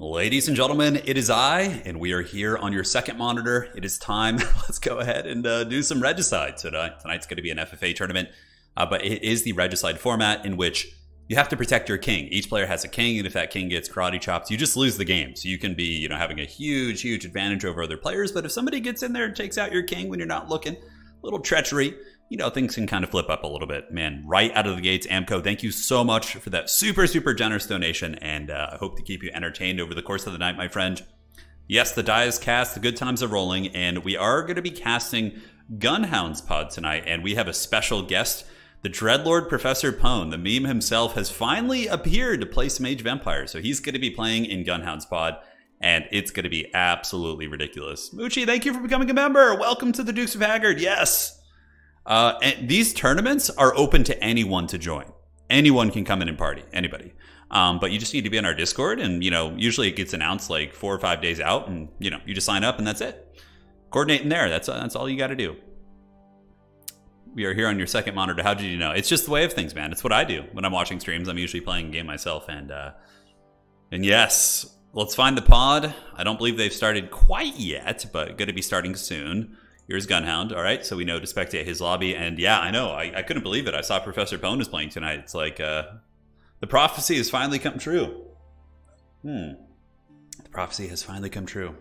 Ladies and gentlemen, it is I, and we are here on your second monitor. It is time. Let's go ahead and do some Regicide tonight. Tonight's going to be an FFA tournament, but it is the Regicide format in which you have to protect your king. Each player has a king, and if that king gets karate chopped, you just lose the game. So you can be, having a huge advantage over other players, but if somebody gets in there and takes out your king when you're not looking, a little treachery, things can kind of flip up a little bit. Man, right out of the gates, Amco, thank you so much for that super generous donation, and I hope to keep you entertained over the course of the night, my friend. Yes, the die is cast, the good times are rolling, and we are going to be casting Gunhound's pod tonight, and we have a special guest. The Dreadlord Professor Pone, the meme himself, has finally appeared to play some Age of Empires, so he's going to be playing in Gunhound's pod, and it's going to be absolutely ridiculous. Moochie, thank you for becoming a member. Welcome to the Dukes of Haggard. Yes. And these tournaments are open to anyone to join. Anyone can come in and party. Anybody. But you just need to be in our Discord, and usually it gets announced like 4 or 5 days out, and you just sign up and that's it. Coordinating there. That's all you got to do. We are here on your second monitor. How did you know? It's just the way of things, man. It's what I do when I'm watching streams. I'm usually playing a game myself, and yes, let's find the pod. I don't believe they've started quite yet, but going to be starting soon. Here's Gunhound. All right, so we know to spectate his lobby. And yeah, I know. I couldn't believe it. I saw Professor Pone is playing tonight. It's like the prophecy has finally come true. The prophecy has finally come true.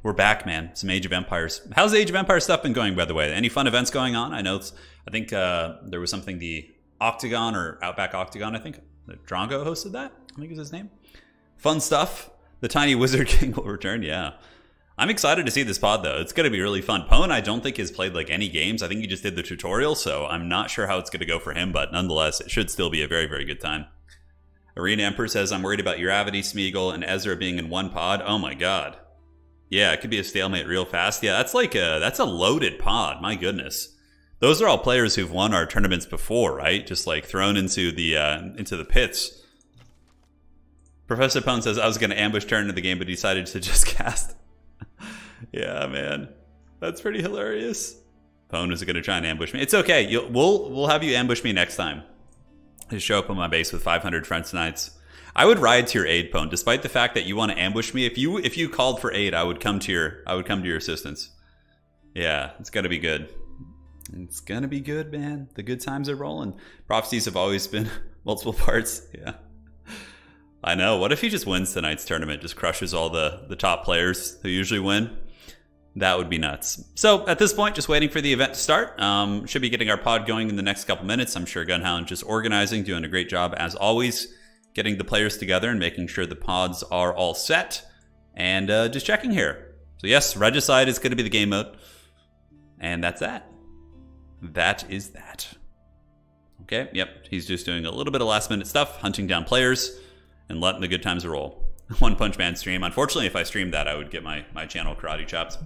We're back, man. Some Age of Empires. How's the Age of Empires stuff been going, by the way? Any fun events going on? I think there was something, the Octagon or Outback Octagon, I think. Drongo hosted that, I think is his name. Fun stuff. The Tiny Wizard King will return, yeah. I'm excited to see this pod, though. It's going to be really fun. Pone, I don't think, has played like any games. I think he just did the tutorial, so I'm not sure how it's going to go for him, but nonetheless, it should still be a very good time. Arena Emperor says, I'm worried about Uravity, Smeagol, and Ezra being in one pod. Oh my god. Yeah, it could be a stalemate real fast. Yeah, that's a loaded pod. My goodness. Those are all players who've won our tournaments before, right? Just like thrown into the pits. Professor Pone says, I was going to ambush turn into the game, but decided to just cast. Yeah, man. That's pretty hilarious. Pone is going to try and ambush me. It's okay. We'll have you ambush me next time. Just show up on my base with 500 French Knights. I would ride to your aid, Pone, despite the fact that you want to ambush me. If you called for aid, I would come to your assistance. Yeah, it's gonna be good. It's gonna be good, man. The good times are rolling. Prophecies have always been multiple parts. Yeah. I know. What if he just wins tonight's tournament? Just crushes all the top players who usually win? That would be nuts. So at this point, just waiting for the event to start. Should be getting our pod going in the next couple minutes. I'm sure Gunhound just organizing, doing a great job as always. Getting the players together and making sure the pods are all set. And just checking here. So yes, Regicide is going to be the game mode. And that's that. That is that. Okay, yep. He's just doing a little bit of last minute stuff. Hunting down players. And letting the good times roll. One Punch Man stream. Unfortunately, if I streamed that, I would get my channel karate chopped.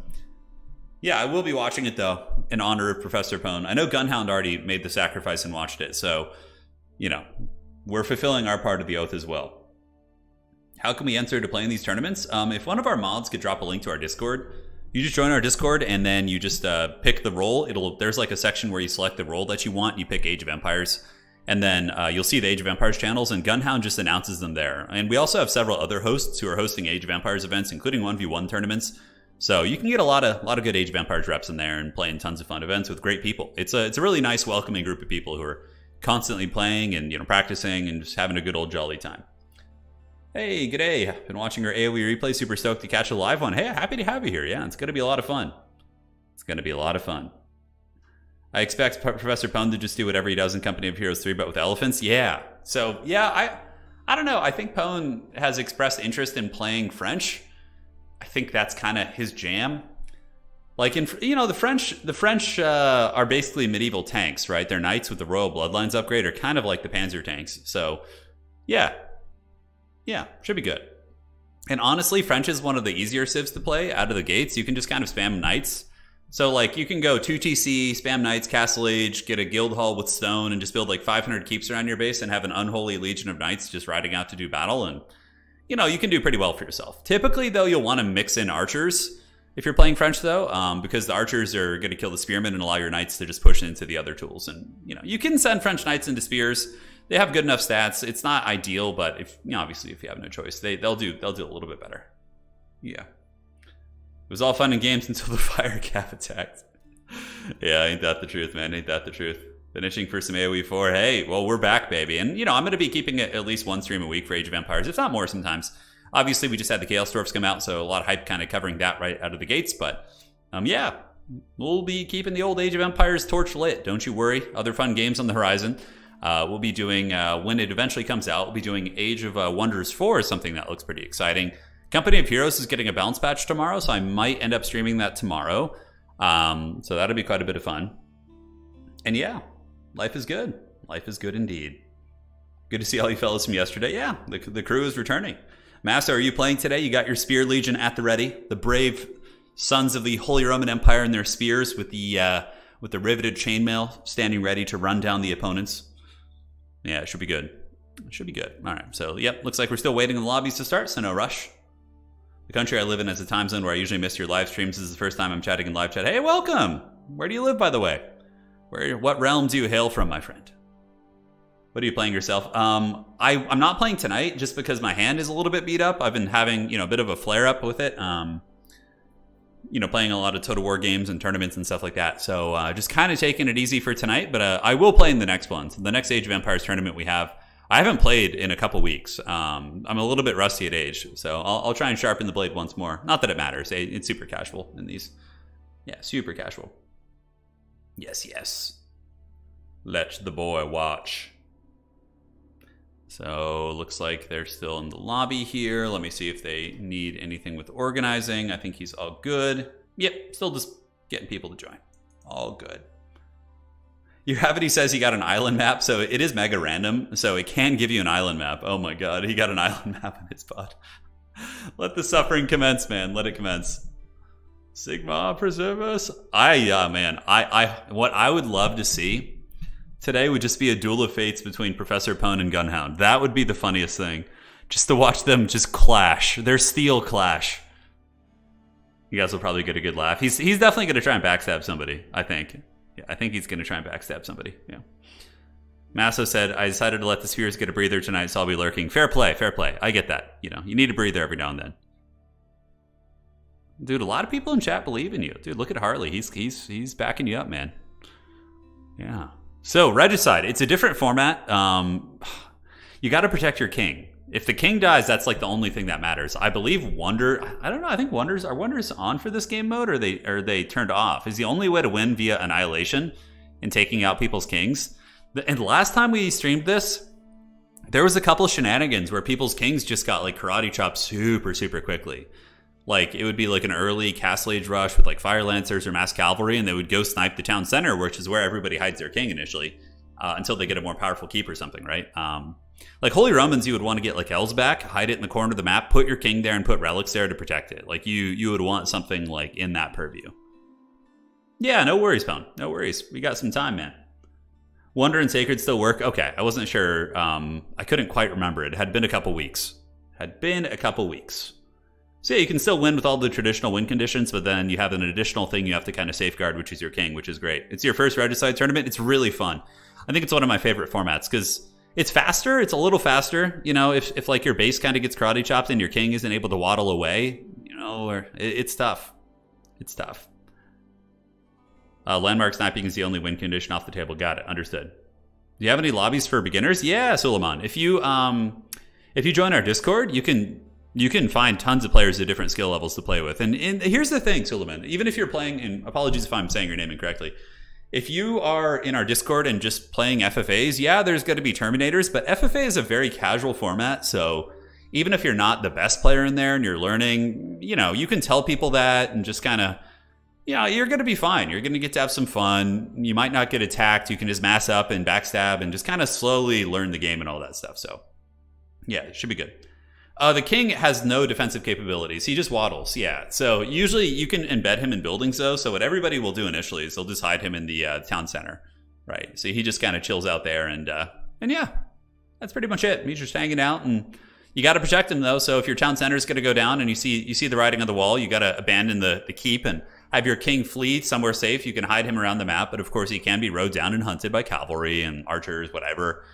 Yeah, I will be watching it, though, in honor of Professor Pone. I know Gunhound already made the sacrifice and watched it. So, we're fulfilling our part of the oath as well. How can we enter to play in these tournaments? If one of our mods could drop a link to our Discord, you just join our Discord and then you just pick the role. There's like a section where you select the role that you want. You pick Age of Empires. And then you'll see the Age of Empires channels, and Gunhound just announces them there. And we also have several other hosts who are hosting Age of Empires events, including 1v1 tournaments. So you can get a lot of good Age of Empires reps in there and playing tons of fun events with great people. It's a really nice, welcoming group of people who are constantly playing and practicing and just having a good old jolly time. Hey, g'day. Been watching our AoE replay. Super stoked to catch a live one. Hey, happy to have you here. Yeah, it's going to be a lot of fun. It's going to be a lot of fun. I expect Professor Pone to just do whatever he does in Company of Heroes 3, but with elephants. Yeah. So, yeah, I don't know. I think Pone has expressed interest in playing French. I think that's kind of his jam. Like, the French are basically medieval tanks, right? Their knights with the Royal Bloodlines upgrade are kind of like the Panzer tanks. So, yeah. Yeah, should be good. And honestly, French is one of the easier civs to play out of the gates. You can just kind of spam knights. So, like, you can go 2TC, spam Knights, Castle Age, get a guild hall with stone, and just build, like, 500 keeps around your base and have an unholy legion of Knights just riding out to do battle. And, you can do pretty well for yourself. Typically, though, you'll want to mix in archers if you're playing French, though, because the archers are going to kill the spearmen and allow your Knights to just push into the other tools. And, you can send French Knights into spears. they have good enough stats. It's not ideal, but if obviously if you have no choice, they'll do a little bit better. Yeah. It was all fun and games until the fire cap attacked. Yeah, ain't that the truth, man? Ain't that the truth? Finishing for some AoE 4. Hey, well, we're back, baby. And, I'm going to be keeping it at least one stream a week for Age of Empires, if not more sometimes. Obviously, we just had the Chaos Dwarfs come out, so a lot of hype kind of covering that right out of the gates. But, yeah, we'll be keeping the old Age of Empires torch lit. Don't you worry. Other fun games on the horizon. We'll be doing, when it eventually comes out, we'll be doing Age of Wonders 4, something that looks pretty exciting. Company of Heroes is getting a bounce patch tomorrow, so I might end up streaming that tomorrow. So that'll be quite a bit of fun. And yeah, life is good. Life is good indeed. Good to see all you fellas from yesterday. Yeah, the crew is returning. Massa, are you playing today? You got your Spear Legion at the ready. The brave sons of the Holy Roman Empire and their spears with the riveted chainmail standing ready to run down the opponents. Yeah, it should be good. It should be good. All right, so yep, looks like we're still waiting on the lobbies to start, so no rush. The country I live in has a time zone where I usually miss your live streams. This is the first time I'm chatting in live chat. Hey, welcome! Where do you live, by the way? What realm do you hail from, my friend? What are you playing yourself? I'm not playing tonight just because my hand is a little bit beat up. I've been having, a bit of a flare-up with it. Playing a lot of Total War games and tournaments and stuff like that. So just kind of taking it easy for tonight. But I will play in the next one. So the next Age of Empires tournament we have. I haven't played in a couple weeks. I'm a little bit rusty at Age, so I'll try and sharpen the blade once more. Not that it matters. It's super casual in these. Yeah, super casual. Yes. Let the boy watch. So looks like they're still in the lobby here. Let me see if they need anything with organizing. I think he's all good. Yep, still just getting people to join. All good. He says he got an island map, so it is mega random, so it can give you an island map. Oh my god, he got an island map in his pod. Let the suffering commence, man. Let it commence. Sigma, preserve us. Man, what I would love to see today would just be a duel of fates between Professor Pone and Gunhound. That would be the funniest thing. Just to watch them just clash. Their steel clash. You guys will probably get a good laugh. He's definitely going to try and backstab somebody, I think. Yeah, I think he's going to try and backstab somebody. Yeah. Masso said, I decided to let the spheres get a breather tonight, so I'll be lurking. Fair play. I get that. You need a breather every now and then. Dude, a lot of people in chat believe in you. Dude, look at Harley. He's backing you up, man. Yeah. So, Regicide. It's a different format. You got to protect your king. If the king dies, that's like the only thing that matters. I believe Wonder. I don't know. I think Wonders on for this game mode, or are they turned off? Is the only way to win via annihilation and taking out people's kings. And last time we streamed this, there was a couple of shenanigans where people's kings just got like karate chopped super quickly. Like it would be like an early Castle Age rush with like fire lancers or mass cavalry, and they would go snipe the town center, which is where everybody hides their king initially, until they get a more powerful keep or something, right? Like Holy Romans, you would want to get like L's back, hide it in the corner of the map, put your king there and put relics there to protect it. Like you would want something like in that purview. Yeah, no worries, Pone. No worries. We got some time, man. Wonder and Sacred still work? Okay, I wasn't sure. I couldn't quite remember. It had been a couple weeks. So yeah, you can still win with all the traditional win conditions, but then you have an additional thing you have to kind of safeguard, which is your king, which is great. It's your first Regicide tournament. It's really fun. I think it's one of my favorite formats because it's faster. It's a little faster. If like your base kind of gets karate chopped and your king isn't able to waddle away, or it's tough. It's tough. Landmark sniping is the only win condition off the table. Got it. Understood. Do you have any lobbies for beginners? Yeah, Suleiman. If you join our Discord, you can find tons of players at different skill levels to play with. And here's the thing, Suleiman. Even if you're playing, and apologies if I'm saying your name incorrectly, if you are in our Discord and just playing FFAs, yeah, there's going to be Terminators, but FFA is a very casual format, so even if you're not the best player in there and you're learning, you can tell people that and just kind of, you're going to be fine. You're going to get to have some fun. You might not get attacked. You can just mass up and backstab and just kind of slowly learn the game and all that stuff. So, yeah, it should be good. The king has no defensive capabilities. He just waddles, yeah. So usually you can embed him in buildings, though. So what everybody will do initially is they'll just hide him in the town center, right? So he just kind of chills out there, and yeah, that's pretty much it. He's just hanging out, and you got to protect him, though. So if your town center is going to go down and you see the writing on the wall, you got to abandon the keep and have your king flee somewhere safe. You can hide him around the map, but of course he can be rode down and hunted by cavalry and archers, whatever.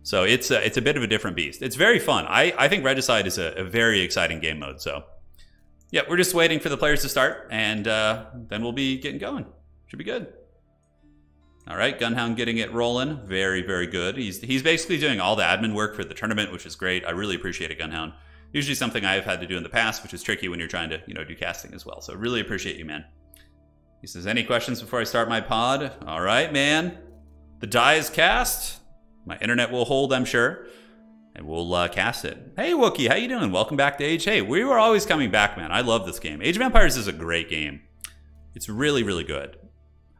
So it's a bit of a different beast. It's very fun. I think Regicide is a very exciting game mode. So yeah, we're just waiting for the players to start, and then we'll be getting going. Should be good. All right, Gunhound getting it rolling. Very, very good. He's basically doing all the admin work for the tournament, which is great. I really appreciate it, Gunhound. Usually something I've had to do in the past, which is tricky when you're trying to, do casting as well. So really appreciate you, man. He says, any questions before I start my pod? All right, man. The die is cast. My internet will hold, I'm sure. And we'll cast it. Hey, Wookie, how you doing? Welcome back to Age. Hey, we were always coming back, man. I love this game. Age of Empires is a great game. It's really, really good.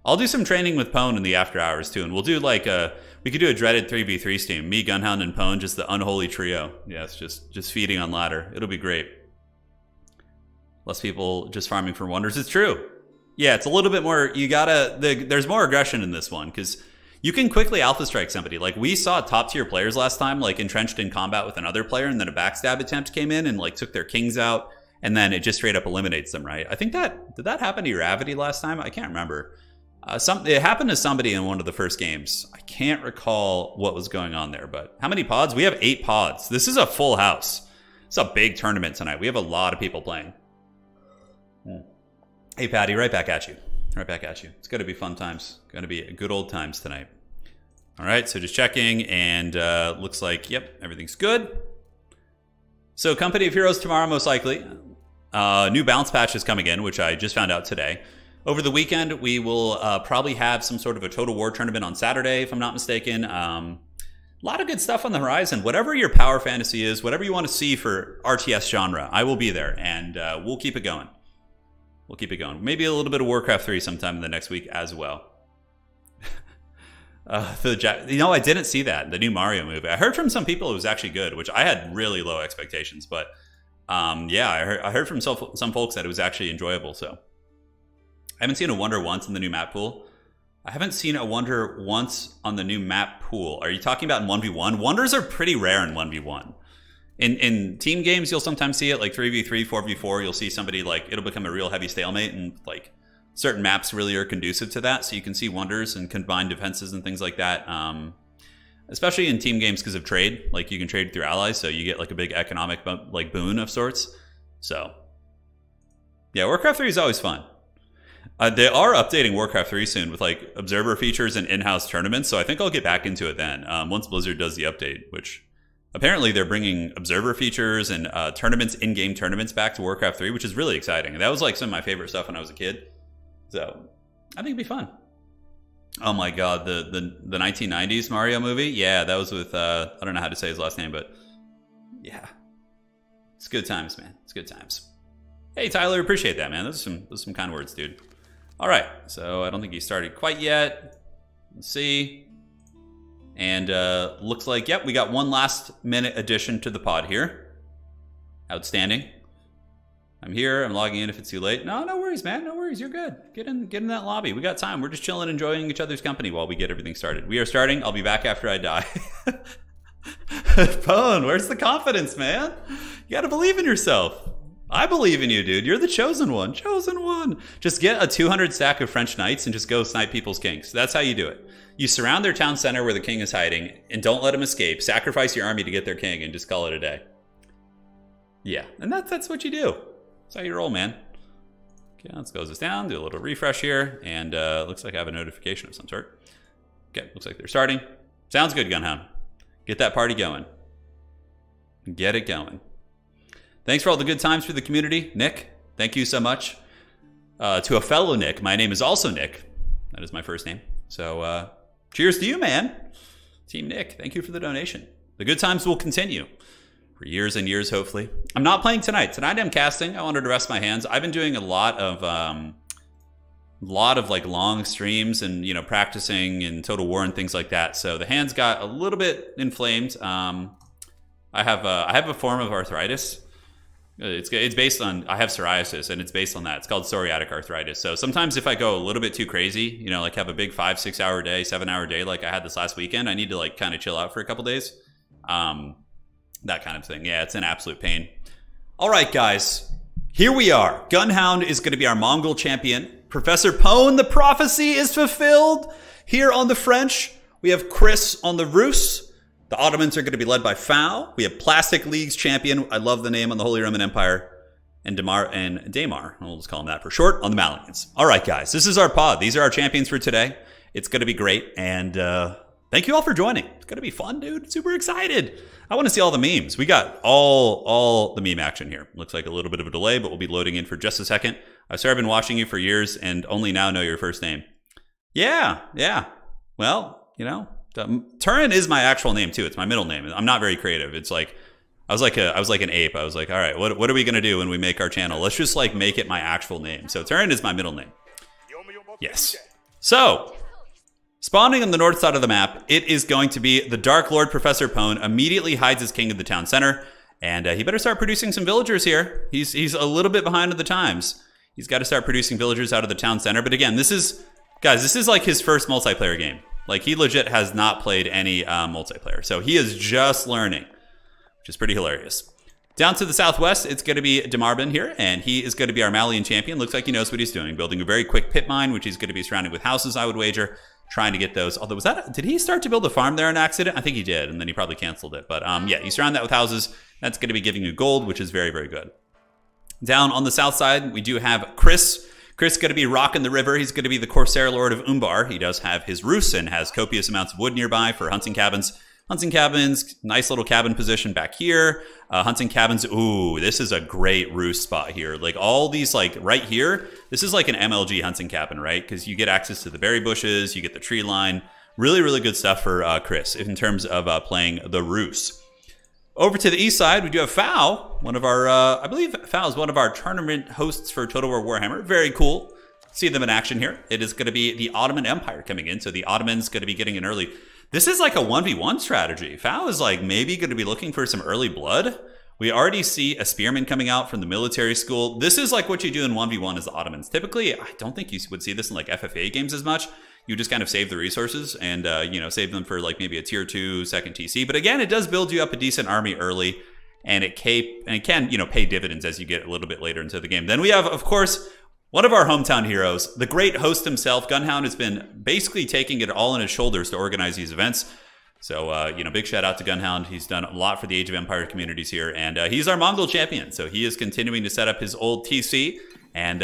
I'll do some training with Pwn in the after hours, too. And we'll do we could do a dreaded 3v3 steam. Me, Gunhound, and Pwn, just the unholy trio. Yeah, it's just feeding on ladder. It'll be great. Less people just farming for wonders. It's true. Yeah, it's a little bit more, there's more aggression in this one, because you can quickly alpha strike somebody. Like, we saw top tier players last time, like, entrenched in combat with another player, and then a backstab attempt came in and, like, took their kings out, and then it just straight up eliminates them, right? I think did that happen to Gravity last time? I can't remember. It happened to somebody in one of the first games. I can't recall what was going on there, but how many pods? We have 8 pods. This is a full house. It's a big tournament tonight. We have a lot of people playing. Hey, Patty, right back at you. Right back at you. It's going to be fun times. Going to be good old times tonight. All right, so just checking, and looks like, yep, everything's good. So Company of Heroes tomorrow, most likely. New bounce patch is coming in, which I just found out today. Over the weekend, we will probably have some sort of a Total War tournament on Saturday, if I'm not mistaken. A lot of good stuff on the horizon. Whatever your power fantasy is, whatever you want to see for RTS genre, I will be there, and we'll keep it going. We'll keep it going. Maybe a little bit of Warcraft 3 sometime in the next week as well. I didn't see that, the new Mario movie. I heard from some people it was actually good, which I had really low expectations. But yeah, I heard from some folks that it was actually enjoyable, so. I haven't seen a Wonder once in the new map pool. I haven't seen a Wonder once on the new map pool. Are you talking about in 1v1? Wonders are pretty rare in 1v1. In team games, you'll sometimes see it, like 3v3, 4v4. You'll see somebody, like, it'll become a real heavy stalemate, and, like, certain maps really are conducive to that. So you can see wonders and combined defenses and things like that. Especially in team games because of trade. Like, you can trade through allies, so you get, like, a big economic, like, boon of sorts. So, yeah, Warcraft 3 is always fun. They are updating Warcraft 3 soon with, like, observer features and in-house tournaments, so I think I'll get back into it then, once Blizzard does the update, which apparently they're bringing observer features and tournaments, in-game tournaments back to Warcraft 3, which is really exciting. And that was, like, some of my favorite stuff when I was a kid. So I think it'd be fun. Oh my god, the 1990s Mario movie? Yeah, that was with, I don't know how to say his last name, but yeah. It's good times, man. It's good times. Hey, Tyler, appreciate that, man. Those are some kind words, dude. All right, so I don't think he started quite yet. Let's see. And looks like, yep, we got one last minute addition to the pod here. Outstanding. I'm here. I'm logging in if it's too late. No worries, man. No worries. You're good. Get in that lobby. We got time. We're just chilling, enjoying each other's company while we get everything started. We are starting. I'll be back after I die. Pwn, where's the confidence, man? You got to believe in yourself. I believe in you, dude. You're the chosen one. Chosen one. Just get a 200 stack of French knights and just go snipe people's kings. That's how you do it. You surround their town center where the king is hiding and don't let him escape. Sacrifice your army to get their king and just call it a day. Yeah, and that's what you do. That's how you roll, man. Okay, let's close this down. Do a little refresh here. And looks like I have a notification of some sort. Okay, looks like they're starting. Sounds good, Gunhound. Get that party going. Get it going. Thanks for all the good times for the community. Nick, thank you so much. To a fellow Nick, my name is also Nick. That is my first name. So cheers to you, man. Team Nick, thank you for the donation. The good times will continue for years and years, hopefully. I'm not playing tonight. Tonight I'm casting. I wanted to rest my hands. I've been doing a lot of like long streams and, you know, practicing in Total War and things like that. So the hands got a little bit inflamed. I have a form of arthritis. It's based on, I have psoriasis, and it's based on that. It's called psoriatic arthritis. So sometimes if I go a little bit too crazy, you know, like have a big 5-6 hour day, 7-hour day like I had this last weekend, I need to like kind of chill out for a couple days. That kind of thing. Yeah, it's an absolute pain. All right, guys, here we are. Gunhound is going to be our Mongol champion. Professor Pwn, the prophecy is fulfilled. Here on the French, we have Chris on the Rus. The Ottomans are going to be led by Fao. We have Plastic League's champion. I love the name on the Holy Roman Empire. And Damar, we'll just call him that for short, on the Malians. All right, guys, this is our pod. These are our champions for today. It's going to be great. And thank you all for joining. It's going to be fun, dude. Super excited. I want to see all the memes. We got all the meme action here. Looks like a little bit of a delay, but we'll be loading in for just a second. I've been watching you for years and only now know your first name. Yeah. Well, you know, Turin is my actual name too. It's my middle name. I'm not very creative. It's like I was like an ape. I was like, all right, what are we gonna do when we make our channel? Let's just like make it my actual name. So Turin is my middle name. Yes. So spawning on the north side of the map, it is going to be the Dark Lord Professor Pone. Immediately hides his king of the town center, and he better start producing some villagers here. He's a little bit behind the times. He's got to start producing villagers out of the town center. But again, this is like his first multiplayer game. Like he legit has not played any multiplayer, so he is just learning, which is pretty hilarious. Down to the southwest, it's going to be Demarbin here, and he is going to be our Malian champion. Looks like he knows what he's doing, building a very quick pit mine, which he's going to be surrounded with houses, I would wager, trying to get those. Although, did he start to build a farm there on accident? I think he did, and then he probably canceled it. But yeah, you surround that with houses. That's going to be giving you gold, which is very, very good. Down on the south side, we do have Chris. Chris is going to be rocking the river. He's going to be the Corsair Lord of Umbar. He does have his roost and has copious amounts of wood nearby for hunting cabins. Hunting cabins, nice little cabin position back here. Hunting cabins, ooh, this is a great roost spot here. Like all these, like right here, this is like an MLG hunting cabin, right? Because you get access to the berry bushes, you get the tree line. Really, really good stuff for Chris in terms of playing the roost. Over to the east side, we do have Fao, one of our, I believe Fao is one of our tournament hosts for Total War Warhammer. Very cool. See them in action here. It is going to be the Ottoman Empire coming in, so the Ottomans going to be getting an early. This is like a 1v1 strategy. Fao is like maybe going to be looking for some early blood. We already see a spearman coming out from the military school. This is like what you do in 1v1 as the Ottomans. Typically, I don't think you would see this in like FFA games as much. You just kind of save the resources and, save them for like maybe a tier 2 second TC. But again, it does build you up a decent army early, and it can, pay dividends as you get a little bit later into the game. Then we have, of course, one of our hometown heroes, the great host himself. Gunhound has been basically taking it all on his shoulders to organize these events. So, big shout out to Gunhound. He's done a lot for the Age of Empire communities here, and he's our Mongol champion. So he is continuing to set up his old TC, and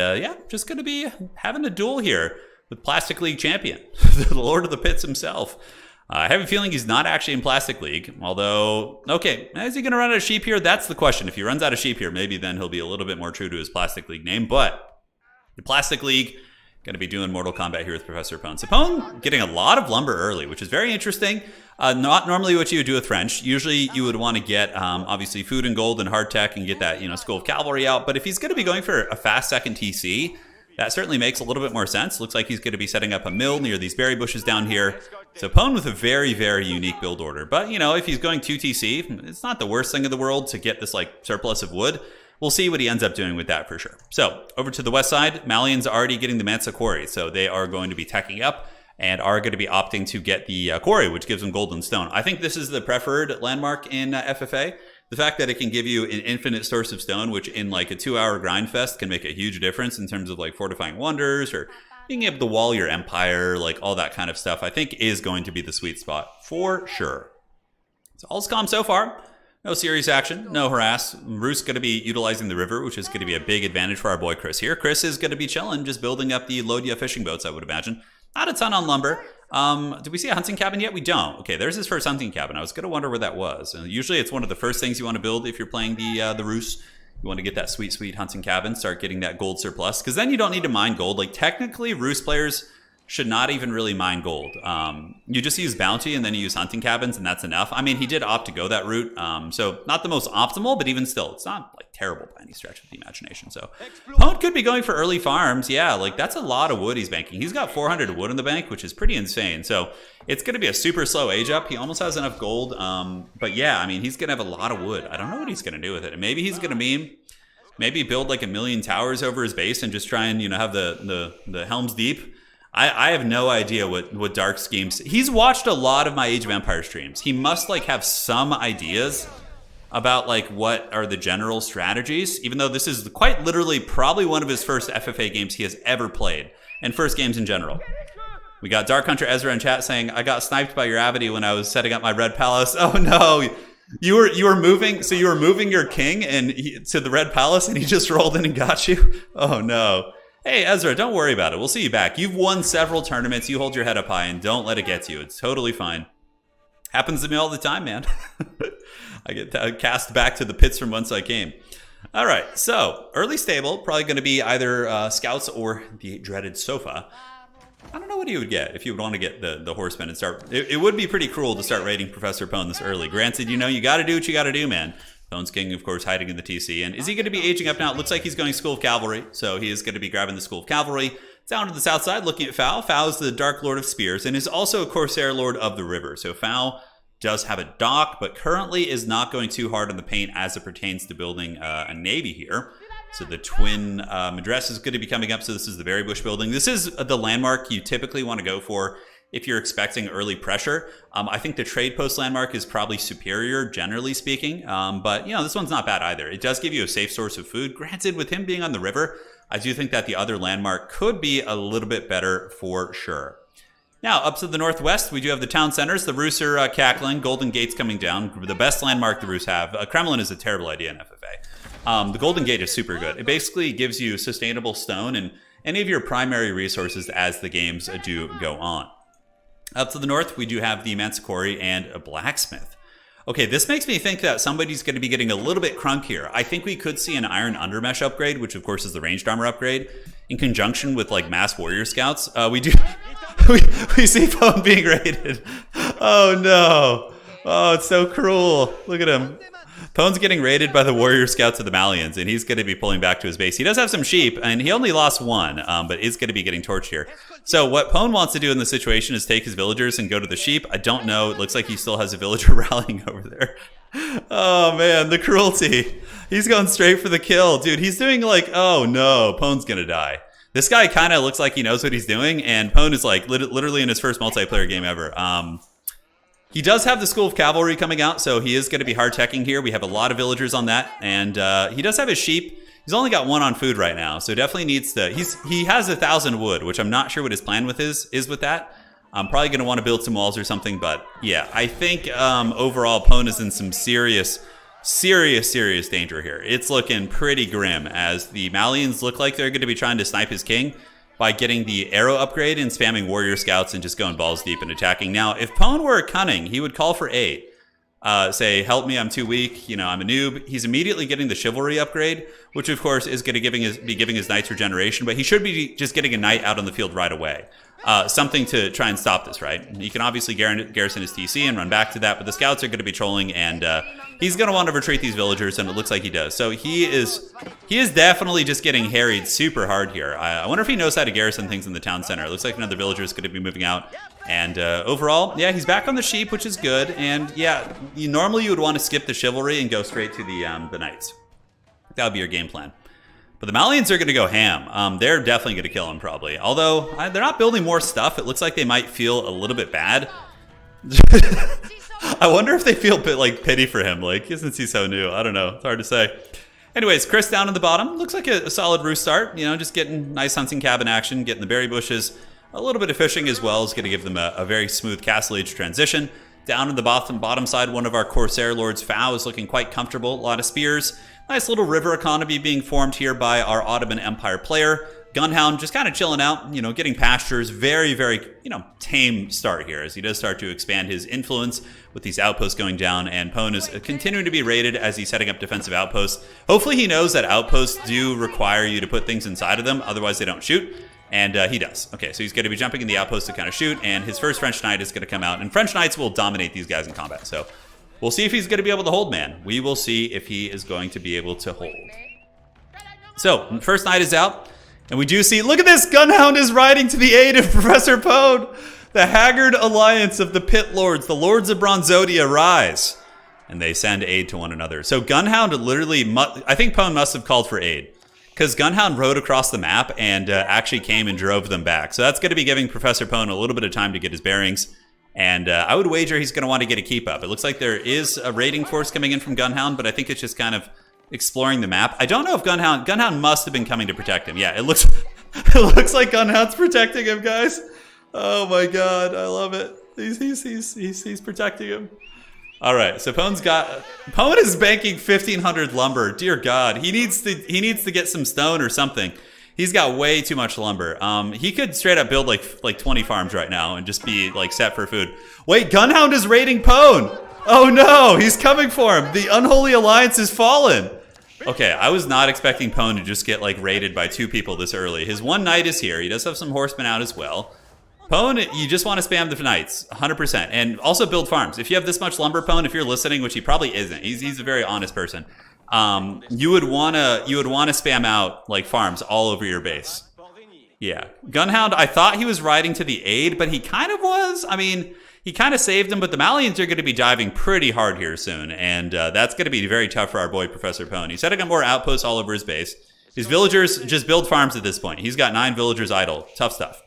just going to be having a duel here with Plastic League champion, the Lord of the Pits himself. I have a feeling he's not actually in Plastic League, although, okay, is he going to run out of sheep here? That's the question. If he runs out of sheep here, maybe then he'll be a little bit more true to his Plastic League name, but the Plastic League, going to be doing Mortal Kombat here with Professor Pone. So Pone getting a lot of lumber early, which is very interesting. Not normally what you would do with French. Usually you would want to get, obviously, food and gold and hardtech and get that, School of Cavalry out. But if he's going to be going for a fast second TC, that certainly makes a little bit more sense. Looks like he's going to be setting up a mill near these berry bushes down here. So Pone with a very, very unique build order. But, if he's going 2 TC, it's not the worst thing in the world to get this, surplus of wood. We'll see what he ends up doing with that for sure. So, over to the west side, Malians are already getting the Mansa Quarry. So, they are going to be teching up and are going to be opting to get the quarry, which gives them golden stone. I think this is the preferred landmark in FFA. The fact that it can give you an infinite source of stone, which in a 2-hour grind fest can make a huge difference in terms of fortifying wonders or being able to wall your empire, all that kind of stuff, I think is going to be the sweet spot for sure. So all's calm so far. No serious action, no harass. Roost's going to be utilizing the river, which is going to be a big advantage for our boy Chris here. Chris is going to be chilling, just building up the Lodia fishing boats, I would imagine. Not a ton on lumber. Did we see a hunting cabin yet? We don't. Okay, there's his first hunting cabin. I was going to wonder where that was. Usually it's one of the first things you want to build if you're playing the Roost. You want to get that sweet, sweet hunting cabin, start getting that gold surplus, because then you don't need to mine gold. Technically, Roost players should not even really mine gold. You just use bounty and then you use hunting cabins, and that's enough. I mean, he did opt to go that route, so not the most optimal, but even still, it's not terrible by any stretch of the imagination. So Pone could be going for early farms. Yeah, that's a lot of wood he's banking. He's got 400 wood in the bank, which is pretty insane. So it's going to be a super slow age up. He almost has enough gold, but yeah, I mean, he's going to have a lot of wood. I don't know what he's going to do with it. And maybe he's going to meme. Maybe build 1,000,000 towers over his base and just try and have the Helm's Deep. I have no idea what dark schemes. He's watched a lot of my Age of Empires streams. He must have some ideas about what are the general strategies, even though this is quite literally probably one of his first FFA games he has ever played, and first games in general. We got Dark Hunter Ezra in chat saying, I got sniped by your Avity when I was setting up my Red Palace. Oh no, you were moving, so you were moving your king to the Red Palace and he just rolled in and got you? Oh no. Hey Ezra, don't worry about it. We'll see you back. You've won several tournaments. You hold your head up high and don't let it get to you. It's totally fine. Happens to me all the time, man. I get cast back to the pits from whence I came. All right, so early stable, probably going to be either scouts or the dreaded sofa. I don't know what you would get if you would want to get the horseman and start. It would be pretty cruel to start raiding Professor Pone this early. Granted, you know, you got to do what you got to do, man. Pone's king, of course, hiding in the TC. And is he going to be aging up now? It looks like he's going School of Cavalry, so he is going to be grabbing the School of Cavalry. Down to the south side, looking at Fao. Fao is the Dark Lord of Spears and is also a Corsair Lord of the River. So Fao does have a dock, but currently is not going too hard on the paint as it pertains to building a navy here. So the twin Madras is going to be coming up. So this is the Berry Bush building. This is the landmark you typically want to go for if you're expecting early pressure. I think the trade post landmark is probably superior, generally speaking. But, you know, this one's not bad either. It does give you a safe source of food. Granted, with him being on the river, I do think that the other landmark could be a little bit better for sure. Now, up to the northwest, we do have the town centers. The Rus are cackling. Golden Gate's coming down. The best landmark the Rus have. Kremlin is a terrible idea in FFA. The Golden Gate is super good. It basically gives you sustainable stone and any of your primary resources as the games do go on. Up to the north, we do have the Manticore and a blacksmith. Okay, this makes me think that somebody's going to be getting a little bit crunk here. I think we could see an Iron Undermesh upgrade, which of course is the ranged armor upgrade, in conjunction with like mass warrior scouts. We see Pone being raided. Oh no. Oh, it's so cruel. Look at him. Pone's getting raided by the warrior scouts of the Malians, and he's going to be pulling back to his base. He does have some sheep, and he only lost one, but is going to be getting torched here. So what Pone wants to do in this situation is take his villagers and go to the sheep. I don't know. It looks like he still has a villager rallying over there. Oh, man, the cruelty. He's going straight for the kill. Dude, he's doing like, oh, no, Pone's going to die. This guy kind of looks like he knows what he's doing, and Pone is like literally in his first multiplayer game ever. He does have the School of Cavalry coming out, so he is going to be hard-teching here. We have a lot of villagers on that, and he does have his sheep. He's only got one on food right now, so definitely needs to... He has 1,000 wood, which I'm not sure what his plan with is with that. I'm probably going to want to build some walls or something, but yeah, I think overall Pone is in some serious danger here. It's looking pretty grim as the Malians look like they're going to be trying to snipe his king by getting the arrow upgrade and spamming warrior scouts and just going balls deep and attacking. Now, if Pone were cunning, he would call for aid. Say, help me, I'm too weak, you know, I'm a noob. He's immediately getting the chivalry upgrade, which of course is going to be giving his knights regeneration, but he should be just getting a knight out on the field right away. Something to try and stop this, right? He can obviously garrison his TC and run back to that, but the scouts are going to be trolling, and he's going to want to retreat these villagers, and it looks like he does. So he is definitely just getting harried super hard here. I wonder if he knows how to garrison things in the town center. It looks like another villager is going to be moving out. And overall, yeah, he's back on the sheep, which is good. And yeah, normally you would want to skip the chivalry and go straight to the knights. That would be your game plan. But the Malians are going to go ham. They're definitely going to kill him, probably. Although, they're not building more stuff. It looks like they might feel a little bit bad. I wonder if they feel like pity for him, like, since he's so new. I don't know. It's hard to say. Anyways, Chris down in the bottom. Looks like a solid roost start. You know, just getting nice hunting cabin action, getting the berry bushes. A little bit of fishing as well is going to give them a very smooth castle age transition. Down in the bottom side, one of our Corsair Lords, Fao, is looking quite comfortable. A lot of spears. Nice little river economy being formed here by our Ottoman Empire player. Gunhound just kind of chilling out, you know, getting pastures. Very, you know, tame start here as he does start to expand his influence with these outposts going down. And Pone is continuing to be raided as he's setting up defensive outposts. Hopefully he knows that outposts do require you to put things inside of them. Otherwise they don't shoot. And he does. Okay, so he's going to be jumping in the outpost to kind of shoot. And his first French Knight is going to come out. And French Knights will dominate these guys in combat. So we'll see if he's going to be able to hold, man. We will see if he is going to be able to hold. So, first Knight is out. And we do see, look at this, Gunhound is riding to the aid of Professor Pone. The haggard alliance of the Pit Lords, the Lords of Bronzodia, rise. And they send aid to one another. So Gunhound literally, I think Pone must have called for aid. Because Gunhound rode across the map and actually came and drove them back. So that's going to be giving Professor Pone a little bit of time to get his bearings. And I would wager he's going to want to get a keep up. It looks like there is a raiding force coming in from Gunhound, but I think it's just kind of exploring the map. I don't know if Gunhound must have been coming to protect him. Yeah, it looks like Gunhound's protecting him, guys. Oh my god, I love it. He's protecting him. All right, so Pwn is banking 1,500 lumber. Dear God, he needs to get some stone or something. He's got way too much lumber. He could straight up build like 20 farms right now and just be like set for food. Wait, Gunhound is raiding Pwn. Oh no, he's coming for him. The unholy alliance has fallen. Okay, I was not expecting Pwn to just get like raided by 2 people this early. His one knight is here. He does have some horsemen out as well. Pwn, you just want to spam the knights, 100%. And also build farms. If you have this much lumber, Pwn, if you're listening, which he probably isn't, he's a very honest person. You would wanna spam out like farms all over your base. Yeah, Gunhound. I thought he was riding to the aid, but he kind of was. I mean, he kind of saved him, but the Malians are going to be diving pretty hard here soon, and that's going to be very tough for our boy Professor Pwn. He's setting up more outposts all over his base. These villagers just build farms at this point. He's got 9 villagers idle. Tough stuff.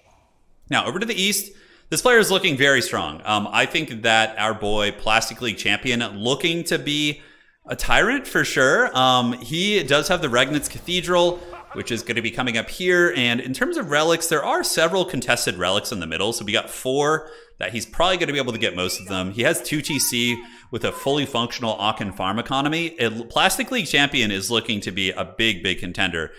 Now, over to the east, this player is looking very strong. I think that our boy, Plastic League Champion, looking to be a tyrant for sure. He does have the Regnitz Cathedral, which is going to be coming up here. And in terms of relics, there are several contested relics in the middle. So we got 4 that he's probably going to be able to get most of them. He has 2 TC with a fully functional Aachen farm economy. Plastic League Champion is looking to be a big, big contender.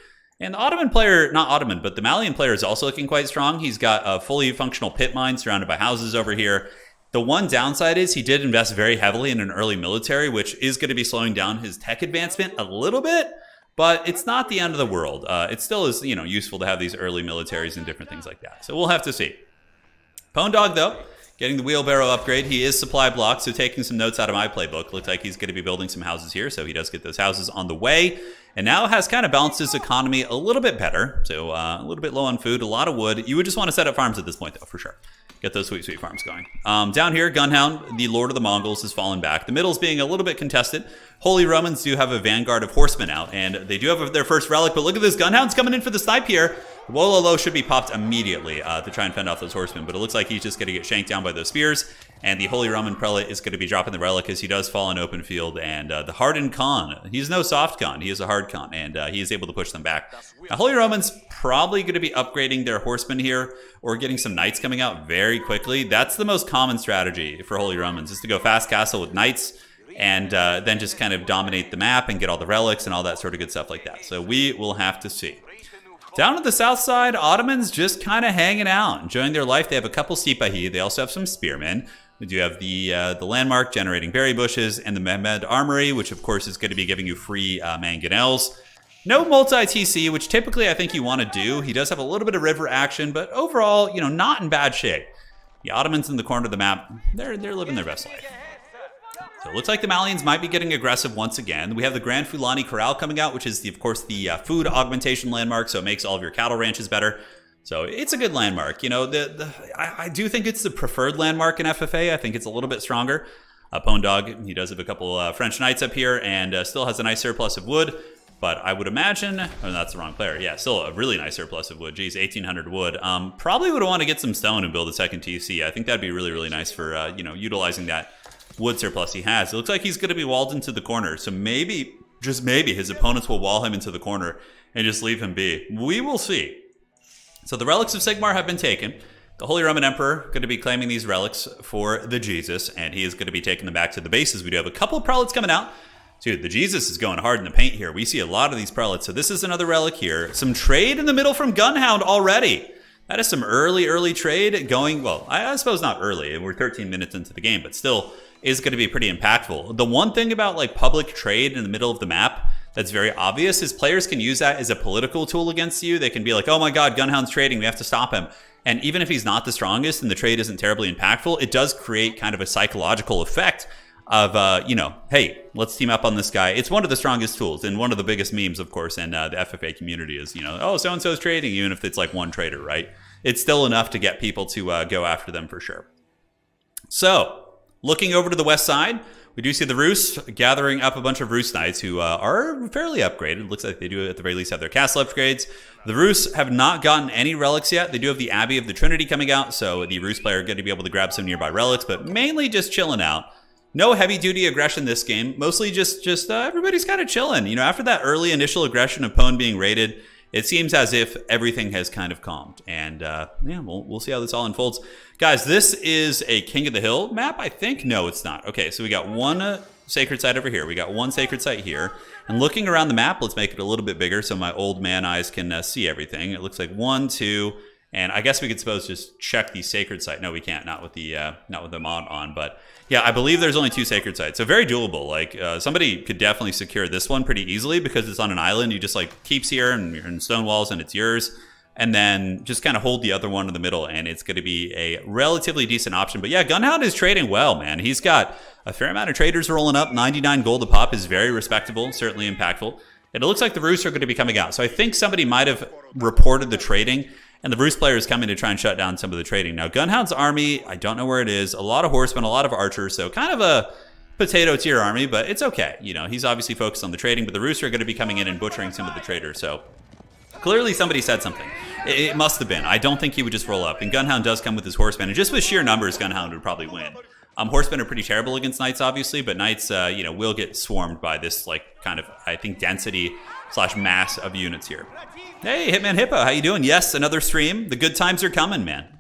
And the Ottoman player, not Ottoman, but the Malian player is also looking quite strong. He's got a fully functional pit mine surrounded by houses over here. The one downside is he did invest very heavily in an early military, which is going to be slowing down his tech advancement a little bit, but it's not the end of the world. It still is, useful to have these early militaries and different things like that. So we'll have to see. Pwn Dog, though, getting the wheelbarrow upgrade. He is supply blocked, so taking some notes out of my playbook. Looks like he's going to be building some houses here, so he does get those houses on the way. And now has kind of balanced his economy a little bit better. So a little bit low on food, a lot of wood. You would just want to set up farms at this point, though, for sure. Get those sweet, sweet farms going. Down here, Gunhound, the Lord of the Mongols, has fallen back. The middle's being a little bit contested. Holy Romans do have a vanguard of horsemen out, and they do have their first relic. But look at this, Gunhound's coming in for the snipe here. Wololo should be popped immediately to try and fend off those horsemen, but it looks like he's just going to get shanked down by those spears, and the Holy Roman Prelate is going to be dropping the relic as he does fall in open field, and the hardened Khan, he's no soft Khan, he is a hard Khan, and he is able to push them back. Now, Holy Roman's probably going to be upgrading their horsemen here, or getting some knights coming out very quickly. That's the most common strategy for Holy Romans, is to go fast castle with knights, and then just kind of dominate the map and get all the relics and all that sort of good stuff like that. So we will have to see. Down to the south side, Ottomans just kind of hanging out, enjoying their life. They have a couple Sipahi. They also have some spearmen. We do have the landmark generating berry bushes and the Mehmed Armory, which of course is going to be giving you free mangonels. No multi-TC, which typically I think you want to do. He does have a little bit of river action, but overall, not in bad shape. The Ottomans in the corner of the map, they're living their best life. So it looks like the Malians might be getting aggressive once again. We have the Grand Fulani Corral coming out, which is, of course, the food augmentation landmark, so it makes all of your cattle ranches better. So it's a good landmark. I do think it's the preferred landmark in FFA. I think it's a little bit stronger. Pwn Dog, he does have a couple French knights up here and still has a nice surplus of wood. But I would imagine, oh, that's the wrong player. Yeah, still a really nice surplus of wood. Geez, 1,800 wood. Probably would want to get some stone and build a second TC. I think that'd be really, really nice for, utilizing that wood surplus he has. It looks like he's going to be walled into the corner. So maybe, just maybe, his opponents will wall him into the corner and just leave him be. We will see. So the relics of Sigmar have been taken. The Holy Roman Emperor going to be claiming these relics for the Jesus, and he is going to be taking them back to the bases. We do have a couple of prelates coming out. Dude, the Jesus is going hard in the paint here. We see a lot of these prelates. So this is another relic here. Some trade in the middle from Gunhound already. That is some early trade going, well, I suppose not early. We're 13 minutes into the game, but still is going to be pretty impactful. The one thing about like public trade in the middle of the map that's very obvious is players can use that as a political tool against you. They can be like, oh my God, Gunhound's trading. We have to stop him. And even if he's not the strongest and the trade isn't terribly impactful, it does create kind of a psychological effect of, hey, let's team up on this guy. It's one of the strongest tools and one of the biggest memes, of course, in the FFA community is, oh, so-and-so's trading, even if it's like one trader, right? It's still enough to get people to go after them for sure. So, looking over to the west side, we do see the Rus gathering up a bunch of Rus Knights who are fairly upgraded. Looks like they do, at the very least, have their castle upgrades. The Rus have not gotten any relics yet. They do have the Abbey of the Trinity coming out, so the Rus player are going to be able to grab some nearby relics, but mainly just chilling out. No heavy-duty aggression this game. Mostly just everybody's kind of chilling. After that early initial aggression of Pwn being raided it seems as if everything has kind of calmed. And yeah, we'll see how this all unfolds. Guys, this is a King of the Hill map, I think. No, it's not. Okay, so we got one sacred site over here. We got one sacred site here. And looking around the map, let's make it a little bit bigger so my old man eyes can see everything. It looks like 1, 2, and I guess we could suppose just check the sacred site. No, we can't. Not with the mod on. But yeah, I believe there's only 2 sacred sites, so very doable. Like somebody could definitely secure this one pretty easily because it's on an island. You just like keeps here and you're in stone walls and it's yours, and then just kind of hold the other one in the middle, and it's going to be a relatively decent option. But yeah, Gunhound is trading well, man. He's got a fair amount of traders rolling up. 99 gold a pop is very respectable, certainly impactful. And it looks like the Roosts are going to be coming out. So I think somebody might have reported the trading, and the Roost player is coming to try and shut down some of the trading. Now, Gunhound's army, I don't know where it is. A lot of horsemen, a lot of archers, so kind of a potato tier army, but it's okay. You know, he's obviously focused on the trading, but the Roosts are going to be coming in and butchering some of the traders. So clearly somebody said something. It must have been. I don't think he would just roll up. And Gunhound does come with his horsemen, and just with sheer numbers, Gunhound would probably win. Horsemen are pretty terrible against knights, obviously, but knights, you know, will get swarmed by this, like, kind of, I think, density / mass of units here. Hey, Hitman Hippo, how you doing? Yes, another stream. The good times are coming, man.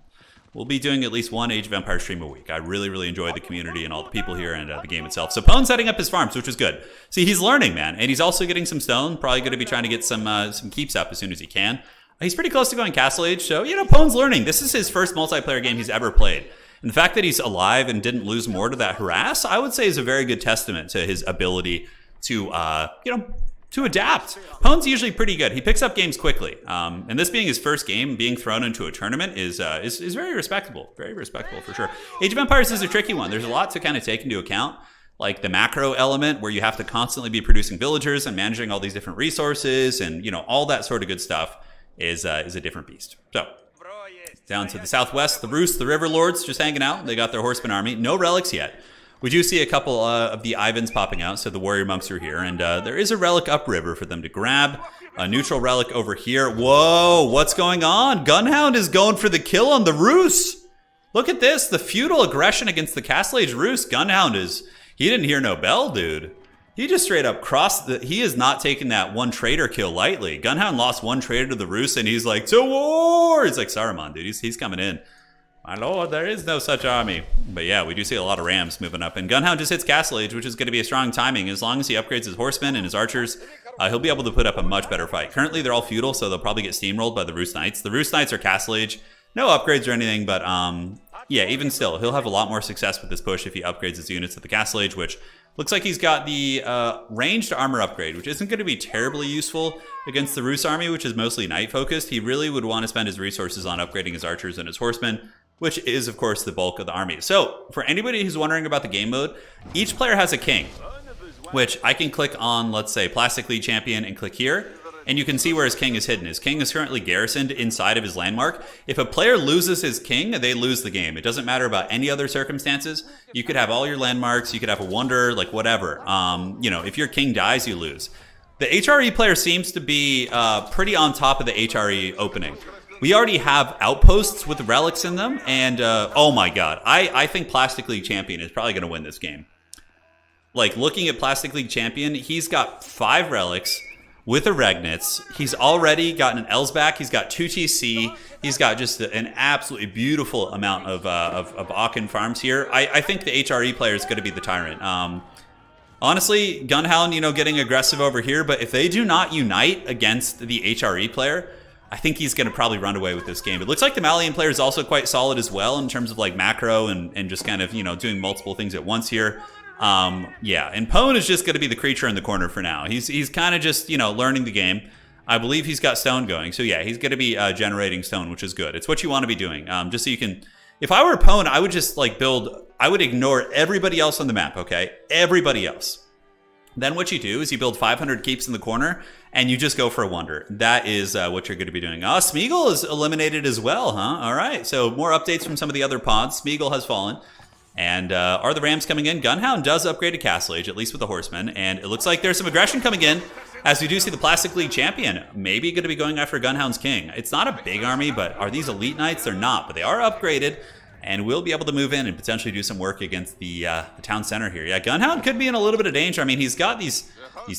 We'll be doing at least one Age of Empires stream a week. I really, really enjoy the community and all the people here and the game itself. So Pone's setting up his farms, which is good. See, he's learning, man, and he's also getting some stone. Probably going to be trying to get some keeps up as soon as he can. He's pretty close to going Castle Age, so, you know, Pone's learning. This is his first multiplayer game he's ever played. And the fact that he's alive and didn't lose more to that harass, I would say is a very good testament to his ability to, you know, to adapt. Pone's usually pretty good. He picks up games quickly. And this being his first game, being thrown into a tournament is very respectable. Very respectable for sure. Age of Empires is a tricky one. There's a lot to kind of take into account. Like the macro element where you have to constantly be producing villagers and managing all these different resources and, you know, all that sort of good stuff is a different beast. So down to the southwest, the Roost, the River Lords just hanging out. They got their horseman army. No relics yet. We do see a couple of the Ivans popping out, so the warrior monks are here. And there is a relic upriver for them to grab. A neutral relic over here. Whoa, what's going on? Gunhound is going for the kill on the Roost. Look at this. The feudal aggression against the Castle Age Roost. Gunhound is... He didn't hear no bell, dude. He just straight up crossed the... He is not taking that one trader kill lightly. Gunhound lost one trader to the Roost, and he's like, to war! He's like Saruman, dude. He's coming in. My lord, there is no such army. But yeah, we do see a lot of rams moving up. And Gunhound just hits Castle Age, which is going to be a strong timing. As long as he upgrades his horsemen and his archers, he'll be able to put up a much better fight. Currently, they're all feudal, so they'll probably get steamrolled by the Roost Knights. The Roost Knights are Castle Age. No upgrades or anything, but yeah, even still, he'll have a lot more success with this push if he upgrades his units at the Castle Age, which looks like he's got the ranged armor upgrade, which isn't going to be terribly useful against the Roost army, which is mostly knight focused. He really would want to spend his resources on upgrading his archers and his horsemen, which is, of course, the bulk of the army. So, for anybody who's wondering about the game mode, each player has a king, which I can click on, let's say, Plastic League Champion and click here, and you can see where his king is hidden. His king is currently garrisoned inside of his landmark. If a player loses his king, they lose the game. It doesn't matter about any other circumstances. You could have all your landmarks, you could have a wonder, like whatever. You know, if your king dies, you lose. The HRE player seems to be pretty on top of the HRE opening. We already have outposts with relics in them, and oh my god, I think Plastic League Champion is probably going to win this game. Like, looking at Plastic League Champion, he's got 5 relics with a Regnitz. He's already gotten an Elsback, he's got 2 TC, he's got just an absolutely beautiful amount of Aachen farms here. I think the HRE player is going to be the tyrant. Honestly, Gunhound, you know, getting aggressive over here, but if they do not unite against the HRE player, I think he's going to probably run away with this game. It looks like the Malian player is also quite solid as well in terms of like macro and just kind of, you know, doing multiple things at once here. Yeah, and Pone is just going to be the creature in the corner for now. He's kind of just, you know, learning the game. I believe he's got stone going. So yeah, he's going to be generating stone, which is good. It's what you want to be doing. Just so you can... If I were Pone, I would just like build... I would ignore everybody else on the map, okay? Everybody else. Then what you do is you build 500 keeps in the corner, and you just go for a wonder. That is what you're going to be doing. Smeagol is eliminated as well, huh? All right, so more updates from some of the other pods. Smeagol has fallen. And are the Rams coming in? Gunhound does upgrade to Castle Age, at least with the Horsemen. And it looks like there's some aggression coming in, as we do see the Plastic League Champion maybe going to be going after Gunhound's King. It's not a big army, but are these Elite Knights? They're not, but they are upgraded. and we'll be able to move in and potentially do some work against the town center here. Yeah, Gunhound could be in a little bit of danger. I mean, he's got these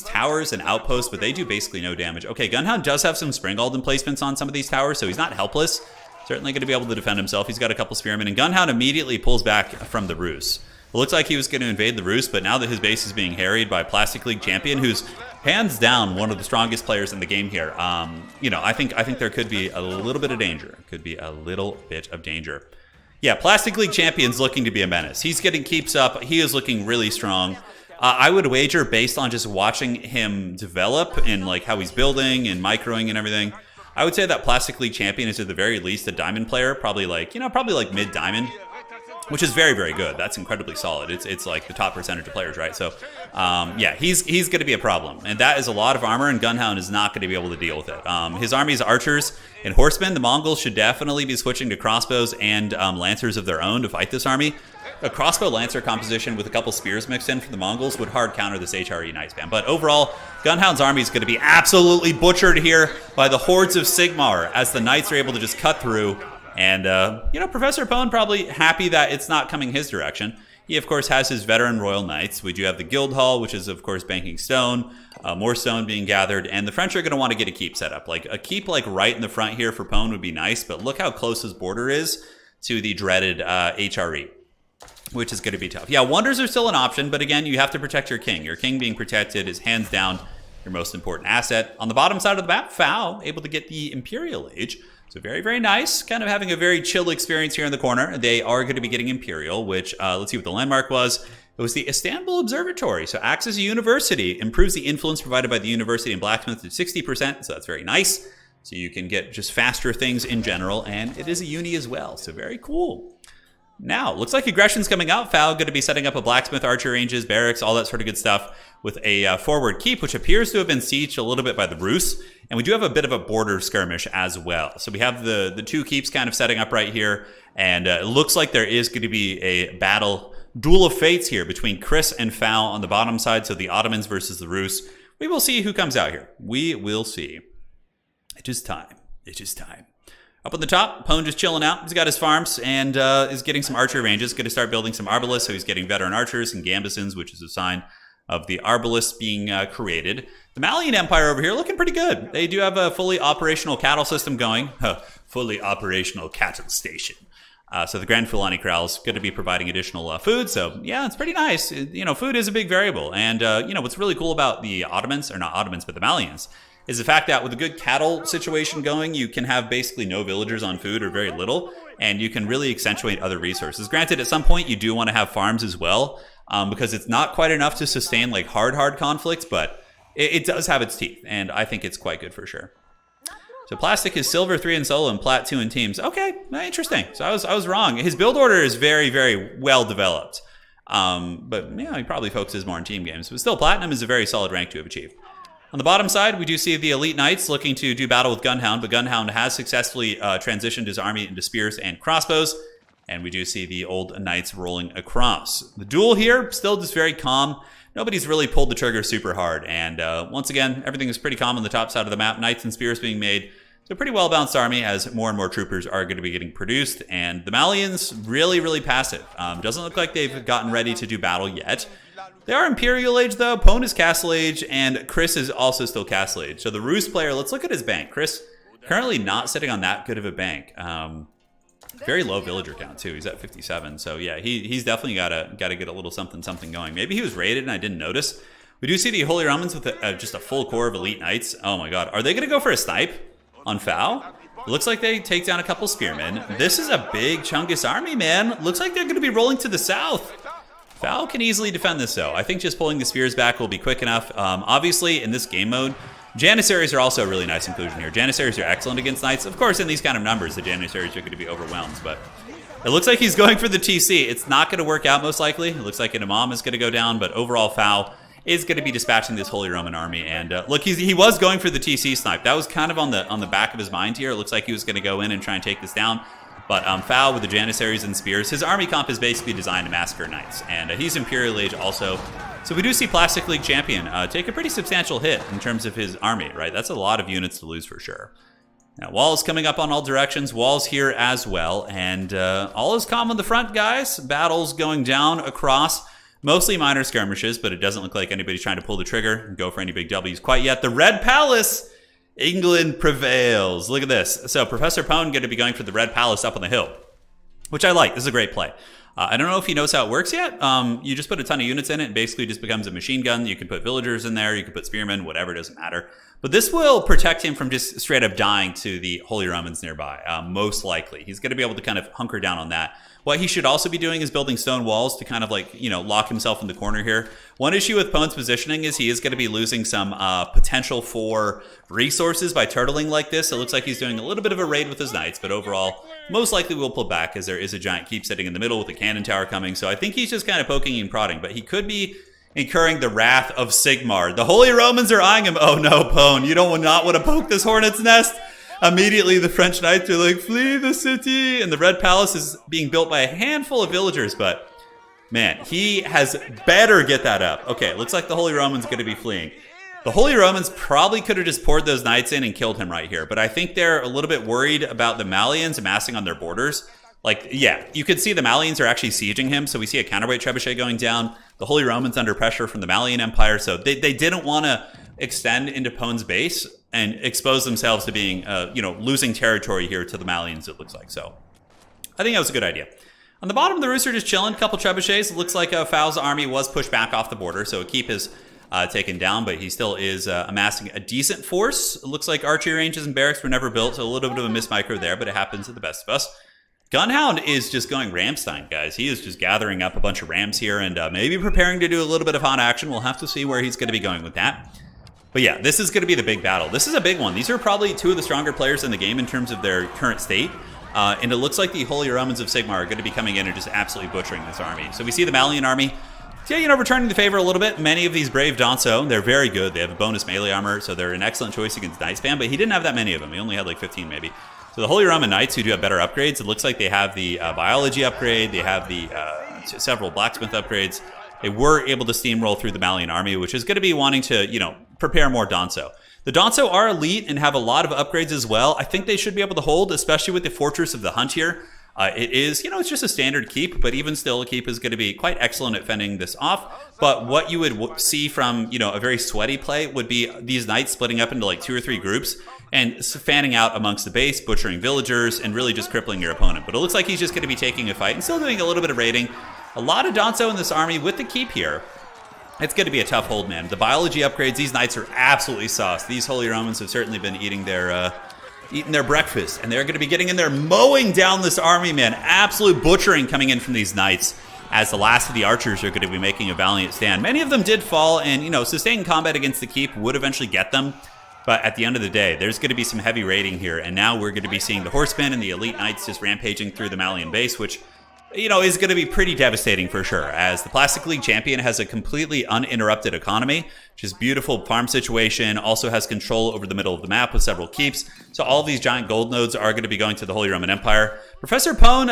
towers and outposts, but they do basically no damage. Okay, Gunhound does have some Springald emplacements on some of these towers, so he's not helpless. Certainly going to be able to defend himself. He's got a couple spearmen, and Gunhound immediately pulls back from the Roost. It looks like he was going to invade the Roost, but now that his base is being harried by Plastic League champion, who's hands down one of the strongest players in the game here, I think there could be a little bit of danger. Could be a little bit of danger. Yeah, Plastic League champion's looking to be a menace. He's getting keeps up. He is looking really strong. I would wager, based on just watching him develop and like how he's building and microing and everything, I would say that Plastic League champion is at the very least a diamond player, probably like mid diamond, which is very, very good. That's incredibly solid. It's like the top percentage of players, right? So, yeah, he's going to be a problem, and that is a lot of armor, and Gunhound is not going to be able to deal with it. His army is archers and horsemen. The Mongols should definitely be switching to crossbows and lancers of their own to fight this army. A crossbow lancer composition with a couple spears mixed in for the Mongols would hard counter this HRE Knight spam. But overall, Gunhound's army is going to be absolutely butchered here by the hordes of Sigmar as the Knights are able to just cut through. And, Professor Pone probably happy that it's not coming his direction. He, of course, has his veteran Royal Knights. We do have the Guild Hall, which is, of course, banking stone, more stone being gathered. And the French are going to want to get a keep set up. Like, a keep, like, right in the front here for Pone would be nice. But look how close his border is to the dreaded HRE, which is going to be tough. Yeah, wonders are still an option. But, again, you have to protect your king. Your king being protected is hands down your most important asset. On the bottom side of the map, Fao able to get the Imperial Age. So very, very nice. Kind of having a very chill experience here in the corner. They are going to be getting Imperial, which, let's see what the landmark was. It was the Istanbul Observatory. So acts as a university, improves the influence provided by the university and blacksmith to 60%. So that's very nice. So you can get just faster things in general. And it is a uni as well. So very cool. Now, looks like aggression's coming out. Fao going to be setting up a blacksmith, archer ranges, barracks, all that sort of good stuff with a forward keep, which appears to have been sieged a little bit by the Rus. And we do have a bit of a border skirmish as well. So we have the two keeps kind of setting up right here. And it looks like there is going to be a duel of fates here between Chris and Fao on the bottom side. So the Ottomans versus the Rus. We will see who comes out here. We will see. It is time. It is time. Up on the top, Pone just chilling out. He's got his farms and is getting some archery ranges. Going to start building some arbalists, so he's getting veteran archers and gambesons, which is a sign of the arbalists being created. The Malian Empire over here looking pretty good. They do have a fully operational cattle system going. Fully operational cattle station. So the Grand Fulani Corral is going to be providing additional food. So yeah, it's pretty nice. Food is a big variable. And what's really cool about the Ottomans, or not Ottomans, but the Malians, is the fact that with a good cattle situation going, you can have basically no villagers on food or very little, and you can really accentuate other resources. Granted, at some point, you do want to have farms as well, because it's not quite enough to sustain like hard conflicts, but it does have its teeth, and I think it's quite good for sure. So Plastic is silver 3 in solo and plat 2 in teams. Okay, interesting. So I was wrong. His build order is very, very well developed, but he probably focuses more on team games. But still, platinum is a very solid rank to have achieved. On the bottom side, we do see the Elite Knights looking to do battle with Gunhound, but Gunhound has successfully transitioned his army into spears and crossbows, and we do see the old Knights rolling across. The duel here, still just very calm. Nobody's really pulled the trigger super hard, and once again, everything is pretty calm on the top side of the map. Knights and spears being made. So a pretty well-balanced army as more and more troopers are going to be getting produced, and the Malians really, really passive. Doesn't look like they've gotten ready to do battle yet. They are Imperial Age, though. Pone is Castle Age, and Chris is also still Castle Age. So the Rus player, let's look at his bank. Chris currently not sitting on that good of a bank. Very low villager count, too. He's at 57. So, yeah, he's definitely got to get a little something going. Maybe he was raided and I didn't notice. We do see the Holy Romans with just a full core of Elite Knights. Oh, my God. Are they going to go for a snipe on Fao? Looks like they take down a couple spearmen. This is a big Chungus army, man. Looks like they're going to be rolling to the south. Fao can easily defend this, though. I think just pulling the spears back will be quick enough. Obviously, in this game mode, Janissaries are also a really nice inclusion here. Janissaries are excellent against Knights. Of course, in these kind of numbers, the Janissaries are going to be overwhelmed, but it looks like he's going for the TC. It's not going to work out, most likely. It looks like an Imam is going to go down, but overall, Fao is going to be dispatching this Holy Roman army. And look, he was going for the TC snipe. That was kind of on the back of his mind here. It looks like he was going to go in and try and take this down. But Fao with the Janissaries and spears, his army comp is basically designed to massacre Knights. And he's Imperial Age also. So we do see Plastic League Champion take a pretty substantial hit in terms of his army, right? That's a lot of units to lose for sure. Now, walls coming up on all directions, walls here as well, and all is calm on the front, guys. Battles going down across, mostly minor skirmishes, but it doesn't look like anybody's trying to pull the trigger and go for any big W's quite yet. The Red Palace, England prevails. Look at this. So Professor Pone going to be going for the Red Palace up on the hill, which I like. This is a great play. I don't know if he knows how it works yet. You just put a ton of units in it. It basically just becomes a machine gun. You can put villagers in there. You can put spearmen, whatever, it doesn't matter. But this will protect him from just straight up dying to the Holy Romans nearby, most likely. He's going to be able to kind of hunker down on that. What he should also be doing is building stone walls to kind of like, lock himself in the corner here. One issue with Pone's positioning is he is going to be losing some potential for resources by turtling like this. It looks like he's doing a little bit of a raid with his knights, but overall, most likely will pull back as there is a giant keep sitting in the middle with a cannon tower coming. So I think he's just kind of poking and prodding, but he could be incurring the wrath of Sigmar. The Holy Romans are eyeing him. Oh no, Pone, you don't not want to poke this hornet's nest. Immediately, the French knights are like, flee the city. And the Red Palace is being built by a handful of villagers. But, man, he has better get that up. Okay, looks like the Holy Romans going to be fleeing. The Holy Romans probably could have just poured those knights in and killed him right here. But I think they're a little bit worried about the Malians amassing on their borders. Like, yeah, you could see the Malians are actually sieging him. So we see a counterweight trebuchet going down. The Holy Romans under pressure from the Malian Empire. So they didn't want to extend into Pone's base and expose themselves to being, losing territory here to the Malians, it looks like. So I think that was a good idea. On the bottom, the Rooster just chilling, a couple trebuchets. It looks like Fowl's army was pushed back off the border, so a keep is taken down, but he still is amassing a decent force. It looks like archery ranges and barracks were never built, so a little bit of a mismicro there, but it happens to the best of us. Gunhound is just going Ramstein, guys. He is just gathering up a bunch of rams here and maybe preparing to do a little bit of hot action. We'll have to see where he's going to be going with that. But yeah, this is going to be the big battle. This is a big one. These are probably two of the stronger players in the game in terms of their current state. And it looks like the Holy Romans of Sigmar are going to be coming in and just absolutely butchering this army. So we see the Malian army, returning the favor a little bit. Many of these brave Danso, they're very good. They have a bonus melee armor, so they're an excellent choice against Knight Spam, but he didn't have that many of them. He only had like 15 maybe. So the Holy Roman Knights, who do have better upgrades, it looks like they have the biology upgrade, they have the several blacksmith upgrades. They were able to steamroll through the Malian army, which is going to be wanting to, prepare more Danso. The Danso are elite and have a lot of upgrades as well. I think they should be able to hold, especially with the Fortress of the Hunt here. It is, it's just a standard keep, but even still, a keep is going to be quite excellent at fending this off. But what you would see from, a very sweaty play would be these knights splitting up into like 2 or 3 groups and fanning out amongst the base, butchering villagers, and really just crippling your opponent. But it looks like he's just going to be taking a fight and still doing a little bit of raiding. A lot of Danso in this army with the keep here. It's going to be a tough hold, man. The biology upgrades, these knights are absolutely sauced. These Holy Romans have certainly been eating their breakfast, and they're going to be getting in there, mowing down this army, man. Absolute butchering coming in from these knights, as the last of the archers are going to be making a valiant stand. Many of them did fall, and, sustained combat against the keep would eventually get them. But at the end of the day, there's going to be some heavy raiding here, and now we're going to be seeing the horsemen and the elite knights just rampaging through the Malian base, which is going to be pretty devastating for sure, as the Plastic League champion has a completely uninterrupted economy, which is beautiful farm situation, also has control over the middle of the map with several keeps. So all of these giant gold nodes are going to be going to the Holy Roman Empire. Professor Pone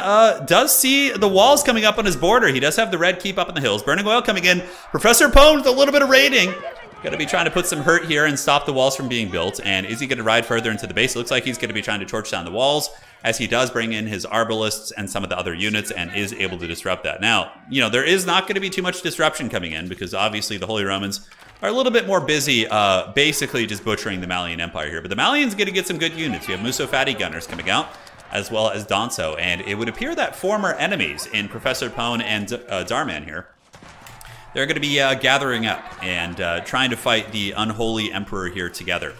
does see the walls coming up on his border. He does have the red keep up in the hills. Burning Oil coming in. Professor Pone with a little bit of raiding. Going to be trying to put some hurt here and stop the walls from being built. And is he going to ride further into the base? It looks like he's going to be trying to torch down the walls, as he does bring in his arbalists and some of the other units and is able to disrupt that. Now, there is not going to be too much disruption coming in because obviously the Holy Romans are a little bit more busy basically just butchering the Malian Empire here. But the Malians going to get some good units. You have Musofati gunners coming out, as well as Danso. And it would appear that former enemies in Professor Pone and Darman here, they're going to be gathering up and trying to fight the unholy emperor here together.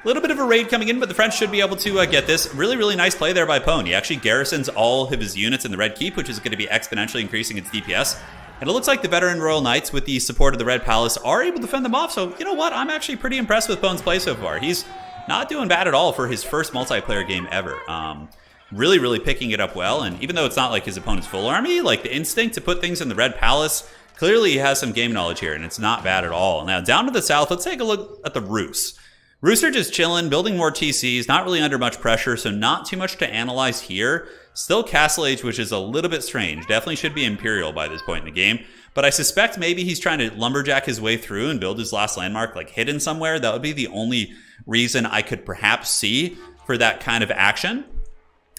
A little bit of a raid coming in, but the French should be able to get this. Really, really nice play there by Pone. He actually garrisons all of his units in the Red Keep, which is going to be exponentially increasing its DPS. And it looks like the veteran Royal Knights, with the support of the Red Palace, are able to fend them off. So, you know what? I'm actually pretty impressed with Pone's play so far. He's not doing bad at all for his first multiplayer game ever. Really, really picking it up well. And even though it's not like his opponent's full army, like the instinct to put things in the Red Palace, clearly he has some game knowledge here, and it's not bad at all. Now, down to the south, let's take a look at the Roos. Rooster just chilling, building more TCs, not really under much pressure, so not too much to analyze here. Still Castle Age, which is a little bit strange. Definitely should be Imperial by this point in the game. But I suspect maybe he's trying to lumberjack his way through and build his last landmark like hidden somewhere. That would be the only reason I could perhaps see for that kind of action.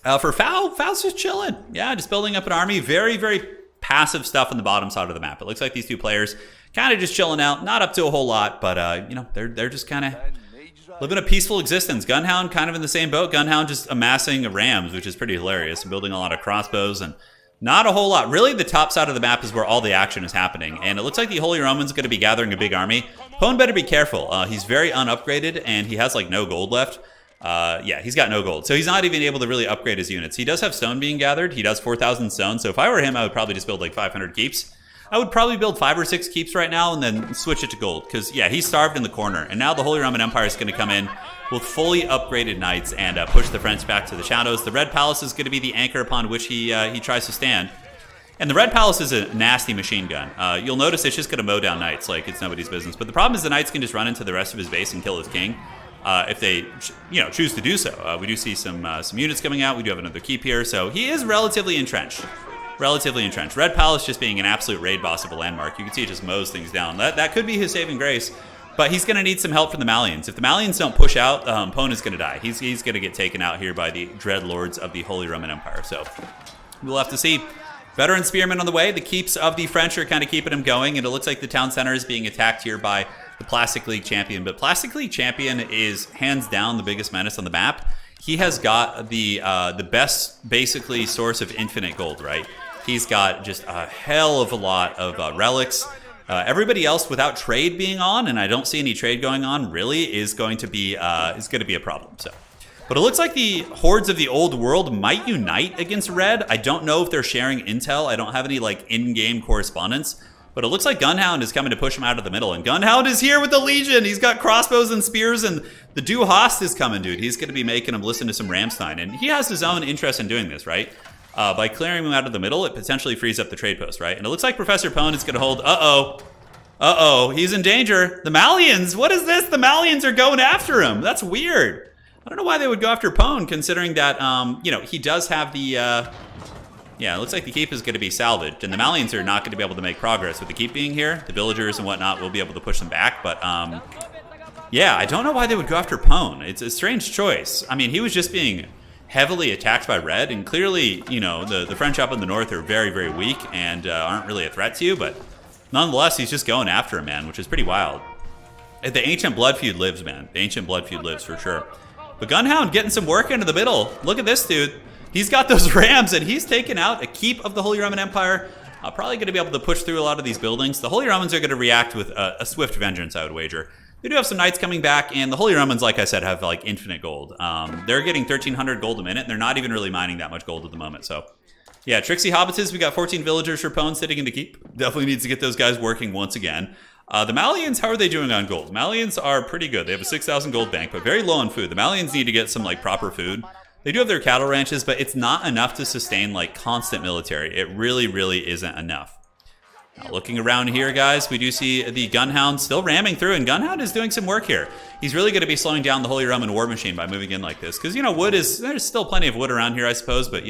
For Fao's just chilling. Yeah, just building up an army. Very, very passive stuff on the bottom side of the map. It looks like these two players kind of just chilling out, not up to a whole lot, but you know, they're just kind of living a peaceful existence. Gunhound kind of in the same boat. Gunhound just amassing rams, which is pretty hilarious, and building a lot of crossbows and not a whole lot. Really, the top side of the map is where all the action is happening, and it looks like the Holy Roman's going to be gathering a big army. Pwn better be careful. He's very unupgraded, and he has like no gold left. Yeah, he's got no gold, so he's not even able to really upgrade his units. He does have stone being gathered. He does 4,000 stone, so if I were him, I would probably just build like 500 keeps. I would probably build 5 or 6 keeps right now and then switch it to gold, because yeah, he's starved in the corner, and now the Holy Roman Empire is going to come in with fully upgraded knights and push the French back to the shadows. The Red Palace is going to be the anchor upon which he tries to stand. And the Red Palace is a nasty machine gun. You'll notice it's just going to mow down knights like it's nobody's business. But the problem is the knights can just run into the rest of his base and kill his king if they choose to do so. We do see some units coming out. We do have another keep here. So he is relatively entrenched. Red Palace just being an absolute raid boss of a landmark. You can see it just mows things down. That could be his saving grace. But he's going to need some help from the Malians. If the Malians don't push out, Pwn is going to die. He's going to get taken out here by the Dread Lords of the Holy Roman Empire. So we'll have to see. Veteran Spearmen on the way. The keeps of the French are kind of keeping him going. And it looks like the town center is being attacked here by the Plastic League Champion. But Plastic League Champion is hands down the biggest menace on the map. He has got the best, basically, source of infinite gold, right? He's got just a hell of a lot of relics. Everybody else without trade being on, and I don't see any trade going on, really is going to be a problem. So, but it looks like the hordes of the old world might unite against Red. I don't know if they're sharing intel. I don't have any like in-game correspondence, but it looks like Gunhound is coming to push him out of the middle. And Gunhound is here with the Legion. He's got crossbows and spears, and the Du Hast is coming, dude. He's going to be making him listen to some Ramstein, and he has his own interest in doing this, right? By clearing him out of the middle, it potentially frees up the trade post, right? And it looks like Professor Pwn is going to hold. Uh-oh, he's in danger. The Malians, what is this? The Malians are going after him. That's weird. I don't know why they would go after Pwn, considering that, he does have the, yeah, it looks like the keep is going to be salvaged, and the Malians are not going to be able to make progress with the keep being here. The villagers and whatnot will be able to push them back, but, yeah, I don't know why they would go after Pwn. It's a strange choice. I mean, he was just being heavily attacked by Red, and clearly, the French up in the north are very, very weak and aren't really a threat to you, but nonetheless, he's just going after him, man, which is pretty wild. The Ancient Blood Feud lives, man. The Ancient Blood Feud lives for sure. But Gunhound getting some work into the middle. Look at this dude. He's got those rams, and he's taken out a keep of the Holy Roman Empire. Probably going to be able to push through a lot of these buildings. The Holy Romans are going to react with a swift vengeance, I would wager. They do have some knights coming back, and the Holy Romans, like I said, have like infinite gold. They're getting 1,300 gold a minute, and they're not even really mining that much gold at the moment. So, yeah, Trixie Hobbitses, we got 14 villagers for Pwn sitting in to keep. Definitely needs to get those guys working once again. The Malians, how are they doing on gold? Malians are pretty good. They have a 6,000 gold bank, but very low on food. The Malians need to get some like proper food. They do have their cattle ranches, but it's not enough to sustain like constant military. It really, really isn't enough. Now, looking around here, guys, we do see the Gunhound still ramming through, and Gunhound is doing some work here. He's really going to be slowing down the Holy Roman war machine by moving in like this, because there's still plenty of wood around here, I suppose, but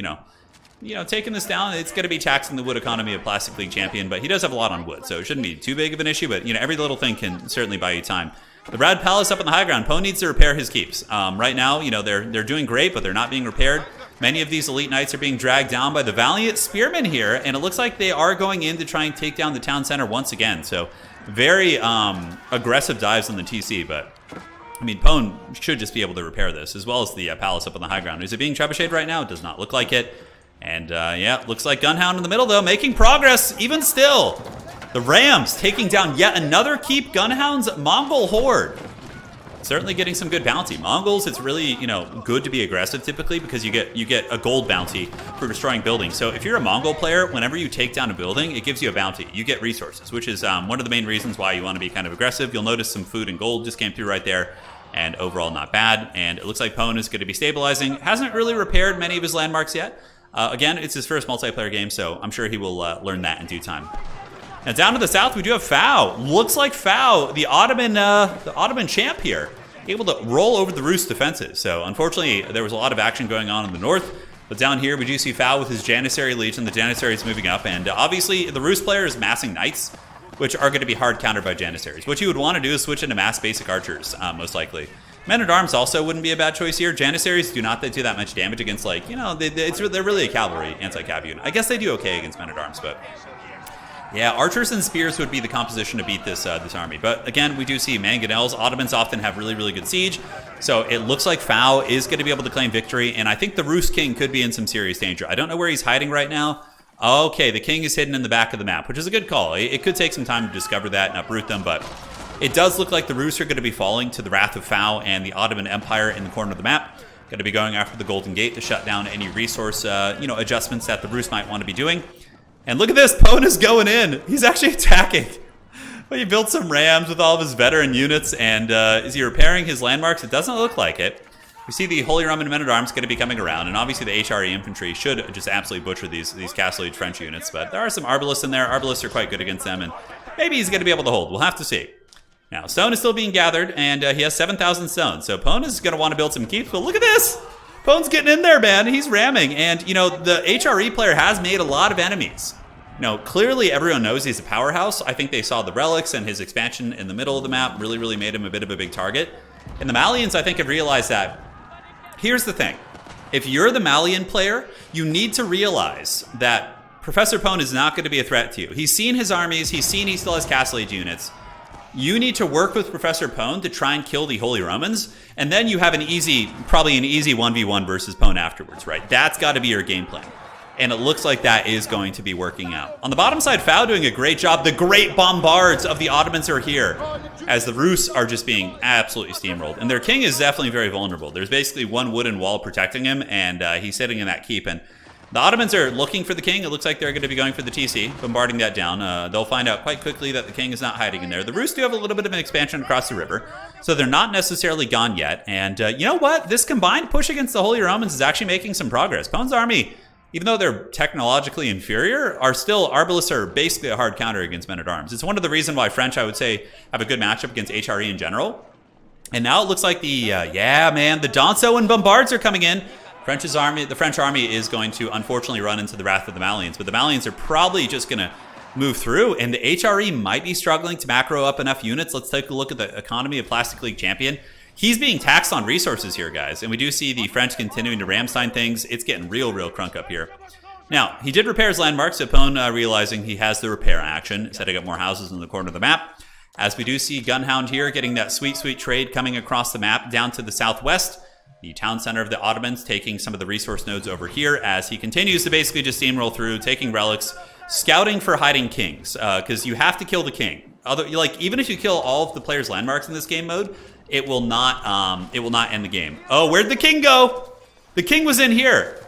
taking this down, it's going to be taxing the wood economy of Plastic League Champion, but he does have a lot on wood, so it shouldn't be too big of an issue, but, every little thing can certainly buy you time. The Red Palace up on the high ground. Pwn needs to repair his keeps. Right now, they're doing great, but they're not being repaired. Many of these elite knights are being dragged down by the valiant spearmen here, and it looks like they are going in to try and take down the town center once again, so very aggressive dives on the TC, but I mean, Pwn should just be able to repair this, as well as the palace up on the high ground. Is it being trebucheted right now? It does not look like it. And, yeah, looks like Gunhound in the middle, though, making progress, even still. The Rams taking down yet another keep. Gunhound's Mongol horde. Certainly getting some good bounty. Mongols, it's really, good to be aggressive typically because you get a gold bounty for destroying buildings. So if you're a Mongol player, whenever you take down a building, it gives you a bounty. You get resources, which is one of the main reasons why you want to be kind of aggressive. You'll notice some food and gold just came through right there. And overall, not bad. And it looks like Pwn is going to be stabilizing. Hasn't really repaired many of his landmarks yet. Again, it's his first multiplayer game, so I'm sure he will learn that in due time. Now down to the south, we do have Fao. Looks like Fao, the Ottoman champ here, able to roll over the Rus defenses. So unfortunately, there was a lot of action going on in the north. But down here, we do see Fao with his Janissary Legion. The Janissary is moving up, and obviously the Rus player is massing knights, which are going to be hard countered by Janissaries. What you would want to do is switch into mass basic archers, most likely. Men-at-Arms also wouldn't be a bad choice here. Janissaries do not do that much damage against, like, you know, they're really a cavalry anti-cav unit. I guess they do okay against Men-at-Arms, but yeah, archers and spears would be the composition to beat this this army. But again, we do see mangonels. Ottomans often have really, really good siege. So it looks like Fao is going to be able to claim victory, and I think the Rus King could be in some serious danger. I don't know where he's hiding right now. Okay, the king is hidden in the back of the map, which is a good call. It could take some time to discover that and uproot them, but it does look like the Rus are going to be falling to the wrath of Fao and the Ottoman Empire in the corner of the map. Going to be going after the Golden Gate to shut down any resource adjustments that the Rus might want to be doing. And look at this, Pone is going in. He's actually attacking. Well, he built some rams with all of his veteran units, and is he repairing his landmarks? It doesn't look like it. We see the Holy Roman Men-at-Arms going to be coming around, and obviously the HRE infantry should just absolutely butcher these Castle Age French units, but there are some Arbalists in there. Arbalists are quite good against them, and maybe he's going to be able to hold. We'll have to see. Now, stone is still being gathered, and he has 7,000 stone, so Pone is going to want to build some keeps, but look at this! Pone's getting in there, man. He's ramming, and, you know, the HRE player has made a lot of enemies. No, clearly everyone knows he's a powerhouse. I think they saw the relics and his expansion in the middle of the map really made him a bit of a big target. And the Malians, I think, have realized that. Here's the thing. If you're the Malian player, you need to realize that Professor Pone is not going to be a threat to you. He's seen his armies. He's seen he still has Castle Age units. You need to work with Professor Pone to try and kill the Holy Romans, and then you have probably an easy 1v1 versus Pone afterwards, right? That's got to be your game plan. And it looks like that is going to be working out. On the bottom side, Fao doing a great job. The great bombards of the Ottomans are here, as the Rus are just being absolutely steamrolled. And their king is definitely very vulnerable. There's basically one wooden wall protecting him, and he's sitting in that keep. And the Ottomans are looking for the king. It looks like they're going to be going for the TC, bombarding that down. They'll find out quite quickly that the king is not hiding in there. The Rus do have a little bit of an expansion across the river, so they're not necessarily gone yet. And you know what? This combined push against the Holy Romans is actually making some progress. Pone's army, even though they're technologically inferior, Arbalists are basically a hard counter against Men-at-Arms. It's one of the reasons why French, I would say, have a good matchup against HRE in general. And now it looks like the Danso and Bombards are coming in. The French army is going to unfortunately run into the wrath of the Malians, but the Malians are probably just going to move through, and the HRE might be struggling to macro up enough units. Let's take a look at the economy of Plastic League Champion. He's being taxed on resources here, guys, and we do see the French continuing to Ramstein things. It's getting real crunk up here. Now, he did repair his landmarks, so Pone realizing he has the repair action, setting up more houses in the corner of the map. As we do see Gunhound here getting that sweet trade coming across the map down to the southwest. The town center of the Ottomans taking some of the resource nodes over here as he continues to basically just steamroll through, taking relics, scouting for hiding kings, because you have to kill the king. Even if you kill all of the players' landmarks in this game mode, it will not end the game. Oh, where'd the king go? The king was in here,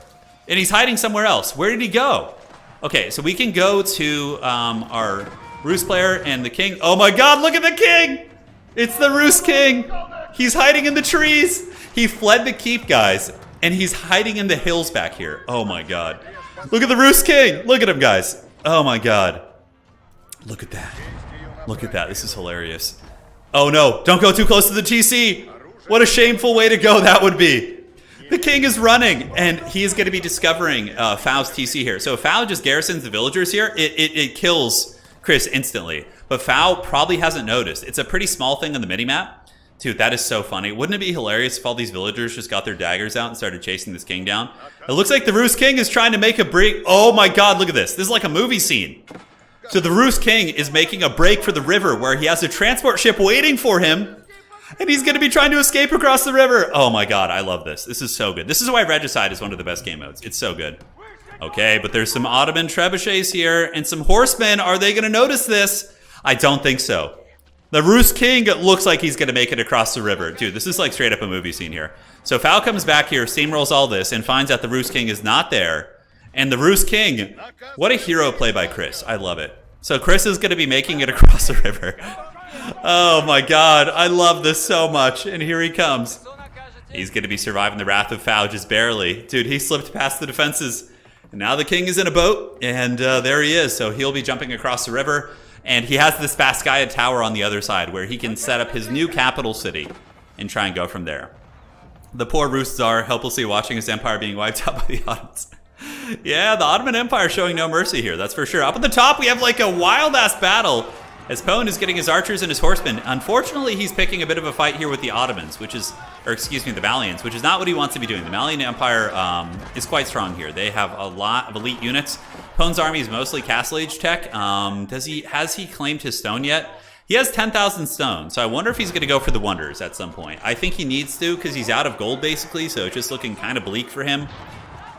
and he's hiding somewhere else. Where did he go? Okay, so we can go to our Rus player and the king. Oh my God, look at the king! It's the Rus king! He's hiding in the trees! He fled the keep, guys, and he's hiding in the hills back here. Oh my God. Look at the Rus king! Look at him, guys. Oh my God. Look at that. Look at that. This is hilarious. Oh no, don't go too close to the TC. What a shameful way to go that would be. The king is running, and he is going to be discovering Fao's TC here. So if Fao just garrisons the villagers here, it kills Chris instantly. But Fao probably hasn't noticed. It's a pretty small thing on the minimap. Dude, that is so funny. Wouldn't it be hilarious if all these villagers just got their daggers out and started chasing this king down? It looks like the Rus king is trying to make a break. Oh my God, look at this. This is like a movie scene. So the Rus king is making a break for the river where he has a transport ship waiting for him. And he's going to be trying to escape across the river. Oh my God, I love this. This is so good. This is why Regicide is one of the best game modes. It's so good. Okay, but there's some Ottoman trebuchets here and some horsemen. Are they going to notice this? I don't think so. The Rus king looks like he's going to make it across the river. Dude, this is like straight up a movie scene here. So Fao comes back here, steamrolls all this, and finds that the Rus king is not there. And the Rus king, what a hero play by Chris. I love it. So Chris is going to be making it across the river. Oh my God, I love this so much. And here he comes. He's going to be surviving the wrath of Fao just barely. Dude, he slipped past the defenses. And now the king is in a boat, and there he is. So he'll be jumping across the river. And he has this Baskaya tower on the other side where he can set up his new capital city and try and go from there. The poor Rus Tsar helplessly watching his empire being wiped out by the Ottomans. Yeah, the Ottoman Empire showing no mercy here, that's for sure. Up at the top, we have like a wild-ass battle. as Pone is getting his archers and his horsemen. Unfortunately, he's picking a bit of a fight here with the Ottomans, which is, or excuse me, the Malians, which is not what he wants to be doing. The Malian Empire is quite strong here. They have a lot of elite units. Pone's army is mostly Castle Age tech. Has he claimed his stone yet? He has 10,000 stone, so I wonder if he's going to go for the Wonders at some point. I think he needs to because he's out of gold, basically, so it's just looking kind of bleak for him.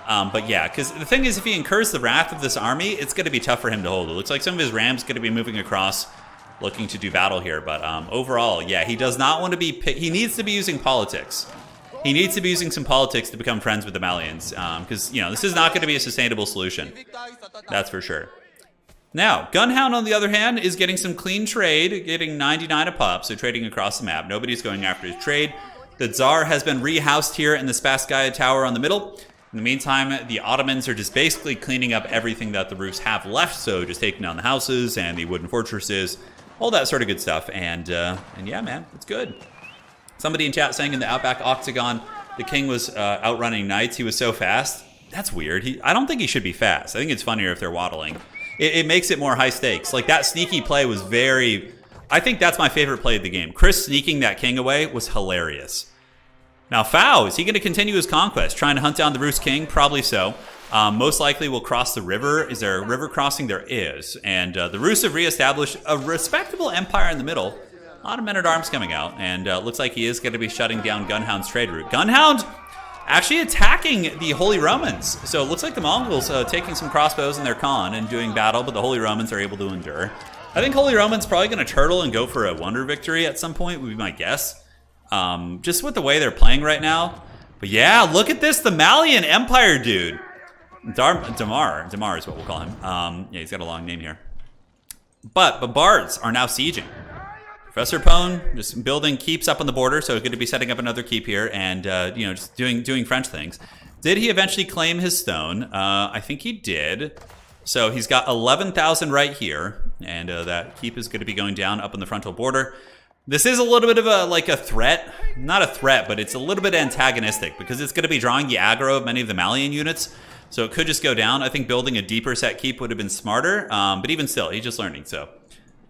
But yeah, because the thing is, if he incurs the wrath of this army, it's going to be tough for him to hold. It looks like some of his rams going to be moving across, looking to do battle here. But overall, yeah, he does not want to be... He needs to be using politics. He needs to be using some politics to become friends with the Malians. Because, you know, this is not going to be a sustainable solution. That's for sure. Now, Gunhound, on the other hand, is getting some clean trade, getting 99 a pop, so trading across the map. Nobody's going after his trade. The Tsar has been rehoused here in the Spasskaya Tower on the middle. In the meantime, the Ottomans are just basically cleaning up everything that the Rus have left, so just taking down the houses and the wooden fortresses, all that sort of good stuff. And yeah, man, it's good. Somebody in chat saying in the Outback Octagon, the king was outrunning knights. He was so fast. That's weird. I don't think he should be fast. I think it's funnier if they're waddling. It makes it more high stakes. Like, that sneaky play was very... I think that's my favorite play of the game. Chris sneaking that king away was hilarious. Now, Fao, is he going to continue his conquest? Trying to hunt down the Rus king? Probably so. Most likely will cross the river. Is there a river crossing? There is. And the Rus have reestablished a respectable empire in the middle. A lot of men-at-arms coming out. And looks like he is going to be shutting down Gunhound's trade route. Gunhound actually attacking the Holy Romans. So it looks like the Mongols taking some crossbows in their Khan and doing battle, but the Holy Romans are able to endure. I think Holy Romans probably going to turtle and go for a wonder victory at some point, would be my guess. Just with the way they're playing right now. But yeah, look at this, the Malian Empire dude. Damar is what we'll call him. Yeah, he's got a long name here. But Bombards are now sieging. Professor Pone just building keeps up on the border, so he's going to be setting up another keep here and, you know, just doing French things. Did he eventually claim his stone? I think he did. So he's got 11,000 right here, and that keep is going to be going down up on the frontal border. This is a little bit of a threat. Not a threat, but it's a little bit antagonistic because it's going to be drawing the aggro of many of the Malian units. So it could just go down. I think building a deeper set keep would have been smarter. But even still, he's just learning. So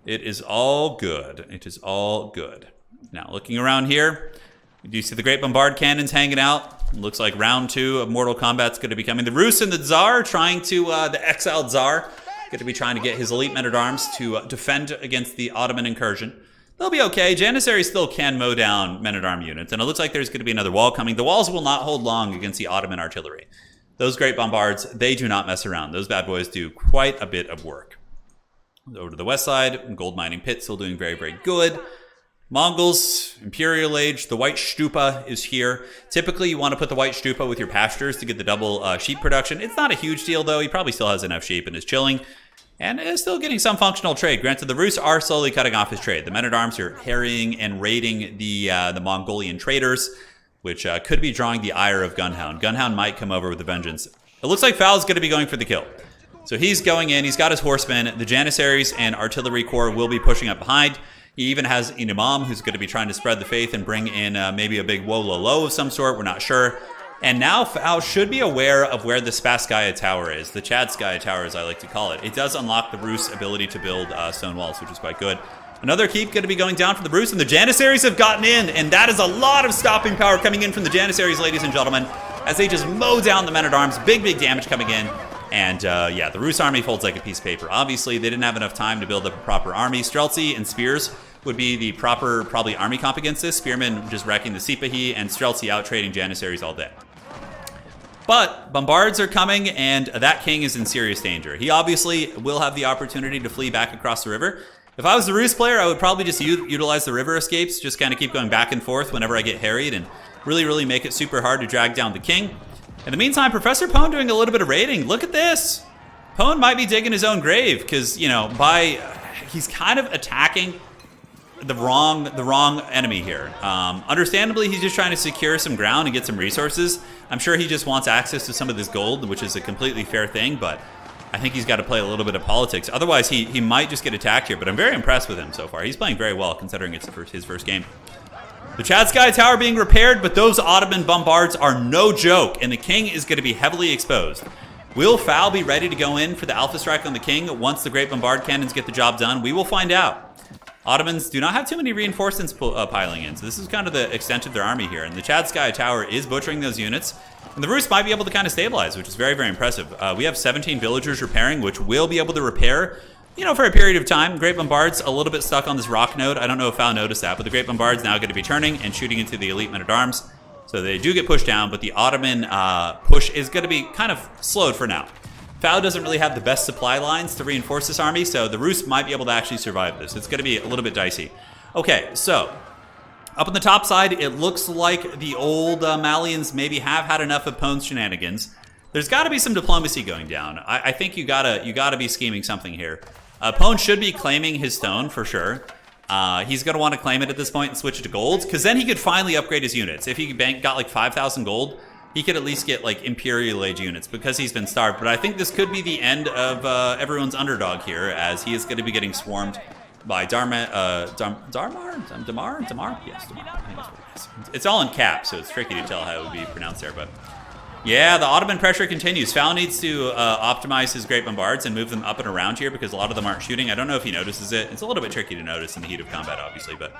it is all good. It is all good. Now, looking around here, do you see the Great Bombard cannons hanging out? Looks like round 2 of Mortal Kombat's going to be coming. The Rus and the Tsar trying to, the exiled Tsar, going to be trying to get his elite men-at-arms to defend against the Ottoman incursion. They'll be okay. Janissaries still can mow down men-at-arm units, and it looks like there's going to be another wall coming. The walls will not hold long against the Ottoman artillery. Those Great Bombards, they do not mess around. Those bad boys do quite a bit of work. Over to the west side, gold mining pit still doing very, very good. Mongols, Imperial Age, the White Stupa is here. Typically, you want to put the White Stupa with your pastures to get the double sheep production. It's not a huge deal, though. He probably still has enough sheep and is chilling. And is still getting some functional trade. Granted, the Rus are slowly cutting off his trade. The men-at-arms are harrying and raiding the Mongolian traders, which could be drawing the ire of Gunhound. Gunhound might come over with a vengeance. It looks like Fal's going to be going for the kill. So he's going in. He's got his horsemen. The Janissaries and artillery corps will be pushing up behind. He even has an imam who's going to be trying to spread the faith and bring in maybe a big wololo of some sort. We're not sure. And now Fao should be aware of where the Spasskaya Tower is. The Chadskaya Tower, as I like to call it. It does unlock the Rus' ability to build stone walls, which is quite good. Another keep going to be going down for the Rus, and the Janissaries have gotten in, and that is a lot of stopping power coming in from the Janissaries, ladies and gentlemen, as they just mow down the men-at-arms. Big, big damage coming in. And yeah, the Rus army folds like a piece of paper. Obviously, they didn't have enough time to build up a proper army. Streltsy and Spears would be the proper, probably, army comp against this. Spearmen just wrecking the Sipahi, and Streltsy out trading Janissaries all day. But Bombards are coming, and that king is in serious danger. He obviously will have the opportunity to flee back across the river. If I was the Rus player, I would probably just utilize the river escapes, just kind of keep going back and forth whenever I get harried, and really, really make it super hard to drag down the king. In the meantime, Professor Pone doing a little bit of raiding. Look at this. Pone might be digging his own grave, because, you know, he's kind of attacking the wrong enemy here. Understandably, he's just trying to secure some ground and get some resources. I'm sure he just wants access to some of this gold, which is a completely fair thing, but I think he's got to play a little bit of politics. Otherwise, he might just get attacked here, but I'm very impressed with him so far. He's playing very well, considering it's his first game. The Chadskaya Tower being repaired, but those Ottoman Bombards are no joke, and the king is going to be heavily exposed. Will FFA be ready to go in for the Alpha Strike on the King once the Great Bombard Cannons get the job done? We will find out. Ottomans do not have too many reinforcements piling in, so this is kind of the extent of their army here. And the Chad Sky Tower is butchering those units. And the Rus might be able to kind of stabilize, which is very, very impressive. We have 17 villagers repairing, which will be able to repair, you know, for a period of time. Great Bombard's a little bit stuck on this rock node. I don't know if FFA noticed that, but the Great Bombard's now going to be turning and shooting into the elite men-at-arms. So they do get pushed down, but the Ottoman push is going to be kind of slowed for now. FFA doesn't really have the best supply lines to reinforce this army, so the Rus might be able to actually survive this. It's going to be a little bit dicey. Okay, so up on the top side, it looks like the old Malians maybe have had enough of Pone's shenanigans. There's got to be some diplomacy going down. I think you gotta be scheming something here. Pone should be claiming his stone for sure. He's going to want to claim it at this point and switch it to gold, because then he could finally upgrade his units. If he got like 5,000 gold, he could at least get like Imperial Age units because he's been starved. But I think this could be the end of everyone's underdog here, as he is going to be getting swarmed by Damar? Yes, Damar. I think that's what it is. It's all in caps, so it's tricky to tell how it would be pronounced there, but yeah, the Ottoman pressure continues. FFA needs to optimize his Great Bombards and move them up and around here because a lot of them aren't shooting. I don't know if he notices it. It's a little bit tricky to notice in the heat of combat, obviously, but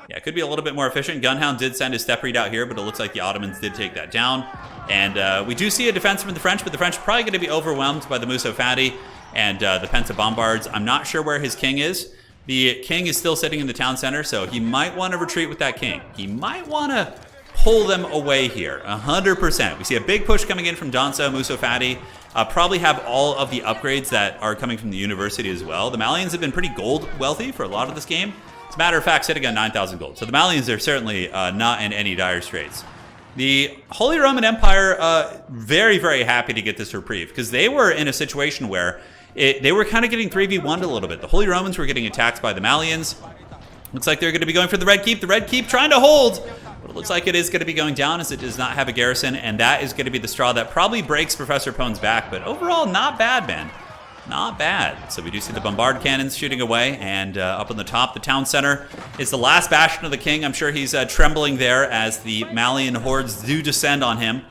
yeah, it could be a little bit more efficient. Gunhound did send his step read out here, but it looks like the Ottomans did take that down. And we do see a defense from the French, but the French are probably going to be overwhelmed by the Musso Fati and the Penta Bombards. I'm not sure where his king is. The king is still sitting in the town center, so he might want to retreat with that king. He might want to pull them away here, 100%. We see a big push coming in from Danso, Musso Fati. Probably have all of the upgrades that are coming from the university as well. The Malians have been pretty gold wealthy for a lot of this game. As a matter of fact, sitting on 9,000 gold. So the Malians are certainly not in any dire straits. The Holy Roman Empire, very, very happy to get this reprieve, because they were in a situation where they were kind of getting 3v1'd a little bit. The Holy Romans were getting attacked by the Malians. Looks like they're going to be going for the Red Keep. The Red Keep trying to hold. But it looks like it is going to be going down, as it does not have a garrison, and that is going to be the straw that probably breaks Professor Pone's back. But overall, not bad, man. Not bad. So we do see the bombard cannons shooting away, and up on the top, the town center is the last bastion of the king. I'm sure he's trembling there as the Malian hordes do descend on him.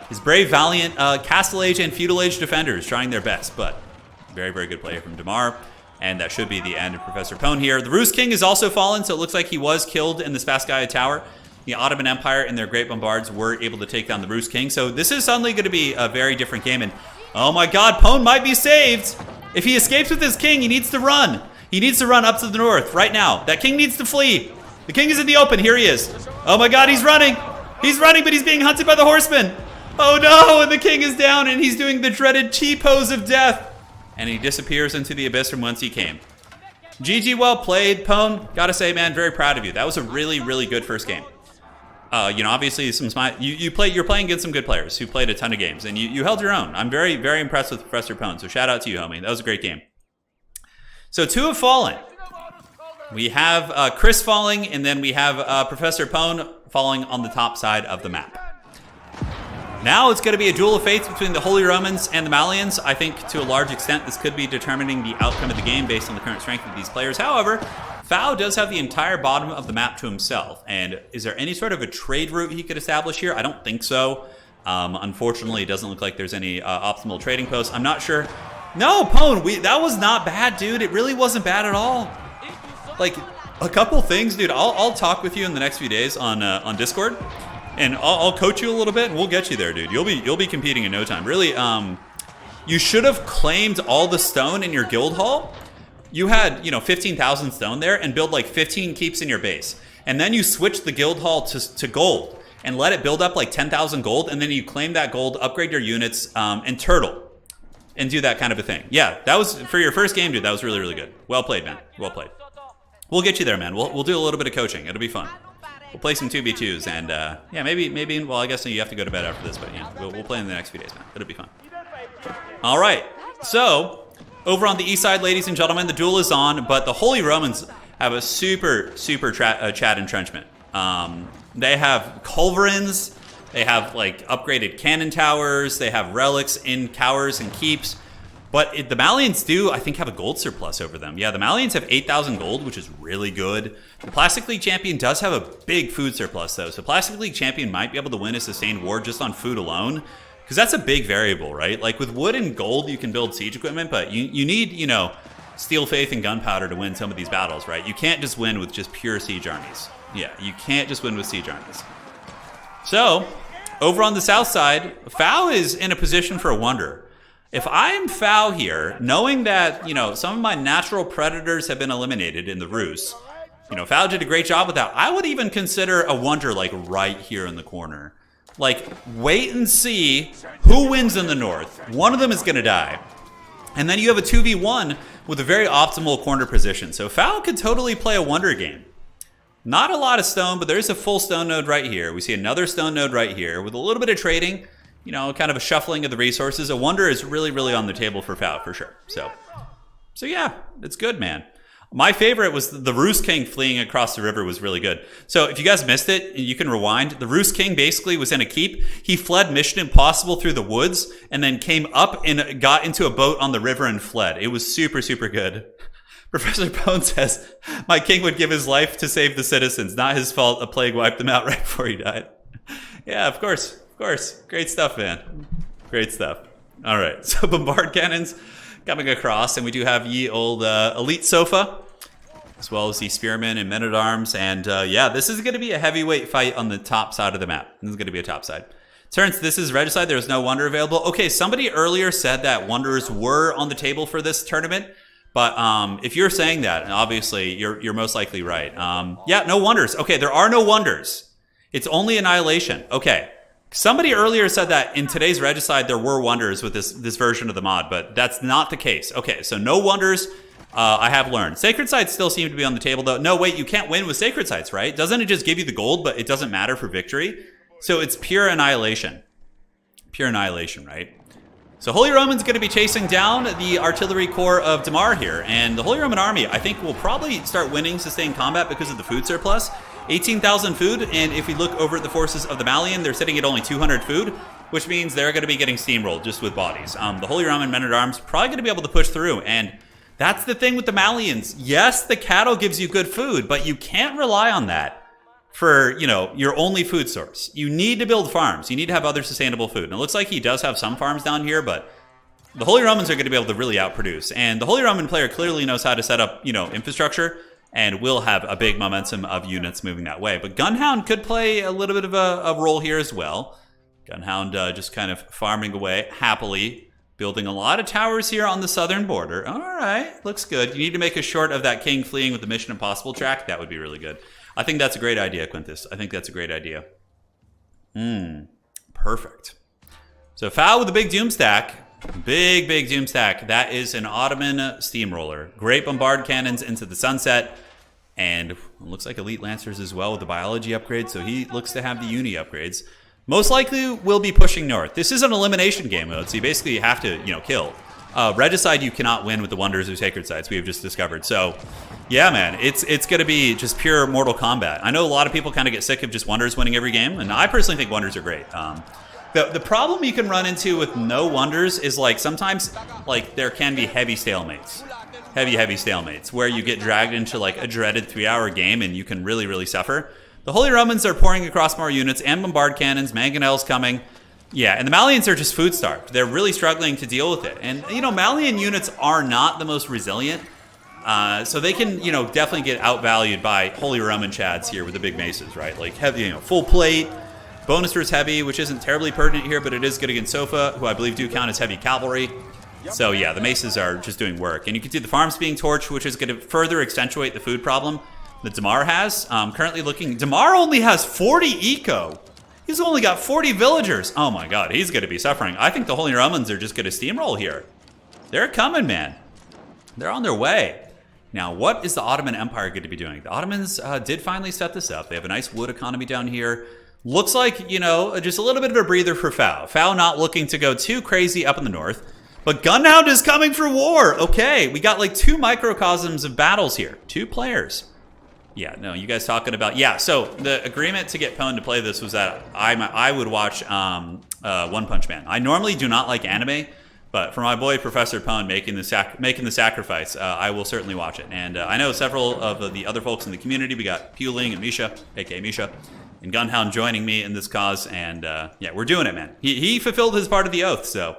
His brave, valiant Castle Age and Feudal Age defenders trying their best, but very, very good play from Damar. And that should be the end of Professor Pone here. The Rus King is also fallen, so it looks like he was killed in the Spasskaya Tower. The Ottoman Empire and their great bombards were able to take down the Rus King. So this is suddenly going to be a very different game. And oh my god, Pone might be saved. If he escapes with his king, he needs to run. He needs to run up to the north right now. That king needs to flee. The king is in the open. Here he is. Oh my god, he's running. He's running, but he's being hunted by the horsemen. Oh no, and the king is down, and he's doing the dreaded T-pose of death. And he disappears into the abyss from whence he came. GG, well played, Pone. Gotta say, man, very proud of you. That was a really, really good first game. You know, obviously, you're playing against some good players who played a ton of games, and you held your own. I'm very, very impressed with Professor Pone, so shout out to you, homie. That was a great game. So 2 have fallen. We have Chris falling, and then we have Professor Pone falling on the top side of the map. Now it's going to be a duel of fates between the Holy Romans and the Malians. I think to a large extent this could be determining the outcome of the game based on the current strength of these players. However, FFA does have the entire bottom of the map to himself. And is there any sort of a trade route he could establish here? I don't think so. Unfortunately, it doesn't look like there's any optimal trading posts. I'm not sure. No, Pone, that was not bad, dude. It really wasn't bad at all. Like, a couple things, dude. I'll talk with you in the next few days on Discord. And I'll coach you a little bit, and we'll get you there, dude. You'll be competing in no time. Really, you should have claimed all the stone in your guild hall. You had, 15,000 stone there, and build like 15 keeps in your base. And then you switch the guild hall to gold, and let it build up like 10,000 gold, and then you claim that gold, upgrade your units, and turtle, and do that kind of a thing. Yeah, that was, for your first game, dude, that was really, really good. Well played, man. Well played. We'll get you there, man. We'll do a little bit of coaching. It'll be fun. We'll play some 2v2s, and yeah, maybe. Well, I guess you have to go to bed after this, but yeah, we'll play in the next few days, man. It'll be fun. All right, so over on the east side, ladies and gentlemen, the duel is on, but the Holy Romans have a super Chad entrenchment. They have culverins, they have like upgraded cannon towers, they have relics in towers and keeps. But the Malians do, I think, have a gold surplus over them. Yeah, the Malians have 8,000 gold, which is really good. The Plastic League Champion does have a big food surplus, though. So Plastic League Champion might be able to win a sustained war just on food alone. Because that's a big variable, right? Like with wood and gold, you can build siege equipment, but you need, you know, steel faith and gunpowder to win some of these battles, right? You can't just win with just pure siege armies. Yeah, you can't just win with siege armies. So, over on the south side, FAO is in a position for a wonder. If I am FAO here, knowing that, you know, some of my natural predators have been eliminated in the Rus, you know, FAO did a great job with that. I would even consider a wonder like right here in the corner. Like, wait and see who wins in the north. One of them is going to die. And then you have a 2v1 with a very optimal corner position. So FAO could totally play a wonder game. Not a lot of stone, but there's a full stone node right here. We see another stone node right here with a little bit of trading, you know, kind of a shuffling of the resources. A wonder is really, really on the table for FAO for sure. So yeah, it's good, man. My favorite was the Rus King fleeing across the river was really good. So if you guys missed it, you can rewind. The Rus King basically was in a keep. He fled Mission Impossible through the woods and then came up and got into a boat on the river and fled. It was super, super good. Professor Pone says, my king would give his life to save the citizens. Not his fault. A plague wiped them out right before he died. Yeah, of course. Of course. Great stuff, man. Great stuff. All right. So bombard cannons coming across, and we do have ye old elite sofa, as well as the spearmen and men-at-arms. And yeah, this is going to be a heavyweight fight on the top side of the map. This is going to be a top side. Turns, this is Regicide. There's no wonder available. Okay, somebody earlier said that wonders were on the table for this tournament. But if you're saying that, obviously you're most likely right. Yeah, no wonders. Okay, there are no wonders. It's only annihilation. Okay. Somebody earlier said that in today's Regicide there were wonders with this version of the mod, but that's not the case. Okay, so no wonders. I have learned. Sacred sites still seem to be on the table, though. No, wait, you can't win with sacred sites, right? Doesn't it just give you the gold, but it doesn't matter for victory? So it's pure annihilation. Pure annihilation, right? So Holy Roman's going to be chasing down the artillery corps of Damar here, and the Holy Roman army, I think, will probably start winning sustained combat because of the food surplus. 18,000 food, and if we look over at the forces of the Malian, they're sitting at only 200 food, which means they're going to be getting steamrolled just with bodies. The Holy Roman men-at-arms probably going to be able to push through, and that's the thing with the Malians. Yes, the cattle gives you good food, but you can't rely on that for, you know, your only food source. You need to build farms. You need to have other sustainable food. And it looks like he does have some farms down here, but the Holy Romans are going to be able to really outproduce. And the Holy Roman player clearly knows how to set up, you know, infrastructure and will have a big momentum of units moving that way. But Gunhound could play a little bit of a role here as well. Gunhound just kind of farming away happily, building a lot of towers here on the southern border. All right, looks good. You need to make a short of that king fleeing with the Mission Impossible track. That would be really good. I think that's a great idea, Quintus. I think that's a great idea. Perfect. So FAO with a big doom stack. Big doom stack. That is an Ottoman steamroller. Great bombard cannons into the sunset. And it looks like elite lancers as well with the biology upgrade. So he looks to have the uni upgrades. Most likely will be pushing north. This is an elimination game mode, so you basically have to, you know, kill. Regicide, you cannot win with the wonders of sacred sites, we have just discovered. So, yeah, man, it's going to be just pure Mortal Kombat. I know a lot of people kind of get sick of just wonders winning every game, and I personally think wonders are great. The problem you can run into with no wonders is, like, sometimes, like, there can be heavy stalemates. Heavy stalemates, where you get dragged into, like, a dreaded 3-hour game, and you can really, really suffer. The Holy Romans are pouring across more units, and bombard cannons, mangonels coming. Yeah, and the Malians are just food starved. They're really struggling to deal with it. And, you know, Malian units are not the most resilient. So they can, you know, definitely get outvalued by Holy Roman Chads here with the big maces, right? Like heavy, you know, full plate. Bonus heavy, which isn't terribly pertinent here, but it is good against Sofa, who I believe do count as heavy cavalry. So yeah, the maces are just doing work. And you can see the farms being torched, which is going to further accentuate the food problem that Damar has. Currently looking, Damar only has 40 eco. He's only got 40 villagers. Oh my god, he's going to be suffering. I think the Holy Romans are just going to steamroll here. They're coming, man. They're on their way. Now, what is the Ottoman Empire going to be doing? The Ottomans did finally set this up. They have a nice wood economy down here. Looks like, you know, just a little bit of a breather for FAO. FAO not looking to go too crazy up in the north. But Gunhound is coming for war. Okay, we got like 2 microcosms of battles here. 2 players. Yeah, no, you guys talking about... Yeah, so the agreement to get Pone to play this was that I would watch One Punch Man. I normally do not like anime, but for my boy Professor Pone making the sacrifice, I will certainly watch it. And I know several of the other folks in the community. We got Puling and Misha, aka Misha. and Gunhound joining me in this cause, and yeah, we're doing it, man. He fulfilled his part of the oath, so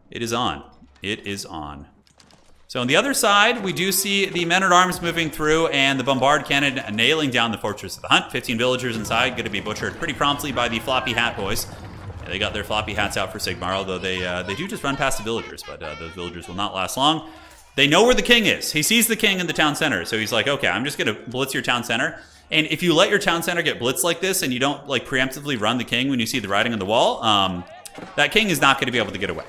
it is on. It is on. So on the other side, we do see the men-at-arms moving through and the bombard cannon nailing down the Fortress of the Hunt. 15 villagers inside, going to be butchered pretty promptly by the floppy hat boys. Yeah, they got their floppy hats out for Sigmar, although they do just run past the villagers, but those villagers will not last long. They know where the king is. He sees the king in the town center, so he's like, okay, I'm just going to blitz your town center. And if you let your town center get blitzed like this and you don't like preemptively run the king when you see the writing on the wall, that king is not going to be able to get away.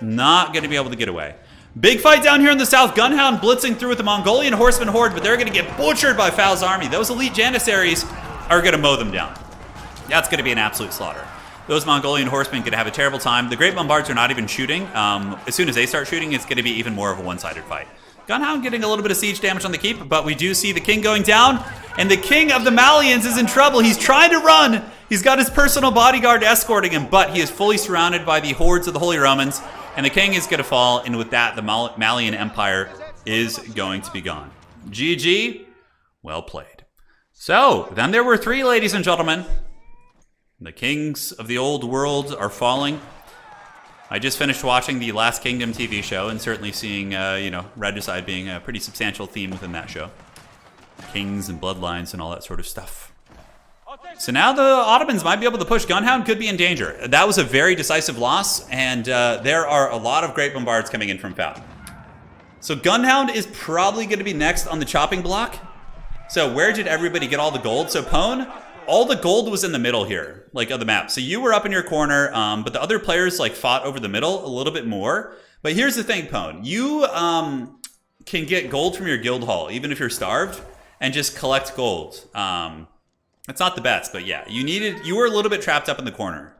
Not going to be able to get away. Big fight down here in the south. Gunhound blitzing through with the Mongolian horseman horde, but they're going to get butchered by Fal's army. Those elite Janissaries are going to mow them down. That's going to be an absolute slaughter. Those Mongolian horsemen could have a terrible time. The Great Bombards are not even shooting. As soon as they start shooting, it's going to be even more of a one-sided fight. Gunhound getting a little bit of siege damage on the keep, but we do see the king going down, and the king of the Malians is in trouble. He's trying to run. He's got his personal bodyguard escorting him, but he is fully surrounded by the hordes of the Holy Romans, and the king is going to fall, and with that, the Malian Empire is going to be gone. GG, well played. So, then there were 3, ladies and gentlemen. The kings of the old world are falling. I just finished watching the Last Kingdom TV show and certainly seeing, Regicide being a pretty substantial theme within that show. Kings and bloodlines and all that sort of stuff. So now the Ottomans might be able to push. Gunhound could be in danger. That was a very decisive loss, and there are a lot of Great Bombards coming in from Fal. So Gunhound is probably going to be next on the chopping block. So where did everybody get all the gold? So Pone, all the gold was in the middle here, like of the map. So you were up in your corner, but the other players like fought over the middle a little bit more. But here's the thing, Pone. You can get gold from your guild hall, even if you're starved, and just collect gold. It's not the best, but yeah, you were a little bit trapped up in the corner.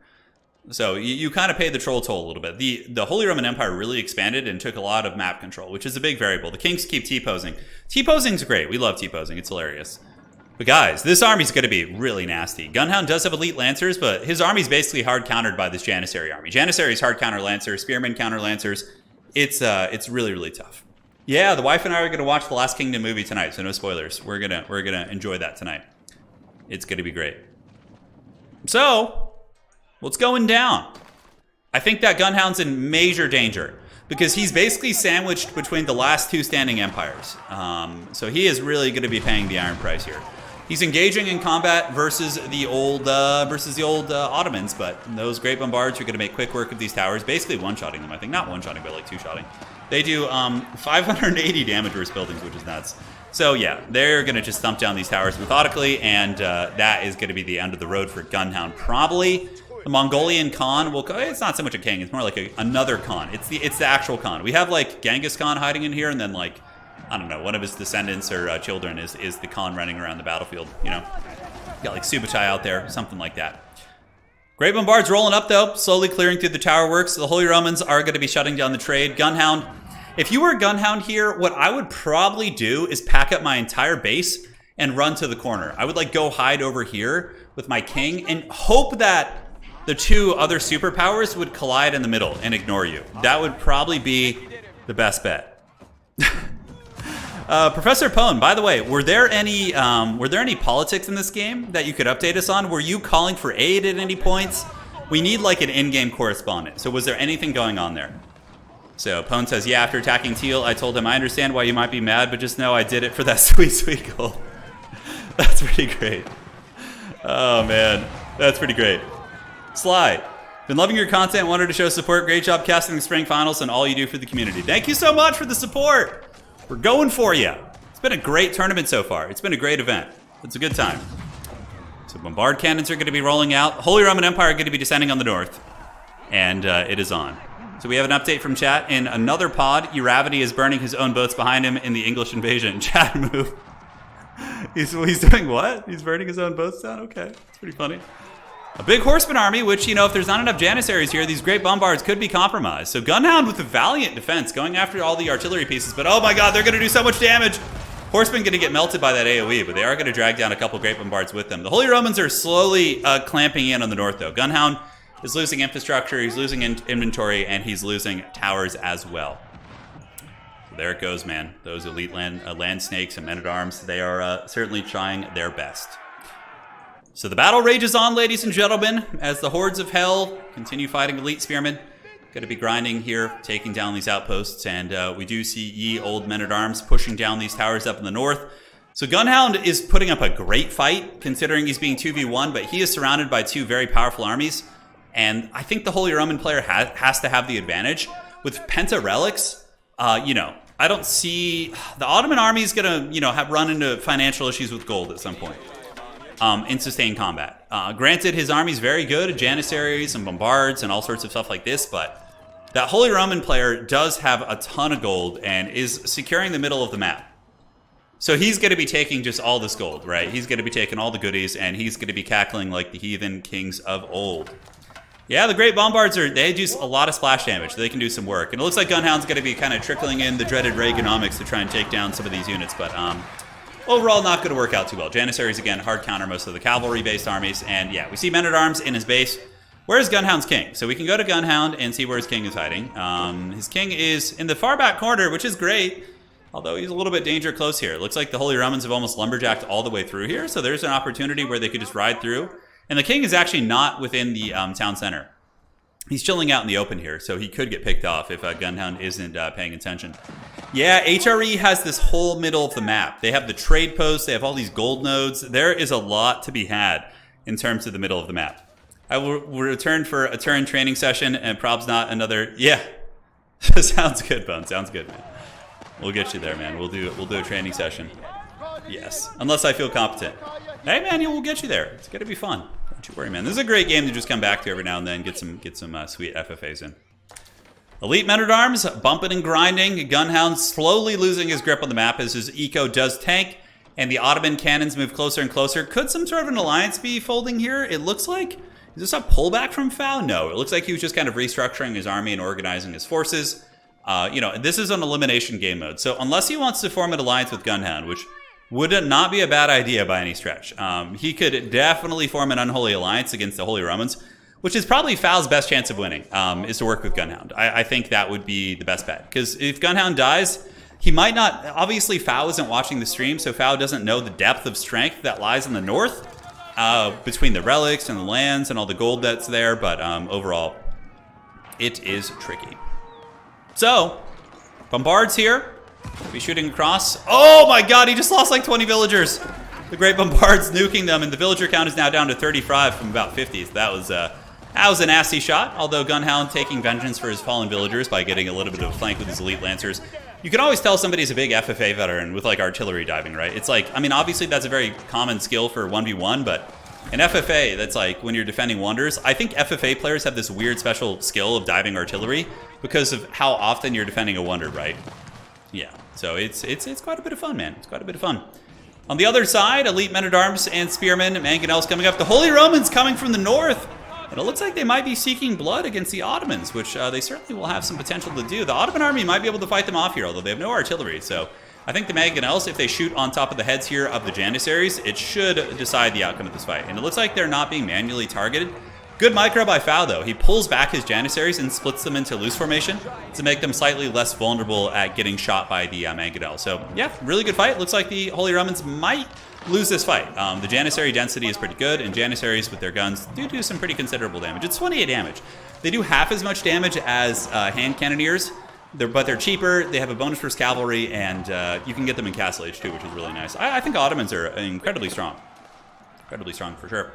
So you kind of paid the troll toll a little bit. The Holy Roman Empire really expanded and took a lot of map control, which is a big variable. The kings keep T-posing. T-posing's great. We love T-posing. It's hilarious. But guys, this army's going to be really nasty. Gunhound does have elite lancers, but his army's basically hard countered by this Janissary army. Janissary's hard counter lancers, spearmen counter lancers. It's really, really tough. Yeah, the wife and I are going to watch the Last Kingdom movie tonight, so no spoilers. We're gonna enjoy that tonight. It's going to be great. So, what's going down? I think that Gunhound's in major danger because he's basically sandwiched between the last 2 standing empires. So he is really going to be paying the iron price here. He's engaging in combat versus the old Ottomans, but those Great Bombards are going to make quick work of these towers, basically one-shotting them, I think. Not one-shotting, but like 2-shotting. They do 580 damage versus buildings, which is nuts. So yeah, they're going to just thump down these towers methodically, and that is going to be the end of the road for Gunhound. Probably the Mongolian Khan will... It's not so much a king, it's more like another Khan. It's the actual Khan. We have like Genghis Khan hiding in here, and then like, I don't know, one of his descendants or children is the Khan running around the battlefield, you know? Got like Subutai out there, something like that. Great Bombards rolling up though, slowly clearing through the tower works. The Holy Romans are going to be shutting down the trade. Gunhound... If you were a Gunhound here, what I would probably do is pack up my entire base and run to the corner. I would like go hide over here with my king and hope that the 2 other superpowers would collide in the middle and ignore you. That would probably be the best bet. Professor Pone, by the way, were there any politics in this game that you could update us on? Were you calling for aid at any points? We need like an in-game correspondent. So was there anything going on there? So Pone says, yeah, after attacking Teal, I told him, I understand why you might be mad, but just know I did it for that sweet, sweet gold. That's pretty great. Oh, man. That's pretty great. Sly, been loving your content, wanted to show support. Great job casting the spring finals and all you do for the community. Thank you so much for the support. We're going for you. It's been a great tournament so far. It's been a great event. It's a good time. So bombard cannons are going to be rolling out. Holy Roman Empire are going to be descending on the north. And it is on. So we have an update from chat. In another pod, Uravity is burning his own boats behind him in the English invasion. Chat move. He's doing what? He's burning his own boats down? Okay, that's pretty funny. A big horseman army, which, you know, if there's not enough Janissaries here, these Great Bombards could be compromised. So Gunhound with a valiant defense, going after all the artillery pieces, but oh my god, they're going to do so much damage. Horsemen going to get melted by that AoE, but they are going to drag down a couple Great Bombards with them. The Holy Romans are slowly clamping in on the north, though. Gunhound is losing infrastructure, he's losing inventory, and he's losing towers as well. So there it goes, man. Those elite land snakes and men-at-arms, they are certainly trying their best. So the battle rages on, ladies and gentlemen, as the hordes of hell continue fighting elite spearmen. Going to be grinding here, taking down these outposts, and we do see ye old men-at-arms pushing down these towers up in the north. So Gunhound is putting up a great fight, considering he's being 2v1, but he is surrounded by two very powerful armies, and I think the Holy Roman player has to have the advantage. With Penta Relics, you know, I don't see... The Ottoman army is going to, you know, have run into financial issues with gold at some point. In sustained combat. Granted, his army's very good, Janissaries and Bombards and all sorts of stuff like this, but that Holy Roman player does have a ton of gold and is securing the middle of the map. So he's going to be taking just all this gold, right? He's going to be taking all the goodies, and he's going to be cackling like the heathen kings of old. Yeah, the Great Bombards, they do a lot of splash damage. They can do some work. And it looks like Gunhound's going to be kind of trickling in the dreaded Reaganomics to try and take down some of these units, but overall, not going to work out too well. Janissaries, again, hard counter most of the cavalry-based armies. And yeah, we see men-at-arms in his base. Where's Gunhound's king? So we can go to Gunhound and see where his king is hiding. His king is in the far back corner, which is great. Although he's a little bit danger close here. It looks like the Holy Romans have almost lumberjacked all the way through here. So there's an opportunity where they could just ride through. And the king is actually not within the town center. He's chilling out in the open here, so he could get picked off if Gunhound isn't paying attention. Yeah, HRE has this whole middle of the map. They have the trade posts, they have all these gold nodes. There is a lot to be had in terms of the middle of the map. I will return for a turn training session, and prob's not another... Yeah, sounds good, Bone. Sounds good, man. We'll get you there, man. We'll do a training session. Yes, unless I feel competent. Hey, man, we'll get you there. It's gonna be fun. Don't you worry, man. This is a great game to just come back to every now and then, get some sweet FFAs in. Elite Men-at-Arms, bumping and grinding. Gunhound slowly losing his grip on the map as his eco does tank, and the Ottoman cannons move closer and closer. Could some sort of an alliance be folding here? It looks like... Is this a pullback from FFA? No, it looks like he was just kind of restructuring his army and organizing his forces. You know, this is an elimination game mode, so unless he wants to form an alliance with Gunhound, which would not be a bad idea by any stretch, he could definitely form an unholy alliance against the Holy Romans, which is probably FFA's best chance of winning, is to work with Gunhound. I think that would be the best bet, because if Gunhound dies, he might not... Obviously, FFA isn't watching the stream, so FFA doesn't know the depth of strength that lies in the north, between the relics and the lands and all the gold that's there, but overall, it is tricky. So, Bombards here. Be shooting across. Oh my god, he just lost like 20 villagers. The Great Bombards nuking them, and the villager count is now down to 35 from about 50. So that was a nasty shot, although Gunhound taking vengeance for his fallen villagers by getting a little bit of a flank with his elite lancers. You can always tell somebody's a big FFA veteran with like artillery diving, right? It's like, I mean, obviously that's a very common skill for 1v1, but in FFA, that's like when you're defending wonders. I think FFA players have this weird special skill of diving artillery because of how often you're defending a wonder, right? Yeah, so it's quite a bit of fun, man. It's quite a bit of fun. On the other side, elite men-at-arms and spearmen, mangonels coming up. The Holy Romans coming from the north. And it looks like they might be seeking blood against the Ottomans, which they certainly will have some potential to do. The Ottoman army might be able to fight them off here, although they have no artillery. So I think the mangonels, if they shoot on top of the heads here of the Janissaries, it should decide the outcome of this fight. And it looks like they're not being manually targeted. Good micro by FFA, though. He pulls back his Janissaries and splits them into loose formation to make them slightly less vulnerable at getting shot by the mangonel. So, yeah, really good fight. Looks like the Holy Romans might lose this fight. The Janissary density is pretty good, and Janissaries with their guns do some pretty considerable damage. It's 28 damage. They do half as much damage as hand cannoneers, but they're cheaper. They have a bonus for cavalry, and you can get them in Castle Age too, which is really nice. I think Ottomans are incredibly strong. Incredibly strong for sure.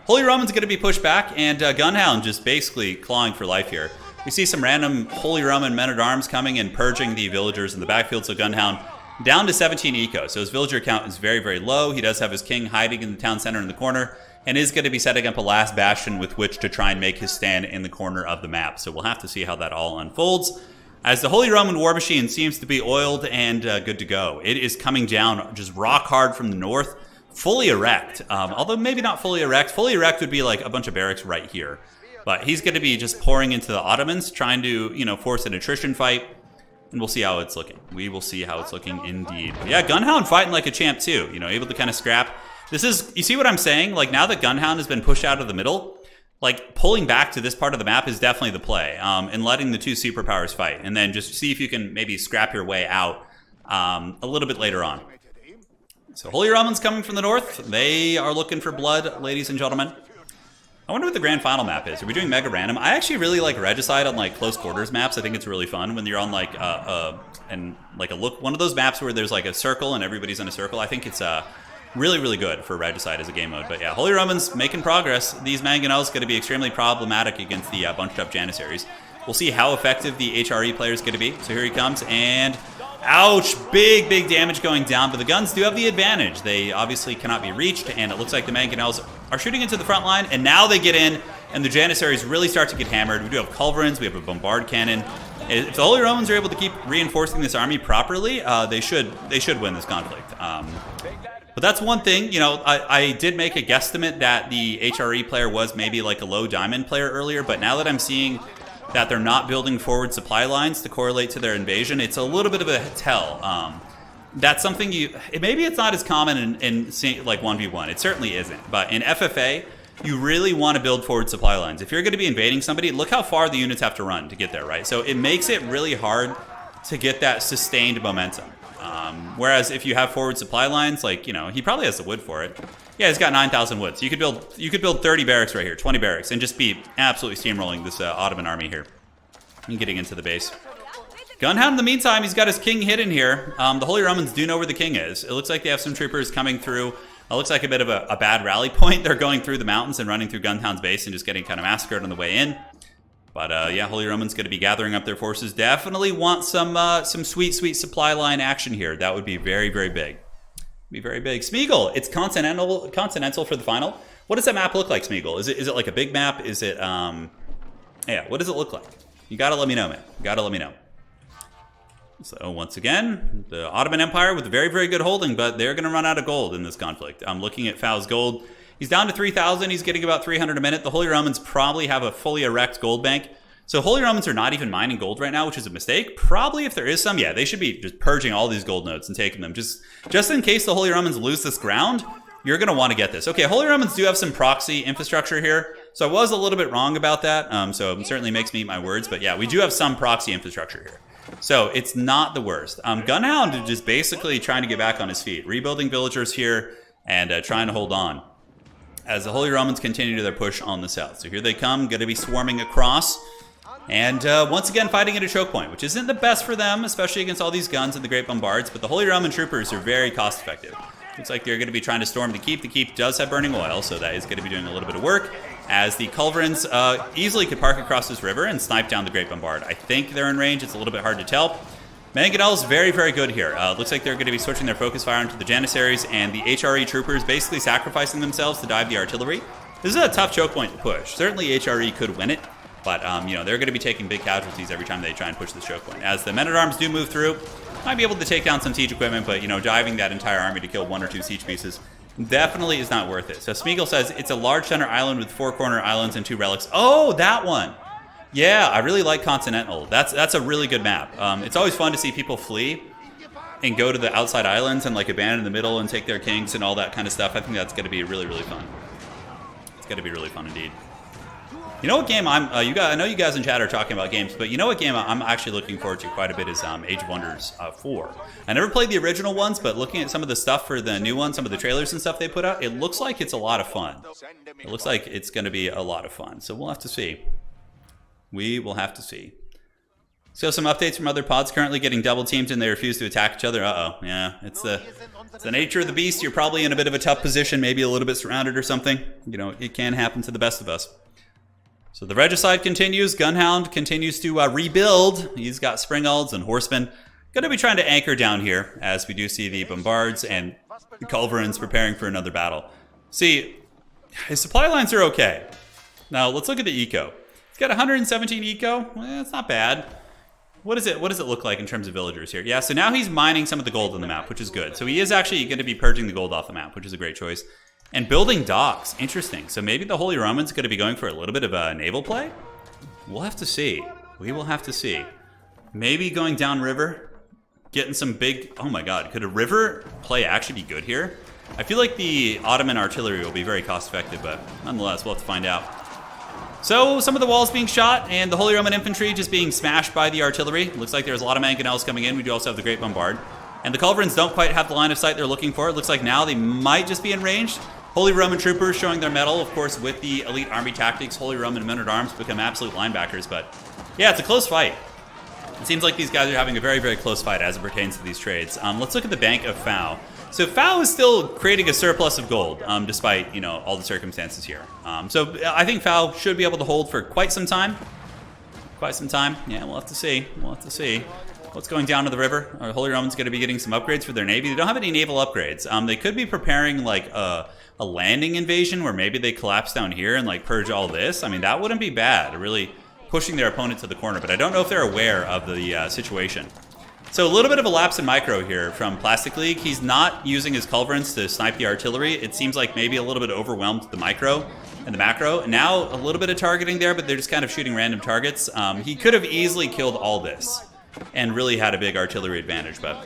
Holy Roman's going to be pushed back, and Gunhound just basically clawing for life here. We see some random Holy Roman men-at-arms coming and purging the villagers in the backfield, so Gunhound down to 17 eco. So his villager count is very, very low. He does have his king hiding in the town center in the corner, and is going to be setting up a last bastion with which to try and make his stand in the corner of the map. So we'll have to see how that all unfolds, as the Holy Roman war machine seems to be oiled and good to go. It is coming down just rock hard from the north, fully erect, although maybe not fully erect. Fully erect would be like a bunch of barracks right here. But he's going to be just pouring into the Ottomans, trying to, you know, force an attrition fight. And we'll see how it's looking. We will see how it's looking indeed. But yeah, Gunhound fighting like a champ too. You know, able to kind of scrap. This is, you see what I'm saying? Like now that Gunhound has been pushed out of the middle, like pulling back to this part of the map is definitely the play. And letting the two superpowers fight. And then just see if you can maybe scrap your way out a little bit later on. So Holy Romans coming from the north. They are looking for blood, ladies and gentlemen. I wonder what the grand final map is. Are we doing mega random? I actually really like Regicide on like close quarters maps. I think it's really fun when you're on like one of those maps where there's like a circle and everybody's in a circle. I think it's really, really good for Regicide as a game mode. But yeah, Holy Romans making progress. These Mangonels going to be extremely problematic against the bunched up Janissaries. We'll see how effective the HRE player is going to be. So here he comes, and ouch, big, big damage going down. But the guns do have the advantage. They obviously cannot be reached, and it looks like the Mangonels are shooting into the front line, and now they get in, and the Janissaries really start to get hammered. We do have Culverins, we have a Bombard Cannon. If the Holy Romans are able to keep reinforcing this army properly, they should win this conflict. But that's one thing, you know, I did make a guesstimate that the HRE player was maybe like a low diamond player earlier, but now that I'm seeing that they're not building forward supply lines to correlate to their invasion, it's a little bit of a tell. That's something maybe it's not as common in like 1v1. It certainly isn't. But in FFA, you really want to build forward supply lines. If you're going to be invading somebody, look how far the units have to run to get there, right? So it makes it really hard to get that sustained momentum. Whereas if you have forward supply lines, like, you know, he probably has the wood for it. Yeah, he's got 9,000 wood. So you could build 30 barracks right here, 20 barracks, and just be absolutely steamrolling this Ottoman army here and getting into the base. Gunhound, in the meantime, he's got his king hidden here. The Holy Romans do know where the king is. It looks like they have some troopers coming through. It looks like a bit of a bad rally point. They're going through the mountains and running through Gunhound's base and just getting kind of massacred on the way in. But yeah, Holy Roman's going to be gathering up their forces. Definitely want some sweet, sweet supply line action here. That would be very, very big. Be very big. Smeagol, it's continental for the final. What does that map look like, Smeagol? Is it like a big map? Is it yeah? What does it look like? You gotta let me know, man. You gotta let me know. So once again, the Ottoman Empire with very, very good holding, but they're going to run out of gold in this conflict. I'm looking at Fao's gold. He's down to 3,000. He's getting about 300 a minute. The Holy Romans probably have a fully erect gold bank. So Holy Romans are not even mining gold right now, which is a mistake. Probably if there is some, yeah, they should be just purging all these gold nodes and taking them. Just in case the Holy Romans lose this ground, you're going to want to get this. Okay, Holy Romans do have some proxy infrastructure here. So I was a little bit wrong about that. So it certainly makes me eat my words. But yeah, we do have some proxy infrastructure here. So it's not the worst. Gunhound is just basically trying to get back on his feet. Rebuilding villagers here and trying to hold on as the Holy Romans continue their push on the south. So here they come, going to be swarming across. And once again, fighting at a choke point, which isn't the best for them, especially against all these guns and the Great Bombards. But the Holy Roman troopers are very cost effective. Looks like they're going to be trying to storm the keep. The keep does have burning oil, so that is going to be doing a little bit of work. As the Culverins easily could park across this river and snipe down the Great Bombard. I think they're in range. It's a little bit hard to tell. Mangonel's very, very good here. Looks like they're going to be switching their focus fire into the Janissaries and the HRE troopers basically sacrificing themselves to dive the artillery. This is a tough choke point to push. Certainly HRE could win it, but you know, they're going to be taking big casualties every time they try and push this choke point. As the men-at-arms do move through, might be able to take down some siege equipment, but you know, diving that entire army to kill 1 or 2 siege pieces definitely is not worth it. So Smeagol says it's a large center island with 4 corner islands and 2 relics. Oh, that one. Yeah, I really like Continental. That's a really good map. It's always fun to see people flee and go to the outside islands and like abandon the middle and take their kings and all that kind of stuff. I think that's going to be really, really fun. It's going to be really fun indeed. You know what game I know you guys in chat are talking about games, but you know what game I'm actually looking forward to quite a bit is Age of Wonders 4. I never played the original ones, but looking at some of the stuff for the new ones, some of the trailers and stuff they put out, it looks like it's a lot of fun. It looks like it's going to be a lot of fun. So we'll have to see. We will have to see. So some updates from other pods currently getting double teamed and they refuse to attack each other. Uh-oh. Yeah, it's the nature of the beast. You're probably in a bit of a tough position, maybe a little bit surrounded or something. You know, it can happen to the best of us. So the Regicide continues. Gunhound continues to rebuild. He's got Springalds and Horsemen. Going to be trying to anchor down here as we do see the Bombards and the Culverins preparing for another battle. See, his supply lines are okay. Now let's look at the eco. He's got 117 eco. Well, it's not bad. What does it look like in terms of villagers here? Yeah, so now he's mining some of the gold on the map, which is good. So he is actually going to be purging the gold off the map, which is a great choice. And building docks, interesting. So maybe the Holy Roman's going to be going for a little bit of a naval play? We'll have to see. We will have to see. Maybe going downriver, getting some big... Oh my god, could a river play actually be good here? I feel like the Ottoman artillery will be very cost effective, but nonetheless, we'll have to find out. So some of the walls being shot and the Holy Roman infantry just being smashed by the artillery. Looks like there's a lot of mangonels coming in. We do also have the Great Bombard. And the culverins don't quite have the line of sight they're looking for. It looks like now they might just be in range. Holy Roman troopers showing their mettle, of course, with the elite army tactics. Holy Roman men-at-arms become absolute linebackers. But yeah, it's a close fight. It seems like these guys are having a very, very close fight as it pertains to these trades. Let's look at the bank of FFA. So FFA is still creating a surplus of gold, despite, all the circumstances here. So I think FFA should be able to hold for quite some time. Yeah, we'll have to see. What's going down to the river? Are Holy Romans going to be getting some upgrades for their navy? They don't have any naval upgrades. They could be preparing like a landing invasion where maybe they collapse down here and like purge all this. I mean, that wouldn't be bad. Really pushing their opponent to the corner, but I don't know if they're aware of the situation. So a little bit of a lapse in micro here from Plastic League. He's not using his culverins to snipe the artillery. It seems like maybe a little bit overwhelmed the micro and the macro. Now a little bit of targeting there, but they're just kind of shooting random targets. He could have easily killed all this and really had a big artillery advantage, but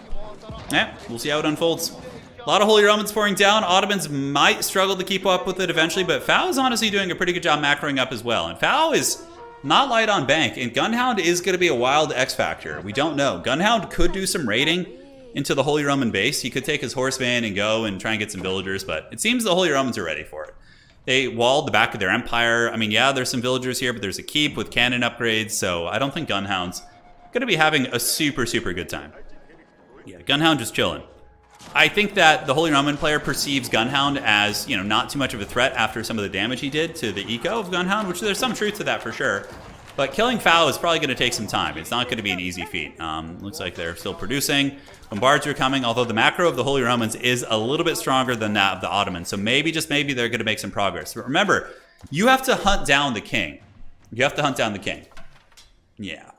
yeah, we'll see how it unfolds. A lot of Holy Romans pouring down. Ottomans might struggle to keep up with it eventually, but FFA is honestly doing a pretty good job macroing up as well. And FFA is not light on bank, and Gunhound is going to be a wild X factor. We don't know. Gunhound could do some raiding into the Holy Roman base. He could take his horseman and go and try and get some villagers, but it seems the Holy Romans are ready for it. They walled the back of their empire. I mean, yeah, there's some villagers here, but there's a keep with cannon upgrades, so I don't think Gunhound's going to be having a super, super good time. Yeah, Gunhound just chilling. I think that the Holy Roman player perceives Gunhound as, not too much of a threat after some of the damage he did to the eco of Gunhound, which there's some truth to that for sure. But killing FFA is probably going to take some time. It's not going to be an easy feat. Looks like they're still producing. Bombards are coming, although the macro of the Holy Romans is a little bit stronger than that of the Ottomans. So maybe, just maybe, they're going to make some progress. But remember, you have to hunt down the king. Yeah.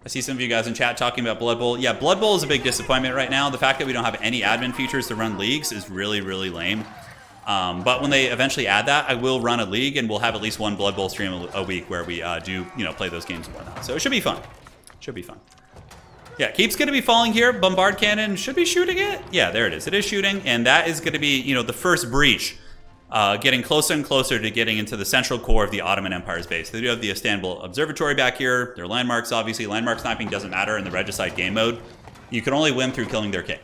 I see some of you guys in chat talking about Blood Bowl. Yeah, Blood Bowl is a big disappointment right now. The fact that we don't have any admin features to run leagues is really, really lame. But when they eventually add that, I will run a league, and we'll have at least one Blood Bowl stream a week where we do, play those games and whatnot. So it should be fun. Yeah, keep's going to be falling here. Bombard cannon should be shooting it. Yeah, there it is. It is shooting, and that is going to be, the first breach. Getting closer and closer to getting into the central core of the Ottoman Empire's base. They do have the Istanbul Observatory back here. Their landmarks, obviously. Landmark sniping doesn't matter in the Regicide game mode. You can only win through killing their king.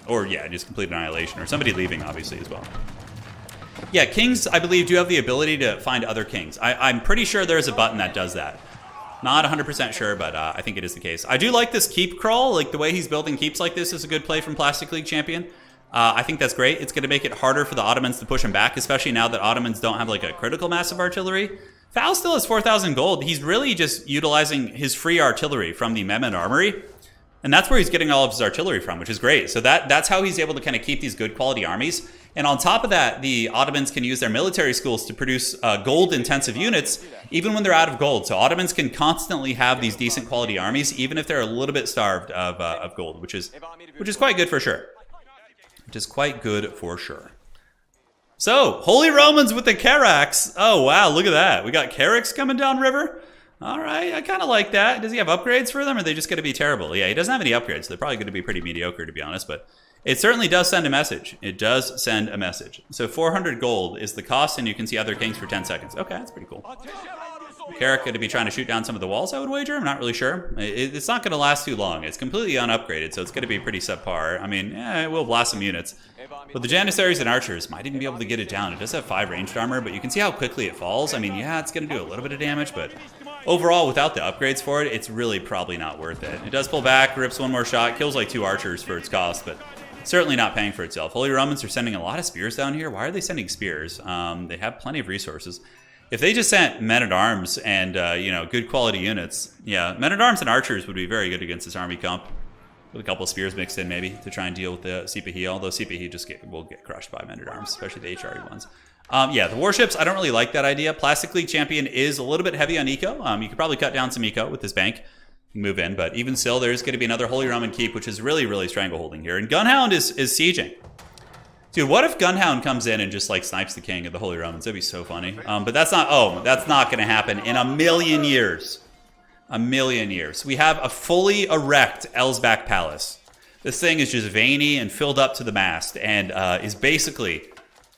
Or, yeah, just complete annihilation. Or somebody leaving, obviously, as well. Yeah, kings, I believe, do have the ability to find other kings. I'm pretty sure there's a button that does that. Not 100% sure, but I think it is the case. I do like this keep crawl. Like, the way he's building keeps like this is a good play from Plastic League Champion. I think that's great. It's going to make it harder for the Ottomans to push him back, especially now that Ottomans don't have like a critical mass of artillery. FFA still has 4,000 gold. He's really just utilizing his free artillery from the Mehmed Armory, and that's where he's getting all of his artillery from, which is great. So that's how he's able to kind of keep these good quality armies. And on top of that, the Ottomans can use their military schools to produce gold-intensive units, even when they're out of gold. So Ottomans can constantly have these decent quality armies, even if they're a little bit starved of gold, which is quite good for sure. So, Holy Romans with the Carax. Oh, wow, look at that. We got Carax coming down river. All right, I kind of like that. Does he have upgrades for them, or are they just going to be terrible? Yeah, he doesn't have any upgrades, so they're probably going to be pretty mediocre, to be honest, but it certainly does send a message. So 400 gold is the cost, and you can see other kings for 10 seconds. Okay, that's pretty cool. Carrick going to be trying to shoot down some of the walls, I would wager. I'm not really sure. It's not going to last too long. It's completely unupgraded, so it's going to be pretty subpar. I mean, it will blast some units. But the Janissaries and Archers might even be able to get it down. It does have 5 ranged armor, but you can see how quickly it falls. I mean, yeah, it's going to do a little bit of damage, but overall, without the upgrades for it, it's really probably not worth it. It does pull back, rips one more shot, kills like 2 Archers for its cost, but certainly not paying for itself. Holy Romans are sending a lot of spears down here. Why are they sending spears? They have plenty of resources. If they just sent men-at-arms and, good quality units, yeah, men-at-arms and archers would be very good against this army comp. With a couple of spears mixed in, maybe, to try and deal with the CPE, although CPE will get crushed by men-at-arms, especially the HRE ones. Yeah, the warships, I don't really like that idea. Plastic League Champion is a little bit heavy on eco. You could probably cut down some eco with this bank. Move in, but even still, there's going to be another Holy Roman keep, which is really, really strangleholding here. And Gunhound is sieging. Dude, what if Gunhound comes in and just like snipes the king of the Holy Romans? That'd be so funny. But that's not going to happen in a million years. A million years. We have a fully erect Elsbach Palace. This thing is just veiny and filled up to the mast, and is basically,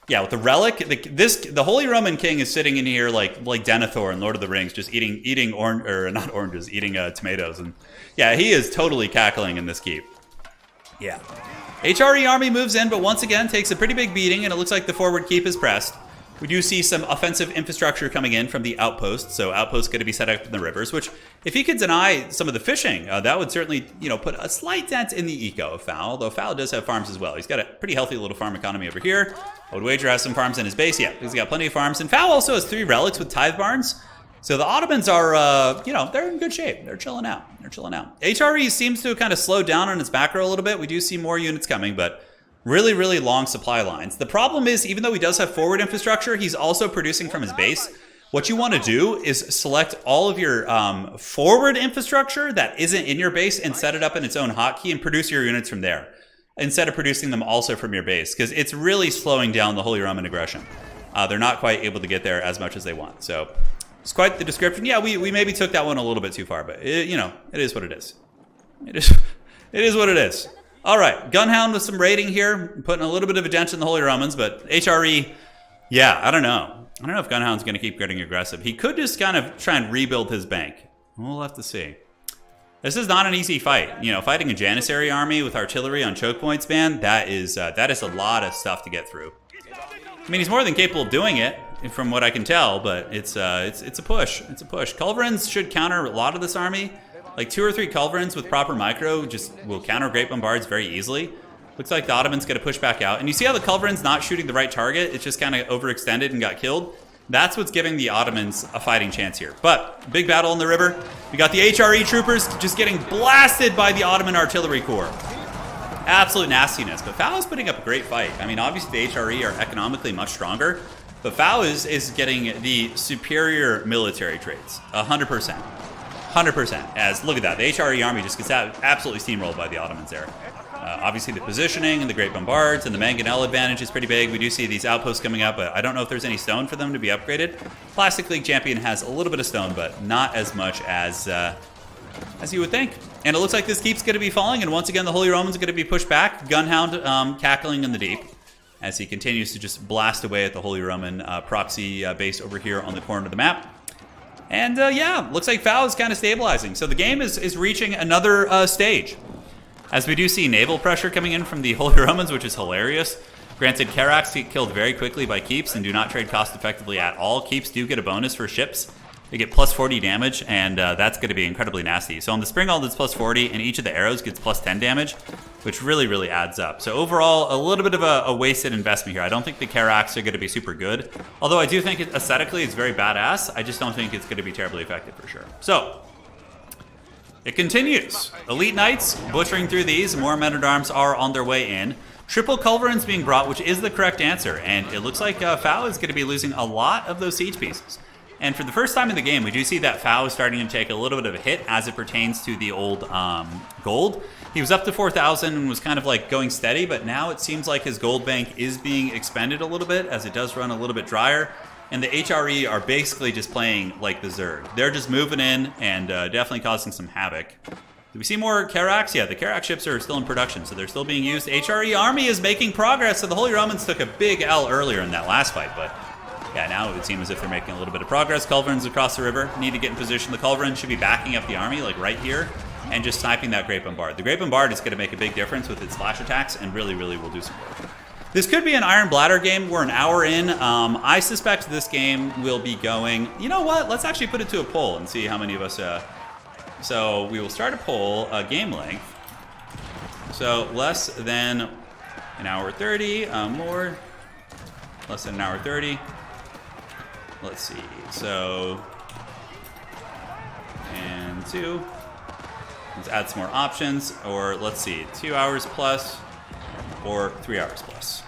yeah, with the relic. The Holy Roman king is sitting in here like Denethor in Lord of the Rings, just eating tomatoes, and yeah, he is totally cackling in this keep. Yeah. HRE army moves in, but once again takes a pretty big beating, and it looks like the forward keep is pressed. We do see some offensive infrastructure coming in from the outposts, so outposts going to be set up in the rivers, which if he could deny some of the fishing, that would certainly, put a slight dent in the eco of Fowl, though Fowl does have farms as well. He's got a pretty healthy little farm economy over here. I would wager has some farms in his base. Yeah, he's got plenty of farms, and Fowl also has 3 relics with tithe barns. So the Ottomans are, they're in good shape. They're chilling out. HRE seems to have kind of slowed down on its macro a little bit. We do see more units coming, but really, really long supply lines. The problem is, even though he does have forward infrastructure, he's also producing from his base. What you want to do is select all of your forward infrastructure that isn't in your base and set it up in its own hotkey and produce your units from there, instead of producing them also from your base, because it's really slowing down the Holy Roman aggression. They're not quite able to get there as much as they want. So it's quite the description. Yeah, we maybe took that one a little bit too far, but it is what it is. It is what it is. All right, Gunhound with some raiding here, putting a little bit of a dent in the Holy Romans, but HRE, yeah, I don't know. I don't know if Gunhound's going to keep getting aggressive. He could just kind of try and rebuild his bank. We'll have to see. This is not an easy fight. Fighting a Janissary army with artillery on choke points, man, that is a lot of stuff to get through. I mean, he's more than capable of doing it, from what I can tell, but it's a push. It's a push. Culverins should counter a lot of this army. Like 2 or 3 culverins with proper micro just will counter Great Bombards very easily. Looks like the Ottomans going to push back out. And you see how the culverin's not shooting the right target? It's just kind of overextended and got killed. That's what's giving the Ottomans a fighting chance here. But big battle in the river. We got the HRE troopers just getting blasted by the Ottoman artillery corps. Absolute nastiness. But Fowl is putting up a great fight. I mean, obviously the HRE are economically much stronger. But Fowl is getting the superior military traits. 100%. 100%. As look at that, the HRE army just gets absolutely steamrolled by the Ottomans there. Obviously, the positioning and the Great Bombards and the Mangonel advantage is pretty big. We do see these outposts coming up, but I don't know if there's any stone for them to be upgraded. Classic League Champion has a little bit of stone, but not as much as you would think. And it looks like this keep's going to be falling, and once again, the Holy Romans are going to be pushed back. Gunhound cackling in the deep as he continues to just blast away at the Holy Roman proxy base over here on the corner of the map. And yeah, looks like Fowl is kind of stabilizing. So the game is reaching another stage. As we do see naval pressure coming in from the Holy Romans, which is hilarious. Granted, Carracks get killed very quickly by keeps and do not trade cost effectively at all. Keeps do get a bonus for ships. They get plus 40 damage, and that's going to be incredibly nasty. So on the Springald, it's plus 40, and each of the arrows gets plus 10 damage, which really, really adds up. So overall, a little bit of a wasted investment here. I don't think the Carracks are going to be super good. Although I do think aesthetically it's very badass. I just don't think it's going to be terribly effective for sure. So it continues. Elite Knights butchering through these. More men-at-arms are on their way in. Triple Culverins being brought, which is the correct answer. And it looks like Fowl is going to be losing a lot of those siege pieces. And for the first time in the game, we do see that Fowl is starting to take a little bit of a hit as it pertains to the old gold. He was up to 4,000 and was kind of like going steady, but now it seems like his gold bank is being expended a little bit as it does run a little bit drier. And the HRE are basically just playing like the Zerg. They're just moving in and definitely causing some havoc. Do we see more Carracks? Yeah, the Carrack ships are still in production, so they're still being used. HRE army is making progress, so the Holy Romans took a big L earlier in that last fight, but yeah, now it would seem as if they're making a little bit of progress. Culverins across the river need to get in position. The Culverins should be backing up the army, like right here, and just sniping that Great Bombard. The Great Bombard is going to make a big difference with its flash attacks and really, really will do some work. This could be an Iron Bladder game. We're an hour in. I suspect this game will be going... You know what? Let's actually put it to a poll and see how many of us... So we will start a poll, game length. So less than an hour 30, more, less than an hour 30. Let's see, so, and 2. Let's add some more options, or let's see, 2 hours plus, or 3 hours plus.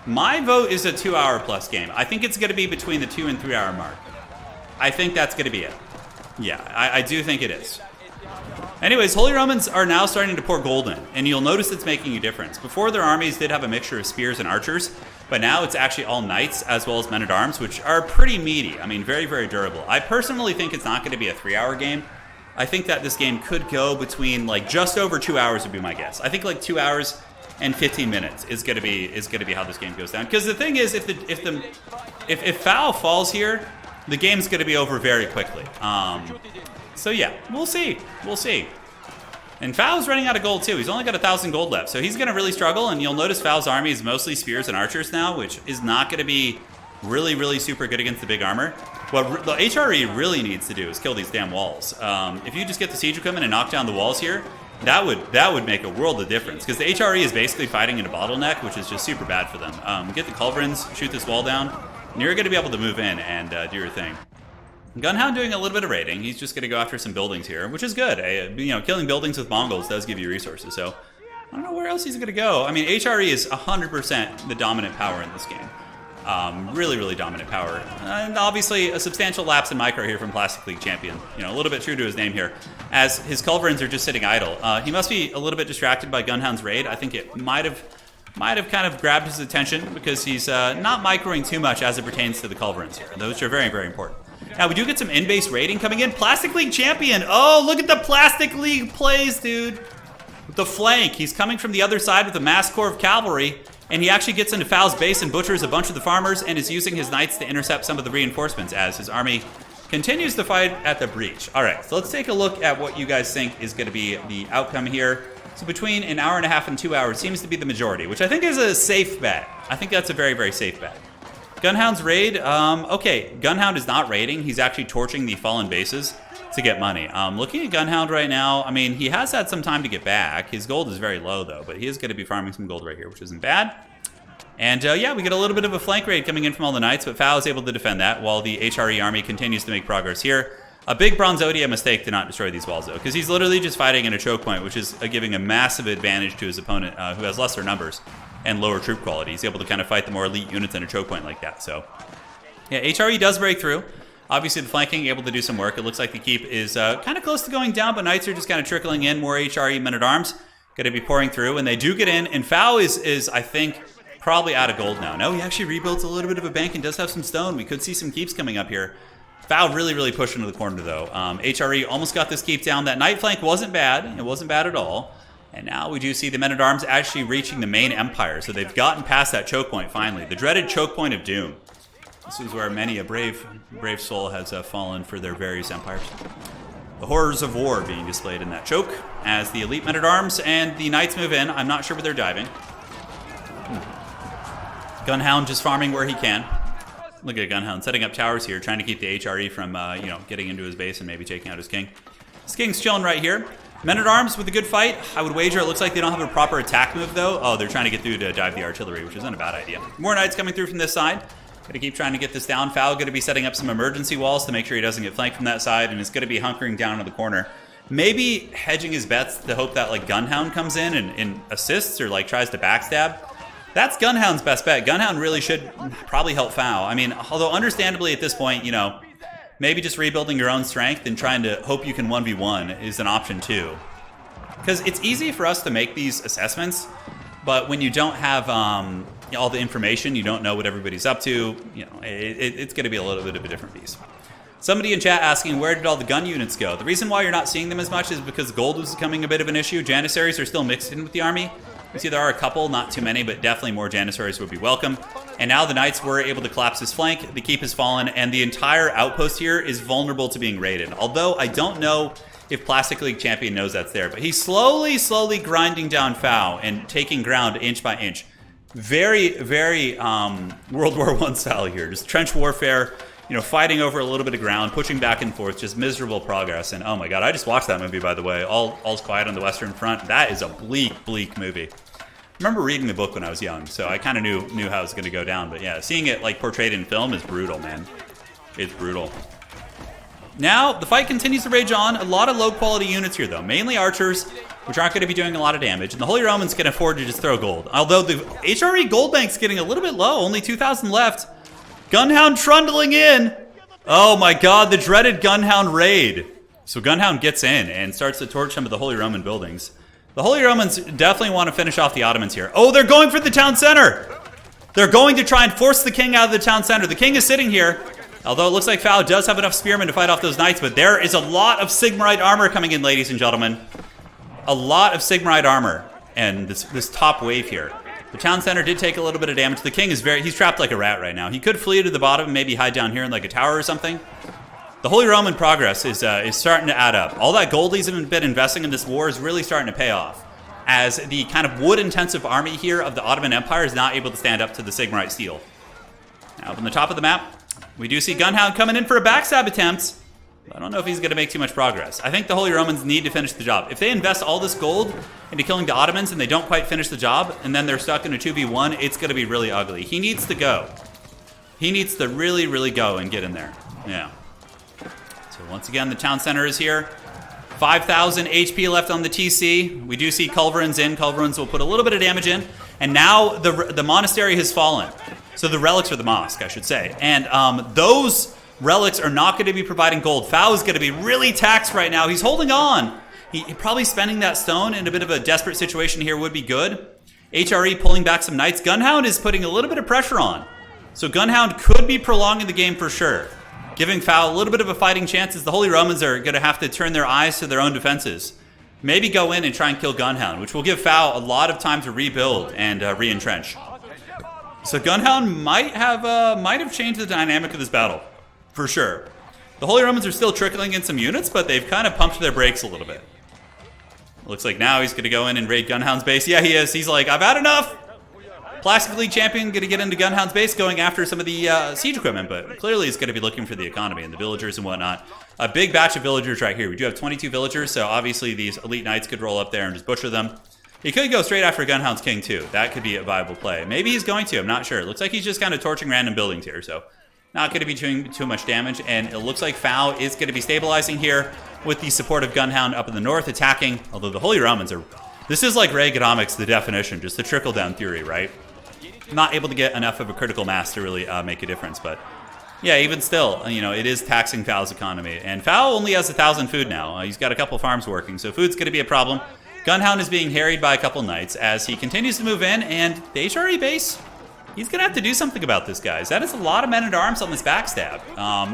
My vote is a 2 hour plus game. I think it's gonna be between the 2 and 3 hour mark. I think that's gonna be it. Yeah, I do think it is. Anyways, Holy Romans are now starting to pour gold in, and you'll notice it's making a difference. Before, their armies did have a mixture of spears and archers, but now it's actually all knights as well as men-at-arms, which are pretty meaty. I mean, very, very durable. I personally think it's not going to be a 3 hour game. I think that this game could go between like just over 2 hours would be my guess. I think like 2 hours and 15 minutes is going to be how this game goes down. Because the thing is, if Fowl falls here, the game's going to be over very quickly. So yeah, we'll see. We'll see. And Fao's running out of gold too. He's only got 1,000 gold left, so he's going to really struggle. And you'll notice Fao's army is mostly spears and archers now, which is not going to be really, really super good against the big armor. What the HRE really needs to do is kill these damn walls. If you just get the siege equipment and knock down the walls here, that would make a world of difference. Because the HRE is basically fighting in a bottleneck, which is just super bad for them. Get the culverins, shoot this wall down, and you're going to be able to move in and do your thing. Gunhound doing a little bit of raiding. He's just going to go after some buildings here, which is good. You know, killing buildings with Mongols does give you resources, so I don't know where else he's going to go. I mean, HRE is 100% the dominant power in this game. Really, really dominant power. And obviously, a substantial lapse in micro here from Plastic League Champion. You know, a little bit true to his name here, as his culverins are just sitting idle. He must be a little bit distracted by Gunhound's raid. I think it might have kind of grabbed his attention because he's not microing too much as it pertains to the culverins here. Those are very, very important. Now, we do get some in-base raiding coming in. Plastic League Champion. Oh, look at the Plastic League plays, dude. With the flank. He's coming from the other side with a mass corps of cavalry, and he actually gets into Fao's base and butchers a bunch of the farmers and is using his knights to intercept some of the reinforcements as his army continues to fight at the breach. All right, so let's take a look at what you guys think is going to be the outcome here. So between an hour and a half and 2 hours seems to be the majority, which I think is a safe bet. I think that's a very, very safe bet. Gunhound's raid, okay, Gunhound is not raiding. He's actually torching the fallen bases to get money. Looking at Gunhound right now, I mean, he has had some time to get back. His gold is very low, though, but he is going to be farming some gold right here, which isn't bad. And, yeah, we get a little bit of a flank raid coming in from all the knights, but Fao is able to defend that while the HRE army continues to make progress here. A big Bronzodia mistake to not destroy these walls, though, because he's literally just fighting in a choke point, which is giving a massive advantage to his opponent, who has lesser numbers and lower troop quality. He's able to kind of fight the more elite units in a choke point like that. So, yeah, HRE does break through. Obviously, the flanking able to do some work. It looks like the keep is kind of close to going down, but knights are just kind of trickling in. More HRE men-at-arms going to be pouring through, and they do get in. And Fao is I think, probably out of gold now. No, he actually rebuilt a little bit of a bank and does have some stone. We could see some keeps coming up here. Fao really, really pushed into the corner, though. HRE almost got this keep down. That knight flank wasn't bad. It wasn't bad at all. And now we do see the men-at-arms actually reaching the main empire. So they've gotten past that choke point, finally. The dreaded choke point of doom. This is where many a brave soul has fallen for their various empires. The horrors of war being displayed in that choke as the elite men-at-arms and the knights move in. I'm not sure where they're diving. Gunhound just farming where he can. Look at Gunhound setting up towers here, trying to keep the HRE from, you know, getting into his base and maybe taking out his king. His king's chilling right here. Men-at-arms with a good fight. I would wager it looks like they don't have a proper attack move, though. Oh, they're trying to get through to dive the artillery, which isn't a bad idea. More knights coming through from this side. Gonna keep trying to get this down. Fao gonna be setting up some emergency walls to make sure he doesn't get flanked from that side, and is gonna be hunkering down in the corner. Maybe hedging his bets to hope that, like, Gunhound comes in and assists or, like, tries to backstab. That's Gunhound's best bet. Gunhound really should probably help Fao. I mean, although understandably at this point, you know, maybe just rebuilding your own strength and trying to hope you can 1v1 is an option too. Because it's easy for us to make these assessments, but when you don't have all the information, you don't know what everybody's up to, you know, it's going to be a little bit of a different beast. Somebody in chat asking, where did all the gun units go? The reason why you're not seeing them as much is because gold is becoming a bit of an issue. Janissaries are still mixed in with the army. You see there are a couple, not too many, but definitely more Janissaries would be welcome. And now the knights were able to collapse his flank, the keep has fallen, and the entire outpost here is vulnerable to being raided. Although I don't know if Plastic League Champion knows that's there, but he's slowly grinding down Fao and taking ground inch by inch. Very, very World War I style here. Just trench warfare, you know, fighting over a little bit of ground, pushing back and forth, just miserable progress. And oh my god, I just watched that movie, by the way. All's Quiet on the Western Front. That is a bleak movie. I remember reading the book when I was young, so I kind of knew how it was going to go down. But yeah, seeing it like portrayed in film is brutal, man. It's brutal. Now, the fight continues to rage on. A lot of low-quality units here, though. Mainly archers, which aren't going to be doing a lot of damage. And the Holy Romans can afford to just throw gold. Although the HRE gold bank's getting a little bit low. Only 2,000 left. Gunhound trundling in. Oh my god, the dreaded Gunhound raid. So Gunhound gets in and starts to torch some of the Holy Roman buildings. The Holy Romans definitely want to finish off the Ottomans here. Oh, they're going for the town center. They're going to try and force the king out of the town center. The king is sitting here. Although it looks like Fao does have enough spearmen to fight off those knights, but there is a lot of Sigmarite armor coming in, ladies and gentlemen. A lot of Sigmarite armor. And this top wave here. The town center did take a little bit of damage. The king is he's trapped like a rat right now. He could flee to the bottom and maybe hide down here in like a tower or something. The Holy Roman progress is starting to add up. All that gold he's been investing in this war is really starting to pay off, as the kind of wood-intensive army here of the Ottoman Empire is not able to stand up to the Sigmarite steel. Now, up on the top of the map, we do see Gunhound coming in for a backstab attempt. I don't know if he's going to make too much progress. I think the Holy Romans need to finish the job. If they invest all this gold into killing the Ottomans and they don't quite finish the job, and then they're stuck in a 2v1, it's going to be really ugly. He needs to go. He needs to really, really go and get in there. Yeah. So once again, the town center is here. 5,000 HP left on the TC. We do see Culverins in. Culverins will put a little bit of damage in. And now the monastery has fallen. So the relics are the mosque, I should say. And those relics are not going to be providing gold. Fao is going to be really taxed right now. He's holding on. He probably spending that stone in a bit of a desperate situation here would be good. HRE pulling back some knights. Gunhound is putting a little bit of pressure on. So Gunhound could be prolonging the game for sure, giving Fao a little bit of a fighting chance, as the Holy Romans are going to have to turn their eyes to their own defenses. Maybe go in and try and kill Gunhound, which will give Fao a lot of time to rebuild and re-entrench. So Gunhound might have changed the dynamic of this battle, for sure. The Holy Romans are still trickling in some units, but they've kind of pumped their brakes a little bit. Looks like now he's going to go in and raid Gunhound's base. Yeah, he is. He's like, I've had enough. Plastic League champion going to get into Gunhound's base, going after some of the siege equipment, but clearly he's going to be looking for the economy and the villagers and whatnot. A big batch of villagers right here. We do have 22 villagers, so obviously these elite knights could roll up there and just butcher them. He could go straight after Gunhound's king too. That could be a viable play. Maybe he's going to. I'm not sure. It looks like he's just kind of torching random buildings here, so not going to be doing too much damage. And it looks like Fao is going to be stabilizing here with the support of Gunhound up in the north, attacking. Although the Holy Romans are... This is like Reaganomics, the definition, just the trickle-down theory, right? Not able to get enough of a critical mass to really make a difference, but yeah, even still, you know, it is taxing Fao's economy. And Fao only has 1,000 food now. He's got a couple farms working, so food's going to be a problem. Gunhound is being harried by a couple knights as he continues to move in, and the HRE base, he's going to have to do something about this, guys. That is a lot of men-at-arms on this backstab.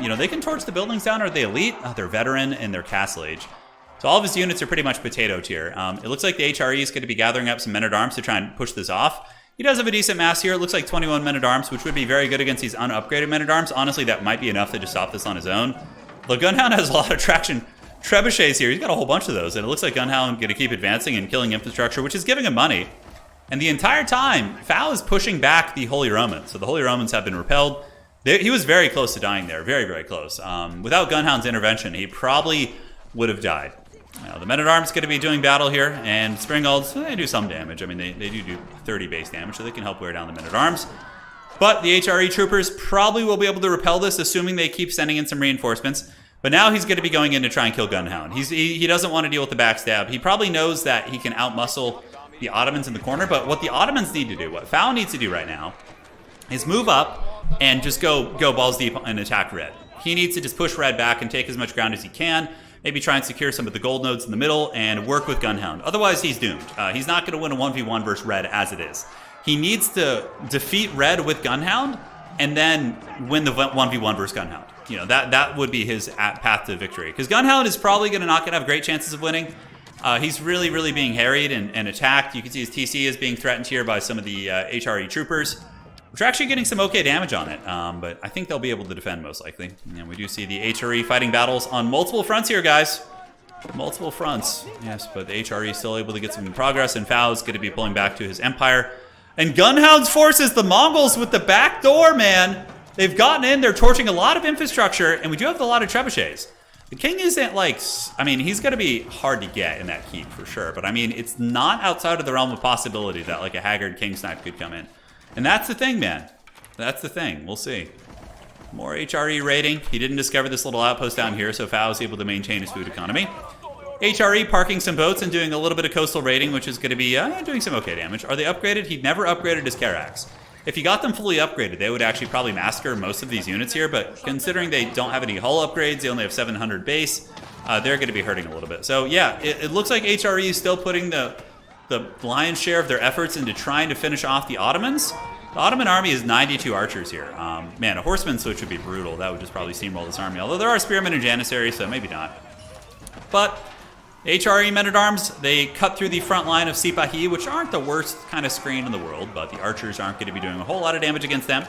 You know, they can torch the buildings down. Are they elite? They're veteran, and they're Castle Age. So all of his units are pretty much potato tier. It looks like the HRE is going to be gathering up some men-at-arms to try and push this off. He does have a decent mass here. It looks like 21 men-at-arms, which would be very good against these unupgraded men-at-arms. Honestly, that might be enough to just stop this on his own. Though Gunhound has a lot of traction. Trebuchets here, he's got a whole bunch of those, and it looks like Gunhound going to keep advancing and killing infrastructure, which is giving him money. And the entire time, Fao is pushing back the Holy Romans. So the Holy Romans have been repelled. He was very close to dying there, very, very close. Without Gunhound's intervention, he probably would have died. Now, the men-at-arms going to be doing battle here, and Springalds, they do some damage. I mean, they do 30 base damage, so they can help wear down the men-at-arms. But the HRE troopers probably will be able to repel this, assuming they keep sending in some reinforcements. But now he's going to be going in to try and kill Gunhound. He doesn't want to deal with the backstab. He probably knows that he can outmuscle the Ottomans in the corner, but what the Ottomans need to do, what Fao needs to do right now, is move up and just go balls deep and attack Red. He needs to just push Red back and take as much ground as he can. Maybe try and secure some of the gold nodes in the middle and work with Gunhound. Otherwise, he's doomed. He's not going to win a 1v1 versus Red as it is. He needs to defeat Red with Gunhound and then win the 1v1 versus Gunhound. You know, that would be his path to victory. Because Gunhound is probably not going to have great chances of winning. He's really, really being harried and attacked. You can see his TC is being threatened here by some of the HRE troopers, which are actually getting some okay damage on it. But I think they'll be able to defend most likely. And we do see the HRE fighting battles on multiple fronts here, guys. Multiple fronts. Yes, but the HRE is still able to get some progress, and Fao is going to be pulling back to his empire. And Gunhound's forces, the Mongols with the back door, man. They've gotten in, they're torching a lot of infrastructure, and we do have a lot of trebuchets. The king isn't like, I mean, he's going to be hard to get in that keep for sure, but I mean, it's not outside of the realm of possibility that like a haggard king snipe could come in. And that's the thing, man. That's the thing. We'll see. More HRE raiding. He didn't discover this little outpost down here, so Fao is able to maintain his food economy. HRE parking some boats and doing a little bit of coastal raiding, which is going to be doing some okay damage. Are they upgraded? He never upgraded his Carax. If you got them fully upgraded, they would actually probably massacre most of these units here, but considering they don't have any hull upgrades, they only have 700 base, they're going to be hurting a little bit. So yeah, it looks like HRE is still putting the lion's share of their efforts into trying to finish off the Ottomans. The Ottoman army is 92 archers here. Man, a horseman switch would be brutal. That would just probably steamroll this army, although there are spearmen and janissaries, so maybe not. But HRE men-at-arms, they cut through the front line of Sipahi, which aren't the worst kind of screen in the world, but the archers aren't going to be doing a whole lot of damage against them.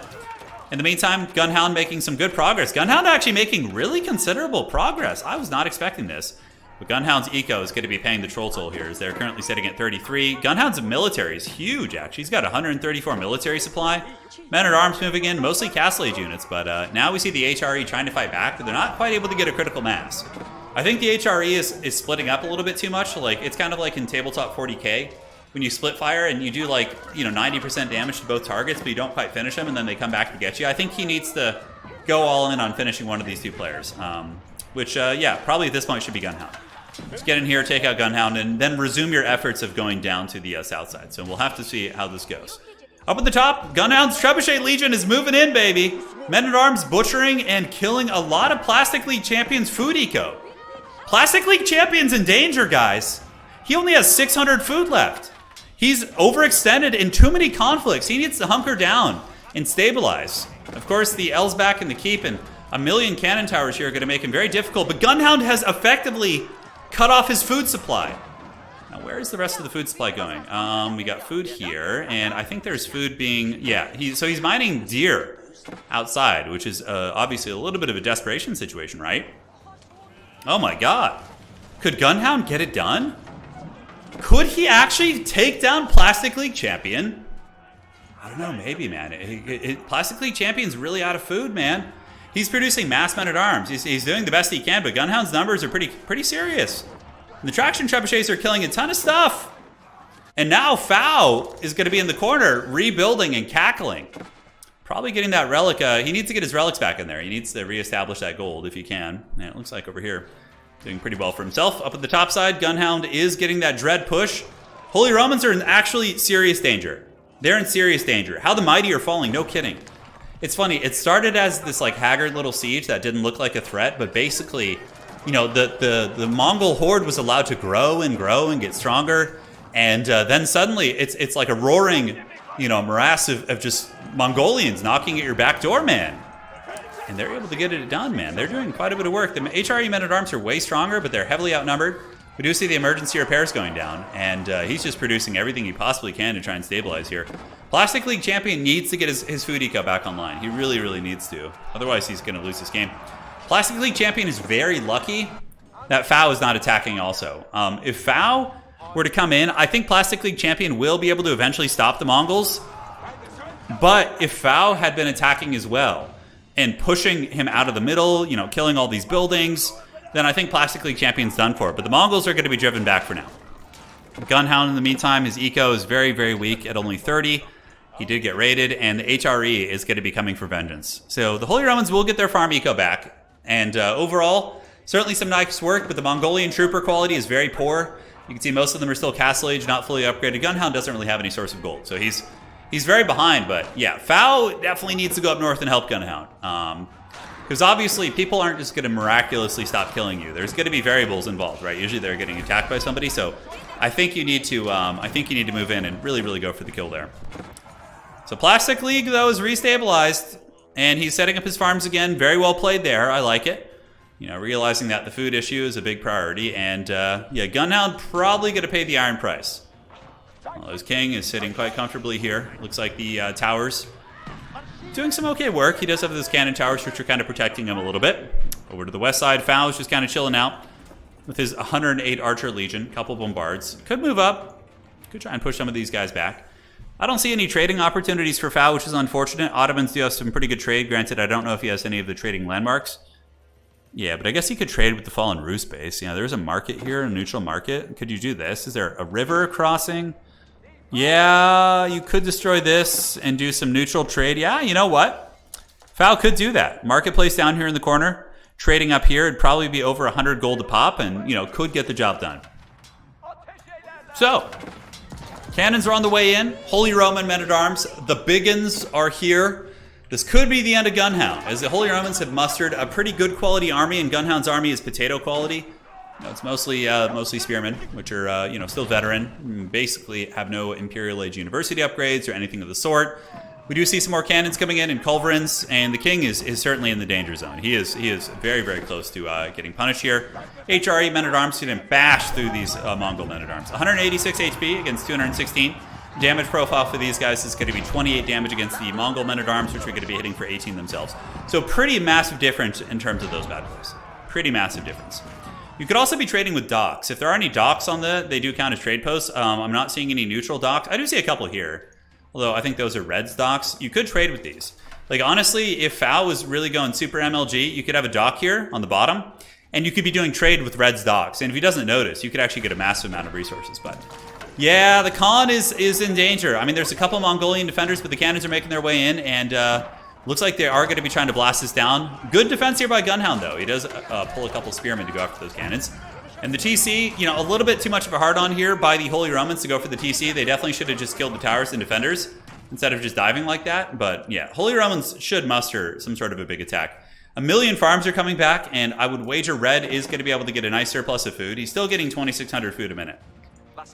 In the meantime, Gunhound making some good progress. Gunhound actually making really considerable progress. I was not expecting this. But Gunhound's eco is going to be paying the troll toll here, as they're currently sitting at 33. Gunhound's military is huge, actually. He's got 134 military supply. Men-at-Arms moving in, mostly Castle Age units, but now we see the HRE trying to fight back, but they're not quite able to get a critical mass. I think the HRE is splitting up a little bit too much. Like, it's kind of like in Tabletop 40K, when you split fire and you do like, 90% damage to both targets, but you don't quite finish them, and then they come back to get you. I think he needs to go all in on finishing one of these two players, which, yeah, probably at this point should be Gunhound. Just get in here, take out Gunhound, and then resume your efforts of going down to the south side. So we'll have to see how this goes. Up at the top, Gunhound's Trebuchet Legion is moving in, baby. Men-at-Arms butchering and killing a lot of Plastic League Champions food eco. Plastic League Champion's in danger, guys. He only has 600 food left. He's overextended in too many conflicts. He needs to hunker down and stabilize. Of course, the Elsback and the Keep and a million cannon towers here are going to make him very difficult, but Gunhound has effectively cut off his food supply. Now, where is the rest of the food supply going? We got food here, and I think there's food being... Yeah, so he's mining deer outside, which is obviously a little bit of a desperation situation, right? Oh my god. Could Gunhound get it done? Could he actually take down Plastic League Champion? I don't know, maybe, man. Plastic League Champion's really out of food, man. He's producing mass men-at-arms. He's doing the best he can, but Gunhound's numbers are pretty serious. And the Traction Trebuchets are killing a ton of stuff. And now FFA is going to be in the corner, rebuilding and cackling. Probably getting that relic. He needs to get his relics back in there. He needs to reestablish that gold if he can. And it looks like over here, doing pretty well for himself. Up at the top side, Gunhound is getting that dread push. Holy Romans are in actually serious danger. They're in serious danger. How the mighty are falling, no kidding. It's funny, it started as this like haggard little siege that didn't look like a threat, but basically, the Mongol horde was allowed to grow and get stronger, and then suddenly it's like a roaring, morass of just Mongolians knocking at your back door, man. And they're able to get it done, man. They're doing quite a bit of work. The HRE men-at-arms are way stronger, but they're heavily outnumbered. We do see the emergency repairs going down, and he's just producing everything he possibly can to try and stabilize here. Plastic League Champion needs to get his food eco back online. He really, really needs to. Otherwise, he's going to lose this game. Plastic League Champion is very lucky that FFA is not attacking also. If FFA were to come in, I think Plastic League Champion will be able to eventually stop the Mongols. But if FFA had been attacking as well and pushing him out of the middle, killing all these buildings, then I think Plastic League Champion's done for. But the Mongols are going to be driven back for now. Gunhound, in the meantime, his eco is very, very weak at only 30. He did get raided, and the HRE is going to be coming for vengeance. So the Holy Romans will get their farm eco back. And overall, certainly some nice work, but the Mongolian trooper quality is very poor. You can see most of them are still Castle Age, not fully upgraded. Gunhound doesn't really have any source of gold, so he's very behind. But yeah, FFA definitely needs to go up north and help Gunhound. Because obviously, people aren't just going to miraculously stop killing you. There's going to be variables involved, right? Usually they're getting attacked by somebody, so I think you need to move in and really, really go for the kill there. So Plastic League, though, is restabilized, and he's setting up his farms again. Very well played there. I like it. Realizing that the food issue is a big priority, and yeah, Gunhound probably going to pay the iron price. Well, his king is sitting quite comfortably here. Looks like the towers doing some okay work. He does have those cannon towers, which are kind of protecting him a little bit. Over to the west side, FFA is just kind of chilling out with his 108 Archer Legion. Couple bombards. Could move up. Could try and push some of these guys back. I don't see any trading opportunities for FFA, which is unfortunate. Ottomans do have some pretty good trade. Granted, I don't know if he has any of the trading landmarks. Yeah, but I guess he could trade with the Fallen Rus base. There's a market here, a neutral market. Could you do this? Is there a river crossing? Yeah, you could destroy this and do some neutral trade. Yeah, you know what? FFA could do that. Marketplace down here in the corner. Trading up here, it'd probably be over 100 gold a pop and, could get the job done. So, cannons are on the way in. Holy Roman men-at-arms. The biggins are here. This could be the end of Gunhound, as the Holy Romans have mustered a pretty good quality army, and Gunhound's army is potato quality. It's mostly spearmen, which are still veteran, basically have no Imperial Age University upgrades or anything of the sort. We do see some more cannons coming in and culverins, and the king is certainly in the danger zone. He is very, very close to getting punished here. HRE men-at-arms going to bash through these Mongol men-at-arms. 186 HP against 216. Damage profile for these guys is going to be 28 damage against the Mongol men-at-arms, which are going to be hitting for 18 themselves. So pretty massive difference in terms of those bad boys. Pretty massive difference. You could also be trading with docks. If there are any docks on they do count as trade posts. I'm not seeing any neutral docks. I do see a couple here, although I think those are Reds docks. You could trade with these. Like, honestly, if FFA was really going super MLG, you could have a dock here on the bottom, and you could be doing trade with Reds docks. And if he doesn't notice, you could actually get a massive amount of resources. But yeah, the Khan is in danger. I mean, there's a couple Mongolian defenders, but the cannons are making their way in, and looks like they are going to be trying to blast this down. Good defense here by Gunhound, though. He does pull a couple spearmen to go after those cannons. And the TC, you know, a little bit too much of a hard-on here by the Holy Romans to go for the TC. They definitely should have just killed the towers and defenders instead of just diving like that. But yeah, Holy Romans should muster some sort of a big attack. 1 million farms are coming back, and I would wager Red is going to be able to get a nice surplus of food. He's still getting 2,600 food a minute.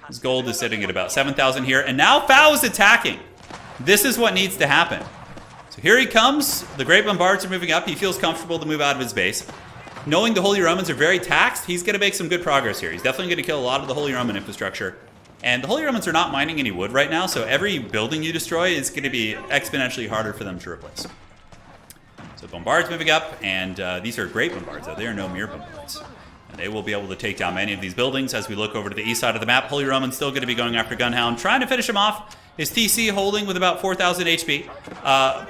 His gold is sitting at about 7,000 here, and now FFA is attacking. This is what needs to happen. So here he comes. The Great Bombards are moving up. He feels comfortable to move out of his base. Knowing the Holy Romans are very taxed, he's going to make some good progress here. He's definitely going to kill a lot of the Holy Roman infrastructure. And the Holy Romans are not mining any wood right now, so every building you destroy is going to be exponentially harder for them to replace. So Bombards moving up, and these are great Bombards, though. They are no mere Bombards. And they will be able to take down many of these buildings as we look over to the east side of the map. Holy Roman's still going to be going after Gunhound, trying to finish him off. His TC holding with about 4,000 HP.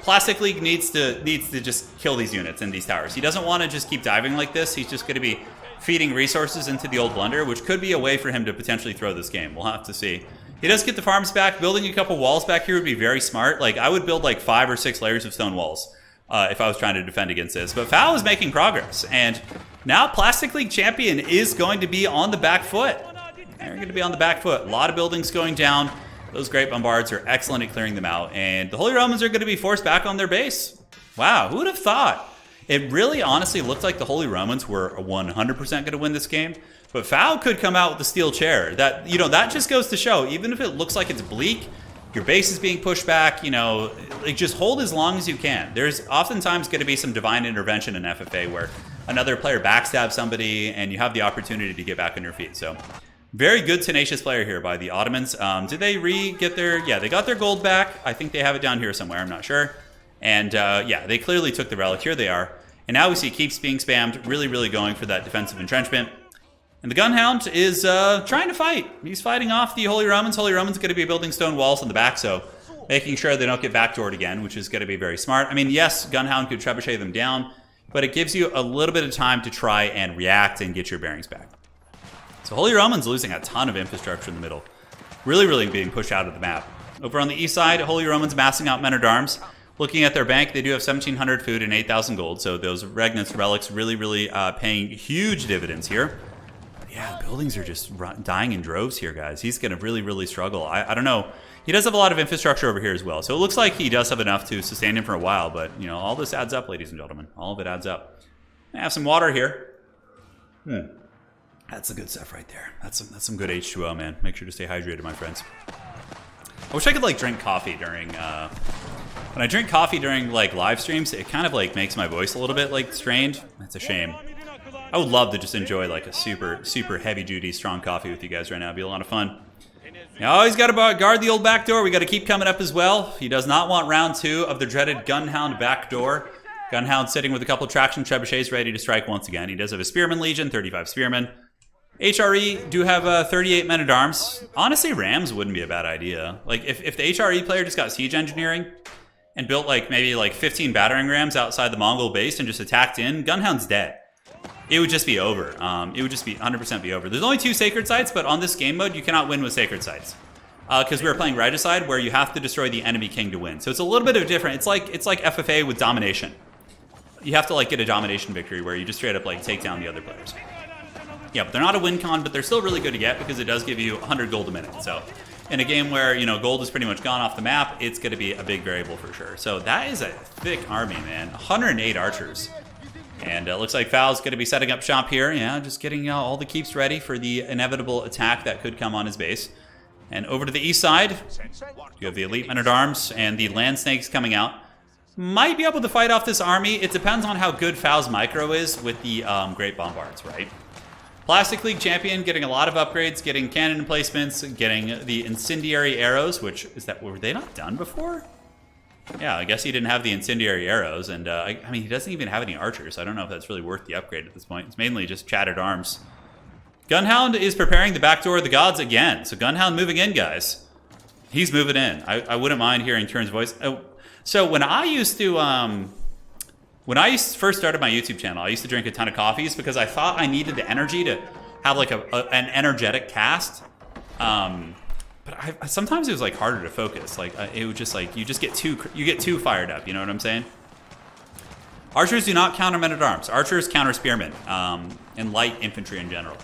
Plastic League needs to just kill these units and these towers. He doesn't want to just keep diving like this. He's just going to be feeding resources into the old blunder, which could be a way for him to potentially throw this game. We'll have to see. He does get the farms back. Building a couple walls back here would be very smart. Like, I would build like 5 or 6 layers of stone walls if I was trying to defend against this. But FFA is making progress, and now Plastic League Champion is going to be on the back foot. They're going to be on the back foot. A lot of buildings going down. Those Great Bombards are excellent at clearing them out, and the Holy Romans are going to be forced back on their base. Wow, who would have thought? It really honestly looked like the Holy Romans were 100% going to win this game, but FFA could come out with the steel chair. That, you know, that just goes to show, even if it looks like it's bleak, your base is being pushed back, you know, like, just hold as long as you can. There's oftentimes going to be some divine intervention in FFA where another player backstabs somebody and you have the opportunity to get back on your feet. So very good tenacious player here by the Ottomans. Did they get their... Yeah, they got their gold back. I think they have it down here somewhere. I'm not sure. And yeah, they clearly took the relic. Here they are. And now we see keeps being spammed, really, really going for that defensive entrenchment. And the Gunhound is trying to fight. He's fighting off the Holy Romans. Holy Romans are going to be building stone walls on the back, so making sure they don't get backdoored again, which is going to be very smart. I mean, yes, Gunhound could trebuchet them down, but it gives you a little bit of time to try and react and get your bearings back. So Holy Romans losing a ton of infrastructure in the middle. Really, really being pushed out of the map. Over on the east side, Holy Romans massing out men-at-arms. Looking at their bank, they do have 1,700 food and 8,000 gold, so those Regnant's relics really, really paying huge dividends here. But yeah, buildings are just dying in droves here, guys. He's going to really, really struggle. I don't know. He does have a lot of infrastructure over here as well, so it looks like he does have enough to sustain him for a while, but, you know, all this adds up, ladies and gentlemen. All of it adds up. I have some water here. That's the good stuff right there. That's some good H2O, man. Make sure to stay hydrated, my friends. I wish I could, like, drink coffee during... when I drink coffee during, like, live streams, it kind of, like, makes my voice a little bit, like, strained. That's a shame. I would love to just enjoy, like, a super, super heavy-duty, strong coffee with you guys right now. It'd be a lot of fun. You always got to guard the old back door. We got to keep coming up as well. He does not want round 2 of the dreaded Gunhound back door. Gunhound sitting with a couple traction trebuchets ready to strike once again. He does have a Spearman Legion, 35 Spearmen. HRE do have 38 men-at-arms. Honestly, Rams wouldn't be a bad idea. Like, if the HRE player just got siege engineering and built, like, maybe, like, 15 battering rams outside the Mongol base and just attacked in, Gunhound's dead. It would just be over. It would just be 100% be over. There's only 2 sacred sites, but on this game mode, you cannot win with sacred sites. Because we were playing Regicide, where you have to destroy the enemy king to win. So it's a little bit of different. It's like FFA with domination. You have to, like, get a domination victory where you just straight up, like, take down the other players. Yeah, but they're not a win con, but they're still really good to get because it does give you 100 gold a minute. So in a game where, you know, gold is pretty much gone off the map, it's going to be a big variable for sure. So that is a thick army, man. 108 archers. And it looks like FFA's going to be setting up shop here. Yeah, just getting all the keeps ready for the inevitable attack that could come on his base. And over to the east side, you have the elite men-at-arms and the land snakes coming out. Might be able to fight off this army. It depends on how good FFA's micro is with the Great Bombards, right? Plastic League champion getting a lot of upgrades, getting cannon emplacements, getting the incendiary arrows, which is that, were they not done before? Yeah, I guess he didn't have the incendiary arrows, and I mean, he doesn't even have any archers. So I don't know if that's really worth the upgrade at this point. It's mainly just shattered arms. Gunhound is preparing the backdoor of the gods again. So Gunhound moving in, guys. He's moving in. I wouldn't mind hearing Turn's voice. Oh, so when I used to, first started my YouTube channel, I used to drink a ton of coffees because I thought I needed the energy to have like an energetic cast. But sometimes it was like harder to focus. Like it would just like you get too fired up. You know what I'm saying? Archers do not counter men-at-arms. Archers counter spearmen and light infantry in general.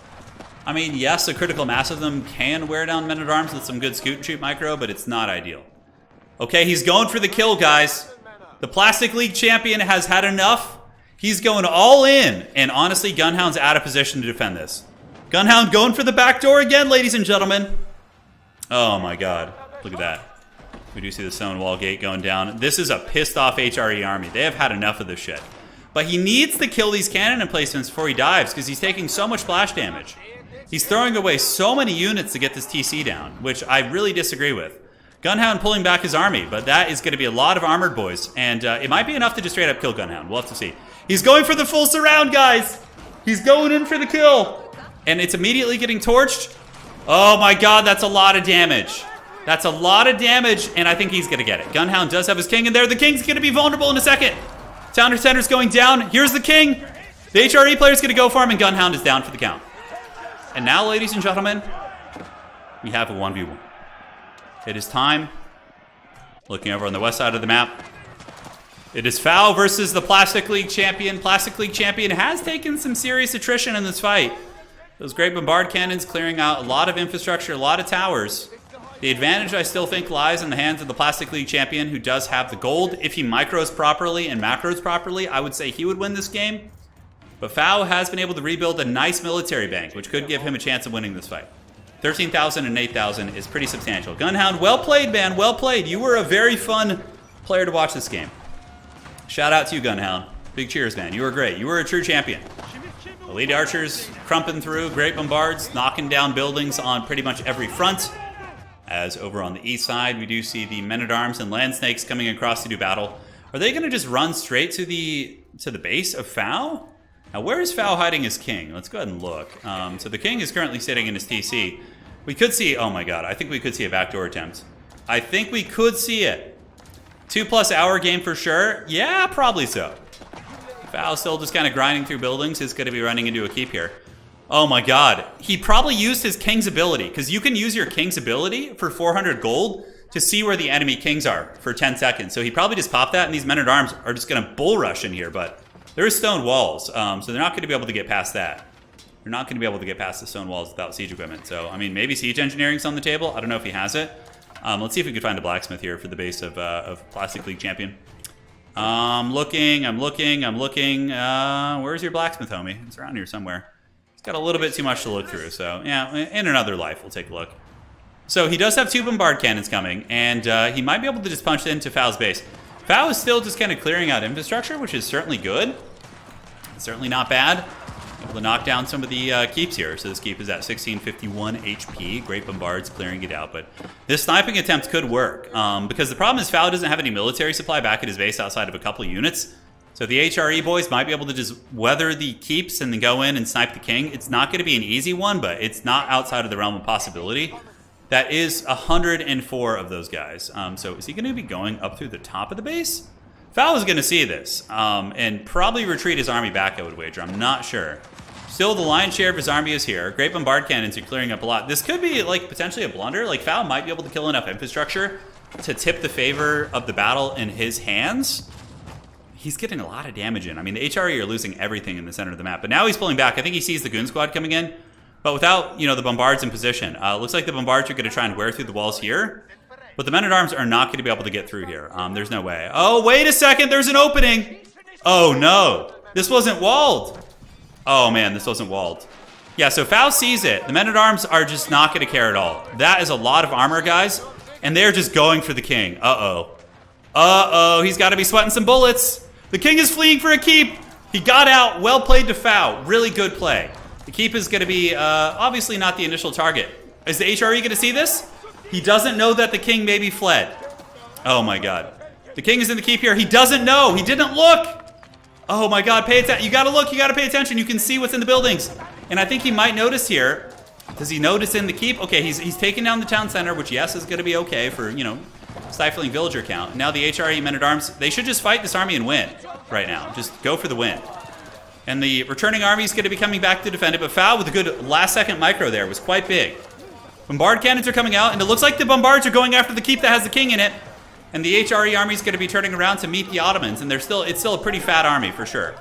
I mean, yes, a critical mass of them can wear down men-at-arms with some good scoot and shoot micro, but it's not ideal. Okay, he's going for the kill, guys. The Plastic League champion has had enough. He's going all in. And honestly, Gunhound's out of position to defend this. Gunhound going for the back door again, ladies and gentlemen. Oh my god. Look at that. We do see the stone wall gate going down. This is a pissed off HRE army. They have had enough of this shit. But he needs to kill these cannon emplacements before he dives because he's taking so much splash damage. He's throwing away so many units to get this TC down, which I really disagree with. Gunhound pulling back his army, but that is going to be a lot of armored boys, and it might be enough to just straight up kill Gunhound. We'll have to see. He's going for the full surround, guys! He's going in for the kill! And it's immediately getting torched. Oh my god, that's a lot of damage. That's a lot of damage, and I think he's going to get it. Gunhound does have his king in there. The king's going to be vulnerable in a second. Town center's going down. Here's the king. The HRE player's going to go for him, and Gunhound is down for the count. And now, ladies and gentlemen, we have a 1v1. It is time. Looking over on the west side of the map. It is FFA versus the Plastic League champion. Plastic League champion has taken some serious attrition in this fight. Those great bombard cannons clearing out a lot of infrastructure, a lot of towers. The advantage, I still think, lies in the hands of the Plastic League champion, who does have the gold. If he micros properly and macros properly, I would say he would win this game. But FFA has been able to rebuild a nice military bank, which could give him a chance of winning this fight. 13,000 and 8,000 is pretty substantial. Gunhound, well played, man. Well played. You were a very fun player to watch this game. Shout out to you, Gunhound. Big cheers, man. You were great. You were a true champion. Elite archers crumping through, great bombards, knocking down buildings on pretty much every front. As over on the east side, we do see the men-at-arms and land snakes coming across to do battle. Are they going to just run straight to the base of FFA? Now, where is FFA hiding his king? Let's go ahead and look. So the king is currently sitting in his TC. We could see, oh my god, I think we could see a backdoor attempt. I think we could see it. 2+ hour game for sure. Yeah, probably so. FFA still just kind of grinding through buildings. He's going to be running into a keep here. Oh my god. He probably used his king's ability, because you can use your king's ability for 400 gold to see where the enemy kings are for 10 seconds. So he probably just popped that, and these men-at-arms are just going to bull rush in here, but there are stone walls, so they're not going to be able to get past that. They're not going to be able to get past the stone walls without siege equipment. So, I mean, maybe siege engineering's on the table. I don't know if he has it. Let's see if we can find a blacksmith here for the base of Plastic League champion. I'm looking. Where's your blacksmith, homie? It's around here somewhere. He's got a little bit too much to look through, so yeah, in another life, we'll take a look. So he does have 2 bombard cannons coming, and he might be able to just punch into FFA's base. FFA is still just kind of clearing out infrastructure, which is certainly good. It's certainly not bad. Able to knock down some of the keeps here. So this keep is at 1651 HP. Great bombards clearing it out. But this sniping attempt could work. Because the problem is FFA doesn't have any military supply back at his base outside of a couple units. So the HRE boys might be able to just weather the keeps and then go in and snipe the king. It's not going to be an easy one, but it's not outside of the realm of possibility. That is 104 of those guys. So is he going to be going up through the top of the base? FFA is going to see this and probably retreat his army back, I would wager. I'm not sure. Still, the lion's share of his army is here. Great bombard cannons are clearing up a lot. This could be like potentially a blunder. Like FFA might be able to kill enough infrastructure to tip the favor of the battle in his hands. He's getting a lot of damage in. I mean, the HRE are losing everything in the center of the map. But now he's pulling back. I think he sees the goon squad coming in. But without, the bombards in position. Looks like the bombards are going to try and wear through the walls here. But the men-at-arms are not going to be able to get through here. There's no way. Oh, wait a second. There's an opening. Oh, no. This wasn't walled. Oh, man, this wasn't walled. Yeah, so FFA sees it. The men-at-arms are just not going to care at all. That is a lot of armor, guys. And they're just going for the king. Uh-oh. Uh-oh. He's got to be sweating some bullets. The king is fleeing for a keep. He got out. Well played to FFA. Really good play. The keep is going to be obviously not the initial target. Is the HRE going to see this? He doesn't know that the king maybe fled. Oh my god. The king is in the keep here. He doesn't know. He didn't look. Oh my god, pay attention. You got to look. You got to pay attention. You can see what's in the buildings. And I think he might notice here. Does he notice in the keep? Okay, he's taking down the town center, which yes is going to be okay for, you know, stifling villager count. Now the HRE men-at-arms, they should just fight this army and win right now. Just go for the win. And the returning army is going to be coming back to defend it, but Foul with a good last-second micro there was quite big. Bombard cannons are coming out, and it looks like the bombards are going after the keep that has the king in it. And the HRE army is going to be turning around to meet the Ottomans, and it's still a pretty fat army for sure.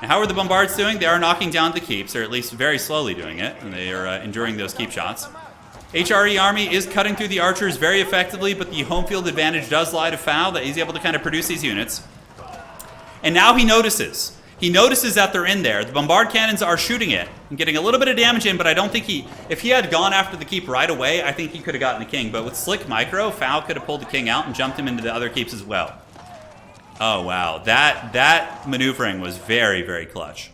Now, how are the bombards doing? They are knocking down the keeps, or at least very slowly doing it, and they are enduring those keep shots. HRE army is cutting through the archers very effectively, but the home field advantage does lie to Foul, that he's able to kind of produce these units. And now he notices. He notices that they're in there. The bombard cannons are shooting it and getting a little bit of damage in, but I don't think if he had gone after the keep right away, I think he could have gotten the king. But with slick micro, Foul could have pulled the king out and jumped him into the other keeps as well. Oh, wow. That maneuvering was very, very clutch.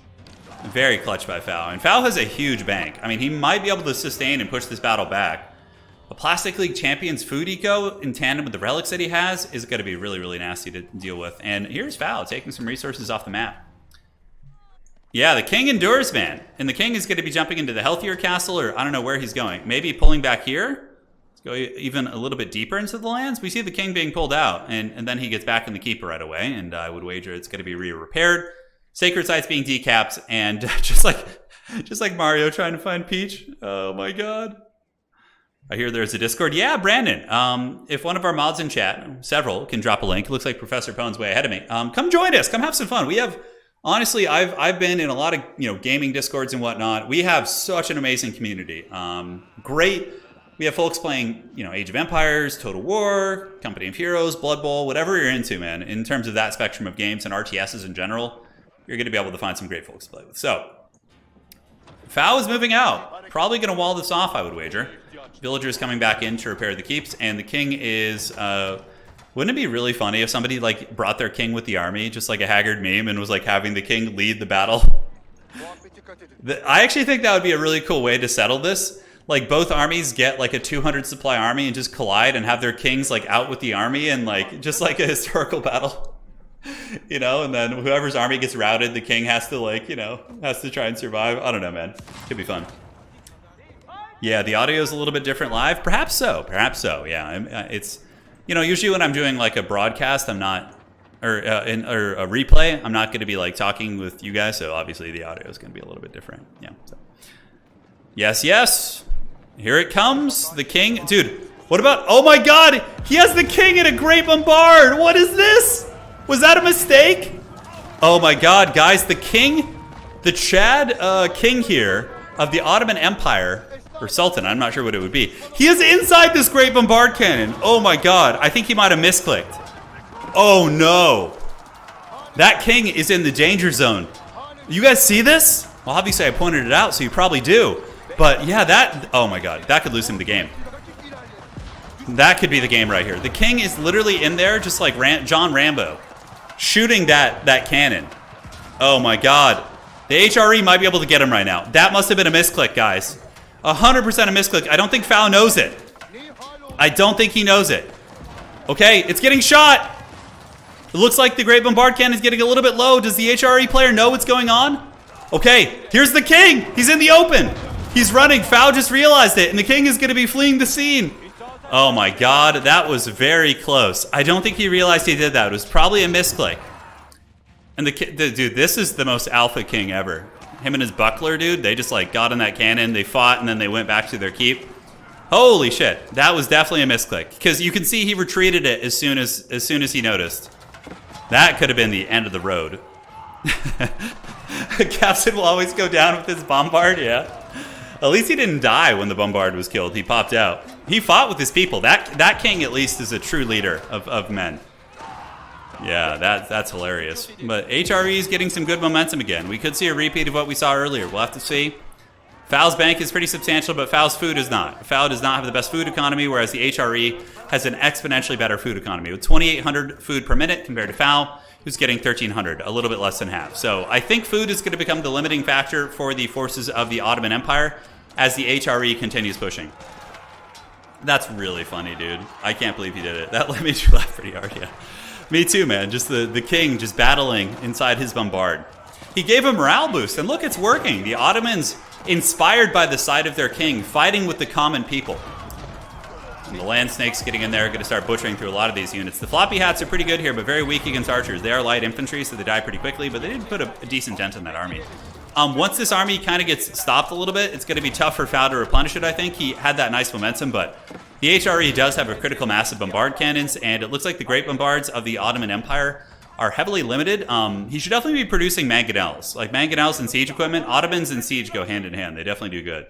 Very clutch by Foul. And Foul has a huge bank. I mean, he might be able to sustain and push this battle back. A Plastic League Champions food eco in tandem with the relics that he has is going to be really, really nasty to deal with. And here's Foul taking some resources off the map. Yeah, the king endures, man. And the king is going to be jumping into the healthier castle, or I don't know where he's going. Maybe pulling back here? Let's go even a little bit deeper into the lands. We see the king being pulled out, and then he gets back in the keep right away, and I would wager it's going to be re-repaired. Sacred sites being decapped, and just like Mario trying to find Peach. Oh my god. I hear there's a Discord. Yeah, Brandon. If one of our mods in chat, several, can drop a link. It looks like Professor Pone's way ahead of me. Come join us. Come have some fun. We have... Honestly, I've been in a lot of gaming discords and whatnot. We have such an amazing community. Great. We have folks playing Age of Empires, Total War, Company of Heroes, Blood Bowl, whatever you're into, man. In terms of that spectrum of games and RTSs in general, you're going to be able to find some great folks to play with. So, Foul is moving out. Probably going to wall this off, I would wager. Villagers coming back in to repair the keeps, and the king is. Wouldn't it be really funny if somebody brought their king with the army, just like a Haggard meme, and was having the king lead the battle? I actually think that would be a really cool way to settle this. Both armies get a 200 supply army and just collide and have their kings out with the army and just like a historical battle. And then whoever's army gets routed, the king has to has to try and survive. I don't know, man. Could be fun. Yeah, the audio is a little bit different live. Perhaps so. Perhaps so. Yeah, it's. Usually when I'm doing a broadcast, I'm not, or a replay, I'm not going to be talking with you guys. So obviously the audio is going to be a little bit different. Yeah. So. Yes, yes. Here it comes. The king. Dude, what about, oh my God, he has the king in a great bombard. What is this? Was that a mistake? Oh my God, guys, the king, the Chad king here of the Ottoman Empire, or Sultan, I'm not sure what it would be. He is inside this great bombard cannon. Oh my God, I think he might have misclicked. Oh no. That king is in the danger zone. You guys see this? Well, obviously I pointed it out, so you probably do. But yeah, oh my God, that could lose him the game. That could be the game right here. The king is literally in there just like John Rambo, shooting that cannon. Oh my God. The HRE might be able to get him right now. That must have been a misclick, guys. 100% a misclick. I don't think Foul knows it. I don't think he knows it. Okay, it's getting shot. It looks like the Great Bombard Cannon is getting a little bit low. Does the HRE player know what's going on? Okay, here's the king. He's in the open. He's running. Foul just realized it, and the king is going to be fleeing the scene. Oh my God, that was very close. I don't think he realized he did that. It was probably a misclick. And dude, this is the most alpha king ever. Him and his buckler, dude, they just got in that cannon, they fought, and then they went back to their keep. Holy shit, that was definitely a misclick. Because you can see he retreated it as soon as he noticed. That could have been the end of the road. Captain will always go down with his bombard, yeah. At least he didn't die when the bombard was killed. He popped out. He fought with his people. That king at least is a true leader of men. Yeah, that's hilarious. But HRE is getting some good momentum again. We could see a repeat of what we saw earlier. We'll have to see. FFA's bank is pretty substantial, but FFA's food is not. FFA does not have the best food economy, whereas the HRE has an exponentially better food economy with 2,800 food per minute compared to FFA, who's getting 1,300, a little bit less than half. So I think food is going to become the limiting factor for the forces of the Ottoman Empire as the HRE continues pushing. That's really funny, dude. I can't believe he did it. That made me laugh pretty hard, yeah. Me too, man. Just the king just battling inside his bombard. He gave a morale boost, and look, it's working. The Ottomans, inspired by the side of their king, fighting with the common people. And the land snakes getting in there, going to start butchering through a lot of these units. The floppy hats are pretty good here, but very weak against archers. They are light infantry, so they die pretty quickly, but they did put a decent dent in that army. Once this army kind of gets stopped a little bit, it's going to be tough for FFA to replenish it, I think. He had that nice momentum, but the HRE does have a critical mass of bombard cannons, and it looks like the great bombards of the Ottoman Empire are heavily limited. He should definitely be producing mangonels. Like mangonels and siege equipment, Ottomans and siege go hand in hand. They definitely do good.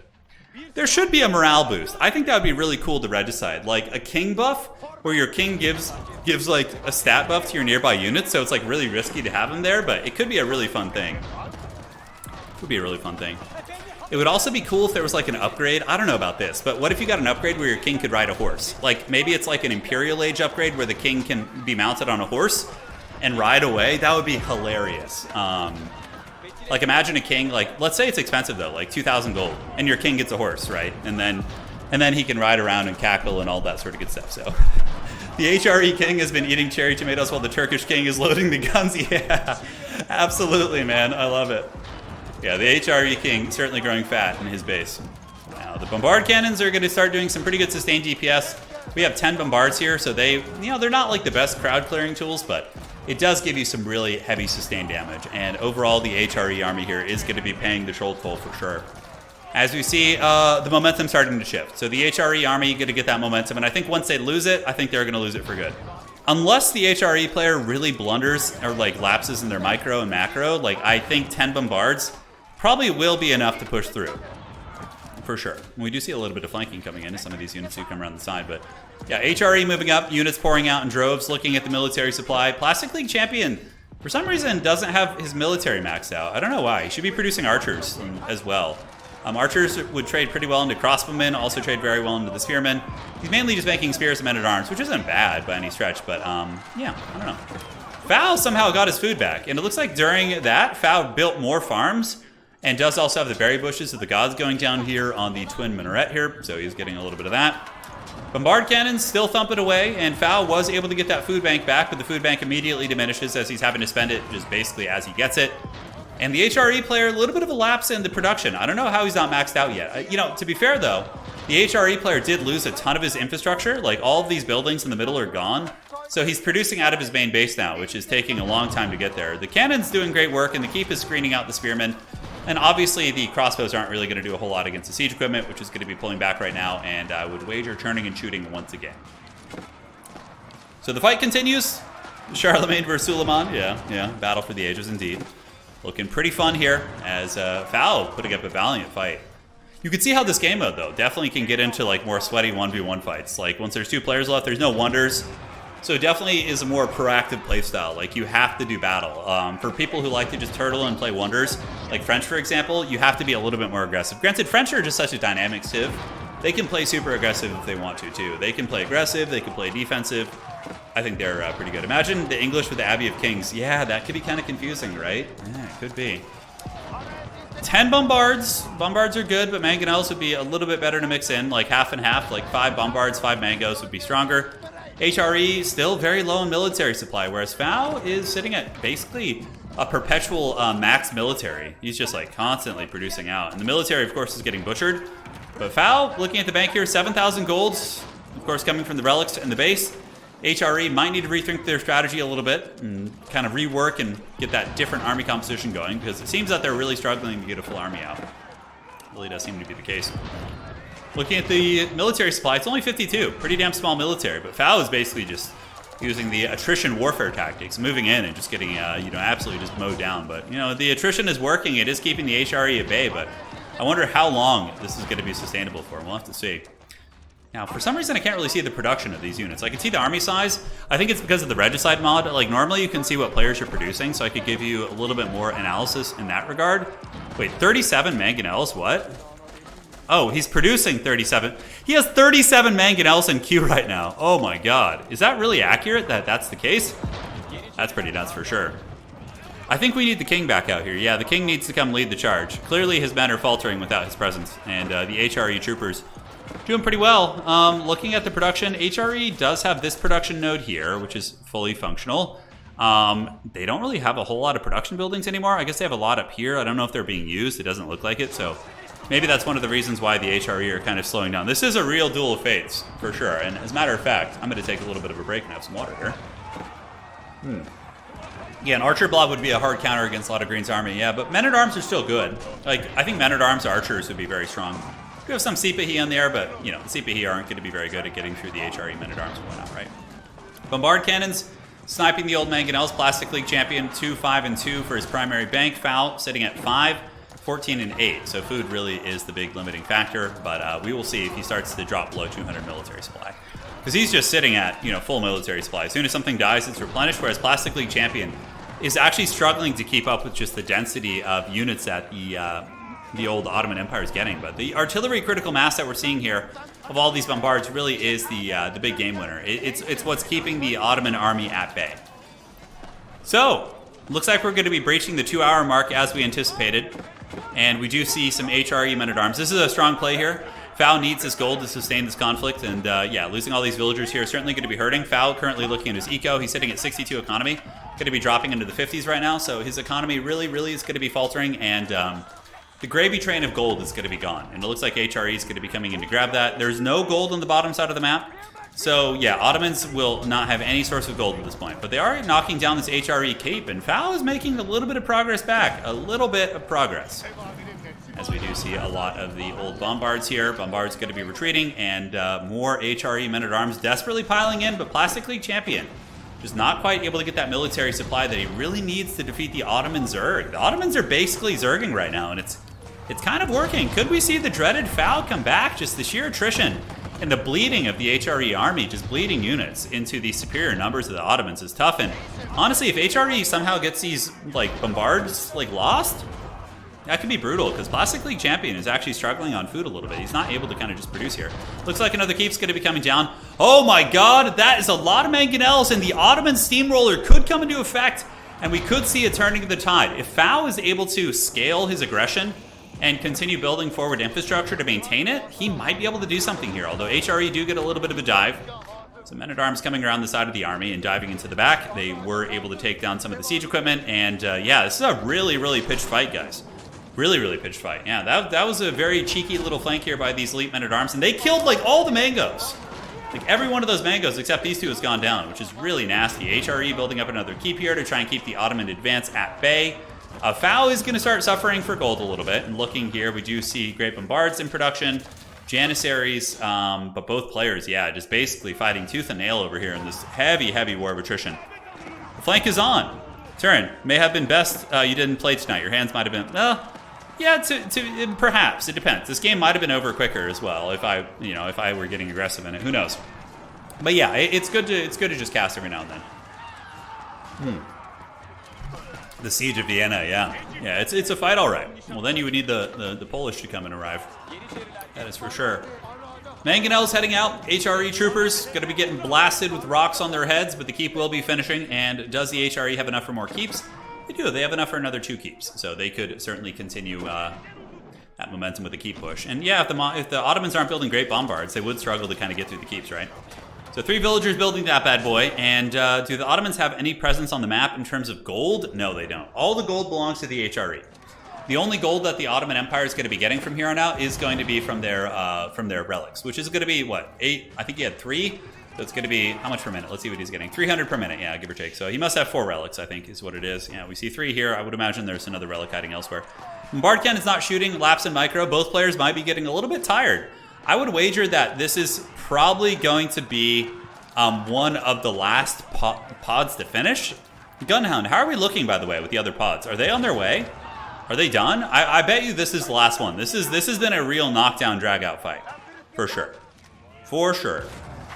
There should be a morale boost. I think that would be really cool to Regicide. Like a king buff, where your king gives like a stat buff to your nearby units, so it's like really risky to have him there, but it could be a really fun thing. It would be a really fun thing. It would also be cool if there was like an upgrade. I don't know about this, but what if you got an upgrade where your king could ride a horse? Like maybe it's like an Imperial Age upgrade where the king can be mounted on a horse and ride away. That would be hilarious. Like imagine a king, like let's say it's expensive though, like 2,000 gold, and your king gets a horse, right? And then he can ride around and cackle and all that sort of good stuff. So the HRE king has been eating cherry tomatoes while the Turkish king is loading the guns. Yeah, absolutely, man. I love it. Yeah, the HRE king certainly growing fat in his base. Now the bombard cannons are going to start doing some pretty good sustained DPS. We have 10 bombards here, so they're not like the best crowd clearing tools, but it does give you some really heavy sustained damage. And overall, the HRE army here is going to be paying the troll toll for sure. As we see, the momentum starting to shift. So the HRE army going to get that momentum, and I think once they lose it, I think they're going to lose it for good. Unless the HRE player really blunders or like lapses in their micro and macro, like I think 10 bombards probably will be enough to push through. For sure. We do see a little bit of flanking coming in as some of these units do come around the side, but yeah, HRE moving up, units pouring out in droves, looking at the military supply. Plastic League champion, for some reason, doesn't have his military maxed out. I don't know why. He should be producing archers as well. Archers would trade pretty well into crossbowmen, also trade very well into the spearmen. He's mainly just making spears and men-at-arms, which isn't bad by any stretch, but yeah, I don't know. FFA somehow got his food back, and it looks like during that, FFA built more farms, and does also have the berry bushes of the gods going down here on the twin minaret here, so he's getting a little bit of that. Bombard cannons still thumping away, and FFA was able to get that food bank back, but the food bank immediately diminishes as he's having to spend it just basically as he gets it. And the HRE player, a little bit of a lapse in the production. I don't know how he's not maxed out yet. To be fair though, the HRE player did lose a ton of his infrastructure. Like all of these buildings in the middle are gone. So he's producing out of his main base now, which is taking a long time to get there. The cannon's doing great work, and the keep is screening out the spearmen. And obviously the crossbows aren't really going to do a whole lot against the siege equipment, which is going to be pulling back right now, and I would wager turning and shooting once again. So the fight continues. Charlemagne versus Suleiman. Yeah, battle for the ages indeed. Looking pretty fun here as FFA putting up a valiant fight. You can see how this game mode, though, definitely can get into like more sweaty 1v1 fights. Like once there's 2 players left, there's no wonders. So it definitely is a more proactive playstyle. Like you have to do battle. For people who like to just turtle and play wonders, like French, for example, you have to be a little bit more aggressive. Granted, French are just such a dynamic civ. They can play super aggressive if they want to, too. They can play aggressive, they can play defensive. I think they're pretty good. Imagine the English with the Abbey of Kings. Yeah, that could be kind of confusing, right? Yeah, it could be. 10 bombards. Bombards are good, but mangonels would be a little bit better to mix in, like half and half. Like 5 bombards, 5 mangos would be stronger. HRE still very low in military supply, whereas FFA is sitting at basically a perpetual max military. He's just like constantly producing out. And the military, of course, is getting butchered. But FFA, looking at the bank here, 7,000 golds, of course, coming from the relics and the base. HRE might need to rethink their strategy a little bit and kind of rework and get that different army composition going, because it seems that they're really struggling to get a full army out. It really does seem to be the case. Looking at the military supply, it's only 52. Pretty damn small military, but FFA is basically just using the attrition warfare tactics, moving in and just getting, absolutely just mowed down. But, the attrition is working. It is keeping the HRE at bay, but I wonder how long this is going to be sustainable for. We'll have to see. Now, for some reason, I can't really see the production of these units. I can see the army size. I think it's because of the Regicide mod. Like, normally you can see what players are producing, so I could give you a little bit more analysis in that regard. Wait, 37 mangonels? What? Oh, he's producing 37. He has 37 mangonels in queue right now. Oh my god. Is that really accurate that that's the case? That's pretty nuts for sure. I think we need the king back out here. Yeah, the king needs to come lead the charge. Clearly his men are faltering without his presence. And the HRE troopers doing pretty well. Looking at the production, HRE does have this production node here, which is fully functional. They don't really have a whole lot of production buildings anymore. I guess they have a lot up here. I don't know if they're being used. It doesn't look like it, so maybe that's one of the reasons why the HRE are kind of slowing down. This is a real duel of fates, for sure. And as a matter of fact, I'm going to take a little bit of a break and have some water here. Yeah, an archer blob would be a hard counter against a lot of Green's army. Yeah, but men-at-arms are still good. Like, I think men-at-arms archers would be very strong. We have some Sipahi on there, but, you know, the Sipahi aren't going to be very good at getting through the HRE men-at-arms and whatnot, right? Bombard cannons, sniping the old mangonels. Plastic League champion, 2, 5, and 2 for his primary bank. Foul sitting at 5, 14, and 8. So food really is the big limiting factor, but we will see if he starts to drop below 200 military supply. Because he's just sitting at, you know, full military supply. As soon as something dies, it's replenished, whereas Plastic League champion is actually struggling to keep up with just the density of units that the old Ottoman Empire is getting. But the artillery critical mass that we're seeing here of all these bombards really is the big game winner. It's what's keeping the Ottoman army at bay. So, looks like we're going to be breaching the 2-hour mark as we anticipated. And we do see some HRE men-at-arms. This is a strong play here. Fao needs this gold to sustain this conflict, and yeah, losing all these villagers here is certainly going to be hurting. Fao currently looking at his eco. He's sitting at 62 economy. Going to be dropping into the 50s right now, so his economy really is going to be faltering, and the gravy train of gold is going to be gone. And it looks like HRE is going to be coming in to grab that. There's no gold on the bottom side of the map, so yeah, Ottomans will not have any source of gold at this point. But they are knocking down this HRE cape, and Fao is making a little bit of progress back. A little bit of progress. As we do see a lot of the old bombards here. Bombards going to be retreating, and more HRE men-at-arms desperately piling in, but Plastic League champion just not quite able to get that military supply that he really needs to defeat the Ottoman Zerg. The Ottomans are basically Zerging right now, and it's kind of working. Could we see the dreaded Fao come back? Just the sheer attrition and the bleeding of the HRE army, just bleeding units into the superior numbers of the Ottomans is tough. And honestly, if HRE somehow gets these like bombards like lost, that could be brutal, because Plastic League champion is actually struggling on food a little bit. He's not able to kind of just produce here. Looks like another keep's going to be coming down. Oh my god, that is a lot of mangonels, and the Ottoman steamroller could come into effect, and we could see a turning of the tide. If Fao is able to scale his aggression and continue building forward infrastructure to maintain it, he might be able to do something here, although HRE do get a little bit of a dive. Some men-at-arms coming around the side of the army and diving into the back. They were able to take down some of the siege equipment, and yeah, this is a really pitched fight, guys. Really pitched fight. Yeah, that was a very cheeky little flank here by these elite men-at-arms, and they killed like all the mangoes. Like every one of those mangoes except these two has gone down, which is really nasty. HRE building up another keep here to try and keep the Ottoman advance at bay. Fao is going to start suffering for gold a little bit, and looking here, we do see great bombards in production, janissaries, but both players, yeah, just basically fighting tooth and nail over here in this heavy war of attrition. The flank is on. Turin, may have been best you didn't play tonight. Your hands might have been, well, yeah, perhaps. It depends. This game might have been over quicker as well if I were getting aggressive in it. Who knows? But yeah, it's good to just cast every now and then. The Siege of Vienna, yeah. Yeah, it's a fight, all right. Well, then you would need the Polish to come and arrive. That is for sure. Mangonels heading out. HRE troopers going to be getting blasted with rocks on their heads, but the keep will be finishing. And does the HRE have enough for more keeps? They do. They have enough for another 2 keeps, so they could certainly continue that momentum with the keep push. And yeah, if the Ottomans aren't building great bombards, they would struggle to kind of get through the keeps, right? So 3 villagers building that bad boy. And do the Ottomans have any presence on the map in terms of gold? No, they don't. All the gold belongs to the HRE. The only gold that the Ottoman Empire is going to be getting from here on out is going to be from their relics, which is going to be, what, 8? I think he had 3. So it's going to be, how much per minute? Let's see what he's getting. 300 per minute, yeah, give or take. So he must have 4 relics, I think, is what it is. Yeah, we see 3 here. I would imagine there's another relic hiding elsewhere. Bombard cannon's not shooting. Laps and micro. Both players might be getting a little bit tired. I would wager that this is probably going to be one of the last pods to finish. Gunhound, how are we looking, by the way, with the other pods? Are they on their way? Are they done? I bet you this is the last one. This has been a real knockdown, drag-out fight. For sure. For sure.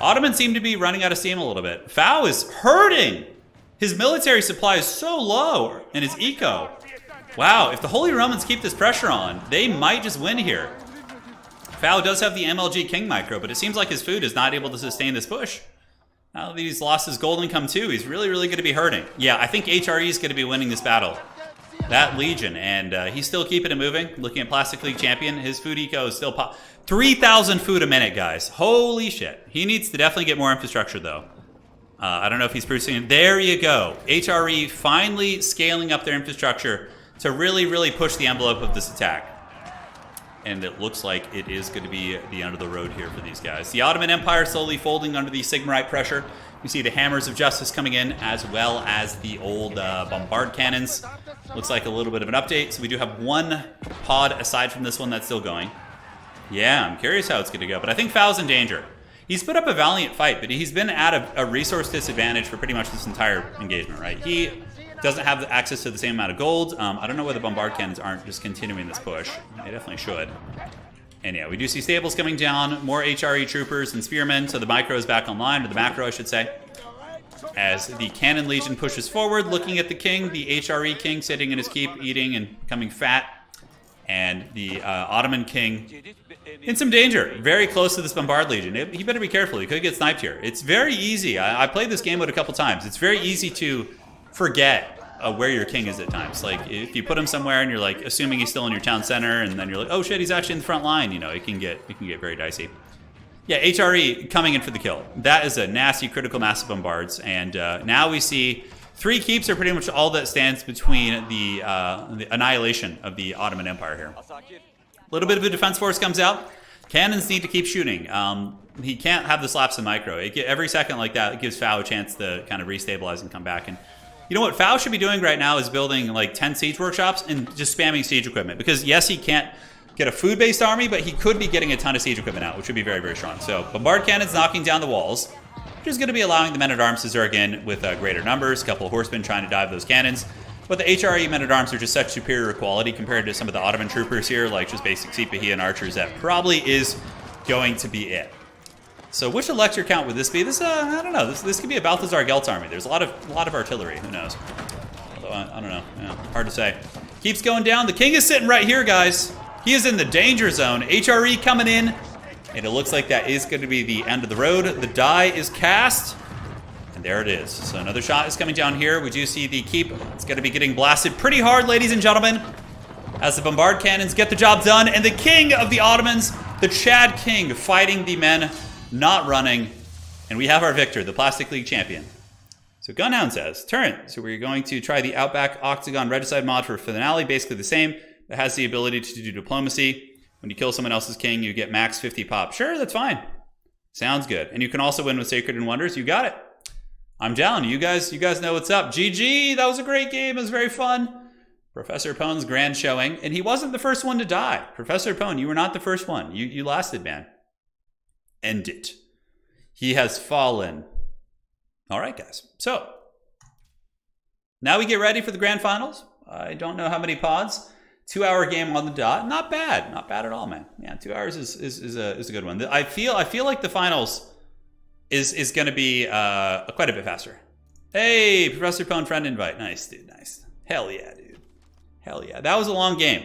Ottomans seem to be running out of steam a little bit. Fao is hurting! His military supply is so low, and his eco. Wow, if the Holy Romans keep this pressure on, they might just win here. Fao does have the MLG King micro, but it seems like his food is not able to sustain this push. Now that he's lost his gold income too, he's really going to be hurting. Yeah, I think HRE is going to be winning this battle. That Legion, and he's still keeping it moving. Looking at Plastic League Champion, his food eco is still 3,000 food a minute, guys. Holy shit. He needs to definitely get more infrastructure, though. I don't know if he's producing it. There you go. HRE finally scaling up their infrastructure to really push the envelope of this attack. And it looks like it is going to be the end of the road here for these guys. The Ottoman Empire slowly folding under the Sigmarite pressure. You see the Hammers of Justice coming in, as well as the old Bombard Cannons. Looks like a little bit of an update. So we do have one pod aside from this one that's still going. Yeah, I'm curious how it's going to go. But I think Fao's in danger. He's put up a valiant fight, but he's been at a resource disadvantage for pretty much this entire engagement, right? He doesn't have access to the same amount of gold. I don't know why the Bombard Cannons aren't just continuing this push. They definitely should. And yeah, we do see stables coming down, more HRE troopers and spearmen, so the micro is back online, or the macro, I should say. As the Cannon Legion pushes forward, looking at the king, the HRE king sitting in his keep, eating and becoming fat. And the Ottoman king in some danger, very close to this Bombard Legion. He better be careful, he could get sniped here. It's very easy. I played this game mode a couple times. It's very easy to forget where your king is at times. Like, if you put him somewhere and you're like assuming he's still in your town center, and then you're like, oh shit, he's actually in the front line, you know, it can get very dicey. Yeah, HRE coming in for the kill. That is a nasty critical mass of bombards, and now we see 3 keeps are pretty much all that stands between the annihilation of the Ottoman Empire here. A little bit of a defense force comes out. Cannons need to keep shooting. He can't have this lapse in micro. Every second like that, it gives Fao a chance to kind of restabilize and come back. And you know what Fao should be doing right now is building like 10 siege workshops and just spamming siege equipment. Because yes, he can't get a food-based army, but he could be getting a ton of siege equipment out, which would be very strong. So Bombard Cannons knocking down the walls, which is going to be allowing the men-at-arms to zerg in with greater numbers. A couple of horsemen trying to dive those cannons. But the HRE men-at-arms are just such superior quality compared to some of the Ottoman troopers here, like just basic Sipahi and archers. That probably is going to be it. So which elector count would this be? This I don't know. This could be a Balthazar Gelt's army. There's a lot of artillery. Who knows? Although I don't know. Yeah, hard to say. Keeps going down. The king is sitting right here, guys. He is in the danger zone. HRE coming in, and it looks like that is going to be the end of the road. The die is cast, and there it is. So another shot is coming down here. We do see the keep. It's going to be getting blasted pretty hard, ladies and gentlemen, as the Bombard Cannons get the job done, and the king of the Ottomans, the Chad King, fighting the men not running, and we have our victor, the Plastic League champion. So Gunhound says, turn. So we're going to try the Outback Octagon Regicide mod for finale, basically the same. It has the ability to do diplomacy. When you kill someone else's king, you get max 50 pop. Sure, that's fine. Sounds good. And you can also win with Sacred and Wonders. You got it. I'm down. You guys know what's up. GG, that was a great game. It was very fun. Professor Pone's grand showing, and he wasn't the first one to die. Professor Pone, you were not the first one. You lasted, man. End it. He has fallen. All right, guys. So now we get ready for the grand finals. I don't know how many pods. 2-hour game on the dot. Not bad. Not bad at all, man. Yeah, 2 hours is a good one. I feel like the finals is going to be quite a bit faster. Hey, Professor Pone friend invite. Nice, dude. Nice. Hell yeah, dude. Hell yeah. That was a long game.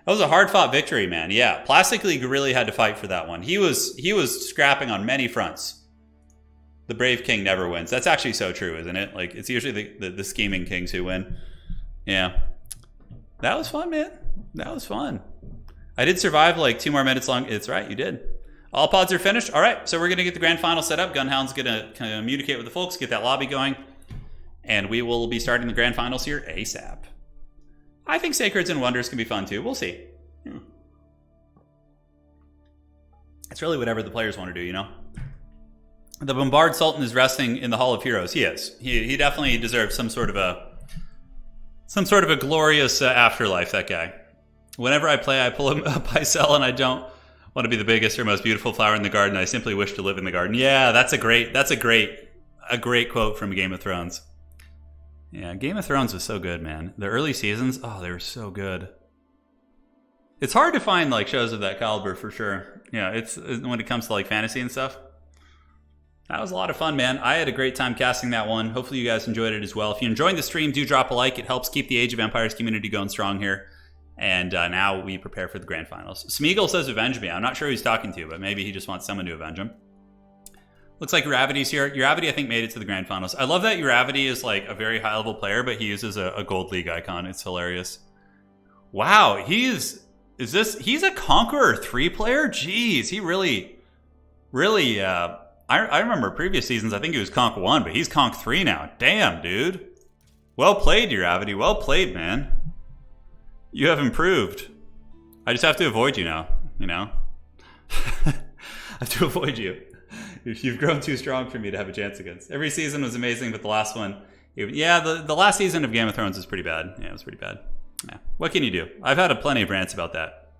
That was a hard-fought victory, man. Yeah, Plastic League really had to fight for that one. He was scrapping on many fronts. The brave king never wins. That's actually so true, isn't it? Like, it's usually the scheming kings who win. Yeah. That was fun, man. That was fun. I did survive like 2 more minutes long. It's right, you did. All pods are finished. All right, so we're going to get the grand final set up. Gunhound's going to communicate with the folks, get that lobby going. And we will be starting the grand finals here ASAP. I think Sacreds and Wonders can be fun too. We'll see. It's really whatever the players want to do, you know? The Bombard Sultan is resting in the Hall of Heroes. He is. He definitely deserves some sort of a glorious afterlife, that guy. Whenever I play, I pull him up, I sell, and I don't want to be the biggest or most beautiful flower in the garden. I simply wish to live in the garden. Yeah, that's a great quote from Game of Thrones. Yeah, Game of Thrones was so good, man. The early seasons, oh, they were so good. It's hard to find like shows of that caliber for sure. Yeah, it's when it comes to like fantasy and stuff. That was a lot of fun, man. I had a great time casting that one. Hopefully you guys enjoyed it as well. If you're enjoying the stream, do drop a like. It helps keep the Age of Empires community going strong here. And now we prepare for the grand finals. Smeagol says avenge me. I'm not sure who he's talking to, but maybe he just wants someone to avenge him. Looks like Uravity's here. Uravity, I think, made it to the grand finals. I love that Uravity is like a very high-level player, but he uses a gold league icon. It's hilarious. Wow, he's a Conqueror 3 player? Jeez, he really, I remember previous seasons, I think he was Conq 1, but he's Conq 3 now. Damn, dude. Well played, Uravity. Well played, man. You have improved. I just have to avoid you now, you know? I have to avoid you. You've grown too strong for me to have a chance against. Every season was amazing, but the last one... Yeah, the last season of Game of Thrones was pretty bad. Yeah, it was pretty bad. Yeah. What can you do? I've had plenty of rants about that.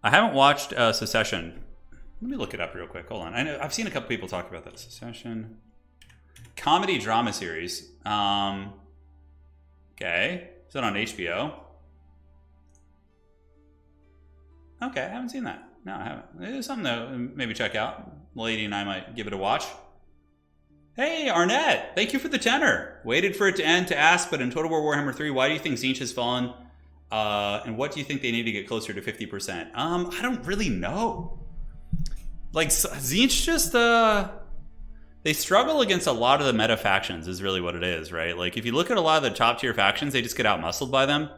I haven't watched Secession. Let me look it up real quick. Hold on. I've seen a couple people talk about that. Secession. Comedy drama series. Okay. Is that on HBO? Okay, I haven't seen that. No, I haven't. It's something to maybe check out. The lady and I might give it a watch. Hey, Arnett, thank you for the tenor. Waited for it to end to ask, but in Total War Warhammer 3, why do you think Tzeentch has fallen? And what do you think they need to get closer to 50%? I don't really know. Like, Tzeentch just, they struggle against a lot of the meta factions is really what it is, right? Like, if you look at a lot of the top tier factions, they just get out-muscled by them.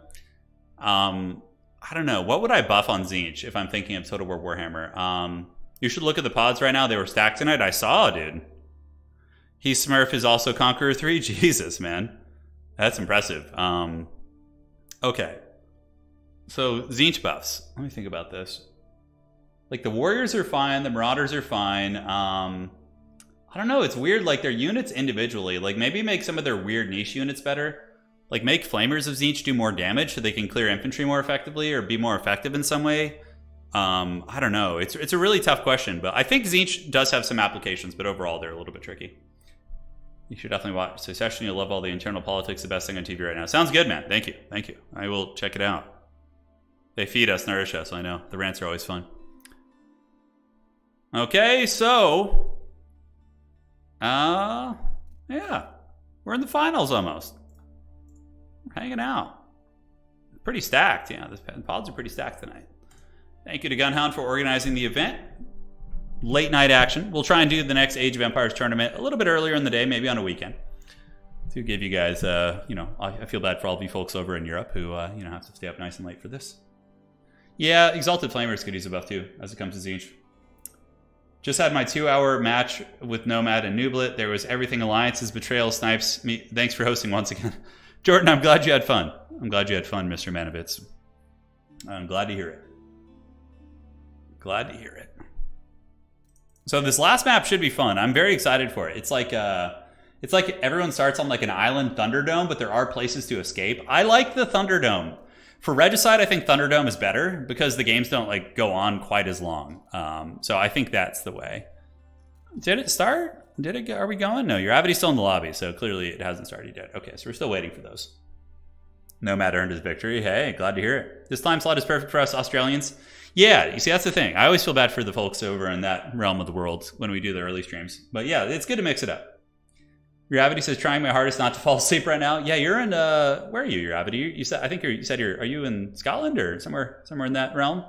I don't know. What would I buff on Tzeentch if I'm thinking of Total War Warhammer? You should look at the pods right now. They were stacked tonight. I saw, dude. He Smurf is also Conqueror 3. Jesus, man. That's impressive. Okay. So, Tzeentch buffs. Let me think about this. Like, the Warriors are fine. The Marauders are fine. I don't know. It's weird. Like, their units individually. Like, maybe make some of their weird niche units better. Like, make Flamers of Tzeentch do more damage so they can clear infantry more effectively or be more effective in some way. I don't know. It's a really tough question, but I think Tzeentch does have some applications, but overall they're a little bit tricky. You should definitely watch Secession. You'll love all the internal politics. The best thing on TV right now. Sounds good, man. Thank you. Thank you. I will check it out. They feed us, nourish us. I know. The rants are always fun. Okay, so... yeah. We're in the finals almost. We're hanging out. Pretty stacked. Yeah, the pods are pretty stacked tonight. Thank you to Gunhound for organizing the event. Late night action. We'll try and do the next Age of Empires tournament a little bit earlier in the day, maybe on a weekend, to give you guys, you know, I feel bad for all of you folks over in Europe who, you know, have to stay up nice and late for this. Yeah, Exalted Flamers could use a buff too, as it comes to Tzeentch. Just had my 2-hour match with Nomad and Nublet. There was everything alliances, betrayal, snipes. Me. Thanks for hosting once again. Jordan, I'm glad you had fun. I'm glad you had fun, Mr. Manovitz. I'm glad to hear it. Glad to hear it. So this last map should be fun. I'm very excited for it. It's like everyone starts on like an island Thunderdome, but there are places to escape. I like the Thunderdome. For Regicide, I think Thunderdome is better because the games don't like go on quite as long. So I think that's the way. Did it start? Did it go? Are we going? No, Uravity's still in the lobby, so clearly it hasn't started yet. Okay, so we're still waiting for those. Nomad earned his victory. Hey, glad to hear it. This time slot is perfect for us Australians. Yeah, you see, that's the thing. I always feel bad for the folks over in that realm of the world when we do the early streams. But yeah, it's good to mix it up. Uravity says, trying my hardest not to fall asleep right now. Yeah, you're in, where are you, Uravity? You said, I think you said are you in Scotland or somewhere in that realm?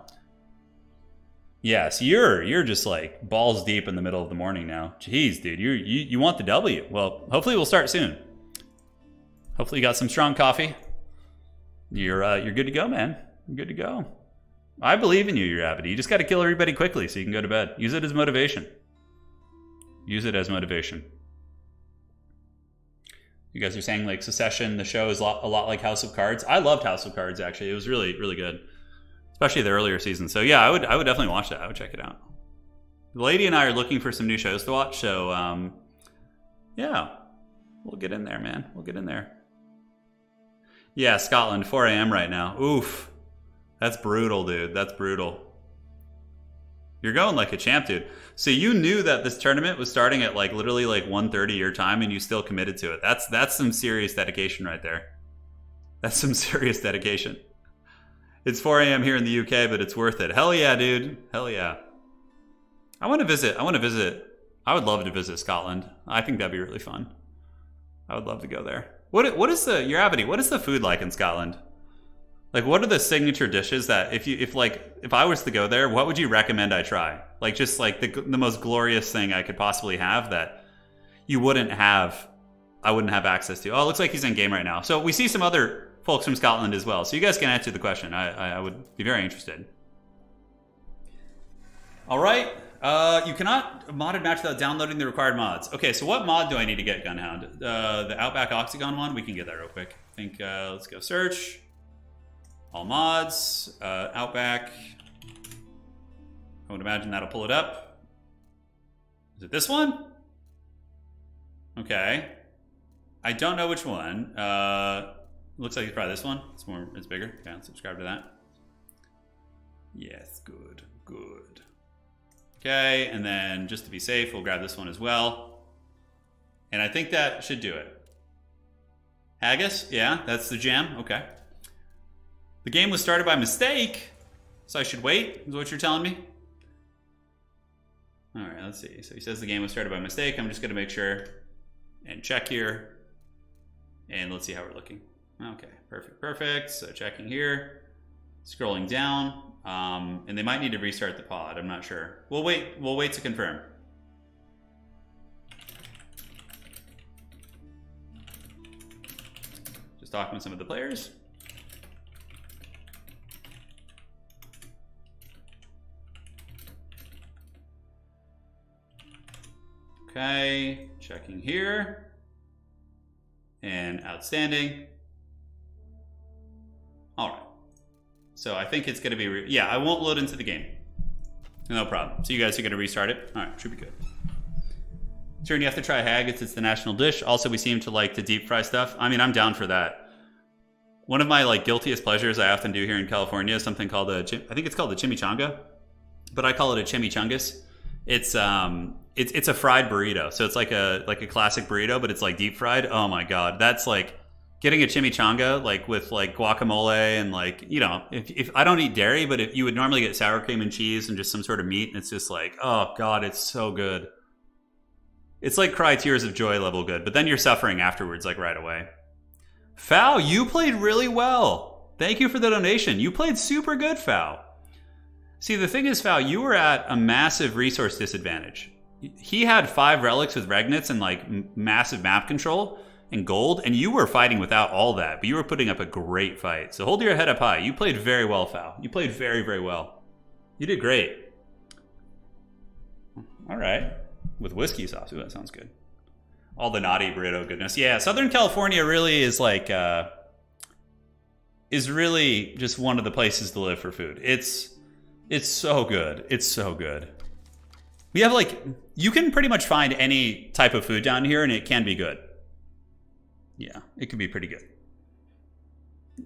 Yes, you're just like balls deep in the middle of the morning now. Jeez, dude, you want the W. Well, hopefully we'll start soon. Hopefully you got some strong coffee. You're good to go, man. You're good to go. I believe in you, Uravity. You just got to kill everybody quickly so you can go to bed. Use it as motivation. Use it as motivation. You guys are saying like Secession, the show is a lot like House of Cards. I loved House of Cards, actually. It was really, really good. Especially the earlier seasons. So yeah, I would definitely watch that. I would check it out. The lady and I are looking for some new shows to watch. So yeah, we'll get in there, man. We'll get in there. Yeah, Scotland, 4 a.m. right now. Oof. That's brutal, dude. That's brutal. You're going like a champ, dude. So you knew that this tournament was starting at like literally like 1:30 your time and you still committed to it. That's some serious dedication right there. That's some serious dedication. It's 4 a.m. here in the UK, but it's worth it. Hell yeah, dude. Hell yeah. I want to visit. I would love to visit Scotland. I think that'd be really fun. I would love to go there. What is the Uravity? What is the food like in Scotland? Like, what are the signature dishes that if I was to go there, what would you recommend I try? Like, just like the most glorious thing I could possibly have that you wouldn't have, I wouldn't have access to. Oh, it looks like he's in game right now. So we see some other folks from Scotland as well. So you guys can answer the question. I would be very interested. All right. You cannot mod a match without downloading the required mods. Okay, so what mod do I need to get, Gunhound? The Outback Octagon one? We can get that real quick. I think, let's go search. All mods. Outback. I would imagine that'll pull it up. Is it this one? Okay. I don't know which one. Looks like it's probably this one. It's bigger. Okay, I'll subscribe to that. Yes, good. Okay, and then just to be safe, we'll grab this one as well. And I think that should do it. Haggis? Yeah, that's the jam. Okay. The game was started by mistake, so I should wait, is what you're telling me? All right, let's see. So he says the game was started by mistake. I'm just going to make sure and check here. And let's see how we're looking. Okay, perfect. So checking here, scrolling down. And they might need to restart the pod. I'm not sure. We'll wait to confirm. Just talking with some of the players. Okay, checking here. And outstanding. All right. So I think it's going to be, yeah, I won't load into the game. No problem. So you guys are going to restart it? All right, should be good. Turn, you have to try haggis. It's the national dish. Also, we seem to like to deep fry stuff. I mean, I'm down for that. One of my like guiltiest pleasures I often do here in California is something called I think it's called the chimichanga, but I call it a chimichangas. It's a fried burrito. So it's like a classic burrito, but it's like deep fried. Oh my God. That's like getting a chimichanga, like with like guacamole and like, you know, if I don't eat dairy, but if you would normally get sour cream and cheese and just some sort of meat, and it's just like, oh God, it's so good. It's like cry tears of joy level good, but then you're suffering afterwards, like right away. Fao, you played really well. Thank you for the donation. You played super good, Fao. See, the thing is, Fao, you were at a massive resource disadvantage. He had 5 relics with Regnits and like massive map control and gold, and you were fighting without all that, but you were putting up a great fight. So hold your head up high. You played very well, Fao. You played very, very well. You did great. All right. With whiskey sauce. Ooh, that sounds good. All the naughty burrito goodness. Yeah, Southern California really is like, is really just one of the places to live for food. It's so good. It's so good. We have like, you can pretty much find any type of food down here and it can be good. Yeah, it can be pretty good.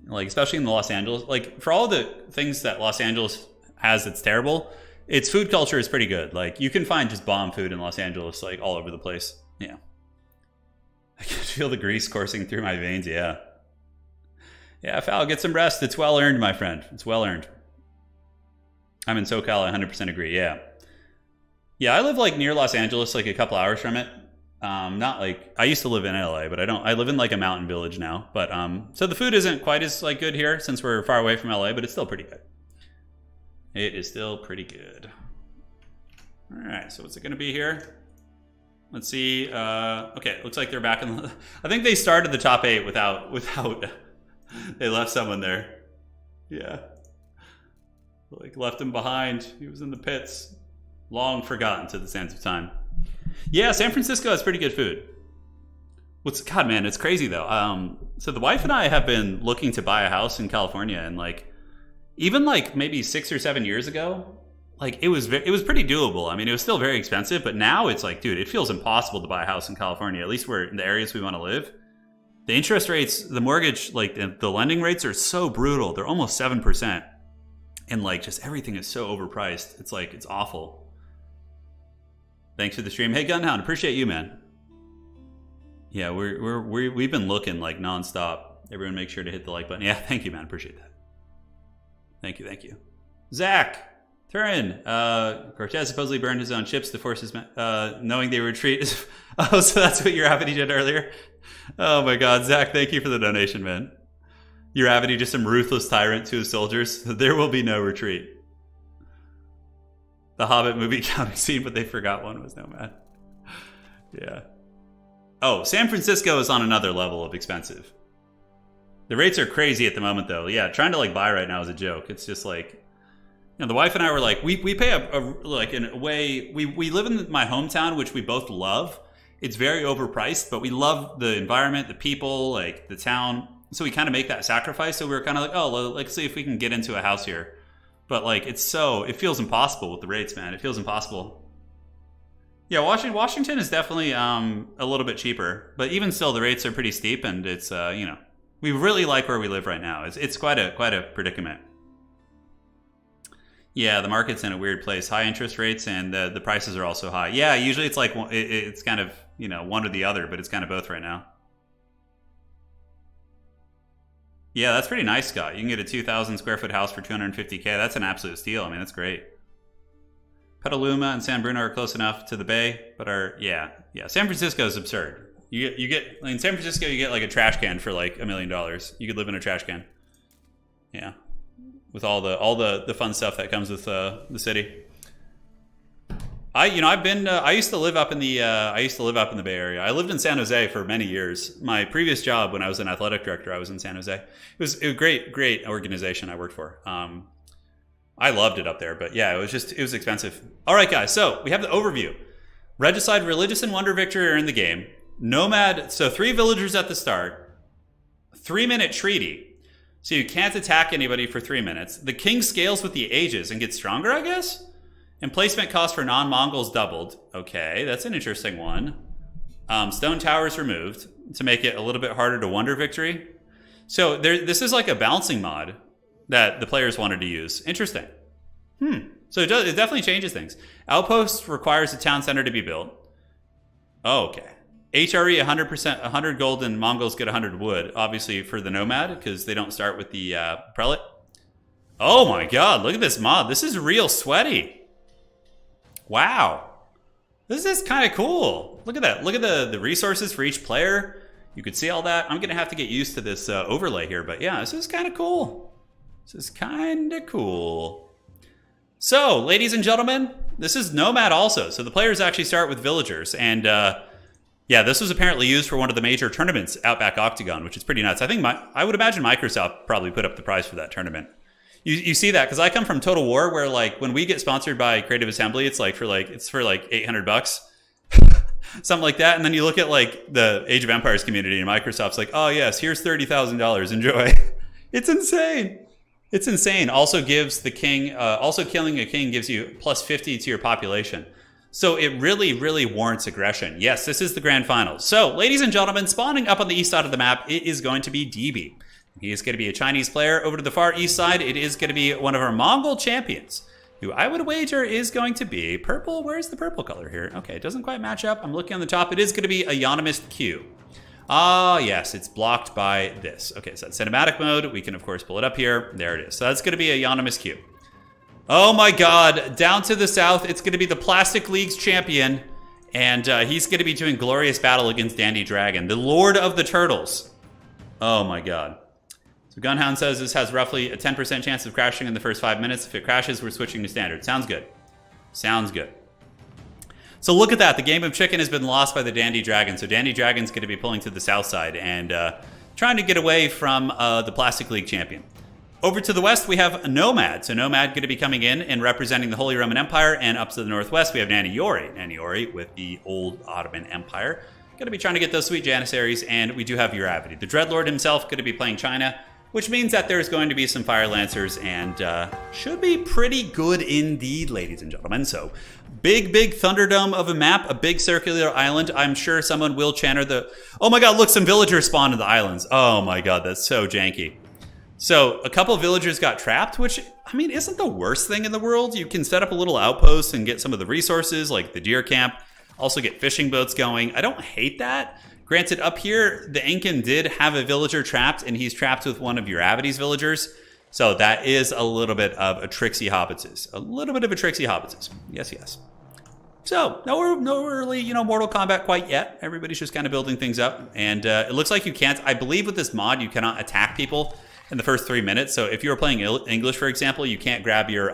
Like, especially in the Los Angeles, like for all the things that Los Angeles has that's terrible, its food culture is pretty good. Like you can find just bomb food in Los Angeles, like all over the place. Yeah. I can feel the grease coursing through my veins. Yeah. Yeah, Fal, get some rest. It's well earned, my friend. It's well earned. I'm in SoCal. I 100% agree. Yeah. Yeah, I live like near Los Angeles, like a couple hours from it. Not like, I used to live in LA, but I live in like a mountain village now. But so the food isn't quite as like good here since we're far away from LA, but it's still pretty good. It is still pretty good. All right, so what's it going to be here? Let's see. Okay, looks like they're back in the, I think they started the top 8 without they left someone there. Yeah. Like left him behind. He was in the pits. Long forgotten to the sands of time. Yeah, San Francisco has pretty good food. God, man, it's crazy though. So the wife and I have been looking to buy a house in California, and like, even like maybe 6 or 7 years ago, like it was pretty doable. I mean, it was still very expensive, but now it's like, dude, it feels impossible to buy a house in California. At least we're in the areas we want to live. The interest rates, the mortgage, like the lending rates are so brutal. They're almost 7%, and like just everything is so overpriced. It's like it's awful. Thanks for the stream. Hey, Gunhound, appreciate you, man. Yeah, we've been looking like nonstop. Everyone make sure to hit the like button. Yeah, thank you, man. Appreciate that. Thank you. Zach, Turin, Cortez supposedly burned his own chips to force his men, knowing they retreat. Oh, so that's what your happening did earlier? Oh my God, Zach, thank you for the donation, man. Uravity, just some ruthless tyrant to his soldiers. There will be no retreat. The Hobbit movie counting scene, but they forgot one was Nomad. Yeah. Oh, San Francisco is on another level of expensive. The rates are crazy at the moment, though. Yeah, trying to like buy right now is a joke. It's just like, you know, the wife and I were like, we pay like in a way, we live in my hometown, which we both love. It's very overpriced, but we love the environment, the people, like the town. So we kind of make that sacrifice. So we were kind of like, oh, let's see if we can get into a house here. But like, it feels impossible with the rates, man. It feels impossible. Yeah, Washington is definitely a little bit cheaper, but even still, the rates are pretty steep, and it's you know, we really like where we live right now. It's quite a predicament. Yeah, the market's in a weird place. High interest rates, and the prices are also high. Yeah, usually it's like it's kind of, you know, one or the other, but it's kind of both right now. Yeah, that's pretty nice, Scott. You can get a 2,000 square foot house for $250K. That's an absolute steal. I mean, that's great. Petaluma and San Bruno are close enough to the bay, but yeah. San Francisco is absurd. You get in San Francisco, you get like a trash can for like $1 million. You could live in a trash can. Yeah, with all the fun stuff that comes with the city. I used to live up in the Bay Area. I lived in San Jose for many years. My previous job, when I was an athletic director, I was in San Jose. It was a great organization I worked for. I loved it up there, but yeah, it was expensive. All right, guys. So we have the overview. Regicide, Religious, and Wonder Victory are in the game. Nomad. So 3 villagers at the start. 3-minute treaty. So you can't attack anybody for 3 minutes. The king scales with the ages and gets stronger, I guess. Emplacement cost for non-Mongols doubled. Okay, that's an interesting one. Stone towers removed to make it a little bit harder to Wonder Victory. So this is like a balancing mod that the players wanted to use. Interesting. So it definitely changes things. Outpost requires a town center to be built. Oh, okay. HRE 100%, 100 gold, and Mongols get 100 wood. Obviously for the Nomad, because they don't start with the Prelate. Oh my god, look at this mod. This is real sweaty. Wow. This is kind of cool. Look at that. Look at the resources for each player. You could see all that. I'm going to have to get used to this overlay here. But yeah, this is kind of cool. This is kind of cool. So, ladies and gentlemen, this is Nomad also. So the players actually start with villagers. And yeah, this was apparently used for one of the major tournaments, Outback Octagon, which is pretty nuts. I would imagine Microsoft probably put up the price for that tournament. You see that because I come from Total War, where like when we get sponsored by Creative Assembly, it's for $800, something like that. And then you look at like the Age of Empires community, and Microsoft's like, oh yes, here's $30,000, enjoy. It's insane. It's insane. Also gives the king, also killing a king gives you plus 50 to your population. So it really, really warrants aggression. Yes, this is the grand final. So, ladies and gentlemen, spawning up on the east side of the map, it is going to be DB. He is going to be a Chinese player. Over to the far east side, it is going to be one of our Mongol champions, who I would wager is going to be purple. Where's the purple color here? Okay, it doesn't quite match up. I'm looking on the top. It is going to be a Yonomist Q. Ah, yes, it's blocked by this. Okay, so that's cinematic mode. We can, of course, pull it up here. There it is. So that's going to be a Yonomist Q. Oh my god, down to the south, it's going to be the Plastic League's champion, and he's going to be doing glorious battle against Dandy Dragon, the Lord of the Turtles. Oh my god. So Gunhound says this has roughly a 10% chance of crashing in the first 5 minutes. If it crashes, we're switching to standard. Sounds good. Sounds good. So look at that. The game of chicken has been lost by the Dandy Dragon. So Dandy Dragon's going to be pulling to the south side and trying to get away from the Plastic League champion. Over to the west, we have Nomad. So Nomad going to be coming in and representing the Holy Roman Empire. And up to the northwest, we have Naniori. Naniori with the old Ottoman Empire. Going to be trying to get those sweet Janissaries. And we do have Uravity. The Dreadlord himself going to be playing China, which means that there's going to be some Fire Lancers and should be pretty good indeed, ladies and gentlemen. So big Thunderdome of a map, a big circular island. I'm sure someone will channel the... Oh my god, look, some villagers spawned in the islands. Oh my god, that's so janky. So a couple of villagers got trapped, which, I mean, isn't the worst thing in the world. You can set up a little outpost and get some of the resources, like the deer camp. Also get fishing boats going. I don't hate that. Granted, up here, the Incan did have a villager trapped, and he's trapped with one of Uravity's villagers. So that is a little bit of a tricksy hobbitses. A little bit of a tricksy hobbitses. Yes, yes. So, no early, Mortal Kombat quite yet. Everybody's just kind of building things up. And it looks like you can't, I believe with this mod, you cannot attack people. in the first 3 minutes. So if you were playing English, for example, you can't grab your,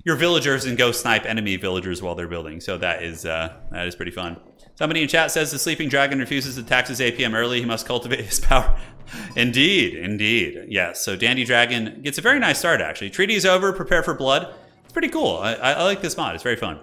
your villagers and go snipe enemy villagers while they're building. So that is pretty fun. Somebody in chat says the sleeping dragon refuses to tax his APM early. He must cultivate his power. Indeed. Yes. So Dandy Dragon gets a very nice start, actually. Treaty is over. Prepare for blood. It's pretty cool. I like this mod. It's very fun.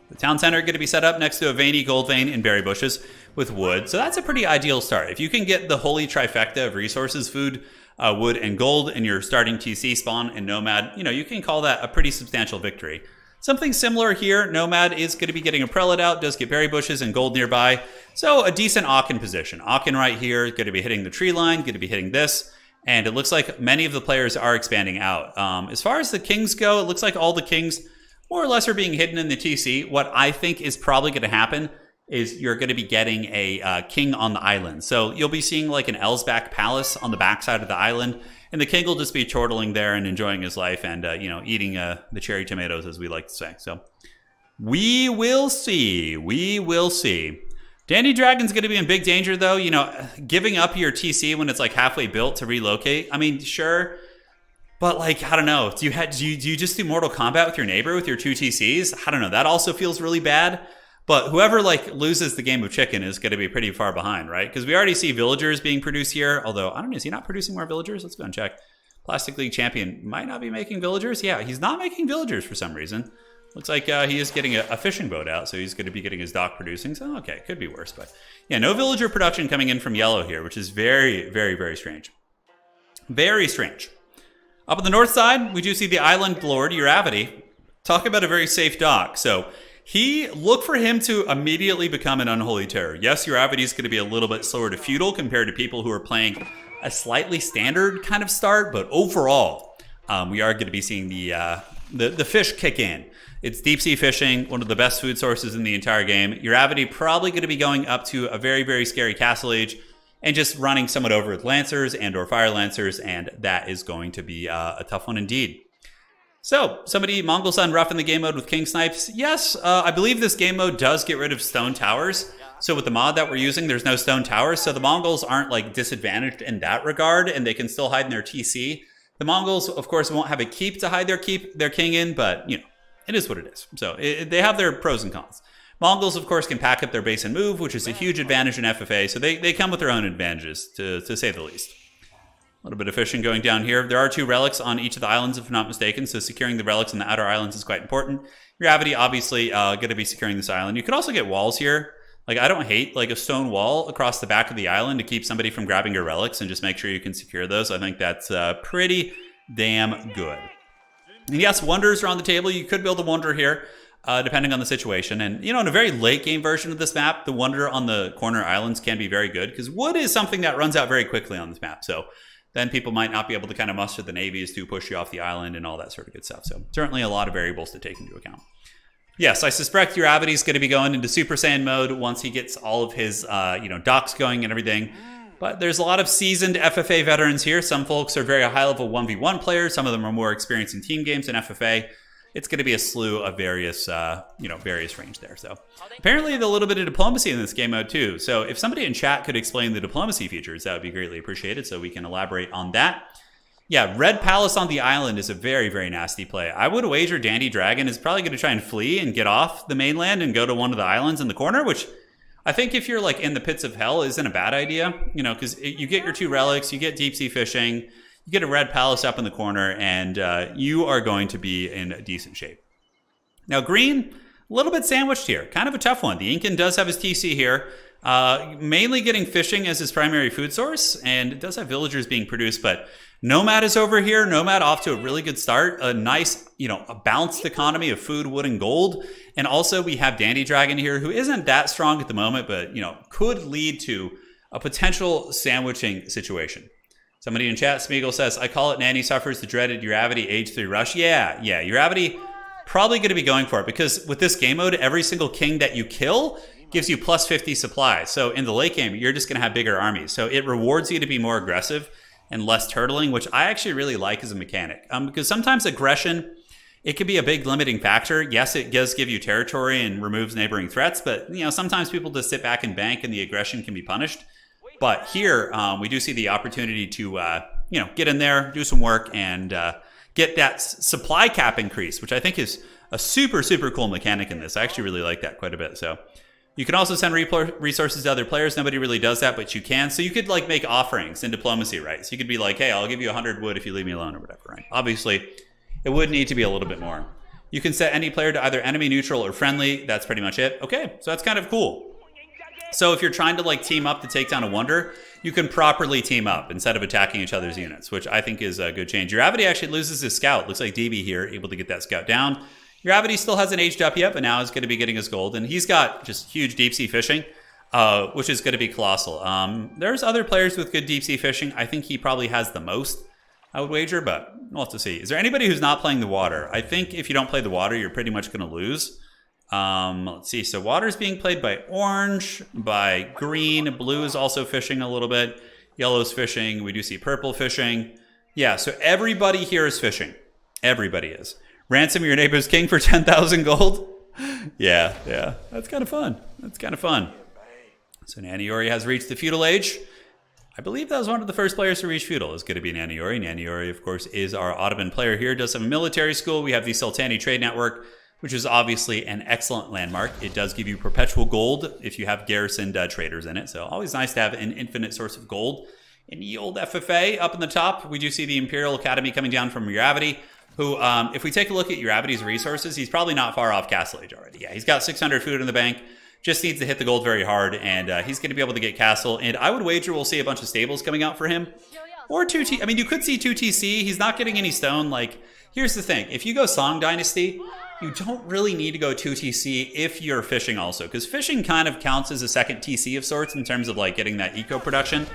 The town center going to be set up next to a veiny gold vein and berry bushes with wood. So that's a pretty ideal start. If you can get the holy trifecta of resources, food, wood, and gold in your starting TC spawn and Nomad, you can call that a pretty substantial victory. Something similar here, Nomad is going to be getting a prelate out, does get berry bushes and gold nearby. So a decent Aachen position. Aachen right here, going to be hitting the tree line, going to be hitting this. And it looks like many of the players are expanding out. As far as the kings go, it looks like all the kings more or less are being hidden in the TC. What I think is probably going to happen is you're going to be getting a king on the island. So you'll be seeing like an Elsbach palace on the backside of the island. And the king will just be chortling there and enjoying his life and, eating the cherry tomatoes, as we like to say. So we will see. Dandy Dragon's going to be in big danger, though. Giving up your TC when it's like halfway built to relocate. I mean, sure. But like, I don't know. Do you just do Mortal Kombat with your neighbor with your 2 TCs? I don't know. That also feels really bad. But whoever loses the game of chicken is going to be pretty far behind, right? Because we already see villagers being produced here. Although, I don't know, is he not producing more villagers? Let's go and check. Plastic League Champion might not be making villagers. Yeah, he's not making villagers for some reason. Looks like he is getting a fishing boat out, so he's going to be getting his dock producing. So, okay, could be worse. But yeah, no villager production coming in from yellow here, which is very, very, very strange. Very strange. Up on the north side, we do see the Island Lord, Uravity. Talk about a very safe dock. So look for him to immediately become an Unholy Terror. Yes, Uravity is going to be a little bit slower to feudal compared to people who are playing a slightly standard kind of start, but overall, we are going to be seeing the fish kick in. It's deep sea fishing, one of the best food sources in the entire game. Uravity probably going to be going up to a very, very scary Castle Age and just running someone over with Lancers and or Fire Lancers, and that is going to be a tough one indeed. So, somebody, Mongol Sun rough in the game mode with King Snipes. Yes, I believe this game mode does get rid of stone towers. So with the mod that we're using, there's no stone towers. So the Mongols aren't like disadvantaged in that regard, and they can still hide in their TC. The Mongols, of course, won't have a keep to hide their king in, but it is what it is. So they have their pros and cons. Mongols, of course, can pack up their base and move, which is a huge advantage in FFA. So they come with their own advantages, to say the least. A little bit of fishing going down here. There are 2 relics on each of the islands, if I'm not mistaken, so securing the relics on the outer islands is quite important. Gravity, obviously, going to be securing this island. You could also get walls here. Like, I don't hate, like, a stone wall across the back of the island to keep somebody from grabbing your relics and just make sure you can secure those. I think that's pretty damn good. And yes, wonders are on the table. You could build a wonder here, depending on the situation. And, in a very late game version of this map, the wonder on the corner islands can be very good, because wood is something that runs out very quickly on this map. So then people might not be able to kind of muster the navies to push you off the island and all that sort of good stuff. So certainly a lot of variables to take into account. Yes, I suspect Uravity is going to be going into Super Saiyan mode once he gets all of his, docks going and everything. But there's a lot of seasoned FFA veterans here. Some folks are very high-level 1v1 players. Some of them are more experienced in team games and FFA. It's going to be a slew of various range there. So apparently, a little bit of diplomacy in this game mode too. So if somebody in chat could explain the diplomacy features, that would be greatly appreciated. So we can elaborate on that. Yeah, Red Palace on the island is a very, very nasty play. I would wager Dandy Dragon is probably going to try and flee and get off the mainland and go to one of the islands in the corner, which I think if you're like in the pits of hell isn't a bad idea. Because you get your 2 relics, you get deep sea fishing. You get a Red Palace up in the corner, and you are going to be in decent shape. Now, green, a little bit sandwiched here. Kind of a tough one. The Incan does have his TC here, mainly getting fishing as his primary food source, and it does have villagers being produced, but Nomad is over here. Nomad off to a really good start. A nice, a balanced economy of food, wood, and gold. And also, we have Dandy Dragon here, who isn't that strong at the moment, but, could lead to a potential sandwiching situation. Somebody in chat, Smeagol says, I call it Nanny suffers the dreaded Uravity age 3 rush. Yeah, Uravity probably going to be going for it, because with this game mode, every single king that you kill gives you plus 50 supply. So in the late game, you're just going to have bigger armies. So it rewards you to be more aggressive and less turtling, which I actually really like as a mechanic. Because sometimes aggression, it can be a big limiting factor. Yes, it does give you territory and removes neighboring threats, but sometimes people just sit back and bank and the aggression can be punished. But here, we do see the opportunity to, get in there, do some work, and get that supply cap increase, which I think is a super, super cool mechanic in this. I actually really like that quite a bit. So you can also send resources to other players. Nobody really does that, but you can. So you could like make offerings in diplomacy, right? So you could be like, hey, I'll give you 100 wood if you leave me alone or whatever, right? Obviously, it would need to be a little bit more. You can set any player to either enemy, neutral, or friendly. That's pretty much it. Okay, so that's kind of cool. So if you're trying to like team up to take down a wonder, you can properly team up instead of attacking each other's units, which I think is a good change. Your Avity actually loses his scout. Looks like DB here, able to get that scout down. Your Avity still hasn't aged up yet, but now is going to be getting his gold. And he's got just huge deep sea fishing, which is going to be colossal. There's other players with good deep sea fishing. I think he probably has the most, I would wager, but we'll have to see. Is there anybody who's not playing the water? I think if you don't play the water, you're pretty much going to lose. Let's see. So water is being played by orange, by green. Blue is also fishing a little bit. Yellow's fishing. We do see purple fishing. Yeah, so everybody here is fishing. Everybody is. Ransom your neighbor's king for 10,000 gold. Yeah. That's kind of fun. So Naniori has reached the feudal age. I believe that was one of the first players to reach feudal. Is going to be Naniori. Naniori, of course, is our Ottoman player here. Does have a military school. We have the Sultani Trade Network, which is obviously an excellent landmark. It does give you perpetual gold if you have garrisoned traders in it. So always nice to have an infinite source of gold. In the old FFA, up in the top, we do see the Imperial Academy coming down from Uravity, who, if we take a look at Uravity's resources, he's probably not far off Castle Age already. Yeah, he's got 600 food in the bank, just needs to hit the gold very hard, and he's going to be able to get Castle. And I would wager we'll see a bunch of stables coming out for him. Or 2T. I mean, you could see 2TC. He's not getting any stone. Like, here's the thing. If you go Song Dynasty, you don't really need to go 2TC if you're fishing also, because fishing kind of counts as a second TC of sorts in terms of like getting that eco production,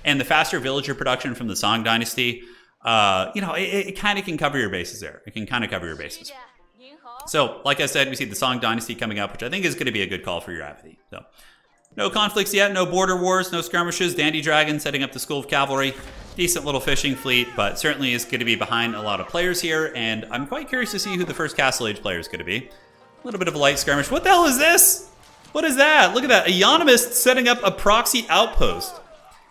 and the faster villager production from the Song Dynasty, it kind of can cover your bases there. It can kind of cover your bases. So, like I said, we see the Song Dynasty coming up, which I think is going to be a good call for your Avity. So, no conflicts yet, no border wars, no skirmishes. Dandy Dragon setting up the School of Cavalry. Decent little fishing fleet, but certainly is going to be behind a lot of players here, and I'm quite curious to see who the first Castle Age player is going to be. A little bit of a light skirmish. What the hell is this? What is that? Look at that. A Economist setting up a proxy outpost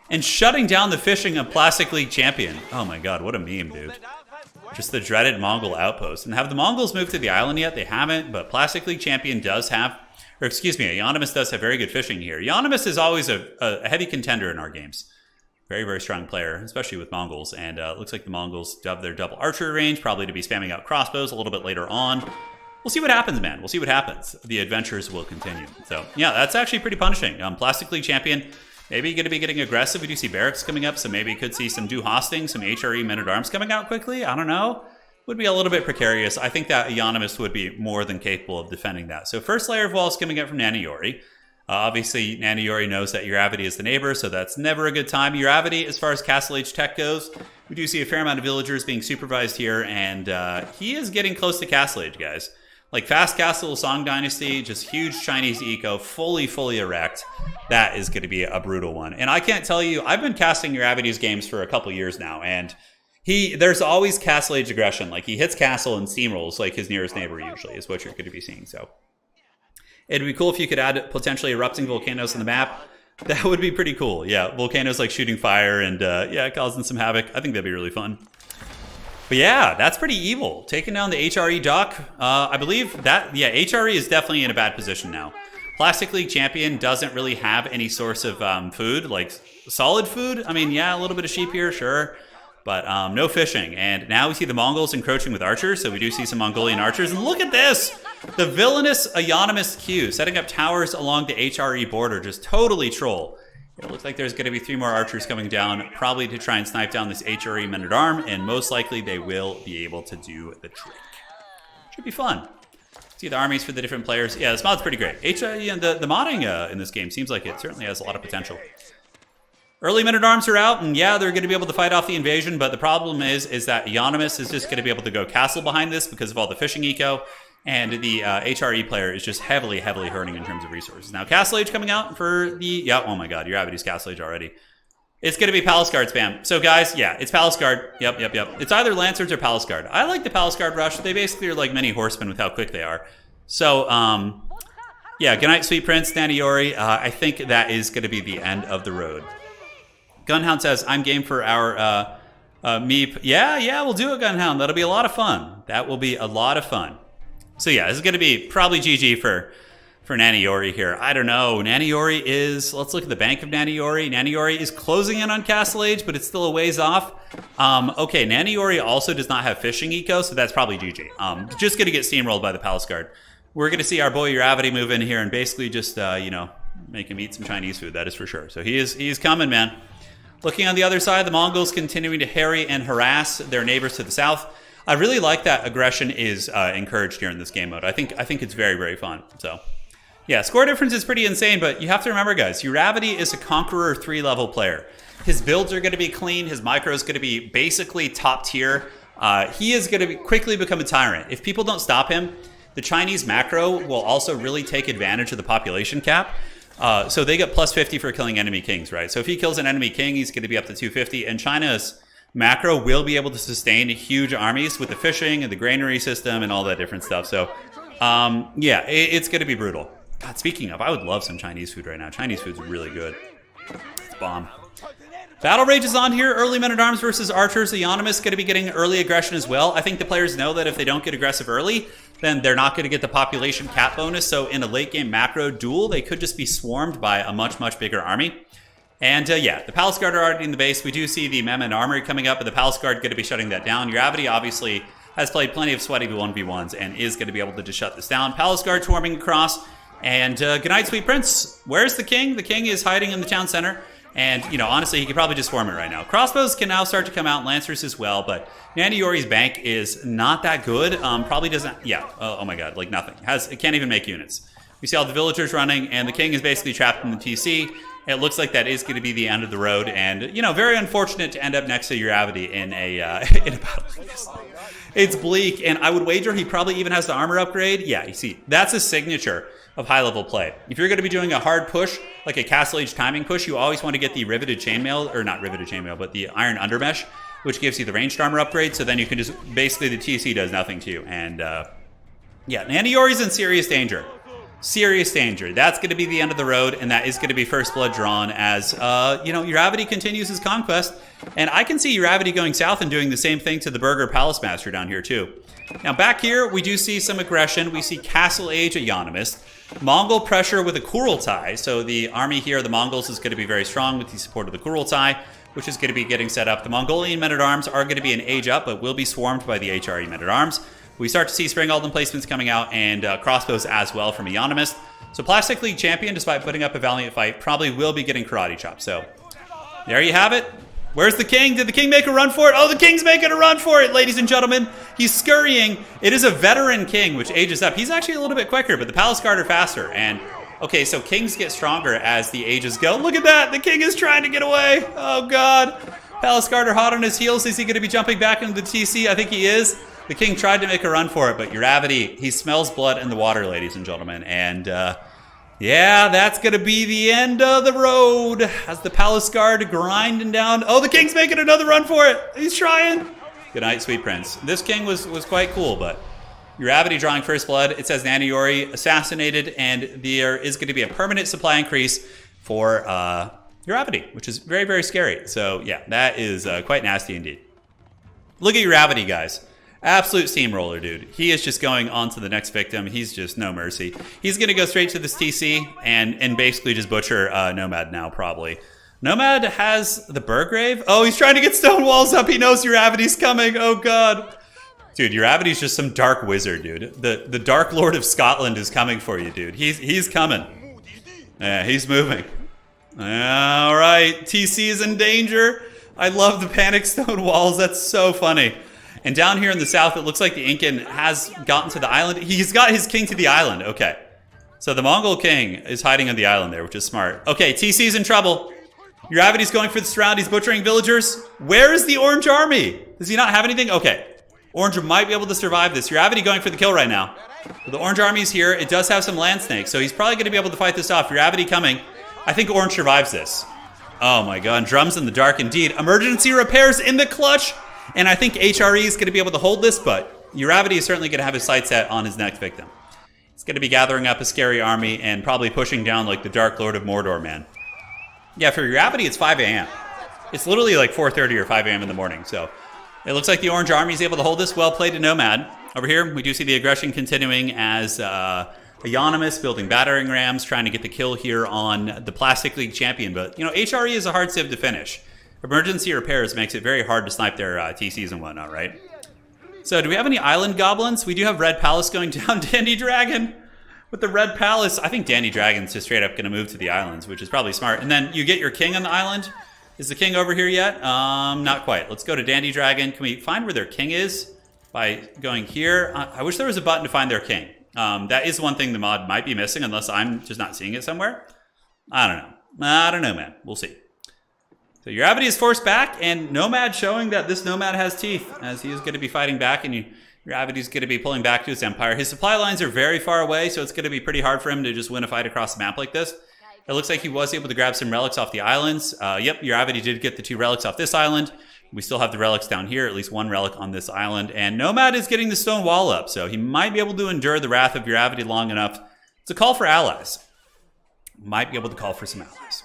and shutting down the fishing of Plastic League Champion. Oh my god, what a meme, dude. Just the dreaded Mongol outpost. And have the Mongols moved to the island yet? They haven't, but Plastic League Champion does have, or excuse me, Economist does have very good fishing here. Economist is always a heavy contender in our games. Very, very strong player, especially with Mongols. And looks like the Mongols have their double archery range, probably to be spamming out crossbows a little bit later on. We'll see what happens, man. We'll see what happens. The adventures will continue. So, yeah, that's actually pretty punishing. Plastic League Champion, maybe going to be getting aggressive. We do see barracks coming up, so maybe could see some do hosting, some HRE men-at-arms coming out quickly. I don't know. Would be a little bit precarious. I think that Economist would be more than capable of defending that. So first layer of walls coming up from Naniori. Obviously, Naniori knows that Uravity is the neighbor, so that's never a good time. Uravity, as far as Castle Age tech goes, we do see a fair amount of villagers being supervised here, and he is getting close to Castle Age, guys. Like Fast Castle, Song Dynasty, just huge Chinese eco, fully erect. That is going to be a brutal one. And I can't tell you, I've been casting Uravity's games for a couple years now, and there's always Castle Age aggression. Like he hits Castle and steamrolls like his nearest neighbor usually is what you're going to be seeing. So it'd be cool if you could add potentially erupting volcanoes on the map. That would be pretty cool. Yeah, volcanoes like shooting fire and causing some havoc. I think that'd be really fun. But yeah, that's pretty evil. Taking down the HRE dock. I believe that, HRE is definitely in a bad position now. Plastic League Champion doesn't really have any source of food, like solid food. I mean, yeah, a little bit of sheep here, sure. But no fishing. And now we see the Mongols encroaching with archers. So we do see some Mongolian archers. And look at this! The villainous Economist Q setting up towers along the HRE border. Just totally troll. It looks like there's going to be 3 more archers coming down, probably to try and snipe down this HRE men-at-arm. And most likely they will be able to do the trick. Should be fun. See the armies for the different players. Yeah, this mod's pretty great. The modding in this game seems like it certainly has a lot of potential. Early men-at-arms are out, and yeah, they're going to be able to fight off the invasion, but the problem is that Economist is just going to be able to go castle behind this because of all the fishing eco, and the HRE player is just heavily hurting in terms of resources. Now, Castle Age coming out for the... oh my god, Uravity's Castle Age already. It's going to be Palace Guard spam. So guys, yeah, it's Palace Guard. Yep. It's either Lancers or Palace Guard. I like the Palace Guard rush. They basically are like mini horsemen with how quick they are. So, yeah, good night, Sweet Prince, Naniori. I think that is going to be the end of the road. Gunhound says, I'm game for our Meep. Yeah, we'll do it, Gunhound. That'll be a lot of fun. That will be a lot of fun. So yeah, this is going to be probably GG for Naniori here. I don't know. Naniori is... Let's look at the bank of Naniori. Naniori is closing in on Castle Age, but it's still a ways off. Okay, Naniori also does not have fishing eco, so that's probably GG. Just going to get steamrolled by the Palace Guard. We're going to see our boy Uravity move in here and basically just, make him eat some Chinese food. That is for sure. So he's coming, man. Looking on the other side, the Mongols continuing to harry and harass their neighbors to the south. I really like that aggression is encouraged here in this game mode. I think it's very, very fun. So... yeah, score difference is pretty insane, but you have to remember, guys, Uravity is a Conqueror 3-level player. His builds are going to be clean. His micro is going to be basically top tier. He is going to quickly become a tyrant. If people don't stop him, the Chinese macro will also really take advantage of the population cap. So they get plus 50 for killing enemy kings, right? So if he kills an enemy king, he's going to be up to 250. And China's macro will be able to sustain huge armies with the fishing and the granary system and all that different stuff. So, yeah, it's going to be brutal. God, speaking of, I would love some Chinese food right now. Chinese food's really good. It's bomb. Battle Rage is on here. Early men-at-arms versus archers. The Anonymous going to be getting early aggression as well. I think the players know that if they don't get aggressive early, then they're not going to get the population cap bonus. So in a late-game macro duel, they could just be swarmed by a much, much bigger army. And yeah, the Palace Guard are already in the base. We do see the Mem and Armory coming up, but the Palace Guard going to be shutting that down. Uravity obviously has played plenty of sweaty 1v1s and is going to be able to just shut this down. Palace Guard swarming across. And good night, Sweet Prince. Where's the king? The king is hiding in the town center. And, honestly, he could probably just swarm it right now. Crossbows can now start to come out, Lancers as well. But Naniori's bank is not that good. Probably doesn't... yeah. Oh my god. Like, nothing. It can't even make units. We see all the villagers running, and the king is basically trapped in the TC. It looks like that is going to be the end of the road. And, very unfortunate to end up next to Uravity in a battle like this. It's bleak, and I would wager he probably even has the armor upgrade. Yeah, you see, that's a signature of high-level play. If you're going to be doing a hard push, like a Castle Age timing push, you always want to get the riveted chainmail, or not riveted chainmail, but the iron undermesh, which gives you the ranged armor upgrade, so then you can just, basically the TC does nothing to you. And, yeah, Naniori's in serious danger. Serious danger. That's going to be the end of the road, and that is going to be first blood drawn as, Uravity continues his conquest. And I can see Uravity going south and doing the same thing to the Burger Palace Master down here, too. Now, back here, we do see some aggression. We see Castle Age Anonymous. Mongol pressure with a Kurultai. So the army here, the Mongols, is going to be very strong with the support of the Kurultai, which is going to be getting set up. The Mongolian men-at-arms are going to be an age up, but will be swarmed by the HRE men-at-arms. We start to see Spring Alden placements coming out and crossbows as well from Economist. So Plastic League champion, despite putting up a valiant fight, probably will be getting karate chopped. So there you have it. Where's the king? Did the king make a run for it? Oh, the king's making a run for it, ladies and gentlemen. He's scurrying. It is a veteran king, which ages up. He's actually a little bit quicker, but the Palace Guard are faster. And, okay, so kings get stronger as the ages go. Look at that. The king is trying to get away. Oh, God. Palace Guard are hot on his heels. Is he going to be jumping back into the TC? I think he is. The king tried to make a run for it, but Uravity, he smells blood in the water, ladies and gentlemen. And, yeah, that's going to be the end of the road as the Palace Guard grinding down. Oh, the king's making another run for it. He's trying. Good night, Sweet Prince. This king was quite cool, but Uravity drawing first blood. It says Naniori assassinated, and there is going to be a permanent supply increase for Uravity, which is very, very scary. So, yeah, that is quite nasty indeed. Look at Uravity, guys. Absolute steamroller, dude. He is just going on to the next victim. He's just no mercy. He's going to go straight to this TC and basically just butcher Nomad now, probably. Nomad has the Burgrave. Oh, he's trying to get stone walls up. He knows Uravity's coming. Oh, God. Dude, Uravity's just some dark wizard, dude. The Dark Lord of Scotland is coming for you, dude. He's coming. Yeah, he's moving. All right. TC is in danger. I love the panic stone walls. That's so funny. And down here in the south, it looks like the Incan has gotten to the island. He's got his king to the island. Okay. So the Mongol king is hiding on the island there, which is smart. Okay, TC's in trouble. Uravity's going for the surround. He's butchering villagers. Where is the Orange Army? Does he not have anything? Okay. Orange might be able to survive this. Uravity going for the kill right now. The Orange Army's here. It does have some land snakes, so he's probably going to be able to fight this off. Uravity coming. I think Orange survives this. Oh my god. Drums in the dark indeed. Emergency repairs in the clutch. And I think HRE is going to be able to hold this, but Uravity is certainly going to have his sights set on his next victim. He's going to be gathering up a scary army and probably pushing down like the Dark Lord of Mordor, man. Yeah, for Uravity, it's 5 a.m. It's literally like 4:30 or 5 a.m. in the morning. So it looks like the Orange Army is able to hold this. Well played to Nomad. Over here, we do see the aggression continuing as Anonymous building battering rams, trying to get the kill here on the Plastic League champion. But, you know, HRE is a hard civ to finish. Emergency repairs makes it very hard to snipe their TCs and whatnot, right? So do we have any island goblins? We do have Red Palace going down. Dandy Dragon with the Red Palace. I think Dandy Dragon's just straight up going to move to the islands, which is probably smart. And then you get your king on the island. Is the king over here yet? Not quite. Let's go to Dandy Dragon. Can we find where their king is by going here? I wish there was a button to find their king. That is one thing the mod might be missing, unless I'm just not seeing it somewhere. I don't know. I don't know, man. We'll see. So your Avity is forced back, and Nomad showing that this Nomad has teeth, as he is going to be fighting back, and your Avity is going to be pulling back to his Empire. His supply lines are very far away, so it's going to be pretty hard for him to just win a fight across the map like this. It looks like he was able to grab some relics off the islands. Yep, your Avity did get the 2 relics off this island. We still have the relics down here, at least 1 relic on this island. And Nomad is getting the stone wall up, so he might be able to endure the wrath of your Avity long enough to call for allies. Might be able to call for some allies.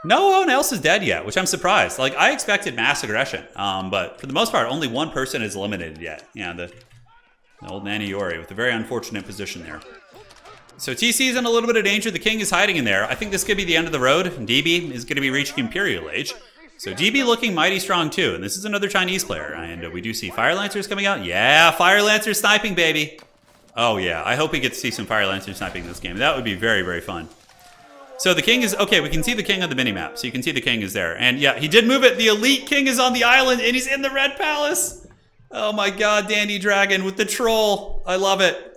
No one else is dead yet, which I'm surprised. Like, I expected mass aggression, but for the most part, only 1 person is eliminated yet. Yeah, the old Nanny Yori with a very unfortunate position there. So TC's in a little bit of danger. The king is hiding in there. I think this could be the end of the road. DB is going to be reaching Imperial Age. So DB looking mighty strong too. And this is another Chinese player. And we do see Fire Lancers coming out. Yeah, Fire Lancer sniping, baby. Oh yeah, I hope we get to see some Fire Lancer sniping in this game. That would be very, very fun. So the king is, okay, we can see the king on the minimap. So you can see the king is there. And yeah, he did move it. The elite king is on the island and he's in the Red Palace. Oh my god, Dandy Dragon with the troll. I love it.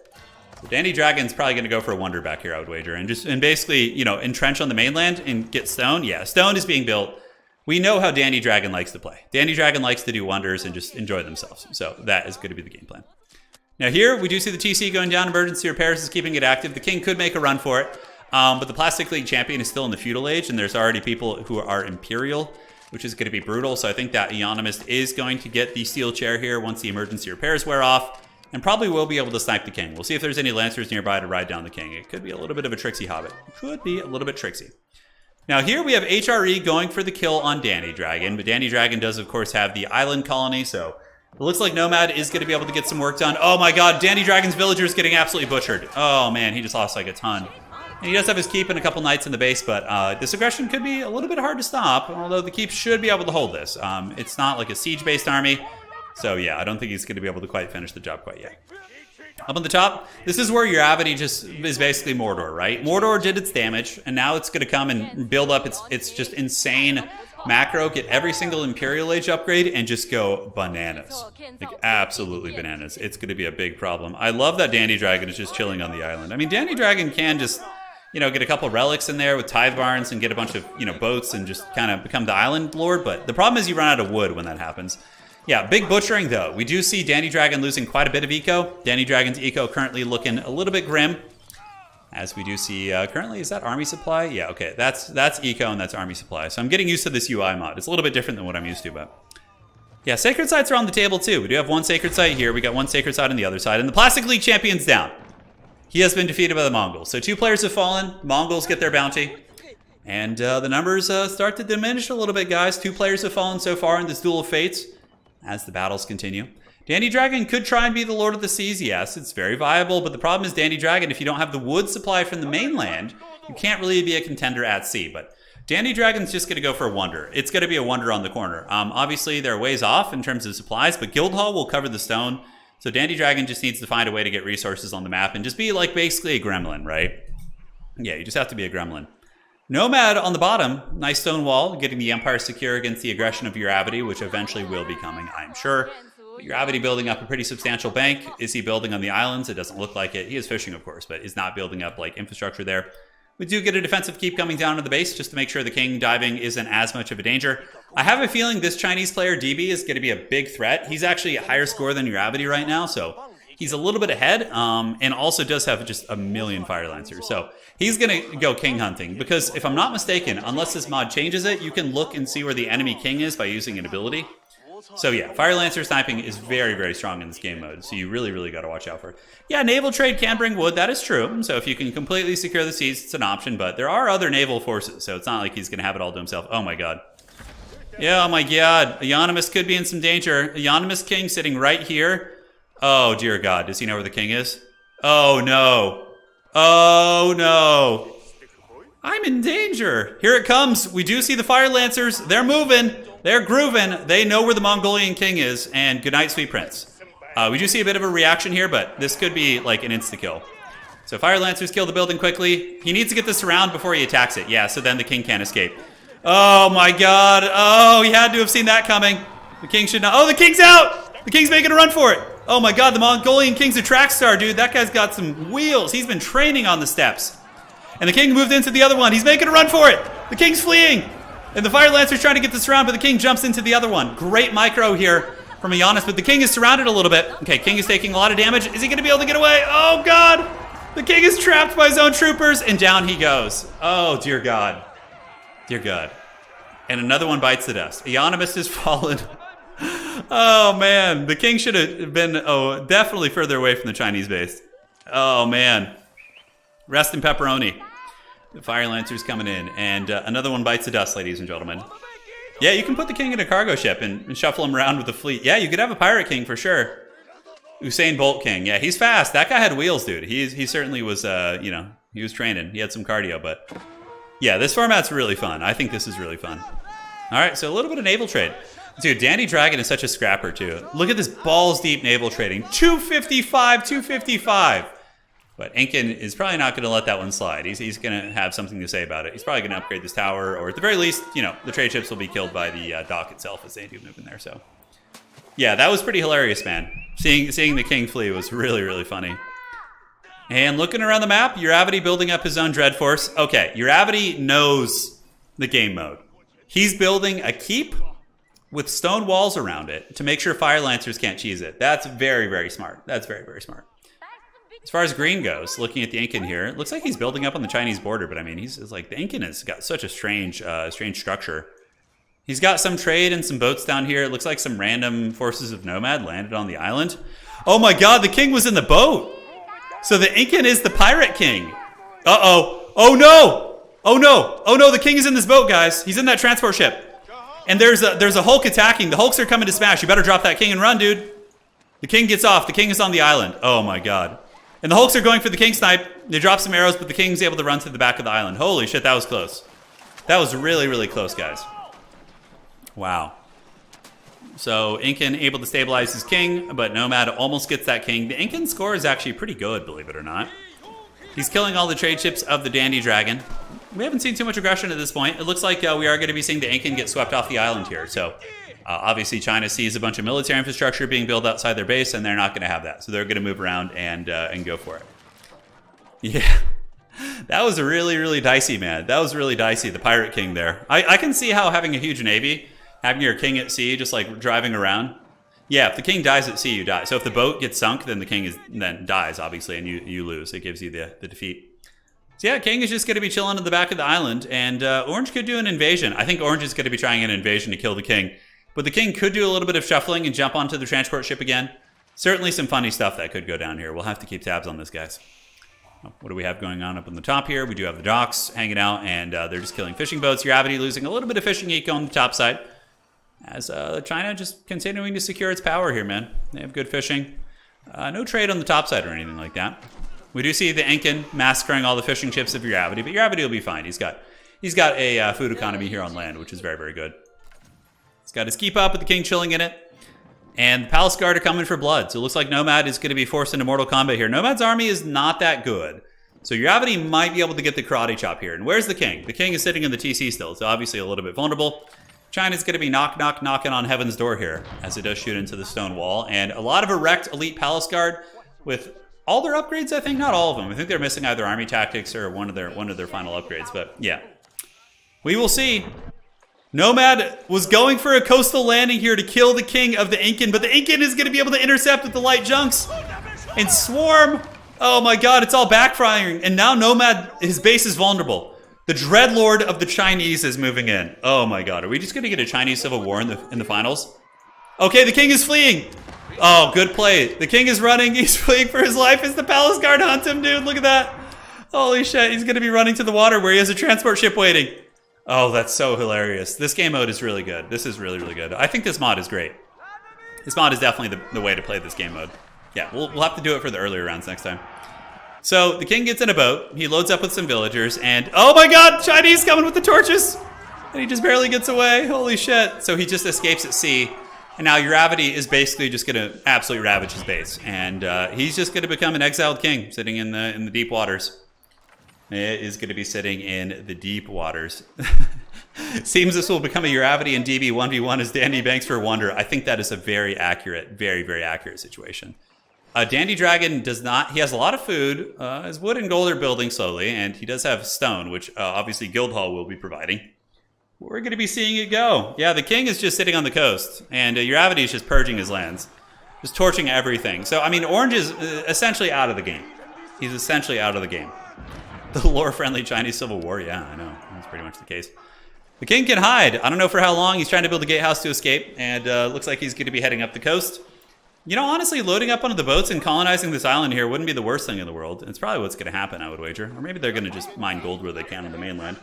Dandy Dragon's probably going to go for a wonder back here, I would wager. And basically, you know, entrench on the mainland and get stone. Yeah, stone is being built. We know how Dandy Dragon likes to play. Dandy Dragon likes to do wonders and just enjoy themselves. So that is going to be the game plan. Now here, we do see the TC going down. Emergency repairs is keeping it active. The king could make a run for it. But the Plastic League champion is still in the feudal age, and there's already people who are imperial, which is going to be brutal. So I think that Eonomist is going to get the steel chair here once the emergency repairs wear off. And probably will be able to snipe the king. We'll see if there's any lancers nearby to ride down the king. It could be a little bit of a tricksy hobbit. Could be a little bit tricksy. Now here we have HRE going for the kill on Dandy Dragon. But Dandy Dragon does, of course, have the island colony. So it looks like Nomad is going to be able to get some work done. Oh my god, Dandy Dragon's villager is getting absolutely butchered. Oh man, he just lost like a ton. And he does have his keep and a couple knights in the base. But this aggression could be a little bit hard to stop. Although the keep should be able to hold this. It's not like a siege-based army. So yeah, I don't think he's going to be able to quite finish the job quite yet. Up on the top, this is where your Avity just is basically Mordor, right? Mordor did its damage, and now it's going to come and build up its just insane macro, get every single Imperial Age upgrade, and just go bananas. Like, absolutely bananas. It's going to be a big problem. I love that Dandy Dragon is just chilling on the island. I mean, Dandy Dragon can just, you know, get a couple relics in there with tithe barns and get a bunch of, you know, boats and just kind of become the island lord, but the problem is you run out of wood when that happens. Yeah, big butchering though. We do see Dandy Dragon losing quite a bit of eco. Dandy Dragon's eco currently looking a little bit grim. As we do see currently, is that army supply? Yeah, okay, that's eco and that's army supply. So I'm getting used to this UI mod. It's a little bit different than what I'm used to, but yeah, sacred sites are on the table too. We do have 1 sacred site here. We got 1 sacred site on the other side, and the Plastic League champion's down. He has been defeated by the Mongols. So 2 players have fallen. Mongols get their bounty. And the numbers start to diminish a little bit, guys. 2 players have fallen so far in this Duel of Fates as the battles continue. Dandy Dragon could try and be the Lord of the Seas, yes. It's very viable, but the problem is Dandy Dragon, if you don't have the wood supply from the mainland, you can't really be a contender at sea. But Dandy Dragon's just going to go for a wonder. It's going to be a wonder on the corner. Obviously, they're ways off in terms of supplies, but Guildhall will cover the stone. So Dandy Dragon just needs to find a way to get resources on the map and just be like basically a gremlin, right? Yeah, you just have to be a gremlin. Nomad on the bottom, nice stone wall, getting the Empire secure against the aggression of your Avity, which eventually will be coming, I'm sure. Your Avity building up a pretty substantial bank. Is he building on the islands? It doesn't look like it. He is fishing, of course, but is not building up like infrastructure there. We do get a defensive keep coming down to the base just to make sure the king diving isn't as much of a danger. I have a feeling this Chinese player, DB, is going to be a big threat. He's actually a higher score than your Avity right now, so he's a little bit ahead, and also does have just a million Fire Lancers. So he's going to go king hunting, because if I'm not mistaken, unless this mod changes it, you can look and see where the enemy king is by using an ability. So yeah, Fire Lancer sniping is very, very strong in this game mode, so you really, really got to watch out for it. Yeah, naval trade can bring wood, that is true. So if you can completely secure the seas, it's an option, but there are other naval forces, so it's not like he's going to have it all to himself. Oh my god. Yeah, oh my god. Euonymus could be in some danger. Euonymus King sitting right here. Oh, dear God. Does he know where the king is? Oh, no. Oh, no. I'm in danger. Here it comes. We do see the Fire Lancers. They're moving. They're grooving. They know where the Mongolian king is. And good night, sweet prince. We do see a bit of a reaction here, but this could be like an insta-kill. So Fire Lancers kill the building quickly. He needs to get this around before he attacks it. Yeah, so then the king can't escape. Oh, my God. Oh, he had to have seen that coming. The king should not. Oh, the king's out. The king's making a run for it. Oh, my God. The Mongolian king's a track star, dude. That guy's got some wheels. He's been training on the steppes. And the king moved into the other one. He's making a run for it. The king's fleeing. And the Fire Lancer's trying to get this around, but the king jumps into the other one. Great micro here from Euonymus, but the king is surrounded a little bit. Okay, king is taking a lot of damage. Is he going to be able to get away? Oh, God. The king is trapped by his own troopers, and down he goes. Oh, dear God. Dear God. And another one bites the dust. Euonymus has fallen. Oh, man. The king should have been, definitely further away from the Chinese base. Oh, man. Rest in pepperoni. The Fire Lancer's coming in. And another one bites the dust, ladies and gentlemen. Yeah, you can put the king in a cargo ship and shuffle him around with the fleet. Yeah, you could have a pirate king for sure. Usain Bolt king. Yeah, he's fast. That guy had wheels, dude. He certainly was, he was training. He had some cardio, but yeah, this format's really fun. I think this is really fun. All right, so a little bit of naval trade. Dude, Dandy Dragon is such a scrapper, too. Look at this balls-deep naval trading. 255, 255. But Incan is probably not going to let that one slide. He's going to have something to say about it. He's probably going to upgrade this tower, or at the very least, the trade ships will be killed by the dock itself as they do move in there. So, yeah, that was pretty hilarious, man. Seeing the king flee was really, really funny. And looking around the map, Uravity building up his own Dread Force. Okay, Uravity knows the game mode. He's building a keep with stone walls around it to make sure Fire Lancers can't cheese it. That's very, very smart. That's very, very smart. As far as green goes, looking at the Incan here, it looks like he's building up on the Chinese border, but I mean, he's like, the Incan has got such a strange structure. He's got some trade and some boats down here. It looks like some random forces of Nomad landed on the island. Oh my God, the king was in the boat. So the Incan is the pirate king. Uh-oh. Oh no. Oh no. Oh no, the king is in this boat, guys. He's in that transport ship. And there's a Hulk attacking. The Hulks are coming to smash. You better drop that king and run, dude. The king gets off. The king is on the island. Oh my God. And the Hulks are going for the king snipe. They drop some arrows, but the king's able to run to the back of the island. Holy shit, that was close. That was really, really close, guys. Wow. So Incan able to stabilize his king, but Nomad almost gets that king. The Incan score is actually pretty good, believe it or not. He's killing all the trade ships of the Dandy Dragon. We haven't seen too much aggression at this point. It looks like we are going to be seeing the Incan get swept off the island here. So obviously China sees a bunch of military infrastructure being built outside their base, and they're not going to have that. So they're going to move around and go for it. Yeah. That was really, really dicey, man. That was really dicey, the Pirate King there. I can see how having a huge navy, having your king at sea, just like driving around. Yeah, if the king dies at sea, you die. So if the boat gets sunk, then the king then dies, obviously, and you lose. It gives you the defeat. So yeah, king is just going to be chilling at the back of the island, and Orange could do an invasion. I think Orange is going to be trying an invasion to kill the king. But the king could do a little bit of shuffling and jump onto the transport ship again. Certainly some funny stuff that could go down here. We'll have to keep tabs on this, guys. What do we have going on up on the top here? We do have the docks hanging out, and they're just killing fishing boats. Uravity losing a little bit of fishing eco on the top side. As China just continuing to secure its power here, man. They have good fishing. No trade on the top side or anything like that. We do see the Incan massacring all the fishing ships of Uravity, but Uravity will be fine. He's got a food economy here on land, which is very, very good. He's got his keep up with the king chilling in it. And the Palace Guard are coming for blood. So it looks like Nomad is going to be forced into mortal combat here. Nomad's army is not that good. So Uravity might be able to get the karate chop here. And where's the king? The king is sitting in the TC still. It's obviously a little bit vulnerable. China's going to be knocking on heaven's door here as it does shoot into the stone wall. And a lot of erect elite Palace Guard with all their upgrades, I think. Not all of them. I think they're missing either army tactics or one of their final upgrades. But yeah, we will see. Nomad was going for a coastal landing here to kill the king of the Incan, but the Incan is going to be able to intercept with the light junks and swarm. Oh my God, it's all backfiring. And now Nomad, his base is vulnerable. The Dreadlord of the Chinese is moving in. Oh my God, are we just going to get a Chinese civil war in the finals? Okay, the king is fleeing. Oh, good play. The king is running. He's fleeing for his life as the Palace Guard hunts him, dude. Look at that. Holy shit, he's going to be running to the water where he has a transport ship waiting. Oh, that's so hilarious. This game mode is really good. This is really, really good. I think this mod is great. This mod is definitely the way to play this game mode. Yeah, we'll have to do it for the earlier rounds next time. So the king gets in a boat. He loads up with some villagers, and oh my god, Chinese coming with the torches! And he just barely gets away. Holy shit. So he just escapes at sea. And now Uravity is basically just going to absolutely ravage his base. And he's just going to become an exiled king sitting in the deep waters. It is going to be sitting in the deep waters. Seems this will become a Uravity and DB 1v1 as Dandy banks for Wonder. I think that is a very accurate, very, very accurate situation. Dandy Dragon does not, he has a lot of food. His wood and gold are building slowly, and he does have stone, which obviously Guildhall will be providing. We're going to be seeing it go. Yeah, the king is just sitting on the coast, and Uravity is just purging his lands. Just torching everything. So, I mean, Orange is essentially out of the game. He's essentially out of the game. The lore-friendly Chinese Civil War, yeah, I know. That's pretty much the case. The king can hide. I don't know for how long. He's trying to build a gatehouse to escape, and looks like he's going to be heading up the coast. You know, honestly, loading up onto the boats and colonizing this island here wouldn't be the worst thing in the world. It's probably what's going to happen, I would wager. Or maybe they're going to just mine gold where they can on the mainland.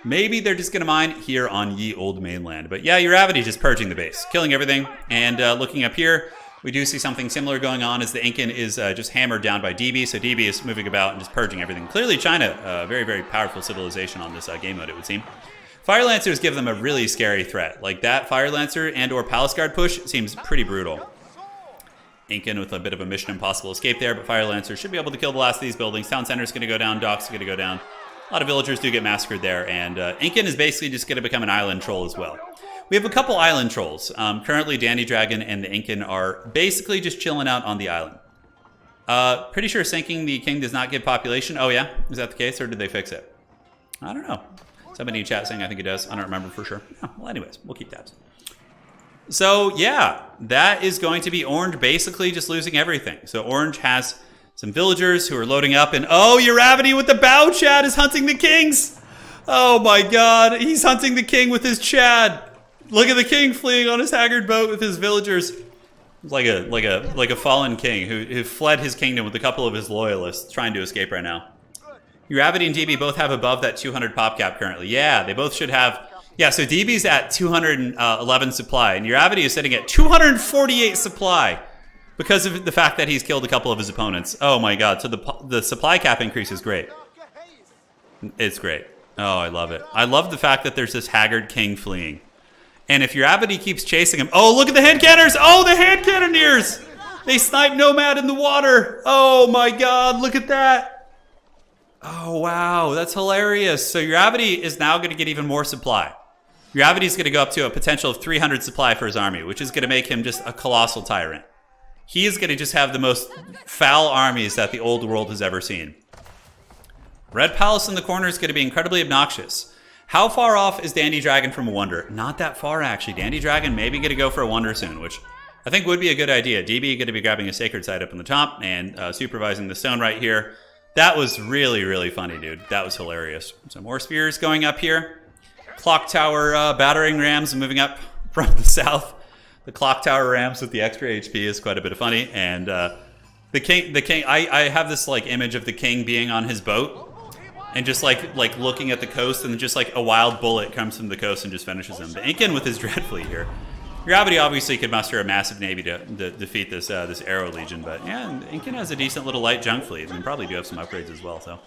Maybe they're just going to mine here on ye old mainland. But yeah, Uravity just purging the base, killing everything. And looking up here, we do see something similar going on as the Incan is just hammered down by DB. So DB is moving about and just purging everything. Clearly China, very, very powerful civilization on this game mode, it would seem. Fire Lancers give them a really scary threat. Like that Fire Lancer and or Palace Guard push seems pretty brutal. Incan with a bit of a Mission Impossible escape there, but Fire Lancer should be able to kill the last of these buildings. Town Center is going to go down, docks are going to go down. A lot of villagers do get massacred there, and Incan is basically just going to become an island troll as well. We have a couple island trolls. Currently, Dandy Dragon and the Incan are basically just chilling out on the island. Pretty sure sinking the king does not give population. Oh yeah? Is that the case, or did they fix it? I don't know. Somebody in chat saying I think it does. I don't remember for sure. Oh, well, anyways, we'll keep tabs. So, yeah, that is going to be Orange basically just losing everything. So Orange has some villagers who are loading up, and oh, Uravity with the bow Chad is hunting the kings. Oh my god, he's hunting the king with his Chad. Look at the king fleeing on his haggard boat with his villagers. Like a fallen king who fled his kingdom with a couple of his loyalists trying to escape right now. Uravity and DB both have above that 200 pop cap currently. Yeah, they both should have. Yeah, so DB's at 211 supply, and Uravity is sitting at 248 supply because of the fact that he's killed a couple of his opponents. Oh my god, so the supply cap increase is great. It's great. Oh, I love it. I love the fact that there's this haggard king fleeing. And if Uravity keeps chasing him... Oh, look at the hand cannons! Oh, the hand cannoneers! They snipe Nomad in the water! Oh my god, look at that! Oh, wow, that's hilarious. So Uravity is now going to get even more supply. Uravity is going to go up to a potential of 300 supply for his army, which is going to make him just a colossal tyrant. He is going to just have the most foul armies that the old world has ever seen. Red Palace in the corner is going to be incredibly obnoxious. How far off is Dandy Dragon from a Wonder? Not that far, actually. Dandy Dragon maybe going to go for a Wonder soon, which I think would be a good idea. DB going to be grabbing a Sacred Site up on the top and supervising the stone right here. That was really, really funny, dude. That was hilarious. Some more spears going up here. Clock Tower battering rams moving up from the south. The Clock Tower rams with the extra HP is quite a bit of funny. And the king. I have this like image of the king being on his boat and just like looking at the coast, and just like a wild bullet comes from the coast and just finishes him. The Incan with his dread fleet here. Gravity obviously could muster a massive navy to defeat this this Arrow Legion, but yeah, Incan has a decent little light junk fleet, and probably do have some upgrades as well. So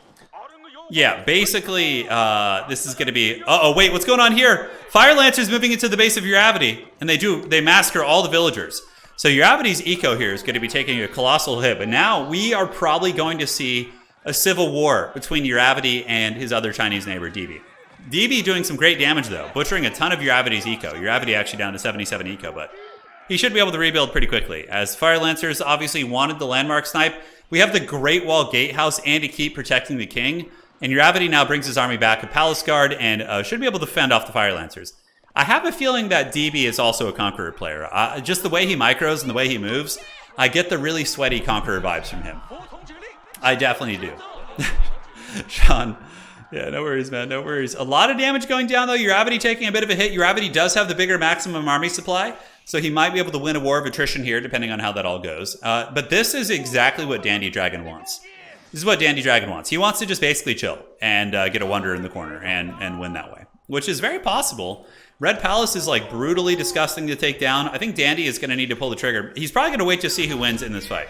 yeah, basically this is going to be. Oh wait, what's going on here? Fire Lancers moving into the base of Uravity, and they massacre all the villagers. So Uravity's eco here is going to be taking a colossal hit, but now we are probably going to see a civil war between Uravity and his other Chinese neighbor DB. DB doing some great damage, though, butchering a ton of Uravity's eco. Uravity actually down to 77 eco, but he should be able to rebuild pretty quickly. As Fire Lancers obviously wanted the landmark snipe, we have the Great Wall Gatehouse and to keep protecting the king, and Uravity now brings his army back, a Palace Guard, and should be able to fend off the Fire Lancers. I have a feeling that DB is also a Conqueror player. Just the way he micros and the way he moves, I get the really sweaty Conqueror vibes from him. I definitely do. Sean... Yeah, no worries, man. No worries. A lot of damage going down, though. Uravity taking a bit of a hit. Uravity does have the bigger maximum army supply, so he might be able to win a war of attrition here, depending on how that all goes. But this is exactly what Dandy Dragon wants. This is what Dandy Dragon wants. He wants to just basically chill and get a Wonder in the corner and win that way. which is very possible. Red Palace is like brutally disgusting to take down. I think Dandy is going to need to pull the trigger. He's probably going to wait to see who wins in this fight.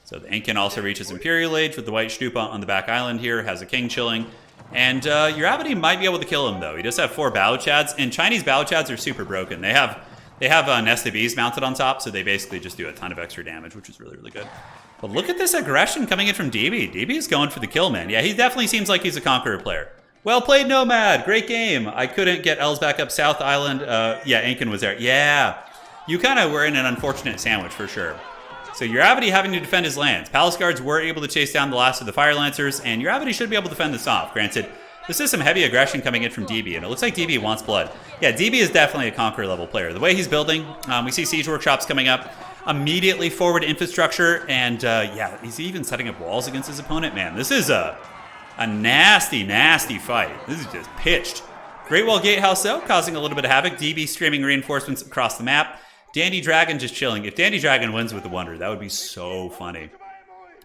So the Incan also reaches Imperial Age with the White Stupa on the back island here, has a king chilling. And Uravity might be able to kill him, though. He does have 4 Bao Chads, and Chinese Bao Chads are super broken. They have Nested Bees mounted on top, so they basically just do a ton of extra damage, which is really, really good. But look at this aggression coming in from DB. DB is going for the kill, man. Yeah, he definitely seems like he's a Conqueror player. Well played, Nomad. Great game. I couldn't get Els back up South Island. Yeah, Incan was there. Yeah, you kind of were in an unfortunate sandwich for sure. So Uravity having to defend his lands. Palace Guards were able to chase down the last of the Fire Lancers, and Uravity should be able to defend this off. Granted, this is some heavy aggression coming in from DB, and it looks like DB wants blood. Yeah, DB is definitely a Conqueror level player. The way he's building, we see Siege Workshops coming up, immediately forward infrastructure, and yeah, he's even setting up walls against his opponent. Man, this is a nasty, nasty fight. This is just pitched. Great Wall Gatehouse, though, causing a little bit of havoc. DB streaming reinforcements across the map. Dandy Dragon just chilling. If Dandy Dragon wins with the Wonder, that would be so funny.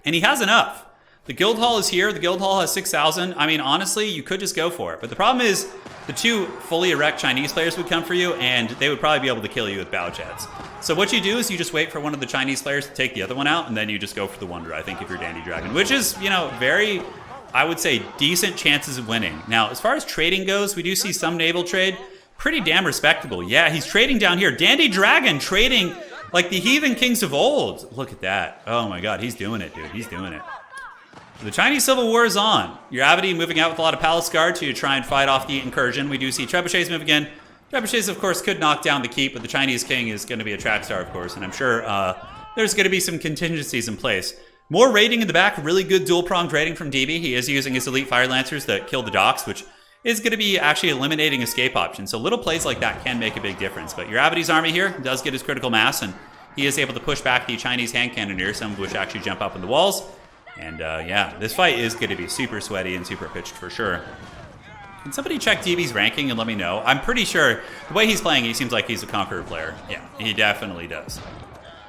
And he has enough. The Guild Hall is here. The Guild Hall has 6,000. I mean, honestly, you could just go for it. But the problem is the 2 fully erect Chinese players would come for you, and they would probably be able to kill you with Bao Chads. So what you do is you just wait for one of the Chinese players to take the other one out, and then you just go for the Wonder, I think, if you're Dandy Dragon. Which is, you know, very, I would say, decent chances of winning. Now, as far as trading goes, we do see some naval trade. Pretty damn respectable. Yeah, he's trading down here. Dandy Dragon trading like the heathen kings of old. Look at that. Oh my god, he's doing it, dude. He's doing it. The Chinese Civil War is on. Uravity moving out with a lot of Palace Guard to try and fight off the incursion. We do see Trebuchets moving in. Trebuchets, of course, could knock down the keep, but the Chinese king is going to be a track star, of course, and I'm sure there's going to be some contingencies in place. More raiding in the back. Really good dual-pronged raiding from DB. He is using his elite Fire Lancers that kill the docks, which is going to be actually eliminating escape options. So little plays like that can make a big difference. But Uravity's army here does get his critical mass, and he is able to push back the Chinese hand cannoneers, some of which actually jump up in the walls. And yeah, this fight is going to be super sweaty and super pitched for sure. Can somebody check DB's ranking and let me know? I'm pretty sure the way he's playing, he seems like he's a Conqueror player. Yeah, he definitely does.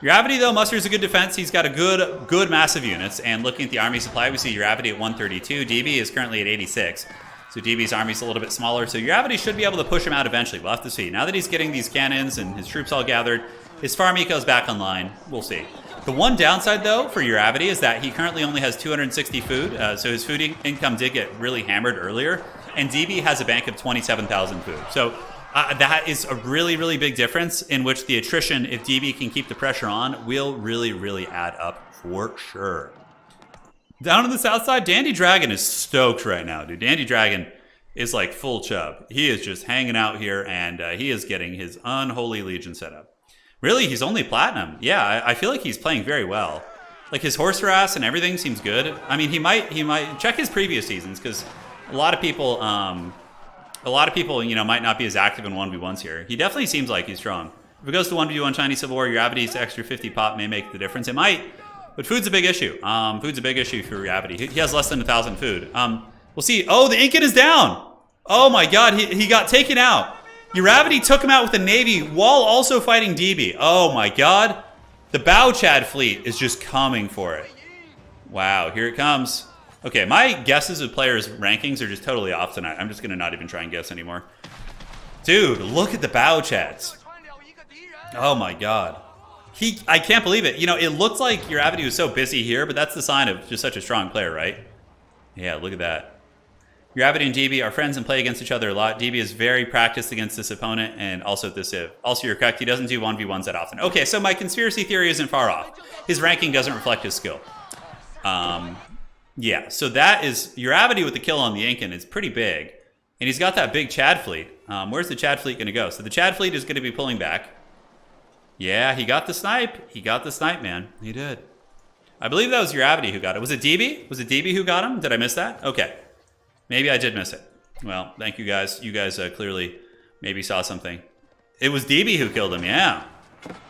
Uravity, though, musters a good defense. He's got a good massive units. And looking at the army supply, we see Uravity at 132. DB is currently at 86. So DB's army's a little bit smaller, so Uravity should be able to push him out eventually. We'll have to see. Now that he's getting these cannons and his troops all gathered, his farm eco's back online. We'll see. The one downside, though, for Uravity is that he currently only has 260 food, so his food income did get really hammered earlier, and DB has a bank of 27,000 food. So that is a really, really big difference in which the attrition, if DB can keep the pressure on, will really, really add up for sure. Down on the south side, Dandy Dragon is stoked right now, dude. Dandy Dragon is like full chub. He is just hanging out here, and he is getting his Unholy Legion set up. Really, he's only platinum. Yeah, I feel like he's playing very well. Like his horse harass and everything seems good. I mean, he might check his previous seasons because a lot of people, you know, might not be as active in 1v1s here. He definitely seems like he's strong. If it goes to 1v1 Chinese Civil War, Uravity's extra 50 pop may make the difference. It might. But food's a big issue. Food's a big issue for Uravity. He has less than 1,000 food. We'll see. Oh, the Incan is down. Oh my god, he got taken out. Uravity took him out with the Navy while also fighting DB. Oh my god. The Bao Chad fleet is just coming for it. Wow, here it comes. Okay, my guesses of players' rankings are just totally off tonight. I'm just going to not even try and guess anymore. Dude, look at the Bao Chads. Oh my god. I can't believe it. You know, it looked like Uravity was so busy here, but that's the sign of just such a strong player, right? Yeah, look at that. Uravity and DB are friends and play against each other a lot. DB is very practiced against this opponent and also at this Civ. Also, you're correct, he doesn't do 1v1s that often. Okay, so my conspiracy theory isn't far off. His ranking doesn't reflect his skill. Yeah, so that is Uravity with the kill on the Incan is pretty big. And he's got that big Chad fleet. Where's the Chad fleet going to go? So the Chad fleet is going to be pulling back. Yeah, he got the snipe. He got the snipe, man. He did. I believe that was Uravity who got it. Was it DB? Was it DB who got him? Did I miss that? Okay. Maybe I did miss it. Well, thank you guys. You guys clearly maybe saw something. It was DB who killed him, yeah.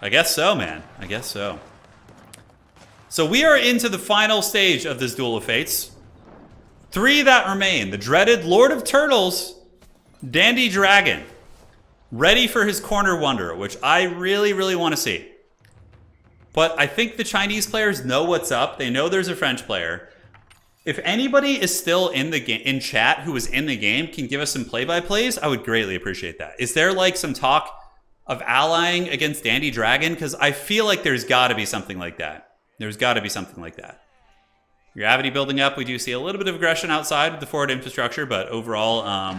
I guess so, man. I guess so. So we are into the final stage of this Duel of Fates. 3 that remain. The dreaded Lord of Turtles, Dandy Dragon. Ready for his corner wonder, which I really, really want to see. But I think the Chinese players know what's up. They know there's a French player. If anybody is still in the game, in chat, who was in the game, can give us some play-by-plays, I would greatly appreciate that. Is there like some talk of allying against Dandy Dragon? Because I feel like there's got to be something like that. There's got to be something like that. Gravity building up. We do see a little bit of aggression outside of the forward infrastructure, but overall,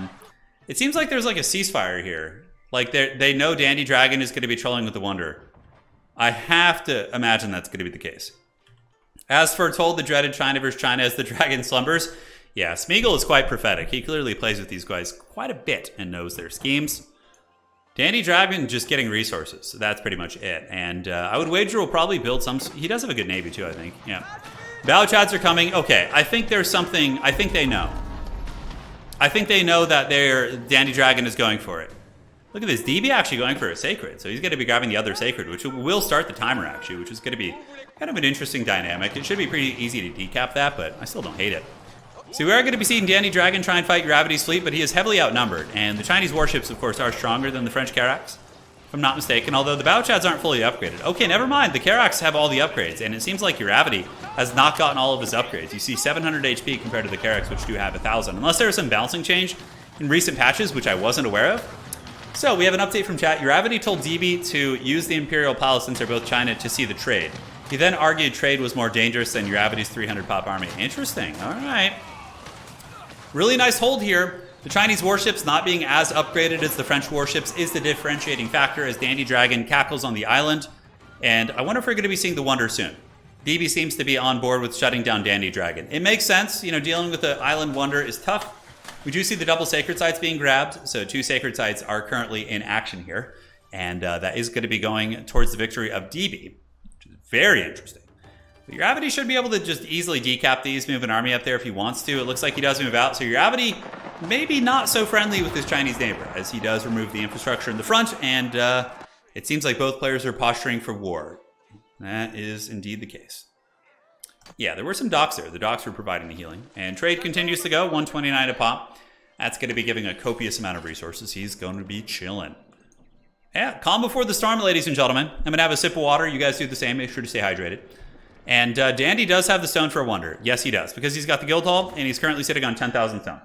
it seems like there's like a ceasefire here. Like they know Dandy Dragon is going to be trolling with the Wonder. I have to imagine that's going to be the case. As foretold, the dreaded China versus China as the dragon slumbers. Yeah, Smeagol is quite prophetic. He clearly plays with these guys quite a bit and knows their schemes. Dandy Dragon just getting resources. So that's pretty much it. And I would wager we'll probably build some... He does have a good navy too, I think. Yeah. Bow Chads are coming. Okay, I think there's something... I think they know. I think they know that Dandy Dragon is going for it. Look at this. DB actually going for a Sacred. So he's going to be grabbing the other Sacred, which will start the timer actually, which is going to be kind of an interesting dynamic. It should be pretty easy to decap that, but I still don't hate it. So we are going to be seeing Dandy Dragon try and fight Gravity's fleet, but he is heavily outnumbered. And the Chinese warships, of course, are stronger than the French Carracks, if I'm not mistaken, although the Bow Chads aren't fully upgraded. Okay, never mind. The Carracks have all the upgrades, and it seems like Gravity has not gotten all of his upgrades. You see 700 HP compared to the Carracks, which do have 1,000, unless there is some balancing change in recent patches, which I wasn't aware of. So we have an update from chat. Gravity told DB to use the Imperial Palace since they're both China to see the trade. He then argued trade was more dangerous than Gravity's 300 pop army. Interesting. All right. Really nice hold here. The Chinese warships not being as upgraded as the French warships is the differentiating factor as Dandy Dragon cackles on the island. And I wonder if we're going to be seeing the Wonder soon. DB seems to be on board with shutting down Dandy Dragon. It makes sense. You know, dealing with the island Wonder is tough. We do see the double Sacred Sites being grabbed. So 2 Sacred Sites are currently in action here. And that is going to be going towards the victory of DB, which is very interesting. But Gravity should be able to just easily decap these, move an army up there if he wants to. It looks like he does move out. So Gravity maybe not so friendly with his Chinese neighbor as he does remove the infrastructure in the front. And it seems like both players are posturing for war. That is indeed the case. Yeah, there were some docks there. The docks were providing the healing. And trade continues to go, 129 a pop. That's going to be giving a copious amount of resources. He's going to be chilling. Yeah, calm before the storm, ladies and gentlemen. I'm going to have a sip of water. You guys do the same. Make sure to stay hydrated. And Dandy does have the stone for a wonder. Yes, he does. Because he's got the guild hall, and he's currently sitting on 10,000 stone.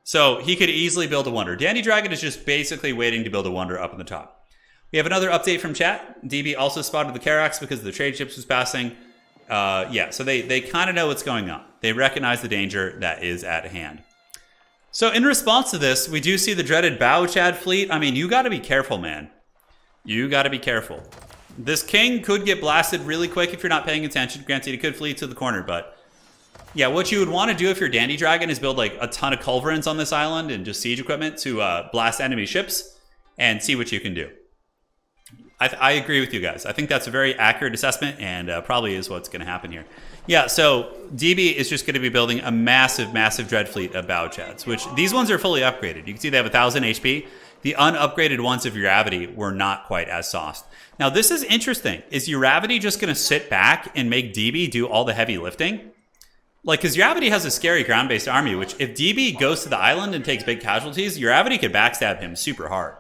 So he could easily build a wonder. Dandy Dragon is just basically waiting to build a wonder up on the top. We have another update from chat. DB also spotted the Carracks because the trade ships was passing. Yeah, so they kind of know what's going on. They recognize the danger that is at hand. So in response to this, we do see the dreaded Bow Chad fleet. I mean, you got to be careful, man. You got to be careful. This king could get blasted really quick if you're not paying attention. Granted, he could flee to the corner, but yeah, what you would want to do if you're Dandy Dragon is build like a ton of culverins on this island and just siege equipment to blast enemy ships and see what you can do. I agree with you guys. I think that's a very accurate assessment and probably is what's going to happen here. Yeah, so DB is just going to be building a massive, massive dread fleet of Bow Chads, which these ones are fully upgraded. You can see they have 1,000 HP. The unupgraded ones of Gravity were not quite as sauced. Now, this is interesting. Is Gravity just going to sit back and make DB do all the heavy lifting? Like, because Gravity has a scary ground-based army, which if DB goes to the island and takes big casualties, Gravity could backstab him super hard.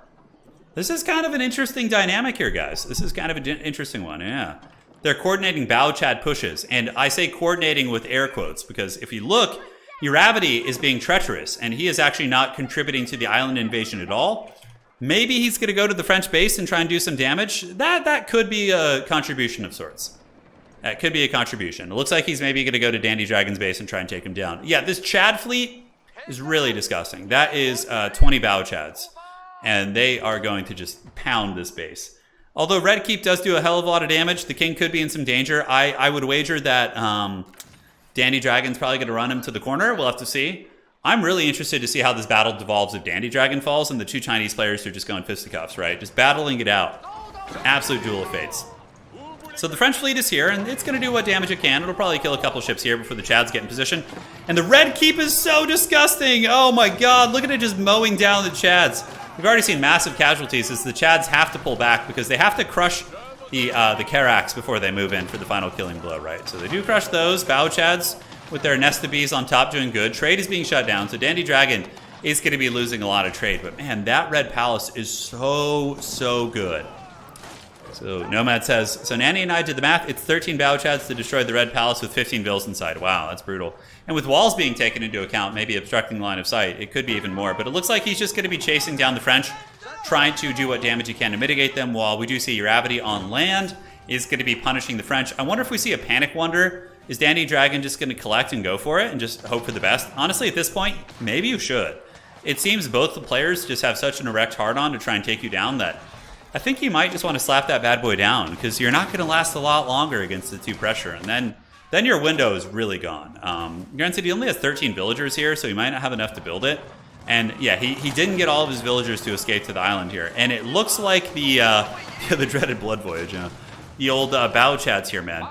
This is kind of an interesting dynamic here, guys. This is kind of an interesting one, yeah. They're coordinating Bow Chad pushes, and I say coordinating with air quotes, because if you look, Gravity is being treacherous, and he is actually not contributing to the island invasion at all. Maybe he's going to go to the French base and try and do some damage. That could be a contribution of sorts. That could be a contribution. It looks like he's maybe going to go to Dandy Dragon's base and try and take him down. Yeah, this Chad fleet is really disgusting. That is 20 Bow Chads. And they are going to just pound this base. Although Red Keep does do a hell of a lot of damage, the king could be in some danger. I would wager that Dandy Dragon's probably going to run him to the corner. We'll have to see. I'm really interested to see how this battle devolves if Dandy Dragon falls and the 2 Chinese players are just going fisticuffs, right? Just battling it out. Absolute duel of fates. So the French fleet is here, and it's going to do what damage it can. It'll probably kill a couple ships here before the Chads get in position. And the Red Keep is so disgusting. Oh my god, look at it just mowing down the Chads. We've already seen massive casualties as the Chads have to pull back because they have to crush the Carracks before they move in for the final killing blow, right? So they do crush those. Bow Chads with their nest of bees on top doing good. Trade is being shut down, so Dandy Dragon is going to be losing a lot of trade. But man, that Red Palace is so, so good. So Nomad says, so Nanny and I did the math. It's 13 Bao Chads to destroy the Red Palace with 15 vills inside. Wow, that's brutal. And with walls being taken into account, maybe obstructing the line of sight, it could be even more. But it looks like he's just going to be chasing down the French, trying to do what damage he can to mitigate them, while we do see Uravity on land is going to be punishing the French. I wonder if we see a Panic Wonder. Is Dandy Dragon just going to collect and go for it and just hope for the best? Honestly, at this point, maybe you should. It seems both the players just have such an erect hard-on to try and take you down that I think you might just want to slap that bad boy down, because you're not going to last a lot longer against the 2 pressure, and then your window is really gone. Granted, he only has 13 villagers here, so he might not have enough to build it. And yeah, he didn't get all of his villagers to escape to the island here. And it looks like the the dreaded Blood Voyage, the old Bao Chads here, man,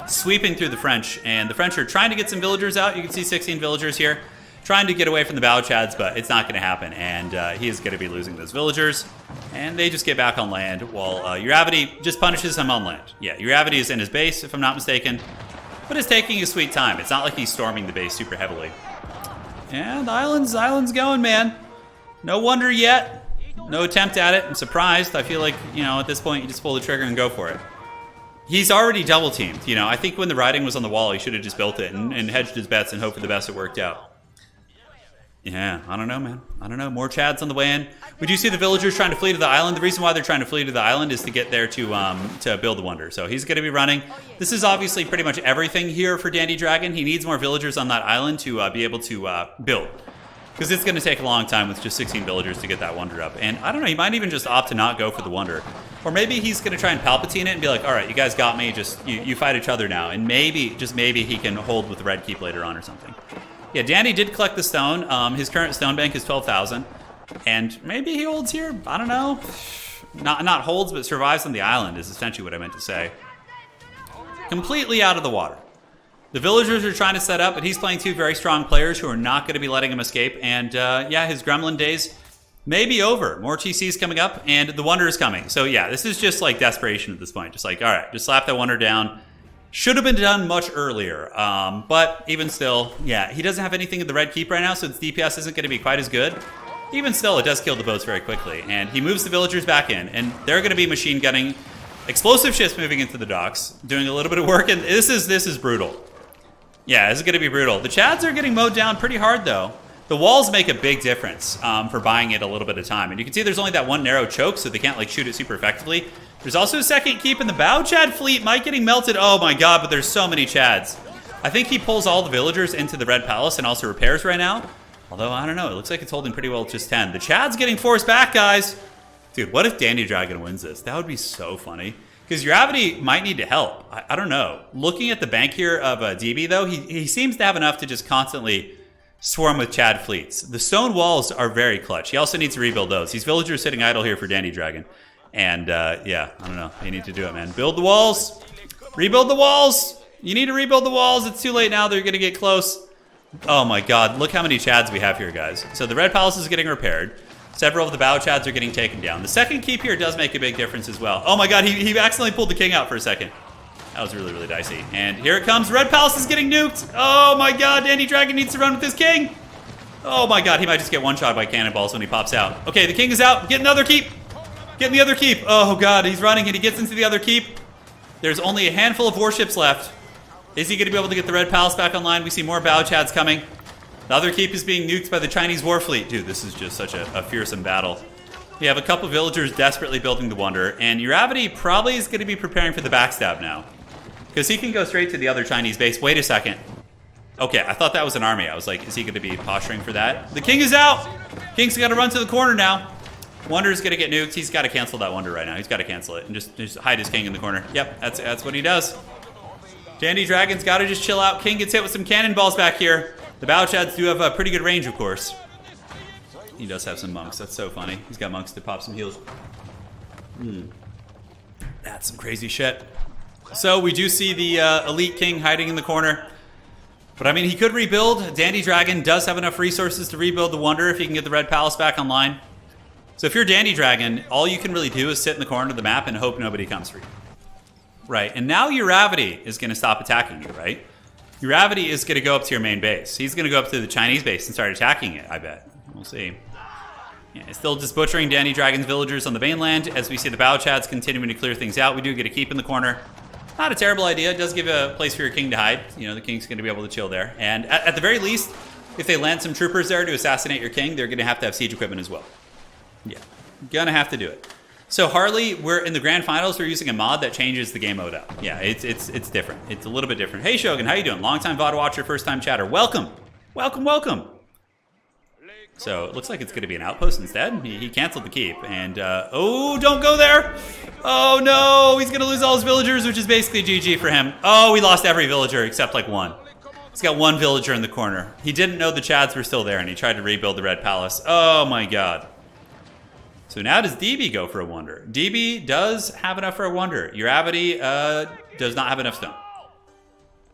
sweeping through the French, and the French are trying to get some villagers out. You can see 16 villagers here, trying to get away from the Bao Chads, but it's not going to happen, and he is going to be losing those villagers, and they just get back on land, while Uravity just punishes him on land. Yeah, Uravity is in his base, if I'm not mistaken, but is taking his sweet time. It's not like he's storming the base super heavily. And the island's going, man. No wonder yet. No attempt at it. I'm surprised. I feel like, at this point, you just pull the trigger and go for it. He's already double teamed. I think when the writing was on the wall, he should have just built it and hedged his bets and hoped for the best. It worked out. Yeah, I don't know, man. I don't know. More Chads on the way in. We do see the villagers trying to flee to the island. The reason why they're trying to flee to the island is to get there to build the wonder. So he's going to be running. This is obviously pretty much everything here for Dandy Dragon. He needs more villagers on that island to be able to build, because it's going to take a long time with just 16 villagers to get that wonder up. And I don't know, he might even just opt to not go for the wonder. Or maybe he's going to try and Palpatine it and be like, all right, you guys got me. Just you fight each other now. And maybe, just maybe, he can hold with the red keep later on or something. Yeah, Danny did collect the stone. His current stone bank is 12,000. And maybe he holds here. I don't know. Not holds, but survives on the island is essentially what I meant to say. Completely out of the water. The villagers are trying to set up, but he's playing 2 very strong players who are not going to be letting him escape. And yeah, his gremlin days may be over. More TCs coming up, and the wonder is coming. So yeah, this is just like desperation at this point. Just like, all right, just slap that wonder down. Should have been done much earlier, but even still, yeah, he doesn't have anything in the red keep right now, so its DPS isn't going to be quite as good. Even still, it does kill the boats very quickly, and he moves the villagers back in, and they're going to be machine gunning explosive ships moving into the docks, doing a little bit of work, and this is brutal. Yeah, this is going to be brutal. The Chads are getting mowed down pretty hard, though. The walls make a big difference for buying it a little bit of time, and you can see there's only that one narrow choke, so they can't like shoot it super effectively. There's also a second keep in the Bao Chad fleet. Might getting melted. Oh my god, but there's so many Chads. I think he pulls all the villagers into the Red Palace and also repairs right now. Although, I don't know. It looks like it's holding pretty well with just 10. The Chad's getting forced back, guys. Dude, what if Dandy Dragon wins this? That would be so funny. Because Uravity might need to help. I don't know. Looking at the bank here of DB, though, he seems to have enough to just constantly swarm with Chad fleets. The stone walls are very clutch. He also needs to rebuild those. These villagers sitting idle here for Dandy Dragon. And, yeah, I don't know. You need to do it, man. Build the walls. Rebuild the walls. You need to rebuild the walls. It's too late now. They're going to get close. Oh, my God. Look how many Chads we have here, guys. So the Red Palace is getting repaired. Several of the Bao Chads are getting taken down. The second keep here does make a big difference as well. Oh, my God. He accidentally pulled the king out for a second. That was really, really dicey. And here it comes. Red Palace is getting nuked. Oh, my God. Dandy Dragon needs to run with his king. Oh, my God. He might just get one shot by cannonballs when he pops out. Okay, the king is out. Get another keep. Get in the other keep. Oh, God, he's running, and he gets into the other keep. There's only a handful of warships left. Is he going to be able to get the Red Palace back online? We see more Bao Chads coming. The other keep is being nuked by the Chinese war fleet. Dude, this is just such a fearsome battle. We have a couple villagers desperately building the wonder, and Uravity probably is going to be preparing for the backstab now, because he can go straight to the other Chinese base. Wait a second. Okay, I thought that was an army. I was like, is he going to be posturing for that? The king is out. King's got to run to the corner now. Wonder's going to get nuked. He's got to cancel that wonder right now. He's got to cancel it and just hide his king in the corner. Yep, that's what he does. Dandy Dragon's got to just chill out. King gets hit with some cannonballs back here. The Bao Chads do have a pretty good range, of course. He does have some monks. That's so funny. He's got monks to pop some heals. That's some crazy shit. So we do see the elite king hiding in the corner. But I mean, he could rebuild. Dandy Dragon does have enough resources to rebuild the wonder if he can get the Red Palace back online. So if you're Dandy Dragon, all you can really do is sit in the corner of the map and hope nobody comes for you. Right, and now Uravity is going to stop attacking you, right? Uravity is going to go up to your main base. He's going to go up to the Chinese base and start attacking it, I bet. We'll see. Yeah, still just butchering Danny Dragon's villagers on the mainland. As we see the Bao Chads continuing to clear things out, we do get a keep in the corner. Not a terrible idea. It does give a place for your king to hide. You know, the king's going to be able to chill there. And at the very least, if they land some troopers there to assassinate your king, they're going to have siege equipment as well. Yeah, gonna have to do it. So Harley, we're in the grand finals. We're using a mod that changes the game mode up. Yeah, it's different. It's a little bit different. Hey Shogun, how you doing? Long-time VOD watcher, first-time chatter. Welcome, welcome, welcome. So it looks like it's going to be an outpost instead. He canceled the keep. And, oh, don't go there. Oh, no. He's going to lose all his villagers, which is basically GG for him. Oh, he lost every villager except like one. He's got one villager in the corner. He didn't know the Chads were still there, and he tried to rebuild the Red Palace. Oh, my God. So now does DB go for a wonder? DB does have enough for a wonder. Uravity does not have enough stone.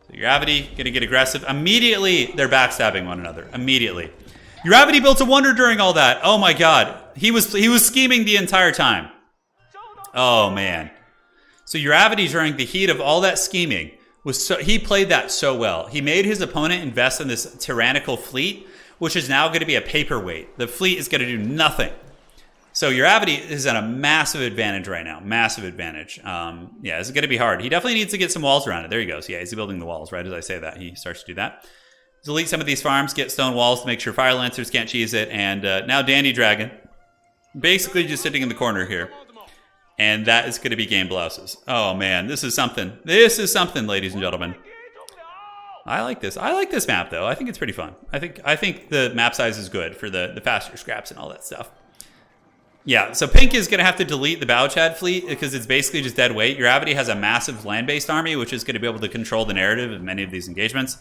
So Uravity going to get aggressive. Immediately, they're backstabbing one another. Immediately. Uravity built a wonder during all that. Oh my God. He was scheming the entire time. Oh man. So Uravity during the heat of all that scheming he played that so well. He made his opponent invest in this tyrannical fleet, which is now going to be a paperweight. The fleet is going to do nothing. So Uravity is at a massive advantage right now. Massive advantage. Yeah, this is going to be hard. He definitely needs to get some walls around it. There he goes. Yeah, he's building the walls right as I say that. He starts to do that. Delete some of these farms, get stone walls to make sure Fire Lancers can't cheese it, and now Dandy Dragon, basically just sitting in the corner here. And that is going to be game blouses. Oh man, this is something. This is something, ladies and gentlemen. I like this. I like this map though. I think it's pretty fun. I think the map size is good for the faster scraps and all that stuff. Yeah, so Pink is going to have to delete the Bao Chad fleet because it's basically just dead weight. Uravity has a massive land-based army, which is going to be able to control the narrative of many of these engagements.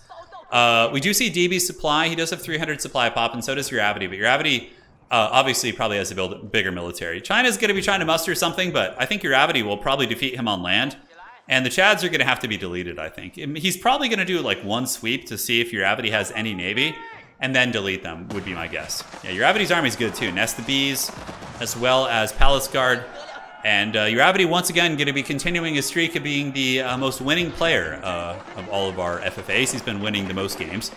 We do see DB's supply. He does have 300 supply pop, and so does Uravity. But Uravity obviously probably has to build a bigger military. China's going to be trying to muster something, but I think Uravity will probably defeat him on land. And the Chads are going to have to be deleted, I think. He's probably going to do like one sweep to see if Uravity has any navy, and then delete them, would be my guess. Yeah, Uravity's army is good too. Nest the Bees, as well as Palace Guard. And Uravity, once again, going to be continuing his streak of being the most winning player of all of our FFAs. He's been winning the most games.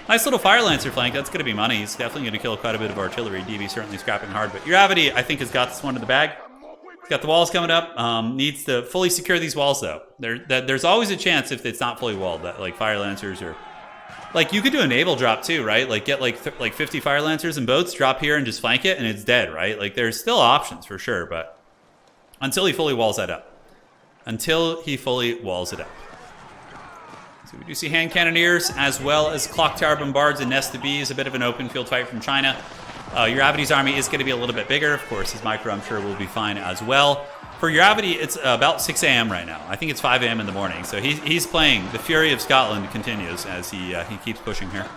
Nice little Fire Lancer flank. That's going to be money. He's definitely going to kill quite a bit of artillery. DB certainly scrapping hard. But Uravity, I think, has got this one in the bag. He's got the walls coming up. Needs to fully secure these walls, though. There's always a chance if it's not fully walled that like Fire Lancers or... Like, you could do a naval drop, too, right? Like, get, like 50 Fire Lancers and boats, drop here and just flank it, and it's dead, right? Like, there's still options for sure, but... Until he fully walls that up. Until he fully walls it up. So we do see hand cannoneers as well as clock tower bombards and nest of bees. A bit of an open field fight from China. Uravity's army is going to be a little bit bigger. Of course, his micro, I'm sure, will be fine as well. For Uravity, it's about 6 a.m. right now. I think it's 5 a.m. in the morning. So he's playing. The Fury of Scotland continues as he keeps pushing here.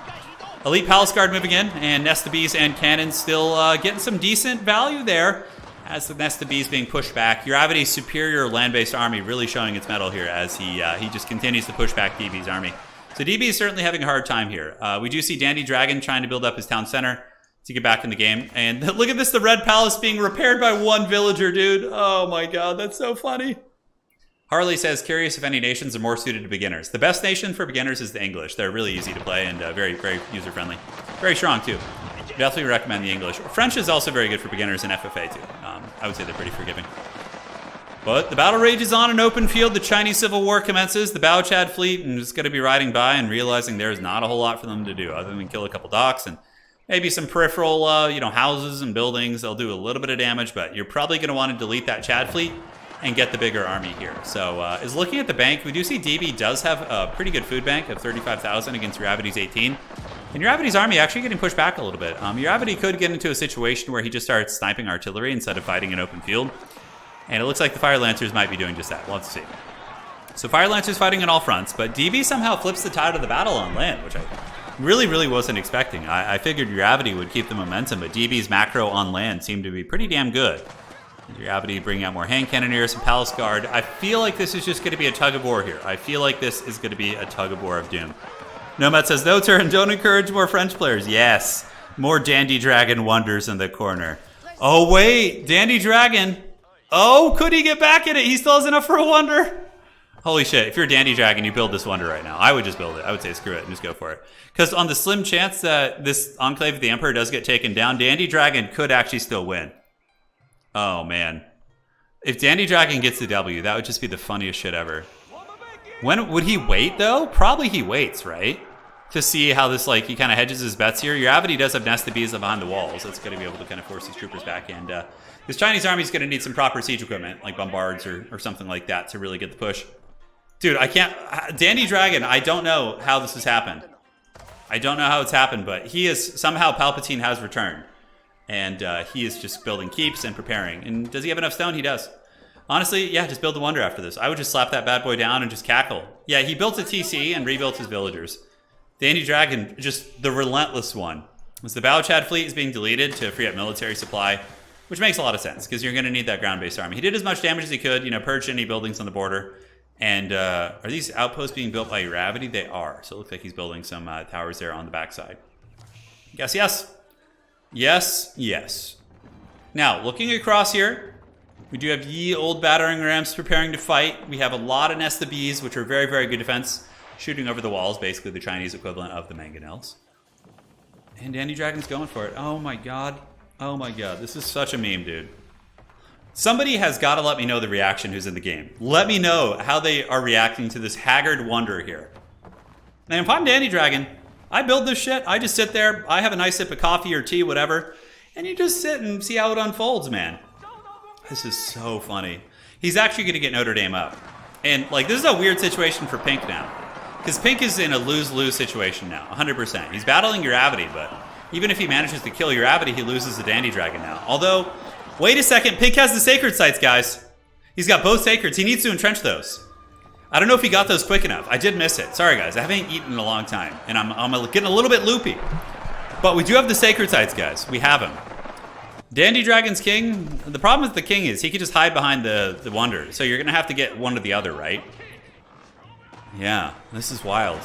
Elite Palace Guard moving in, and Nest of Bees and Cannons still getting some decent value there. As the Nest of Bees being pushed back. Uravity's superior land-based army really showing its mettle here as he just continues to push back DB's army. So DB is certainly having a hard time here. We do see Dandy Dragon trying to build up his town center to get back in the game. And look at this, the Red Palace being repaired by one villager, dude. Oh my god, that's so funny. Harley says, curious if any nations are more suited to beginners. The best nation for beginners is the English. They're really easy to play and very, very user-friendly. Very strong, too. Definitely recommend the English. French is also very good for beginners in FFA, too. I would say they're pretty forgiving. But the battle rages on an open field. The Chinese Civil War commences. The Bao Chad fleet is going to be riding by and realizing there's not a whole lot for them to do other than kill a couple docks and maybe some peripheral, houses and buildings. They'll do a little bit of damage, but you're probably going to want to delete that Chad fleet and get the bigger army here. So is looking at the bank. We do see DB does have a pretty good food bank of 35,000 against Uravity's 18. And Uravity's army actually getting pushed back a little bit. Uravity could get into a situation where he just starts sniping artillery instead of fighting an open field. And it looks like the Fire Lancers might be doing just that. We'll have to see. So Fire Lancers fighting on all fronts, but DB somehow flips the tide of the battle on land, which I really, really wasn't expecting. I figured Uravity would keep the momentum, but DB's macro on land seemed to be pretty damn good. Uravity bringing out more hand cannoneers and Palace Guard. I feel like this is just going to be a tug of war here. I feel like this is going to be a tug of war of doom. Nomad says, no turn, don't encourage more French players. Yes, more Dandy Dragon wonders in the corner. Oh, wait, Dandy Dragon. Oh, could he get back in it? He still has enough for a wonder. Holy shit, if you're Dandy Dragon, you build this wonder right now. I would just build it. I would say screw it and just go for it. Because on the slim chance that this Enclave of the Emperor does get taken down, Dandy Dragon could actually still win. Oh, man. If Dandy Dragon gets the W, that would just be the funniest shit ever. When would he wait, though? Probably he waits, right? To see how this, like, he kind of hedges his bets here. Your Avity does have nested bees behind the walls. That's going to be able to kind of force these troopers back. And this Chinese army is going to need some proper siege equipment, like bombards or something like that, to really get the push. Dude, I can't... Dandy Dragon, I don't know how this has happened. I don't know how it's happened, but he is... Somehow Palpatine has returned. And he is just building keeps and preparing. And does he have enough stone? He does. Honestly, yeah, just build the wonder after this. I would just slap that bad boy down and just cackle. Yeah, he built a TC and rebuilt his villagers. Dandy Dragon, just the relentless one. As the Bao Chad fleet is being deleted to free up military supply, which makes a lot of sense, because you're going to need that ground-based army. He did as much damage as he could, you know, purged any buildings on the border. And are these outposts being built by Uravity? They are. So it looks like he's building some towers there on the backside. Yes, yes. Yes, yes. Now, looking across here, we do have ye old battering rams preparing to fight. We have a lot of Nesta Bees, which are very, very good defense, shooting over the walls, basically the Chinese equivalent of the mangonels. And Dandy Dragon's going for it. Oh my god. Oh my god. This is such a meme, dude. Somebody has got to let me know the reaction who's in the game. Let me know how they are reacting to this haggard wonder here. Now, if I'm Dandy Dragon, I build this shit. I just sit there. I have a nice sip of coffee or tea, whatever. And you just sit and see how it unfolds, man. This is so funny. He's actually going to get Notre Dame up. And, like, this is a weird situation for Pink now. Because Pink is in a lose-lose situation now, 100%. He's battling Uravity, but even if he manages to kill Uravity, he loses the Dandy Dragon now. Although... Wait a second, Pink has the Sacred Sites, guys. He's got both Sacreds. He needs to entrench those. I don't know if he got those quick enough. I did miss it. Sorry, guys. I haven't eaten in a long time, and I'm getting a little bit loopy. But we do have the Sacred Sites, guys. We have him. Dandy Dragon's king. The problem with the king is he can just hide behind the wonder. So you're going to have to get one or the other, right? Yeah, this is wild.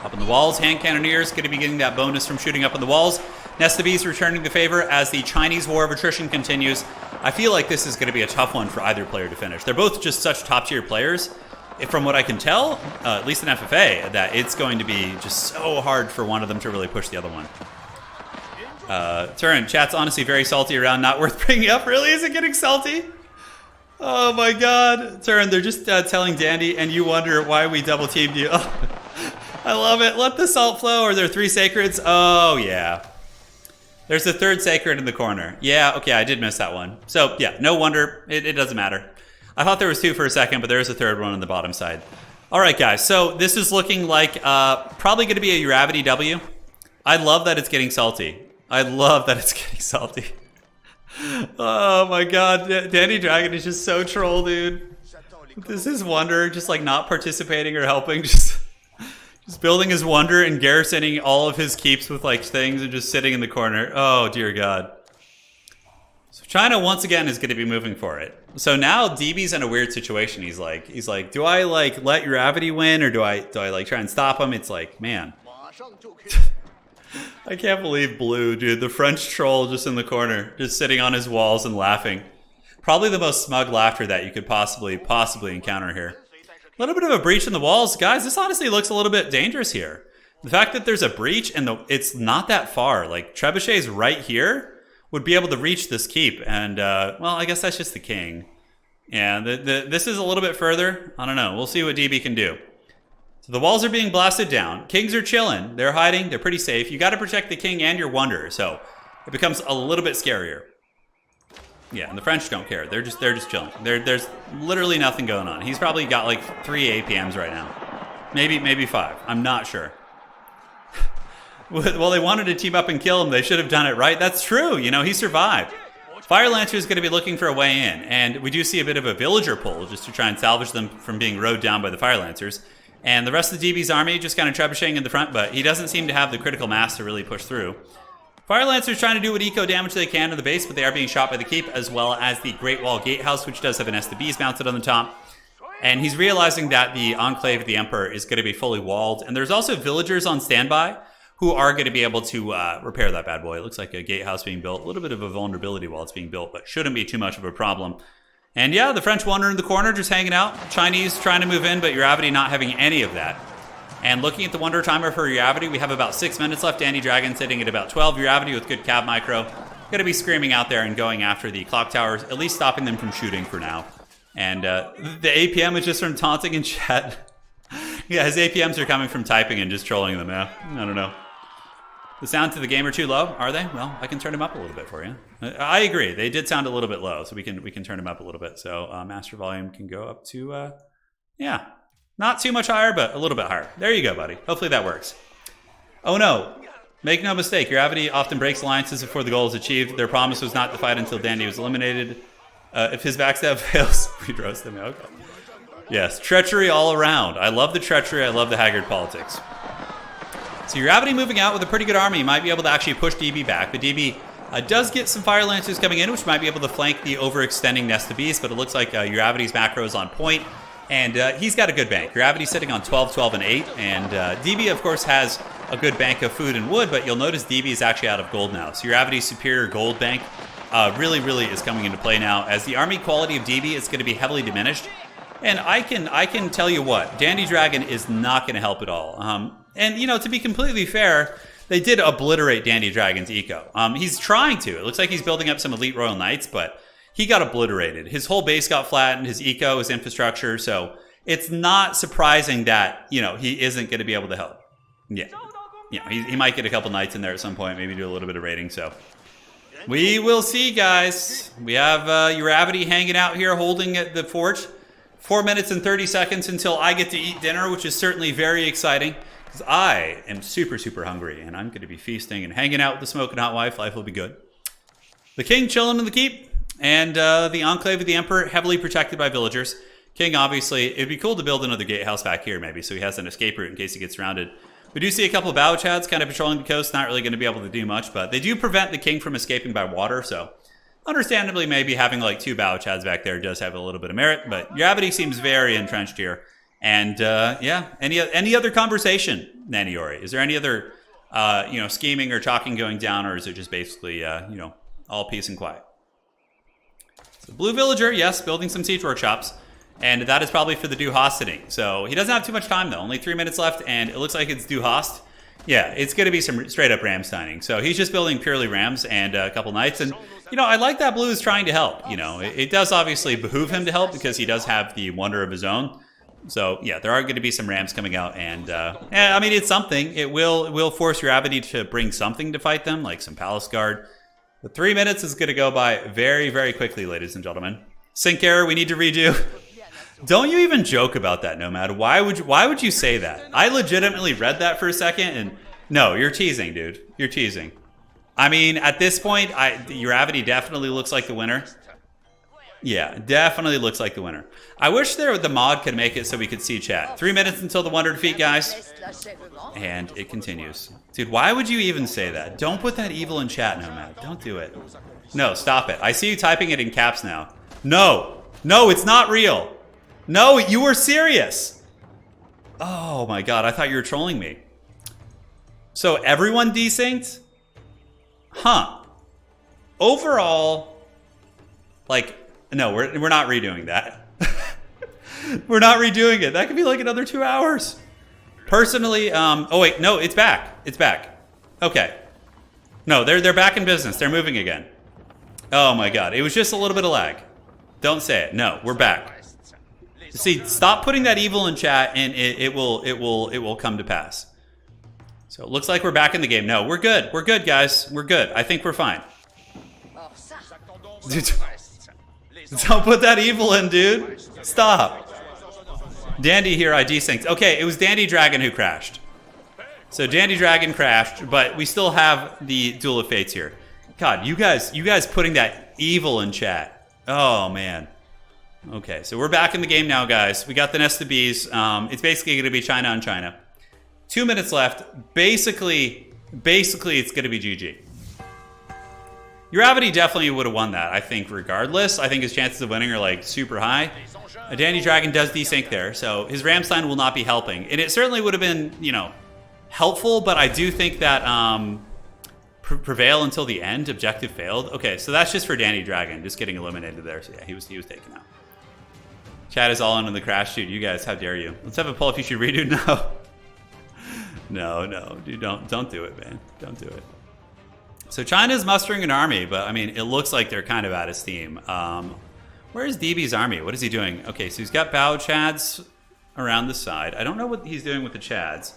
Up on the walls, hand cannoneers going to be getting that bonus from shooting up on the walls. Nesta Bees returning the favor as the Chinese war of attrition continues. I feel like this is going to be a tough one for either player to finish. They're both just such top-tier players. From what I can tell, at least in FFA, that it's going to be just so hard for one of them to really push the other one. Turin, chat's honestly very salty around not worth bringing up. Really? Is it getting salty? Oh my god. Turin, they're just telling Dandy, and you wonder why we double-teamed you. I love it. Let the salt flow. Are there 3 sacreds? Oh, yeah. There's a 3rd sacred in the corner. Yeah, okay, I did miss that one. So, yeah, no wonder. It doesn't matter. I thought there was 2 for a second, but there is a 3rd one on the bottom side. All right, guys, so this is looking like probably going to be a Uravity W. I love that it's getting salty. I love that it's getting salty. Oh, my God. Dandy Dragon is just so troll, dude. This is Wonder just, like, not participating or helping, just building his wonder and garrisoning all of his keeps with like things and just sitting in the corner. Oh dear God. So China once again is going to be moving for it. So now DB's in a weird situation. He's like, do I like let Uravity win or do I like try and stop him? It's like, man. I can't believe Blue, dude. The French troll just in the corner, just sitting on his walls and laughing. Probably the most smug laughter that you could possibly encounter here. A little bit of a breach in the walls. Guys, this honestly looks a little bit dangerous here. The fact that there's a breach and it's not that far. Like, Trebuchet's right here would be able to reach this keep. And, well, I guess that's just the king. Yeah, this is a little bit further. I don't know. We'll see what DB can do. So the walls are being blasted down. Kings are chilling. They're hiding. They're pretty safe. You got to protect the king and your wonder. So it becomes a little bit scarier. Yeah, and the French don't care. They're just chilling. There's literally nothing going on. He's probably got like 3 APMs right now. Maybe 5. I'm not sure. Well, they wanted to team up and kill him. They should have done it, right? That's true. You know, he survived. Fire Lancer is going to be looking for a way in. And we do see a bit of a villager pull just to try and salvage them from being rode down by the Fire Lancers. And the rest of the DB's army just kind of trebucheting in the front, but he doesn't seem to have the critical mass to really push through. Fire Lancers trying to do what eco damage they can to the base, but they are being shot by the keep, as well as the Great Wall Gatehouse, which does have an SDBs mounted on the top. And he's realizing that the Enclave of the Emperor is going to be fully walled. And there's also villagers on standby who are going to be able to repair that bad boy. It looks like a gatehouse being built. A little bit of a vulnerability while it's being built, but shouldn't be too much of a problem. And yeah, the French Wonder in the corner just hanging out. Chinese trying to move in, but Uravity not having any of that. And looking at the Wonder timer for Uravity, we have about 6 minutes left. Dandy Dragon sitting at about 12. Uravity with good cab micro. Going to be screaming out there and going after the clock towers, at least stopping them from shooting for now. And the APM is just from taunting in chat. Yeah, his APMs are coming from typing and just trolling them now. I don't know. The sound to the game are too low, are they? Well, I can turn them up a little bit for you. I agree. They did sound a little bit low, so we can turn them up a little bit. So master volume can go up to, yeah, not too much higher, but a little bit higher. There you go, buddy. Hopefully that works. Oh no. Make no mistake, Uravity often breaks alliances before the goal is achieved. Their promise was not to fight until Dandy was eliminated. If his backstab fails, we roast them. Okay. Yes, treachery all around. I love the treachery. I love the haggard politics. So Uravity moving out with a pretty good army. Might be able to actually push DB back. But DB does get some Fire Lancers coming in, which might be able to flank the overextending Nest of Beasts. But it looks like Uravity's macro is on point. And he's got a good bank. Uravity's sitting on 12, 12, and 8. And DB, of course, has a good bank of food and wood. But you'll notice DB is actually out of gold now. So Uravity's superior gold bank really is coming into play now. As the army quality of DB is going to be heavily diminished. And I can tell you what, Dandy Dragon is not going to help at all. And, you know, to be completely fair, they did obliterate Dandy Dragon's eco. He's trying to. It looks like he's building up some elite Royal Knights, but he got obliterated. His whole base got flattened, his eco, his infrastructure. So it's not surprising that, you know, he isn't going to be able to help. Yeah. Yeah, he might get a couple knights in there at some point, maybe do a little bit of raiding. So we will see, guys. We have Uravity hanging out here, holding at the fort. 4 minutes and 30 seconds until I get to eat dinner, which is certainly very exciting. Because I am super, super hungry, and I'm going to be feasting and hanging out with the smoking hot wife. Life will be good. The king chilling in the keep, and the enclave of the emperor heavily protected by villagers. King, obviously, it'd be cool to build another gatehouse back here, maybe, so he has an escape route in case he gets surrounded. We do see a couple of bow chads kind of patrolling the coast, not really going to be able to do much, but they do prevent the king from escaping by water, so understandably, maybe having like 2 bow chads back there does have a little bit of merit, but Uravity seems very entrenched here. And yeah, any other conversation, Naniori? Is there any other scheming or talking going down, or is it just basically all peace and quiet? So Blue Villager, yes, building some siege workshops, and that is probably for the Du Hosting. So he doesn't have too much time though, only 3 minutes left, and it looks like it's Du Host. Yeah, it's going to be some straight up ram signing. So he's just building purely rams and a couple knights. And, you know, I like that Blue is trying to help. You know, it does obviously behoove him to help because he does have the wonder of his own. So, yeah, there are going to be some rams coming out. And, I mean, it's something. It will force Uravity to bring something to fight them, like some Palace Guard. The 3 minutes is going to go by very, very quickly, ladies and gentlemen. Sync error, we need to redo. Don't you even joke about that, Nomad. Why would you say that? I legitimately read that for a second, and no, you're teasing, dude. You're teasing. I mean, at this point, Uravity definitely looks like the winner. Yeah, definitely looks like the winner. I wish the mod could make it so we could see chat. 3 minutes until the Wonder defeat, guys. And it continues. Dude, why would you even say that? Don't put that evil in chat, Nomad. Don't do it. No, stop it. I see you typing it in caps now. No. No, it's not real. No, you were serious. Oh my god, I thought you were trolling me. So everyone desynced? Huh. Overall, like, no, we're not redoing that. We're not redoing it. That could be like another 2 hours. Personally, oh wait, no, it's back. It's back. Okay. No, they're back in business. They're moving again. Oh my god, it was just a little bit of lag. Don't say it. No, we're back. See, stop putting that evil in chat, and it will come to pass. So it looks like we're back in the game. No, we're good. We're good, guys. We're good. I think we're fine. Dude, don't put that evil in, dude. Stop. Dandy here, I desynced. Okay, it was Dandy Dragon who crashed. So Dandy Dragon crashed, but we still have the Duel of Fates here. God, you guys putting that evil in chat. Oh man. Okay, so we're back in the game now, guys. We got the Nest of Bees. It's basically going to be China on China. 2 minutes left. Basically, it's going to be GG. Uravity definitely would have won that, I think, regardless. I think his chances of winning are, like, super high. Dandy Dragon does desync there, so his Ramstein will not be helping. And it certainly would have been, you know, helpful, but I do think that prevail until the end. Objective failed. Okay, so that's just for Danny Dragon, just getting eliminated there. So yeah, he was taken out. Chat is all in on the crash, dude. You guys, how dare you? Let's have a poll if you should redo. No, dude, don't do it, man. Don't do it. So China's mustering an army, but I mean, it looks like they're kind of out of steam. Where's DB's army? What is he doing? Okay, so he's got Bao Chads around the side. I don't know what he's doing with the Chads.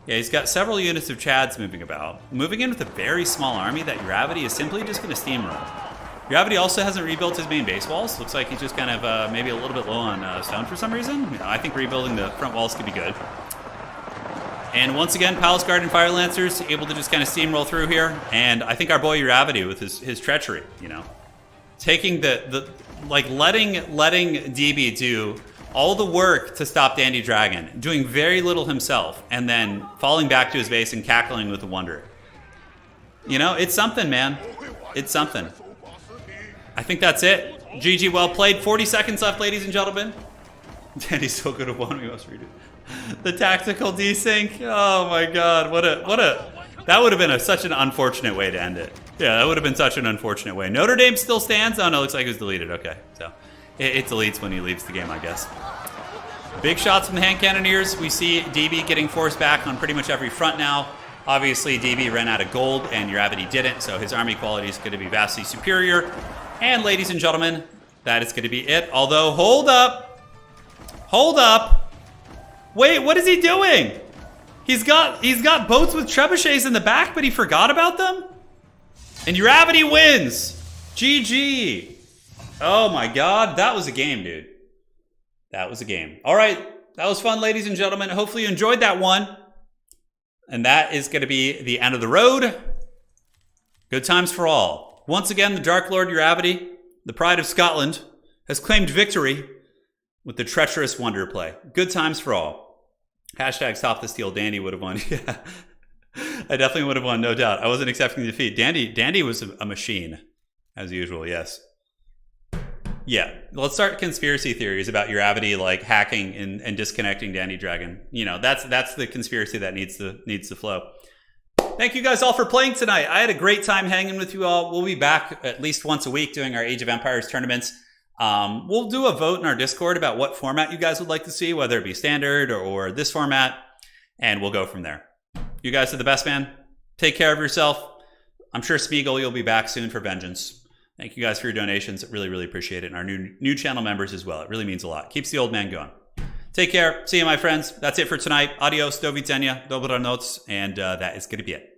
Yeah, he's got several units of Chads moving about. Moving in with a very small army that Gravity is simply just going to steamroll. Gravity also hasn't rebuilt his main base walls. Looks like he's just kind of maybe a little bit low on stone for some reason. You know, I think rebuilding the front walls could be good. And once again, Palace Guard and Fire Lancers able to just kind of steamroll through here. And I think our boy Gravity with his treachery, you know, taking letting DB do all the work to stop Dandy Dragon, doing very little himself, and then falling back to his base and cackling with wonder. You know, it's something, man. It's something. I think that's it. GG, well played. 40 seconds left, ladies and gentlemen. Dandy's so good at one. We must redo the tactical desync. Oh my God, that would have been such an unfortunate way to end it. Yeah, that would have been such an unfortunate way. Notre Dame still stands. Oh no, looks like it was deleted. Okay, so it deletes when he leaves the game, I guess. Big shots from the hand cannoneers. We see DB getting forced back on pretty much every front now. Obviously, DB ran out of gold, and Gravity didn't, so his army quality is going to be vastly superior. And ladies and gentlemen, that is going to be it. Although, hold up. Hold up. Wait, what is he doing? He's got boats with trebuchets in the back, but he forgot about them? And Gravity wins. GG. Oh my God, that was a game, dude. That was a game. All right, that was fun, ladies and gentlemen. Hopefully you enjoyed that one. And that is going to be the end of the road. Good times for all. Once again, the Dark Lord Gravity, the pride of Scotland, has claimed victory with the treacherous wonder play. Good times for all. Hashtag stop the steal. Dandy would have won. Yeah, I definitely would have won, no doubt. I wasn't expecting the defeat. Dandy was a machine, as usual, yes. Yeah, let's start conspiracy theories about Gravity like hacking and disconnecting Dandy Dragon. You know, that's the conspiracy that needs to flow. Thank you guys all for playing tonight. I had a great time hanging with you all. We'll be back at least once a week doing our Age of Empires tournaments. We'll do a vote in our Discord about what format you guys would like to see, whether it be standard or this format, and we'll go from there. You guys are the best, man. Take care of yourself. I'm sure Smeagol, you'll be back soon for vengeance. Thank you guys for your donations. Really, really appreciate it. And our new channel members as well. It really means a lot. Keeps the old man going. Take care. See you, my friends. That's it for tonight. Adios, do widzenia, dobranoc, and that is going to be it.